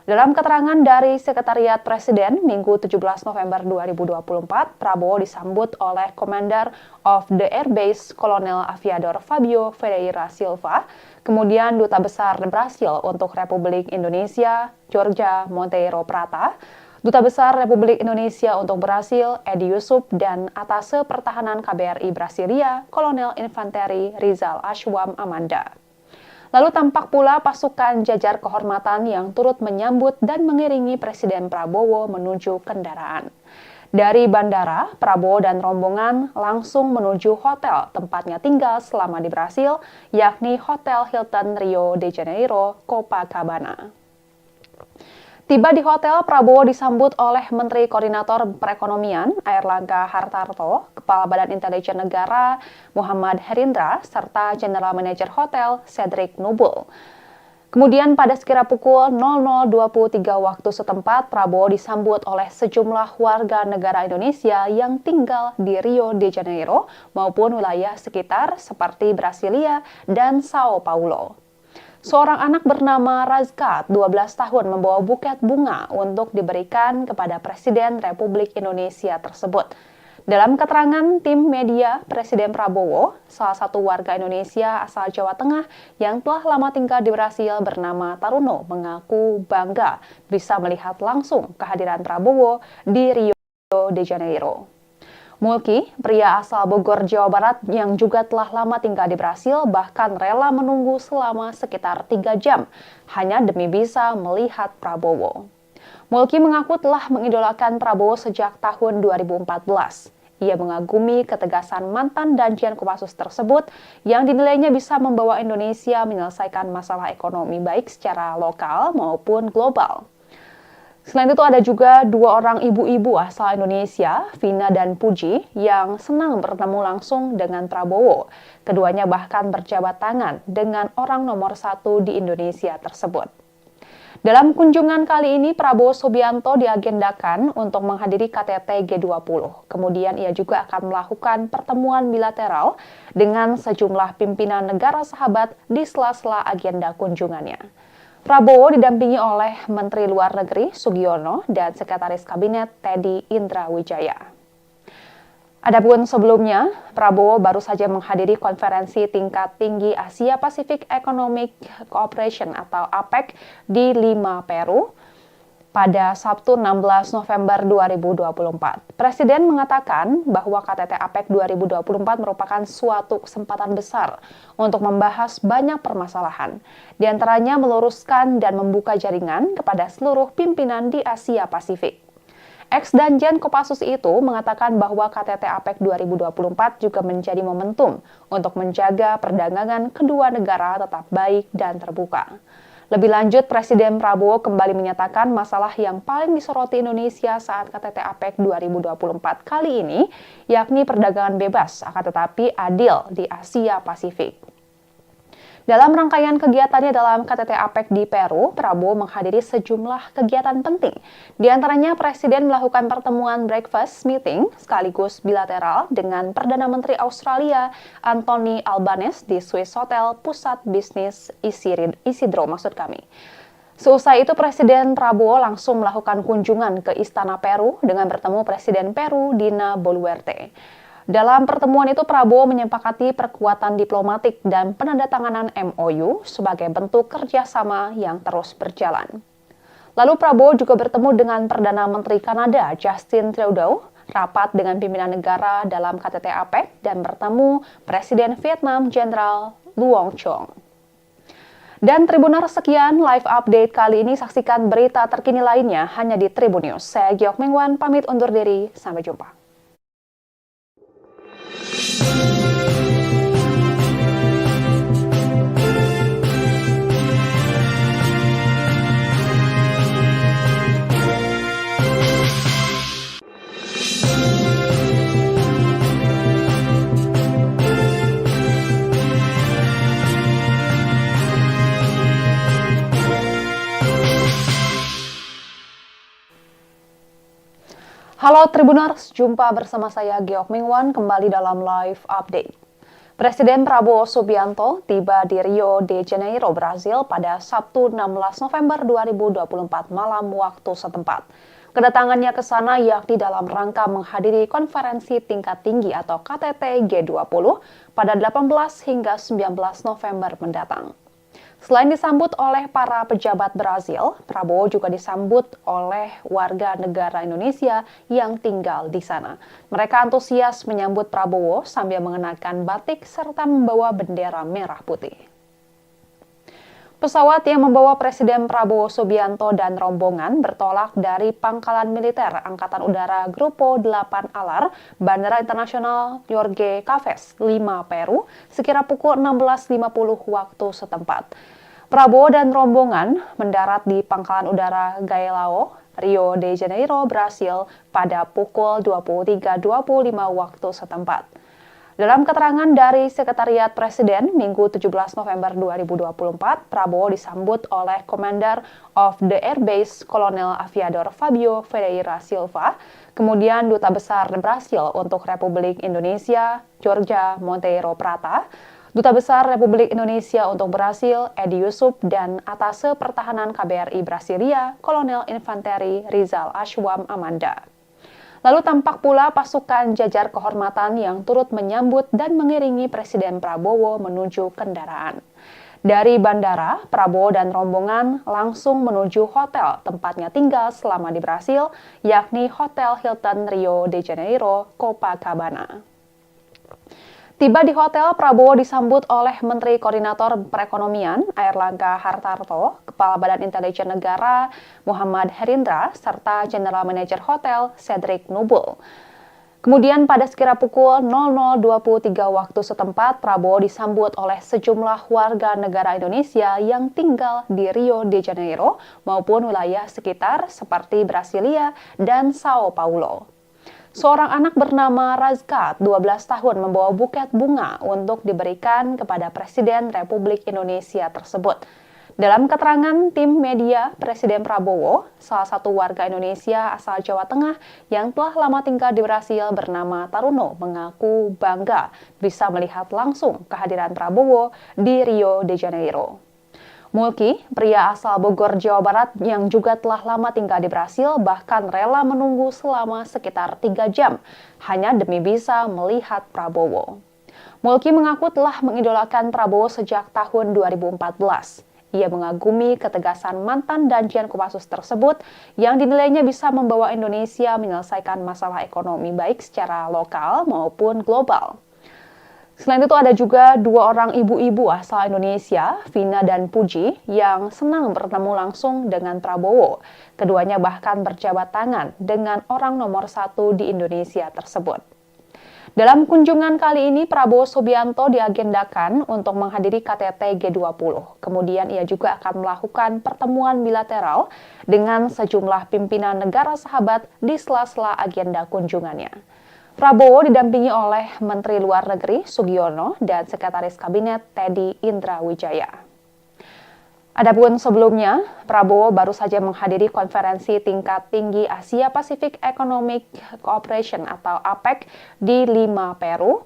S1: Dalam keterangan dari Sekretariat Presiden, Minggu 17 November 2024, Prabowo disambut oleh Commander of the Air Base Kolonel Aviador Fabio Ferreira Silva, kemudian Duta Besar Brasil untuk Republik Indonesia, Jorge Monteiro Prata, Duta Besar Republik Indonesia untuk Brasil, Edi Yusuf, dan Atase Pertahanan KBRI Brasilia, Kolonel Infanteri Rizal Ashwam Amanda. Lalu tampak pula pasukan jajar kehormatan yang turut menyambut dan mengiringi Presiden Prabowo menuju kendaraan. Dari bandara, Prabowo dan rombongan langsung menuju hotel tempatnya tinggal selama di Brasil, yakni Hotel Hilton Rio de Janeiro, Copacabana. Tiba di hotel, Prabowo disambut oleh Menteri Koordinator Perekonomian Airlangga Hartarto, Kepala Badan Intelijen Negara Muhammad Herindra, serta General Manager Hotel Cedric Nubul. Kemudian pada sekira pukul 00.23 waktu setempat, Prabowo disambut oleh sejumlah warga negara Indonesia yang tinggal di Rio de Janeiro maupun wilayah sekitar seperti Brasilia dan Sao Paulo. Seorang anak bernama Razkat, 12 tahun, membawa buket bunga untuk diberikan kepada Presiden Republik Indonesia tersebut. Dalam keterangan tim media, Presiden Prabowo, salah satu warga Indonesia asal Jawa Tengah yang telah lama tinggal di Brasil bernama Taruno, mengaku bangga bisa melihat langsung kehadiran Prabowo di Rio de Janeiro. Mulki, pria asal Bogor, Jawa Barat yang juga telah lama tinggal di Brasil, bahkan rela menunggu selama sekitar 3 jam hanya demi bisa melihat Prabowo. Mulki mengaku telah mengidolakan Prabowo sejak tahun 2014. Ia mengagumi ketegasan mantan Danjen Kopassus tersebut yang dinilainya bisa membawa Indonesia menyelesaikan masalah ekonomi baik secara lokal maupun global. Selain itu ada juga 2 orang ibu-ibu asal Indonesia, Vina dan Puji, yang senang bertemu langsung dengan Prabowo. Keduanya bahkan berjabat tangan dengan orang nomor 1 di Indonesia tersebut. Dalam kunjungan kali ini, Prabowo Subianto diagendakan untuk menghadiri KTT G20. Kemudian ia juga akan melakukan pertemuan bilateral dengan sejumlah pimpinan negara sahabat di sela-sela agenda kunjungannya. Prabowo didampingi oleh Menteri Luar Negeri Sugiono dan Sekretaris Kabinet Teddy Indrawijaya. Adapun sebelumnya, Prabowo baru saja menghadiri konferensi tingkat tinggi Asia Pacific Economic Cooperation atau APEC di Lima, Peru pada Sabtu 16 November 2024. Presiden mengatakan bahwa KTT APEC 2024 merupakan suatu kesempatan besar untuk membahas banyak permasalahan, di antaranya meluruskan dan membuka jaringan kepada seluruh pimpinan di Asia Pasifik. Ex-Danjen Kopassus itu mengatakan bahwa KTT APEC 2024 juga menjadi momentum untuk menjaga perdagangan kedua negara tetap baik dan terbuka. Lebih lanjut, Presiden Prabowo kembali menyatakan masalah yang paling disoroti Indonesia saat KTT APEC 2024 kali ini, yakni perdagangan bebas, akan tetapi adil di Asia Pasifik. Dalam rangkaian kegiatannya dalam KTT APEC di Peru, Prabowo menghadiri sejumlah kegiatan penting. Di antaranya, Presiden melakukan pertemuan breakfast meeting sekaligus bilateral dengan Perdana Menteri Australia Anthony Albanese di Swiss Hotel Pusat Bisnis Isidro. Seusai itu, Presiden Prabowo langsung melakukan kunjungan ke Istana Peru dengan bertemu Presiden Peru Dina Boluarte. Dalam pertemuan itu, Prabowo menyepakati perkuatan diplomatik dan penandatanganan MOU sebagai bentuk kerjasama yang terus berjalan. Lalu Prabowo juga bertemu dengan Perdana Menteri Kanada Justin Trudeau, rapat dengan pimpinan negara dalam KTT APEC, dan bertemu Presiden Vietnam Jenderal Luong Chong. Dan Tribuners, sekian live update kali ini. Saksikan berita terkini lainnya hanya di Tribun News. Saya Giok Mingwan, pamit undur diri. Sampai jumpa. Halo Tribuners, jumpa bersama saya Giok Mingwan kembali dalam live update. Presiden Prabowo Subianto tiba di Rio de Janeiro, Brasil pada Sabtu 16 November 2024 malam waktu setempat. Kedatangannya ke sana yakni dalam rangka menghadiri konferensi tingkat tinggi atau KTT G20 pada 18 hingga 19 November mendatang. Selain disambut oleh para pejabat Brazil, Prabowo juga disambut oleh warga negara Indonesia yang tinggal di sana. Mereka antusias menyambut Prabowo sambil mengenakan batik serta membawa bendera merah putih. Pesawat yang membawa Presiden Prabowo Subianto dan rombongan bertolak dari Pangkalan Militer Angkatan Udara Grupo 8 Alar, Bandara Internasional Jorge Caves, Lima, Peru, sekira pukul 16.50 waktu setempat. Prabowo dan rombongan mendarat di Pangkalan Udara Galeão, Rio de Janeiro, Brasil pada pukul 23.25 waktu setempat. Dalam keterangan dari Sekretariat Presiden, Minggu 17 November 2024, Prabowo disambut oleh Commander of the Air Base Kolonel Aviador Fabio Ferreira Silva, kemudian Duta Besar Brasil untuk Republik Indonesia, Jorge Monteiro Prata, Duta Besar Republik Indonesia untuk Brasil, Edi Yusuf, dan Atase Pertahanan KBRI Brasilia, Kolonel Infanteri Rizal Ashwam Amanda. Lalu tampak pula pasukan jajar kehormatan yang turut menyambut dan mengiringi Presiden Prabowo menuju kendaraan. Dari bandara, Prabowo dan rombongan langsung menuju hotel tempatnya tinggal selama di Brasil, yakni Hotel Hilton Rio de Janeiro, Copacabana. Tiba di hotel, Prabowo disambut oleh Menteri Koordinator Perekonomian Airlangga Hartarto, Kepala Badan Intelijen Negara Muhammad Herindra, serta General Manager Hotel Cedric Nubul. Kemudian pada sekira pukul 00.23 waktu setempat, Prabowo disambut oleh sejumlah warga negara Indonesia yang tinggal di Rio de Janeiro maupun wilayah sekitar seperti Brasilia dan Sao Paulo. Seorang anak bernama Razkat, 12 tahun, membawa buket bunga untuk diberikan kepada Presiden Republik Indonesia tersebut. Dalam keterangan tim media, Presiden Prabowo, salah satu warga Indonesia asal Jawa Tengah yang telah lama tinggal di Brasil bernama Taruno, mengaku bangga bisa melihat langsung kehadiran Prabowo di Rio de Janeiro. Mulki, pria asal Bogor, Jawa Barat yang juga telah lama tinggal di Brasil, bahkan rela menunggu selama sekitar 3 jam hanya demi bisa melihat Prabowo. Mulki mengaku telah mengidolakan Prabowo sejak tahun 2014. Ia mengagumi ketegasan mantan Danjen Kopassus tersebut yang dinilainya bisa membawa Indonesia menyelesaikan masalah ekonomi baik secara lokal maupun global. Selain itu ada juga dua orang ibu-ibu asal Indonesia, Vina dan Puji, yang senang bertemu langsung dengan Prabowo. Keduanya bahkan berjabat tangan dengan orang nomor satu di Indonesia tersebut. Dalam kunjungan kali ini, Prabowo Subianto diagendakan untuk menghadiri KTT G20. Kemudian ia juga akan melakukan pertemuan bilateral dengan sejumlah pimpinan negara sahabat di sela-sela agenda kunjungannya. Prabowo didampingi oleh Menteri Luar Negeri Sugiono dan Sekretaris Kabinet Teddy Indrawijaya. Adapun sebelumnya, Prabowo baru saja menghadiri konferensi tingkat tinggi Asia Pacific Economic Cooperation atau APEC di Lima, Peru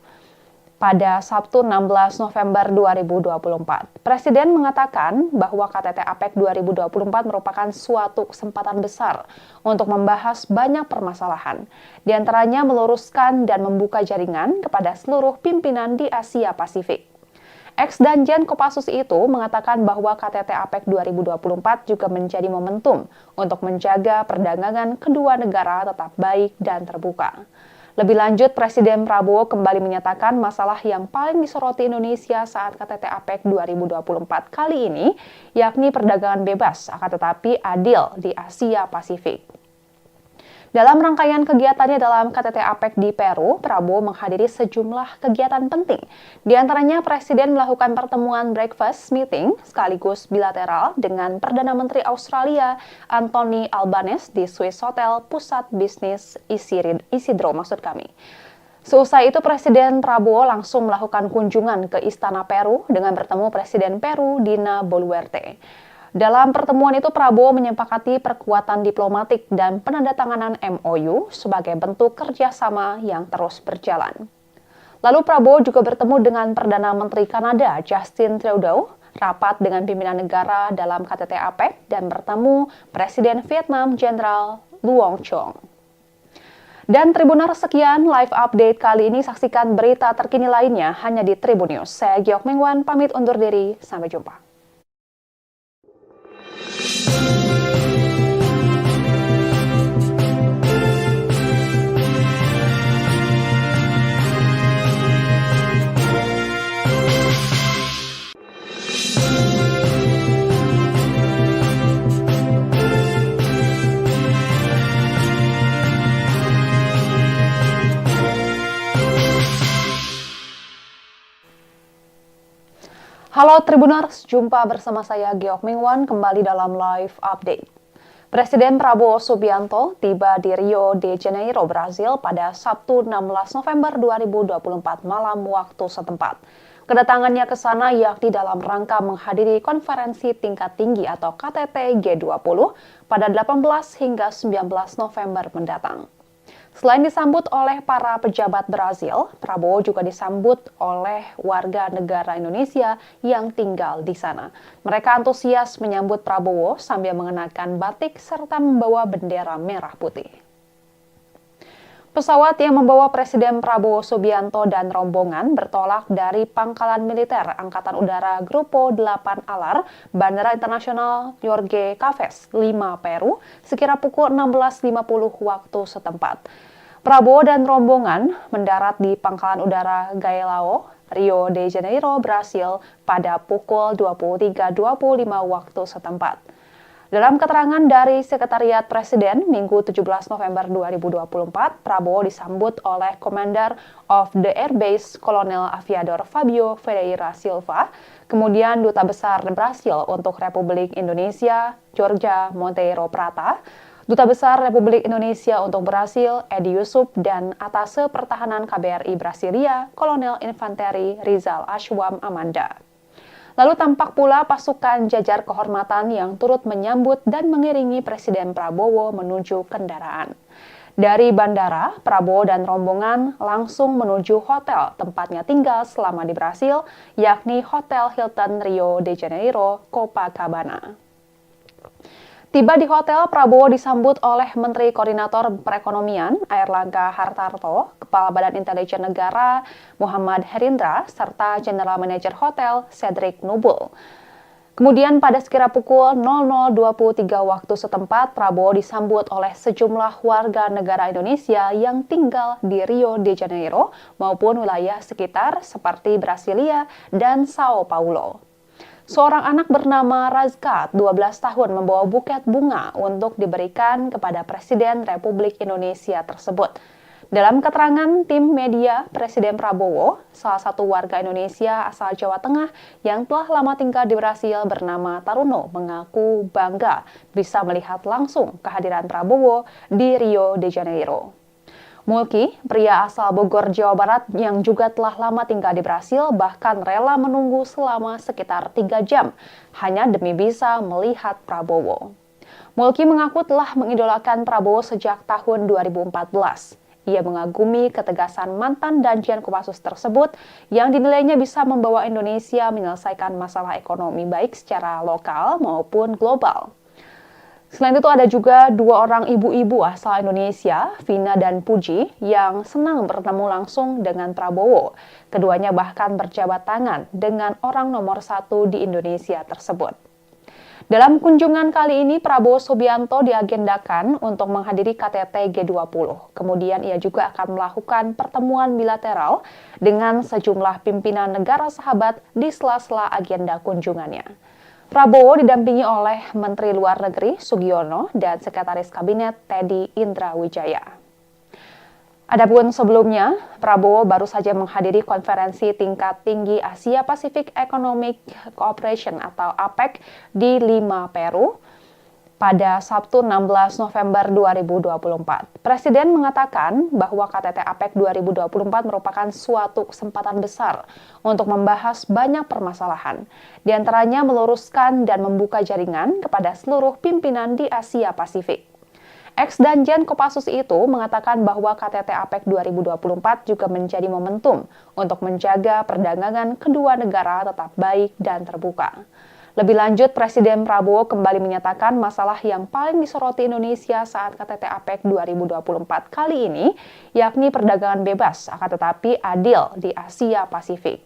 S1: pada Sabtu 16 November 2024. Presiden mengatakan bahwa KTT APEC 2024 merupakan suatu kesempatan besar untuk membahas banyak permasalahan, di antaranya meluruskan dan membuka jaringan kepada seluruh pimpinan di Asia Pasifik. Ex-Danjen Kopassus itu mengatakan bahwa KTT APEC 2024 juga menjadi momentum untuk menjaga perdagangan kedua negara tetap baik dan terbuka. Lebih lanjut, Presiden Prabowo kembali menyatakan masalah yang paling disoroti Indonesia saat KTT APEC 2024 kali ini, yakni perdagangan bebas, akan tetapi adil di Asia Pasifik. Dalam rangkaian kegiatannya dalam KTT APEC di Peru, Prabowo menghadiri sejumlah kegiatan penting. Di antaranya, Presiden melakukan pertemuan breakfast meeting sekaligus bilateral dengan Perdana Menteri Australia Anthony Albanese di Swiss Hotel Pusat Bisnis Isidro. Seusai itu, Presiden Prabowo langsung melakukan kunjungan ke Istana Peru dengan bertemu Presiden Peru Dina Boluarte. Dalam pertemuan itu, Prabowo menyepakati perkuatan diplomatik dan penandatanganan MOU sebagai bentuk kerjasama yang terus berjalan. Lalu Prabowo juga bertemu dengan Perdana Menteri Kanada Justin Trudeau, rapat dengan pimpinan negara dalam KTT APEC, dan bertemu Presiden Vietnam Jenderal Luong Chong. Dan Tribuners, sekian live update kali ini. Saksikan berita terkini lainnya hanya di Tribun News. Saya Giok Mingwan, pamit undur diri. Sampai jumpa. Halo Tribuners, jumpa bersama saya Giok Mingwan kembali dalam live update. Presiden Prabowo Subianto tiba di Rio de Janeiro, Brasil pada Sabtu 16 November 2024 malam waktu setempat. Kedatangannya ke sana yakni dalam rangka menghadiri konferensi tingkat tinggi atau KTT G20 pada 18 hingga 19 November mendatang. Selain disambut oleh para pejabat Brazil, Prabowo juga disambut oleh warga negara Indonesia yang tinggal di sana. Mereka antusias menyambut Prabowo sambil mengenakan batik serta membawa bendera merah putih. Pesawat yang membawa Presiden Prabowo Subianto dan rombongan bertolak dari Pangkalan Militer Angkatan Udara Grupo 8 Alar, Bandara Internasional Jorge Cafés, Lima, Peru, sekira pukul 16.50 waktu setempat. Prabowo dan rombongan mendarat di Pangkalan Udara Galeão, Rio de Janeiro, Brasil pada pukul 23.25 waktu setempat. Dalam keterangan dari Sekretariat Presiden, Minggu 17 November 2024, Prabowo disambut oleh Commander of the Air Base Kolonel Aviador Fabio Ferreira Silva, kemudian Duta Besar Brasil untuk Republik Indonesia, Jorge Monteiro Prata, Duta Besar Republik Indonesia untuk Brasil, Edi Yusuf, dan Atase Pertahanan KBRI Brasilia, Kolonel Infanteri Rizal Ashwam Amanda. Lalu tampak pula pasukan jajar kehormatan yang turut menyambut dan mengiringi Presiden Prabowo menuju kendaraan. Dari bandara, Prabowo dan rombongan langsung menuju hotel tempatnya tinggal selama di Brasil, yakni Hotel Hilton Rio de Janeiro, Copacabana. Tiba di hotel, Prabowo disambut oleh Menteri Koordinator Perekonomian Airlangga Hartarto, Kepala Badan Intelijen Negara Muhammad Herindra, serta General Manager Hotel Cedric Nubul. Kemudian pada sekira pukul 00.23 waktu setempat, Prabowo disambut oleh sejumlah warga negara Indonesia yang tinggal di Rio de Janeiro maupun wilayah sekitar seperti Brasilia dan Sao Paulo. Seorang anak bernama Razkat, 12 tahun, membawa buket bunga untuk diberikan kepada Presiden Republik Indonesia tersebut. Dalam keterangan tim media, Presiden Prabowo, salah satu warga Indonesia asal Jawa Tengah yang telah lama tinggal di Brasil bernama Taruno, mengaku bangga bisa melihat langsung kehadiran Prabowo di Rio de Janeiro. Mulki, pria asal Bogor, Jawa Barat yang juga telah lama tinggal di Brasil, bahkan rela menunggu selama sekitar 3 jam hanya demi bisa melihat Prabowo. Mulki mengaku telah mengidolakan Prabowo sejak tahun 2014. Ia mengagumi ketegasan mantan Danjen Kopassus tersebut yang dinilainya bisa membawa Indonesia menyelesaikan masalah ekonomi baik secara lokal maupun global. Selain itu ada juga 2 orang ibu-ibu asal Indonesia, Vina dan Puji, yang senang bertemu langsung dengan Prabowo. Keduanya bahkan berjabat tangan dengan orang nomor 1 di Indonesia tersebut. Dalam kunjungan kali ini, Prabowo Subianto diagendakan untuk menghadiri KTT G20. Kemudian ia juga akan melakukan pertemuan bilateral dengan sejumlah pimpinan negara sahabat di sela-sela agenda kunjungannya. Prabowo didampingi oleh Menteri Luar Negeri Sugiono dan Sekretaris Kabinet Teddy Indrawijaya. Adapun sebelumnya, Prabowo baru saja menghadiri konferensi tingkat tinggi Asia Pacific Economic Cooperation atau APEC di Lima, Peru pada Sabtu 16 November 2024. Presiden mengatakan bahwa KTT APEC 2024 merupakan suatu kesempatan besar untuk membahas banyak permasalahan, di antaranya meluruskan dan membuka jaringan kepada seluruh pimpinan di Asia Pasifik. Ex-Danjen Kopassus itu mengatakan bahwa KTT APEC 2024 juga menjadi momentum untuk menjaga perdagangan kedua negara tetap baik dan terbuka. Lebih lanjut, Presiden Prabowo kembali menyatakan masalah yang paling disoroti Indonesia saat KTT APEC 2024 kali ini, yakni perdagangan bebas, akan tetapi adil di Asia Pasifik.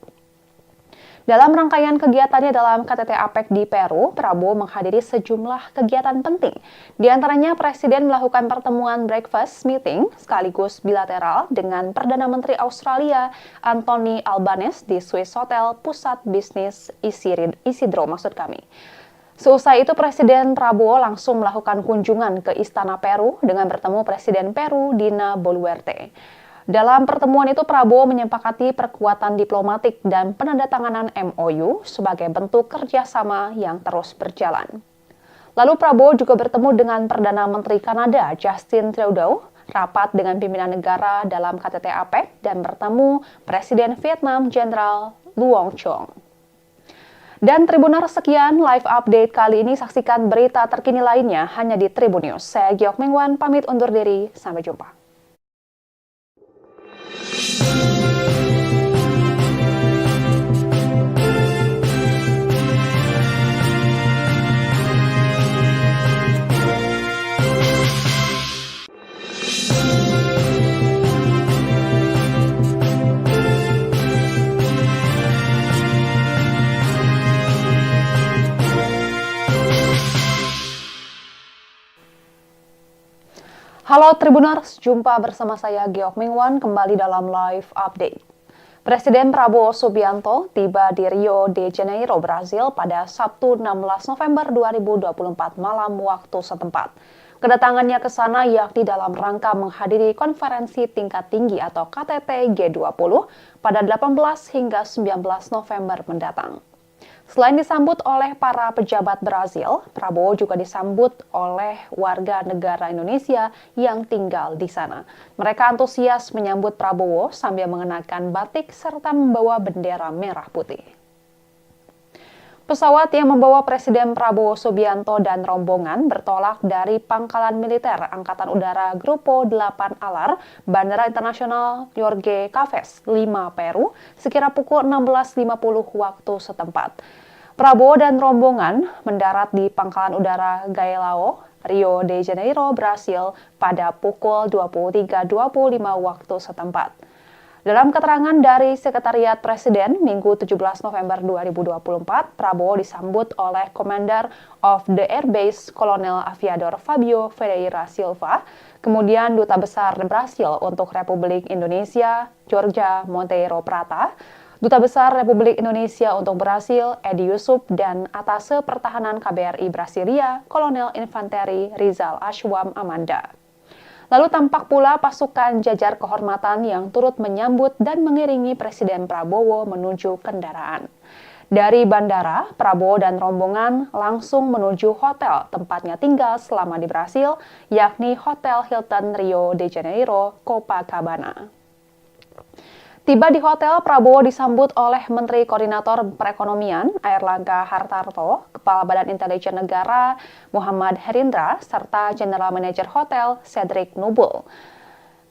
S1: Dalam rangkaian kegiatannya dalam KTT APEC di Peru, Prabowo menghadiri sejumlah kegiatan penting. Di antaranya, Presiden melakukan pertemuan breakfast meeting sekaligus bilateral dengan Perdana Menteri Australia Anthony Albanese di Swiss Hotel Pusat Bisnis Isidro. Seusai itu, Presiden Prabowo langsung melakukan kunjungan ke Istana Peru dengan bertemu Presiden Peru Dina Boluarte. Dalam pertemuan itu, Prabowo menyepakati perkuatan diplomatik dan penandatanganan MOU sebagai bentuk kerjasama yang terus berjalan. Lalu Prabowo juga bertemu dengan Perdana Menteri Kanada Justin Trudeau, rapat dengan pimpinan negara dalam KTT APEC, dan bertemu Presiden Vietnam Jenderal Luong Chong. Dan Tribuners, sekian live update kali ini. Saksikan berita terkini lainnya hanya di Tribun News. Saya Giok Mengwan, pamit undur diri. Sampai jumpa. Halo Tribuners, jumpa bersama saya Giok Mingwan kembali dalam live update. Presiden Prabowo Subianto tiba di Rio de Janeiro, Brasil pada Sabtu 16 November 2024 malam waktu setempat. Kedatangannya ke sana yakni dalam rangka menghadiri konferensi tingkat tinggi atau KTT G20 pada 18 hingga 19 November mendatang. Selain disambut oleh para pejabat Brasil, Prabowo juga disambut oleh warga negara Indonesia yang tinggal di sana. Mereka antusias menyambut Prabowo sambil mengenakan batik serta membawa bendera merah putih. Pesawat yang membawa Presiden Prabowo Subianto dan rombongan bertolak dari Pangkalan Militer Angkatan Udara Grupo 8 Alar, Bandara Internasional Jorge Caves, Lima, Peru, sekira pukul 16.50 waktu setempat. Prabowo dan rombongan mendarat di Pangkalan Udara Galeão, Rio de Janeiro, Brasil pada pukul 23.25 waktu setempat. Dalam keterangan dari Sekretariat Presiden Minggu 17 November 2024, Prabowo disambut oleh Commander of the Air Base Kolonel Aviador Fabio Ferreira Silva, kemudian Duta Besar Brasil untuk Republik Indonesia, Georgia Monteiro Prata, Duta Besar Republik Indonesia untuk Brasil, Edi Yusuf, dan Atase Pertahanan KBRI Brasilia, Kolonel Infanteri Rizal Ashwam Amanda. Lalu tampak pula pasukan jajar kehormatan yang turut menyambut dan mengiringi Presiden Prabowo menuju kendaraan. Dari bandara, Prabowo dan rombongan langsung menuju hotel tempatnya tinggal selama di Brasil, yakni Hotel Hilton Rio de Janeiro, Copacabana. Tiba di hotel, Prabowo disambut oleh Menteri Koordinator Perekonomian Airlangga Hartarto, Kepala Badan Intelijen Negara Muhammad Herindra, serta General Manager Hotel Cedric Nubul.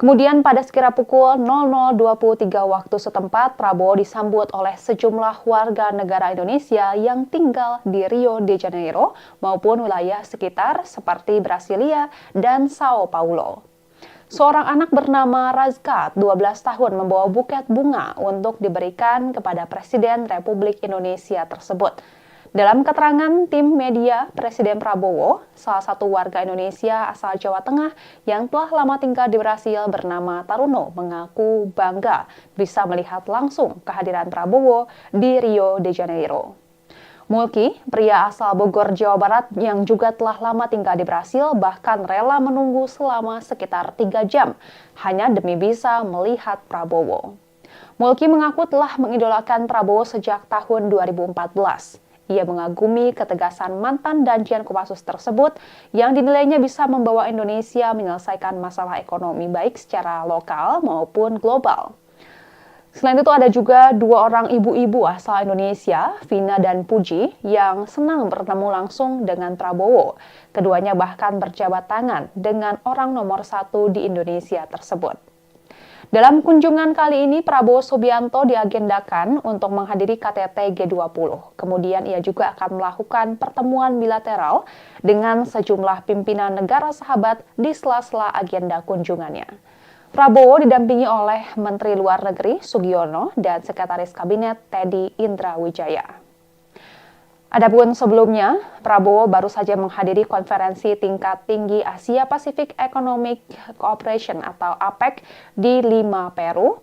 S1: Kemudian pada sekira pukul 00.23 waktu setempat, Prabowo disambut oleh sejumlah warga negara Indonesia yang tinggal di Rio de Janeiro maupun wilayah sekitar seperti Brasilia dan Sao Paulo. Seorang anak bernama Razkat, 12 tahun, membawa buket bunga untuk diberikan kepada Presiden Republik Indonesia tersebut. Dalam keterangan tim media, Presiden Prabowo, salah satu warga Indonesia asal Jawa Tengah yang telah lama tinggal di Brasil bernama Taruno, mengaku bangga bisa melihat langsung kehadiran Prabowo di Rio de Janeiro. Mulki, pria asal Bogor, Jawa Barat yang juga telah lama tinggal di Brasil, bahkan rela menunggu selama sekitar 3 jam hanya demi bisa melihat Prabowo. Mulki mengaku telah mengidolakan Prabowo sejak tahun 2014. Ia mengagumi ketegasan mantan Danjen Kopassus tersebut yang dinilainya bisa membawa Indonesia menyelesaikan masalah ekonomi baik secara lokal maupun global. Selain itu ada juga 2 orang ibu-ibu asal Indonesia, Vina dan Puji, yang senang bertemu langsung dengan Prabowo. Keduanya bahkan berjabat tangan dengan orang nomor 1 di Indonesia tersebut. Dalam kunjungan kali ini, Prabowo Subianto diagendakan untuk menghadiri KTT G20. Kemudian ia juga akan melakukan pertemuan bilateral dengan sejumlah pimpinan negara sahabat di sela-sela agenda kunjungannya. Prabowo didampingi oleh Menteri Luar Negeri Sugiono dan Sekretaris Kabinet Teddy Indrawijaya. Adapun sebelumnya, Prabowo baru saja menghadiri konferensi tingkat tinggi Asia Pacific Economic Cooperation atau APEC di Lima, Peru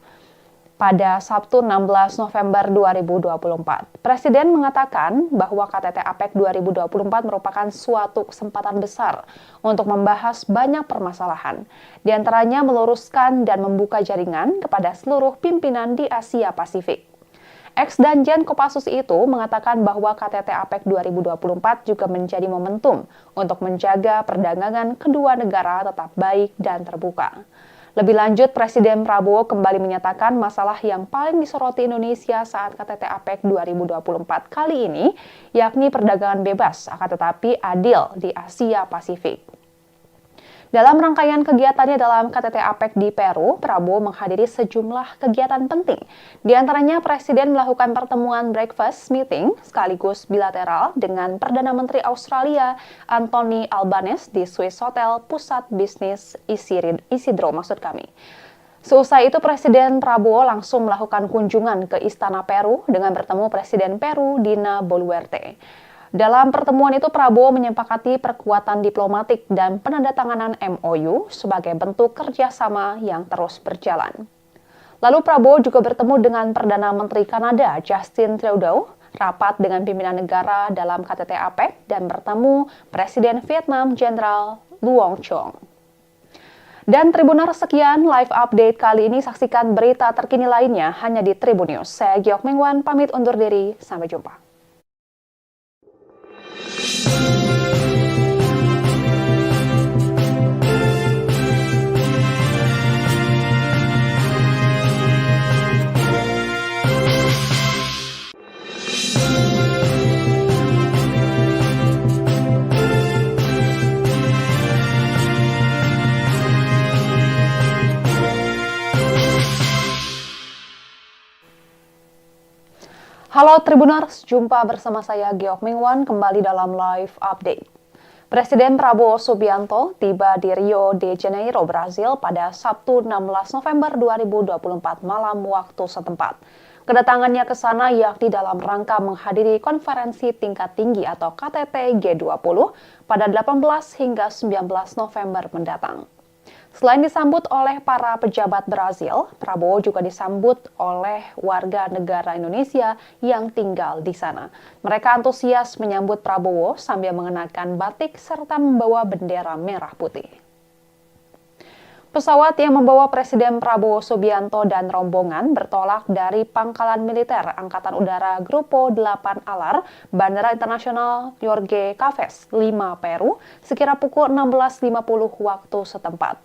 S1: pada Sabtu 16 November 2024. Presiden mengatakan bahwa KTT APEC 2024 merupakan suatu kesempatan besar untuk membahas banyak permasalahan, di antaranya meluruskan dan membuka jaringan kepada seluruh pimpinan di Asia Pasifik. Ex-Danjen Kopassus itu mengatakan bahwa KTT APEC 2024 juga menjadi momentum untuk menjaga perdagangan kedua negara tetap baik dan terbuka. Lebih lanjut, Presiden Prabowo kembali menyatakan masalah yang paling disoroti Indonesia saat KTT APEC 2024 kali ini, yakni perdagangan bebas, akan tetapi adil di Asia Pasifik. Dalam rangkaian kegiatannya dalam KTT APEC di Peru, Prabowo menghadiri sejumlah kegiatan penting. Di antaranya, Presiden melakukan pertemuan breakfast meeting sekaligus bilateral dengan Perdana Menteri Australia Anthony Albanese di Swiss Hotel Pusat Bisnis Isidro. Seusai itu, Presiden Prabowo langsung melakukan kunjungan ke Istana Peru dengan bertemu Presiden Peru Dina Boluarte. Dalam pertemuan itu, Prabowo menyepakati perkuatan diplomatik dan penandatanganan MOU sebagai bentuk kerjasama yang terus berjalan. Lalu Prabowo juga bertemu dengan Perdana Menteri Kanada Justin Trudeau, rapat dengan pimpinan negara dalam KTT APEC, dan bertemu Presiden Vietnam Jenderal Luong Chong. Dan Tribuners, sekian live update kali ini. Saksikan berita terkini lainnya hanya di Tribun News. Saya Giok Mengwan, pamit undur diri. Sampai jumpa. Halo Tribuners, jumpa bersama saya Giok Mingwan kembali dalam live update. Presiden Prabowo Subianto tiba di Rio de Janeiro, Brasil pada Sabtu 16 November 2024 malam waktu setempat. Kedatangannya ke sana yakni dalam rangka menghadiri konferensi tingkat tinggi atau KTT G20 pada 18 hingga 19 November mendatang. Selain disambut oleh para pejabat Brazil, Prabowo juga disambut oleh warga negara Indonesia yang tinggal di sana. Mereka antusias menyambut Prabowo sambil mengenakan batik serta membawa bendera merah putih. Pesawat yang membawa Presiden Prabowo Subianto dan rombongan bertolak dari Pangkalan Militer Angkatan Udara Grupo 8 Alar, Bandara Internasional Jorge Caves, Lima, Peru, sekira pukul 16.50 waktu setempat.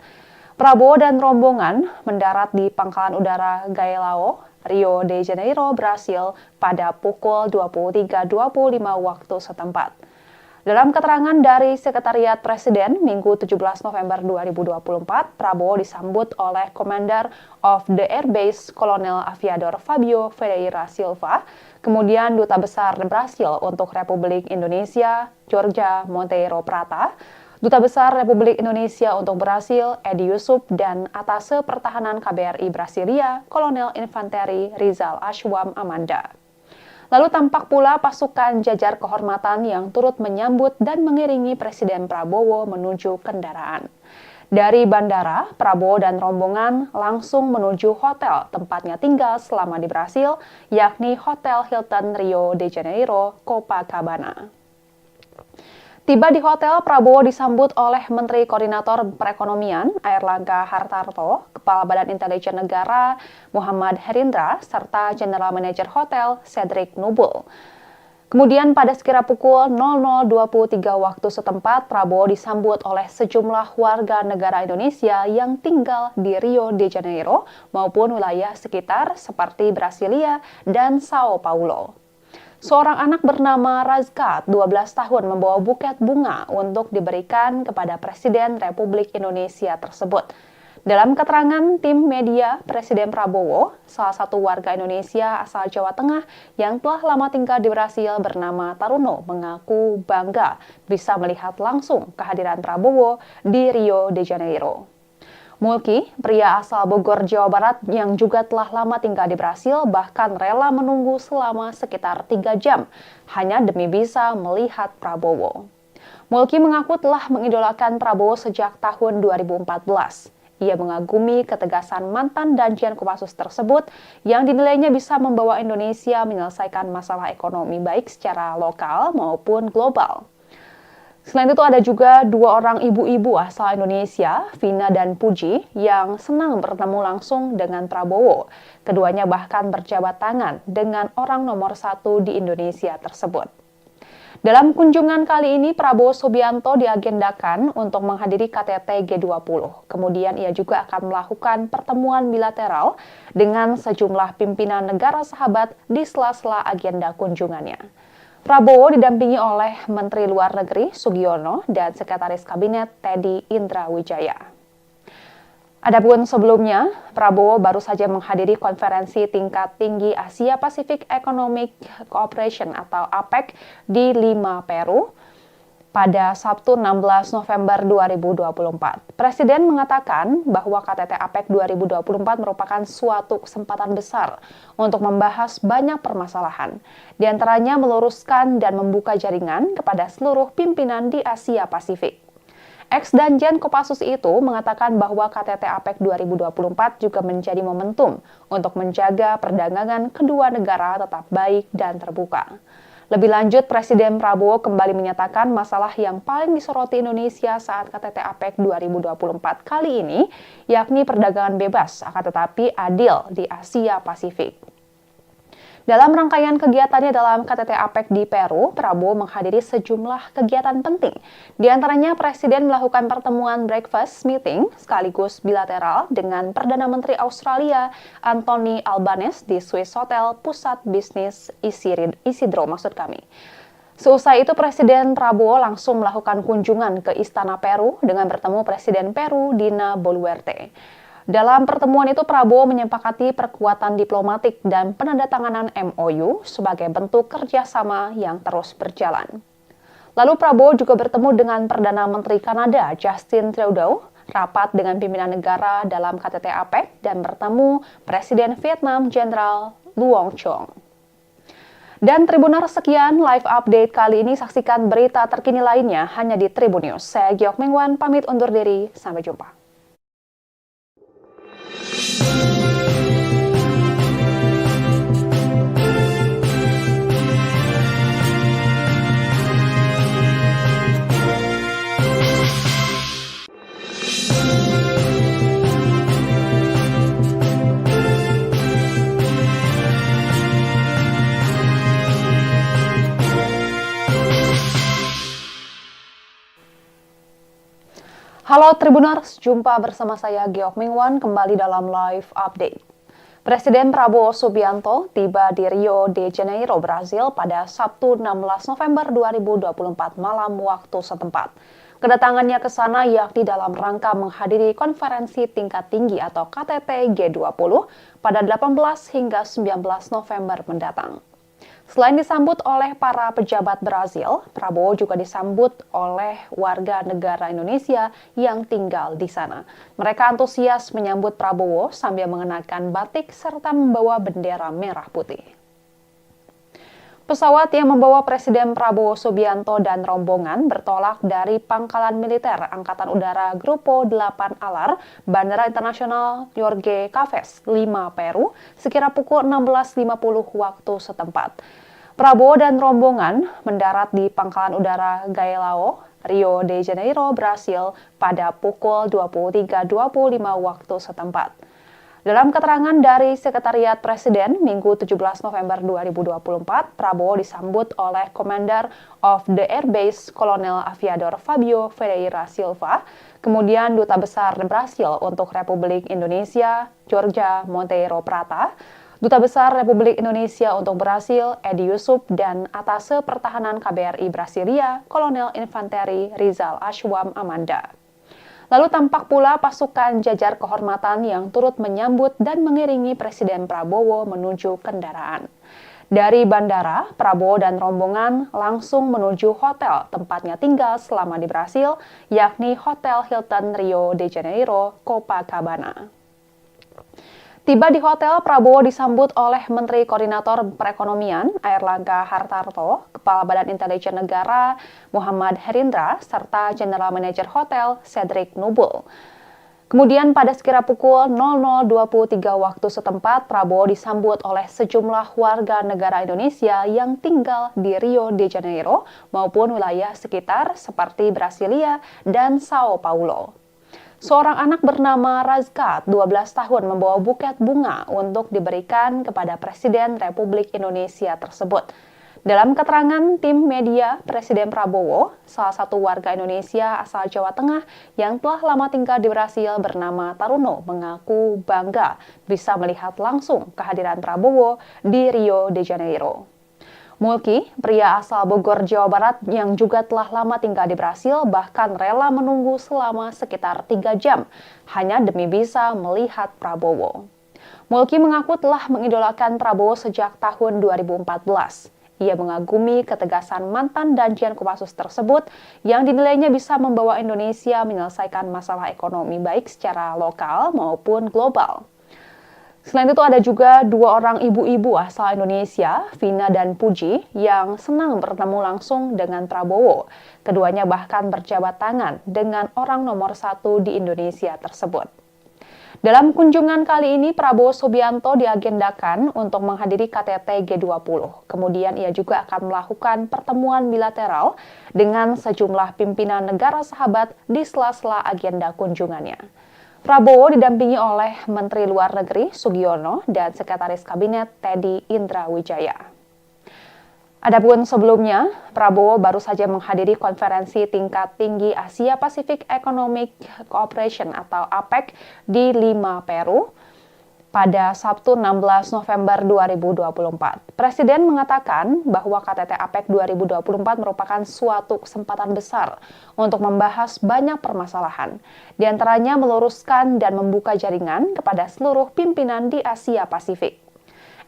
S1: Prabowo dan rombongan mendarat di Pangkalan Udara Galeão, Rio de Janeiro, Brasil pada pukul 23.25 waktu setempat. Dalam keterangan dari Sekretariat Presiden Minggu 17 November 2024, Prabowo disambut oleh Commander of the Air Base Kolonel Aviador Fabio Ferreira Silva, kemudian Duta Besar Brasil untuk Republik Indonesia, Jorge Monteiro Prata, Duta Besar Republik Indonesia untuk Brasil, Edi Yusuf, dan Atase Pertahanan KBRI Brasilia, Kolonel Infanteri Rizal Ashwam Amanda. Lalu tampak pula pasukan jajar kehormatan yang turut menyambut dan mengiringi Presiden Prabowo menuju kendaraan. Dari bandara, Prabowo dan rombongan langsung menuju hotel tempatnya tinggal selama di Brasil, yakni Hotel Hilton Rio de Janeiro, Copacabana. Tiba di hotel, Prabowo disambut oleh Menteri Koordinator Perekonomian Airlangga Hartarto, Kepala Badan Intelijen Negara Muhammad Herindra, serta General Manager Hotel Cedric Nubul. Kemudian pada sekira pukul 00.23 waktu setempat, Prabowo disambut oleh sejumlah warga negara Indonesia yang tinggal di Rio de Janeiro maupun wilayah sekitar seperti Brasilia dan Sao Paulo. Seorang anak bernama Razka, 12 tahun, membawa buket bunga untuk diberikan kepada Presiden Republik Indonesia tersebut. Dalam keterangan tim media, Presiden Prabowo, salah satu warga Indonesia asal Jawa Tengah yang telah lama tinggal di Brasil bernama Taruno, mengaku bangga bisa melihat langsung kehadiran Prabowo di Rio de Janeiro. Mulki, pria asal Bogor, Jawa Barat yang juga telah lama tinggal di Brasil, bahkan rela menunggu selama sekitar 3 jam hanya demi bisa melihat Prabowo. Mulki mengaku telah mengidolakan Prabowo sejak tahun 2014. Ia mengagumi ketegasan mantan Danjen Kopassus tersebut yang dinilainya bisa membawa Indonesia menyelesaikan masalah ekonomi baik secara lokal maupun global. Selain itu ada juga 2 orang ibu-ibu asal Indonesia, Vina dan Puji, yang senang bertemu langsung dengan Prabowo. Keduanya bahkan berjabat tangan dengan orang nomor 1 di Indonesia tersebut. Dalam kunjungan kali ini, Prabowo Subianto diagendakan untuk menghadiri KTT G20. Kemudian ia juga akan melakukan pertemuan bilateral dengan sejumlah pimpinan negara sahabat di sela-sela agenda kunjungannya. Prabowo didampingi oleh Menteri Luar Negeri Sugiono dan Sekretaris Kabinet Teddy Indrawijaya. Adapun sebelumnya, Prabowo baru saja menghadiri konferensi tingkat tinggi Asia Pacific Economic Cooperation atau APEC di Lima, Peru pada Sabtu 16 November 2024. Presiden mengatakan bahwa KTT APEC 2024 merupakan suatu kesempatan besar untuk membahas banyak permasalahan, di antaranya meluruskan dan membuka jaringan kepada seluruh pimpinan di Asia Pasifik. Ex-Danjen Kopassus itu mengatakan bahwa KTT APEC 2024 juga menjadi momentum untuk menjaga perdagangan kedua negara tetap baik dan terbuka. Lebih lanjut, Presiden Prabowo kembali menyatakan masalah yang paling disoroti Indonesia saat KTT APEC 2024 kali ini, yakni perdagangan bebas, akan tetapi adil di Asia Pasifik. Dalam rangkaian kegiatannya dalam KTT APEC di Peru, Prabowo menghadiri sejumlah kegiatan penting. Di antaranya, Presiden melakukan pertemuan breakfast meeting sekaligus bilateral dengan Perdana Menteri Australia Anthony Albanese di Swiss Hotel Pusat Bisnis Isidro. Seusai itu, Presiden Prabowo langsung melakukan kunjungan ke Istana Peru dengan bertemu Presiden Peru Dina Boluarte. Dalam pertemuan itu, Prabowo menyepakati perkuatan diplomatik dan penandatanganan MOU sebagai bentuk kerjasama yang terus berjalan. Lalu Prabowo juga bertemu dengan Perdana Menteri Kanada Justin Trudeau, rapat dengan pimpinan negara dalam KTT APEC, dan bertemu Presiden Vietnam Jenderal Luong Chong. Dan Tribuners, sekian live update kali ini. Saksikan berita terkini lainnya hanya di Tribun News. Saya Giok Mingwan, pamit undur diri. Sampai jumpa. Halo Tribuners, jumpa bersama saya Giok Mingwan kembali dalam live update. Presiden Prabowo Subianto tiba di Rio de Janeiro, Brasil pada Sabtu 16 November 2024 malam waktu setempat. Kedatangannya ke sana yakni dalam rangka menghadiri konferensi tingkat tinggi atau KTT G20 pada 18 hingga 19 November mendatang. Selain disambut oleh para pejabat Brazil, Prabowo juga disambut oleh warga negara Indonesia yang tinggal di sana. Mereka antusias menyambut Prabowo sambil mengenakan batik serta membawa bendera merah putih. Pesawat yang membawa Presiden Prabowo Subianto dan rombongan bertolak dari Pangkalan Militer Angkatan Udara Grupo 8 Alar, Bandara Internasional Jorge Caves, Lima, Peru, sekira pukul 16.50 waktu setempat. Prabowo dan rombongan mendarat di Pangkalan Udara Galeão, Rio de Janeiro, Brasil pada pukul 23.25 waktu setempat. Dalam keterangan dari Sekretariat Presiden Minggu 17 November 2024, Prabowo disambut oleh Commander of the Air Base Kolonel Aviador Fabio Ferreira Silva, kemudian Duta Besar Brasil untuk Republik Indonesia, Jorge Monteiro Prata, Duta Besar Republik Indonesia untuk Brasil, Edi Yusuf, dan Atase Pertahanan KBRI Brasilia, Kolonel Infanteri Rizal Ashwam Amanda. Lalu tampak pula pasukan jajar kehormatan yang turut menyambut dan mengiringi Presiden Prabowo menuju kendaraan. Dari bandara, Prabowo dan rombongan langsung menuju hotel tempatnya tinggal selama di Brasil, yakni Hotel Hilton Rio de Janeiro, Copacabana. Tiba di hotel, Prabowo disambut oleh Menteri Koordinator Perekonomian Airlangga Hartarto, Kepala Badan Intelijen Negara Muhammad Herindra, serta General Manager Hotel Cedric Nubul. Kemudian pada sekira pukul 00.23 waktu setempat, Prabowo disambut oleh sejumlah warga negara Indonesia yang tinggal di Rio de Janeiro maupun wilayah sekitar seperti Brasilia dan Sao Paulo. Seorang anak bernama Razka, 12 tahun, membawa buket bunga untuk diberikan kepada Presiden Republik Indonesia tersebut. Dalam keterangan tim media, Presiden Prabowo, salah satu warga Indonesia asal Jawa Tengah yang telah lama tinggal di Brasil bernama Taruno, mengaku bangga bisa melihat langsung kehadiran Prabowo di Rio de Janeiro. Mulki, pria asal Bogor, Jawa Barat yang juga telah lama tinggal di Brasil, bahkan rela menunggu selama sekitar 3 jam hanya demi bisa melihat Prabowo. Mulki mengaku telah mengidolakan Prabowo sejak tahun 2014. Ia mengagumi ketegasan mantan Danjen Kopassus tersebut yang dinilainya bisa membawa Indonesia menyelesaikan masalah ekonomi baik secara lokal maupun global. Selain itu ada juga 2 orang ibu-ibu asal Indonesia, Vina dan Puji, yang senang bertemu langsung dengan Prabowo. Keduanya bahkan berjabat tangan dengan orang nomor 1 di Indonesia tersebut. Dalam kunjungan kali ini, Prabowo Subianto diagendakan untuk menghadiri KTT G20. Kemudian ia juga akan melakukan pertemuan bilateral dengan sejumlah pimpinan negara sahabat di sela-sela agenda kunjungannya. Prabowo didampingi oleh Menteri Luar Negeri Sugiono dan Sekretaris Kabinet Teddy Indrawijaya. Adapun sebelumnya, Prabowo baru saja menghadiri konferensi tingkat tinggi Asia Pacific Economic Cooperation atau APEC di Lima, Peru pada Sabtu 16 November 2024. Presiden mengatakan bahwa KTT APEC 2024 merupakan suatu kesempatan besar untuk membahas banyak permasalahan, di antaranya meluruskan dan membuka jaringan kepada seluruh pimpinan di Asia Pasifik.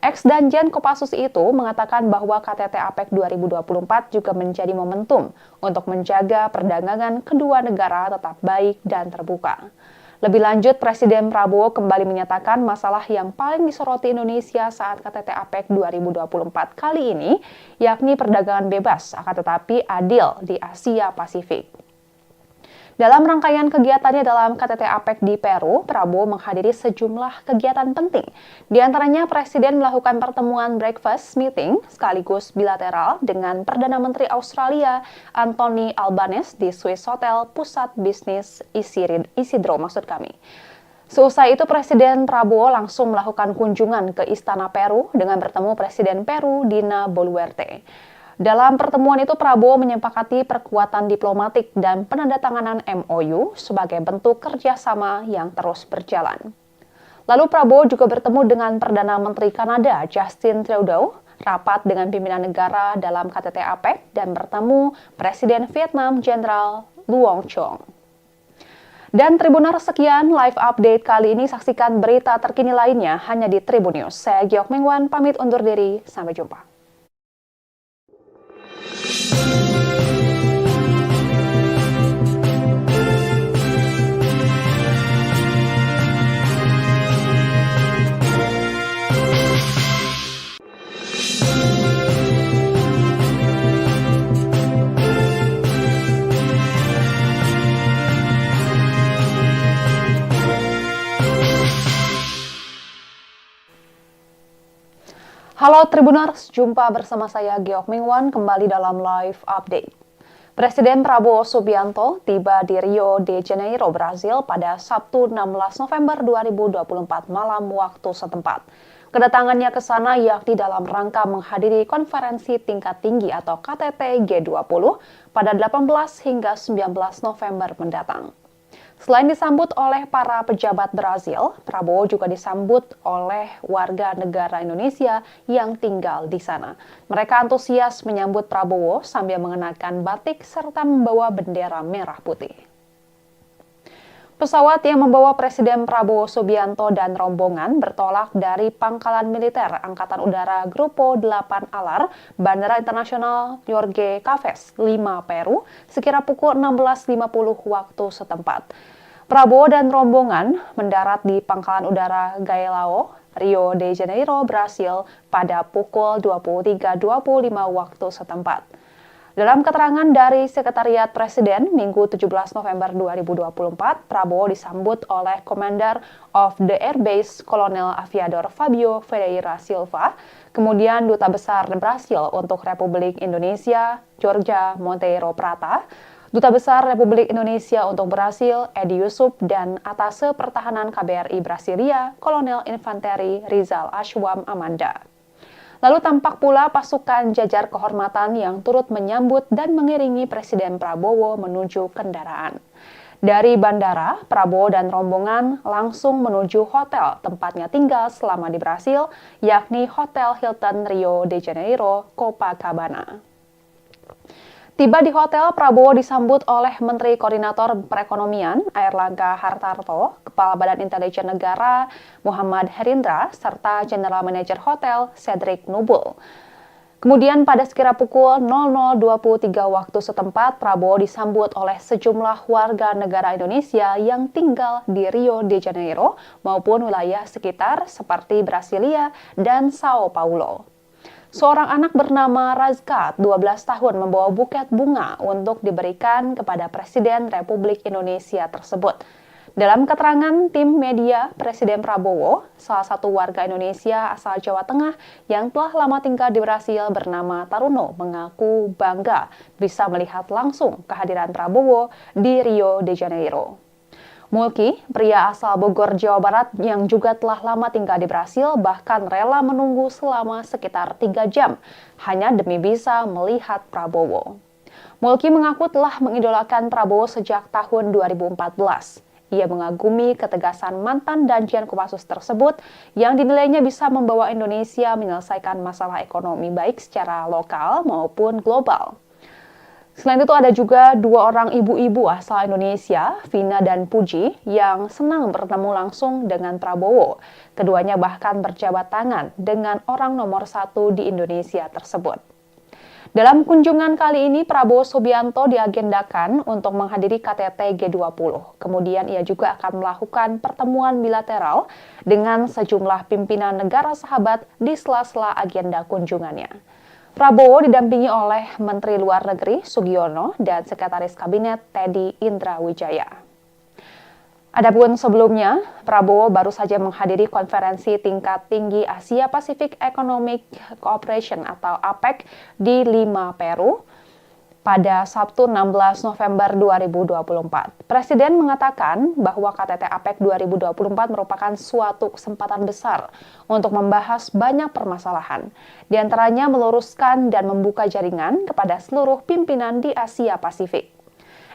S1: Ex-Danjen Kopassus itu mengatakan bahwa KTT APEC 2024 juga menjadi momentum untuk menjaga perdagangan kedua negara tetap baik dan terbuka. Lebih lanjut, Presiden Prabowo kembali menyatakan masalah yang paling disoroti Indonesia saat KTT APEC 2024 kali ini, yakni perdagangan bebas, akan tetapi adil di Asia Pasifik. Dalam rangkaian kegiatannya dalam KTT APEC di Peru, Prabowo menghadiri sejumlah kegiatan penting. Di antaranya, Presiden melakukan pertemuan breakfast meeting sekaligus bilateral dengan Perdana Menteri Australia Anthony Albanese di Swiss Hotel Pusat Bisnis Isidro. Seusai itu, Presiden Prabowo langsung melakukan kunjungan ke Istana Peru dengan bertemu Presiden Peru Dina Boluarte. Dalam pertemuan itu, Prabowo menyepakati perkuatan diplomatik dan penandatanganan MOU sebagai bentuk kerjasama yang terus berjalan. Lalu Prabowo juga bertemu dengan Perdana Menteri Kanada Justin Trudeau, rapat dengan pimpinan negara dalam KTT APEC, dan bertemu Presiden Vietnam Jenderal Luong Chong. Dan Tribuners, sekian live update kali ini. Saksikan berita terkini lainnya hanya di Tribun News. Saya Giok Mingwan, pamit undur diri. Sampai jumpa. Halo Tribuners, jumpa bersama saya Giok Mingwan kembali dalam live update. Presiden Prabowo Subianto tiba di Rio de Janeiro, Brasil pada Sabtu 16 November 2024 malam waktu setempat. Kedatangannya ke sana yakni dalam rangka menghadiri konferensi tingkat tinggi atau KTT G20 pada 18 hingga 19 November mendatang. Selain disambut oleh para pejabat Brazil, Prabowo juga disambut oleh warga negara Indonesia yang tinggal di sana. Mereka antusias menyambut Prabowo sambil mengenakan batik serta membawa bendera merah putih. Pesawat yang membawa Presiden Prabowo Subianto dan rombongan bertolak dari Pangkalan Militer Angkatan Udara Grupo 8 Alar, Bandara Internasional Jorge Caves, Lima, Peru, sekira pukul 16.50 waktu setempat. Prabowo dan rombongan mendarat di Pangkalan Udara Galeão, Rio de Janeiro, Brasil pada pukul 23.25 waktu setempat. Dalam keterangan dari Sekretariat Presiden, Minggu 17 November 2024, Prabowo disambut oleh Commander of the Air Base Kolonel Aviador Fabio Ferreira Silva, kemudian Duta Besar Brasil untuk Republik Indonesia, Jorge Monteiro Prata, Duta Besar Republik Indonesia untuk Brasil, Edi Yusuf, dan Atase Pertahanan KBRI Brasilia, Kolonel Infanteri Rizal Ashwam Amanda. Lalu tampak pula pasukan jajar kehormatan yang turut menyambut dan mengiringi Presiden Prabowo menuju kendaraan. Dari bandara, Prabowo dan rombongan langsung menuju hotel tempatnya tinggal selama di Brasil, yakni Hotel Hilton Rio de Janeiro, Copacabana. Tiba di hotel, Prabowo disambut oleh Menteri Koordinator Perekonomian Airlangga Hartarto, Kepala Badan Intelijen Negara Muhammad Herindra, serta General Manager Hotel Cedric Nubul. Kemudian pada sekira pukul 00.23 waktu setempat, Prabowo disambut oleh sejumlah warga negara Indonesia yang tinggal di Rio de Janeiro maupun wilayah sekitar seperti Brasilia dan Sao Paulo. Seorang anak bernama Razka, 12 tahun, membawa buket bunga untuk diberikan kepada Presiden Republik Indonesia tersebut. Dalam keterangan tim media, Presiden Prabowo, salah satu warga Indonesia asal Jawa Tengah yang telah lama tinggal di Brasil bernama Taruno, mengaku bangga bisa melihat langsung kehadiran Prabowo di Rio de Janeiro. Mulki, pria asal Bogor, Jawa Barat yang juga telah lama tinggal di Brasil, bahkan rela menunggu selama sekitar 3 jam hanya demi bisa melihat Prabowo. Mulki mengaku telah mengidolakan Prabowo sejak tahun 2014. Ia mengagumi ketegasan mantan Danjen Kopassus tersebut yang dinilainya bisa membawa Indonesia menyelesaikan masalah ekonomi baik secara lokal maupun global. Selain itu ada juga dua orang ibu-ibu asal Indonesia, Vina dan Puji, yang senang bertemu langsung dengan Prabowo. Keduanya bahkan berjabat tangan dengan orang nomor satu di Indonesia tersebut. Dalam kunjungan kali ini, Prabowo Subianto diagendakan untuk menghadiri KTT G20. Kemudian ia juga akan melakukan pertemuan bilateral dengan sejumlah pimpinan negara sahabat di sela-sela agenda kunjungannya. Prabowo didampingi oleh Menteri Luar Negeri Sugiono dan Sekretaris Kabinet Teddy Indrawijaya. Adapun sebelumnya, Prabowo baru saja menghadiri konferensi tingkat tinggi Asia Pacific Economic Cooperation atau APEC di Lima, Peru pada Sabtu 16 November 2024. Presiden mengatakan bahwa KTT APEC 2024 merupakan suatu kesempatan besar untuk membahas banyak permasalahan, di antaranya meluruskan dan membuka jaringan kepada seluruh pimpinan di Asia Pasifik.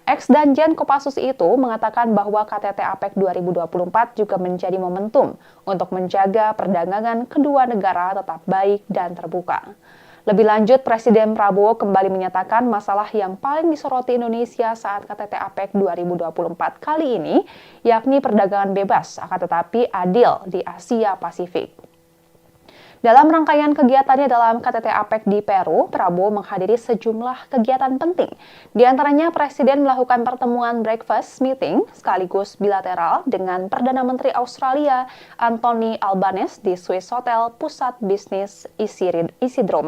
S1: Ex-Danjen Kopassus itu mengatakan bahwa KTT APEC 2024 juga menjadi momentum untuk menjaga perdagangan kedua negara tetap baik dan terbuka. Lebih lanjut, Presiden Prabowo kembali menyatakan masalah yang paling disoroti Indonesia saat KTT APEC 2024 kali ini, yakni perdagangan bebas, akan tetapi adil di Asia Pasifik. Dalam rangkaian kegiatannya dalam KTT APEC di Peru, Prabowo menghadiri sejumlah kegiatan penting. Di antaranya, Presiden melakukan pertemuan breakfast meeting sekaligus bilateral dengan Perdana Menteri Australia Anthony Albanese di Swiss Hotel Pusat Bisnis Isidro.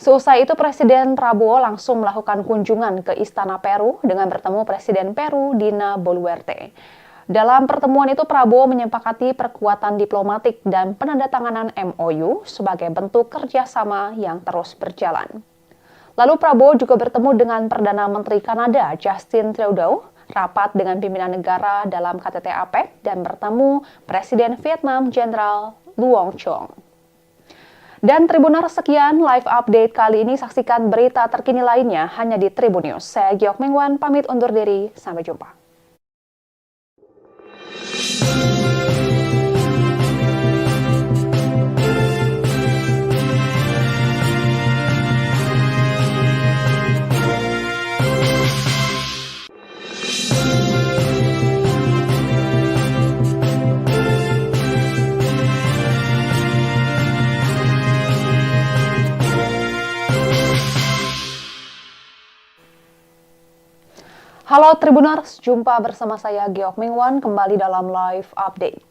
S1: Seusai itu, Presiden Prabowo langsung melakukan kunjungan ke Istana Peru dengan bertemu Presiden Peru Dina Boluarte. Dalam pertemuan itu, Prabowo menyepakati perkuatan diplomatik dan penandatanganan MOU sebagai bentuk kerjasama yang terus berjalan. Lalu Prabowo juga bertemu dengan Perdana Menteri Kanada Justin Trudeau, rapat dengan pimpinan negara dalam KTT APEC, dan bertemu Presiden Vietnam Jenderal Luong Chong. Dan Tribuners, sekian live update kali ini. Saksikan berita terkini lainnya hanya di Tribun News. Saya Giok Mingwan, pamit undur diri. Sampai jumpa. Halo Tribuners, jumpa bersama saya Giok Mingwan kembali dalam live update.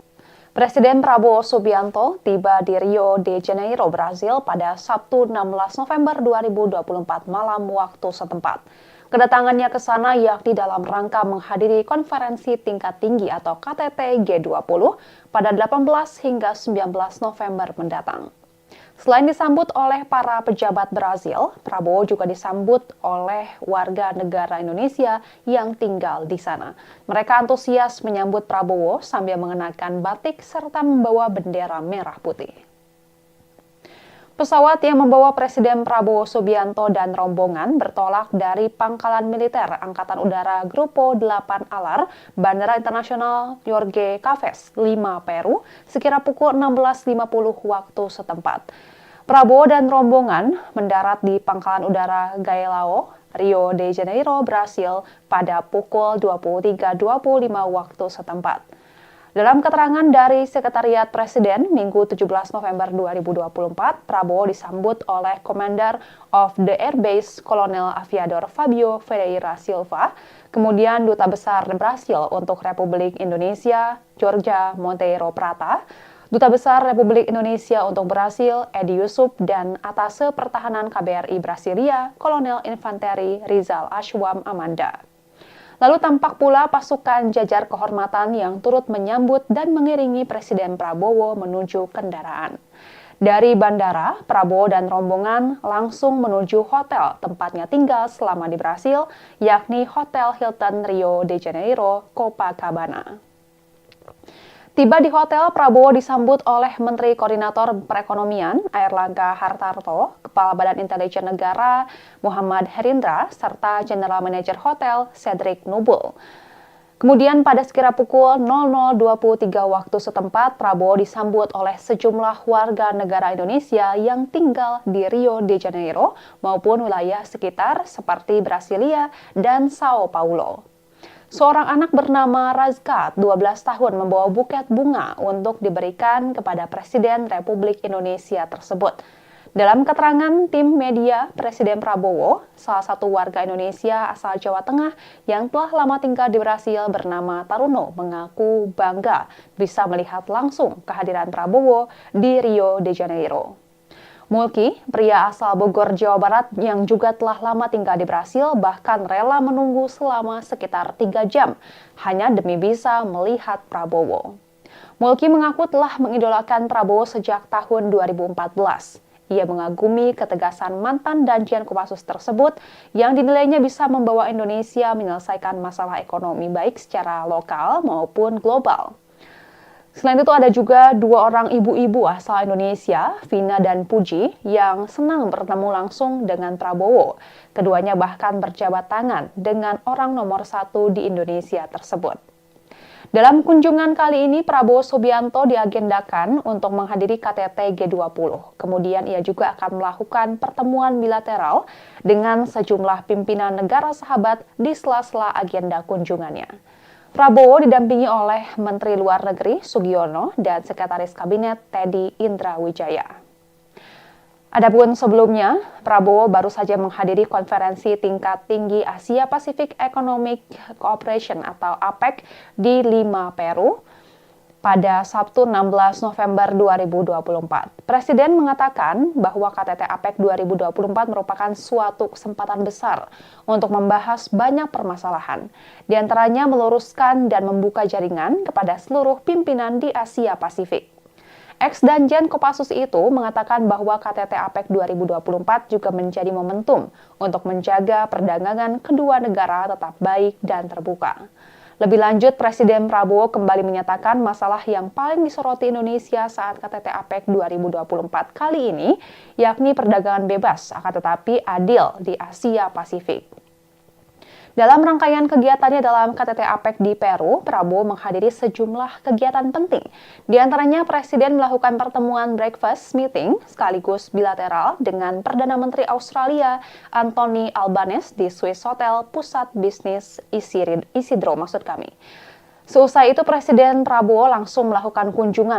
S1: Presiden Prabowo Subianto tiba di Rio de Janeiro, Brasil pada Sabtu 16 November 2024 malam waktu setempat. Kedatangannya ke sana yakni dalam rangka menghadiri konferensi tingkat tinggi atau KTT G20 pada 18 hingga 19 November mendatang. Selain disambut oleh para pejabat Brazil, Prabowo juga disambut oleh warga negara Indonesia yang tinggal di sana. Mereka antusias menyambut Prabowo sambil mengenakan batik serta membawa bendera merah putih. Pesawat yang membawa Presiden Prabowo Subianto dan rombongan bertolak dari Pangkalan Militer Angkatan Udara Grupo 8 Alar, Bandara Internasional Jorge Caves, Lima, Peru, sekira pukul 16.50 waktu setempat. Prabowo dan rombongan mendarat di Pangkalan Udara Galeão, Rio de Janeiro, Brasil pada pukul 23.25 waktu setempat. Dalam keterangan dari Sekretariat Presiden, Minggu 17 November 2024, Prabowo disambut oleh Commander of the Air Base Kolonel Aviador Fabio Ferreira Silva, kemudian Duta Besar Brasil untuk Republik Indonesia, Georgia Monteiro Prata, Duta Besar Republik Indonesia untuk Brasil, Edi Yusuf, dan Atase Pertahanan KBRI Brasilia, Kolonel Infanteri Rizal Ashwam Amanda. Lalu tampak pula pasukan jajar kehormatan yang turut menyambut dan mengiringi Presiden Prabowo menuju kendaraan. Dari bandara, Prabowo dan rombongan langsung menuju hotel tempatnya tinggal selama di Brasil, yakni Hotel Hilton Rio de Janeiro, Copacabana. Tiba di hotel, Prabowo disambut oleh Menteri Koordinator Perekonomian Airlangga Hartarto, Kepala Badan Intelijen Negara Muhammad Herindra, serta General Manager Hotel Cedric Nubul. Kemudian pada sekira pukul 00.23 waktu setempat, Prabowo disambut oleh sejumlah warga negara Indonesia yang tinggal di Rio de Janeiro maupun wilayah sekitar seperti Brasilia dan Sao Paulo. Seorang anak bernama Razka, 12 tahun, membawa buket bunga untuk diberikan kepada Presiden Republik Indonesia tersebut. Dalam keterangan tim media, Presiden Prabowo, salah satu warga Indonesia asal Jawa Tengah yang telah lama tinggal di Brasil bernama Taruno, mengaku bangga bisa melihat langsung kehadiran Prabowo di Rio de Janeiro. Mulki, pria asal Bogor, Jawa Barat yang juga telah lama tinggal di Brasil, bahkan rela menunggu selama sekitar 3 jam hanya demi bisa melihat Prabowo. Mulki mengaku telah mengidolakan Prabowo sejak tahun 2014. Ia mengagumi ketegasan mantan Danjen Kopassus tersebut yang dinilainya bisa membawa Indonesia menyelesaikan masalah ekonomi baik secara lokal maupun global. Selain itu ada juga 2 orang ibu-ibu asal Indonesia, Vina dan Puji, yang senang bertemu langsung dengan Prabowo. Keduanya bahkan berjabat tangan dengan orang nomor 1 di Indonesia tersebut. Dalam kunjungan kali ini, Prabowo Subianto diagendakan untuk menghadiri KTT G20. Kemudian ia juga akan melakukan pertemuan bilateral dengan sejumlah pimpinan negara sahabat di sela-sela agenda kunjungannya. Prabowo didampingi oleh Menteri Luar Negeri Sugiono dan Sekretaris Kabinet Teddy Indrawijaya. Adapun sebelumnya, Prabowo baru saja menghadiri konferensi tingkat tinggi Asia Pacific Economic Cooperation atau APEC di Lima, Peru pada Sabtu 16 November 2024. Presiden mengatakan bahwa KTT APEC 2024 merupakan suatu kesempatan besar untuk membahas banyak permasalahan, di antaranya meluruskan dan membuka jaringan kepada seluruh pimpinan di Asia Pasifik. Ex-Danjen Kopassus itu mengatakan bahwa KTT APEC 2024 juga menjadi momentum untuk menjaga perdagangan kedua negara tetap baik dan terbuka. Lebih lanjut, Presiden Prabowo kembali menyatakan masalah yang paling disoroti Indonesia saat KTT APEC 2024 kali ini, yakni perdagangan bebas, akan tetapi adil di Asia Pasifik. Dalam rangkaian kegiatannya dalam KTT APEC di Peru, Prabowo menghadiri sejumlah kegiatan penting. Di antaranya, Presiden melakukan pertemuan breakfast meeting sekaligus bilateral dengan Perdana Menteri Australia Anthony Albanese di Swiss Hotel Pusat Bisnis Isidro. Seusai itu, Presiden Prabowo langsung melakukan kunjungan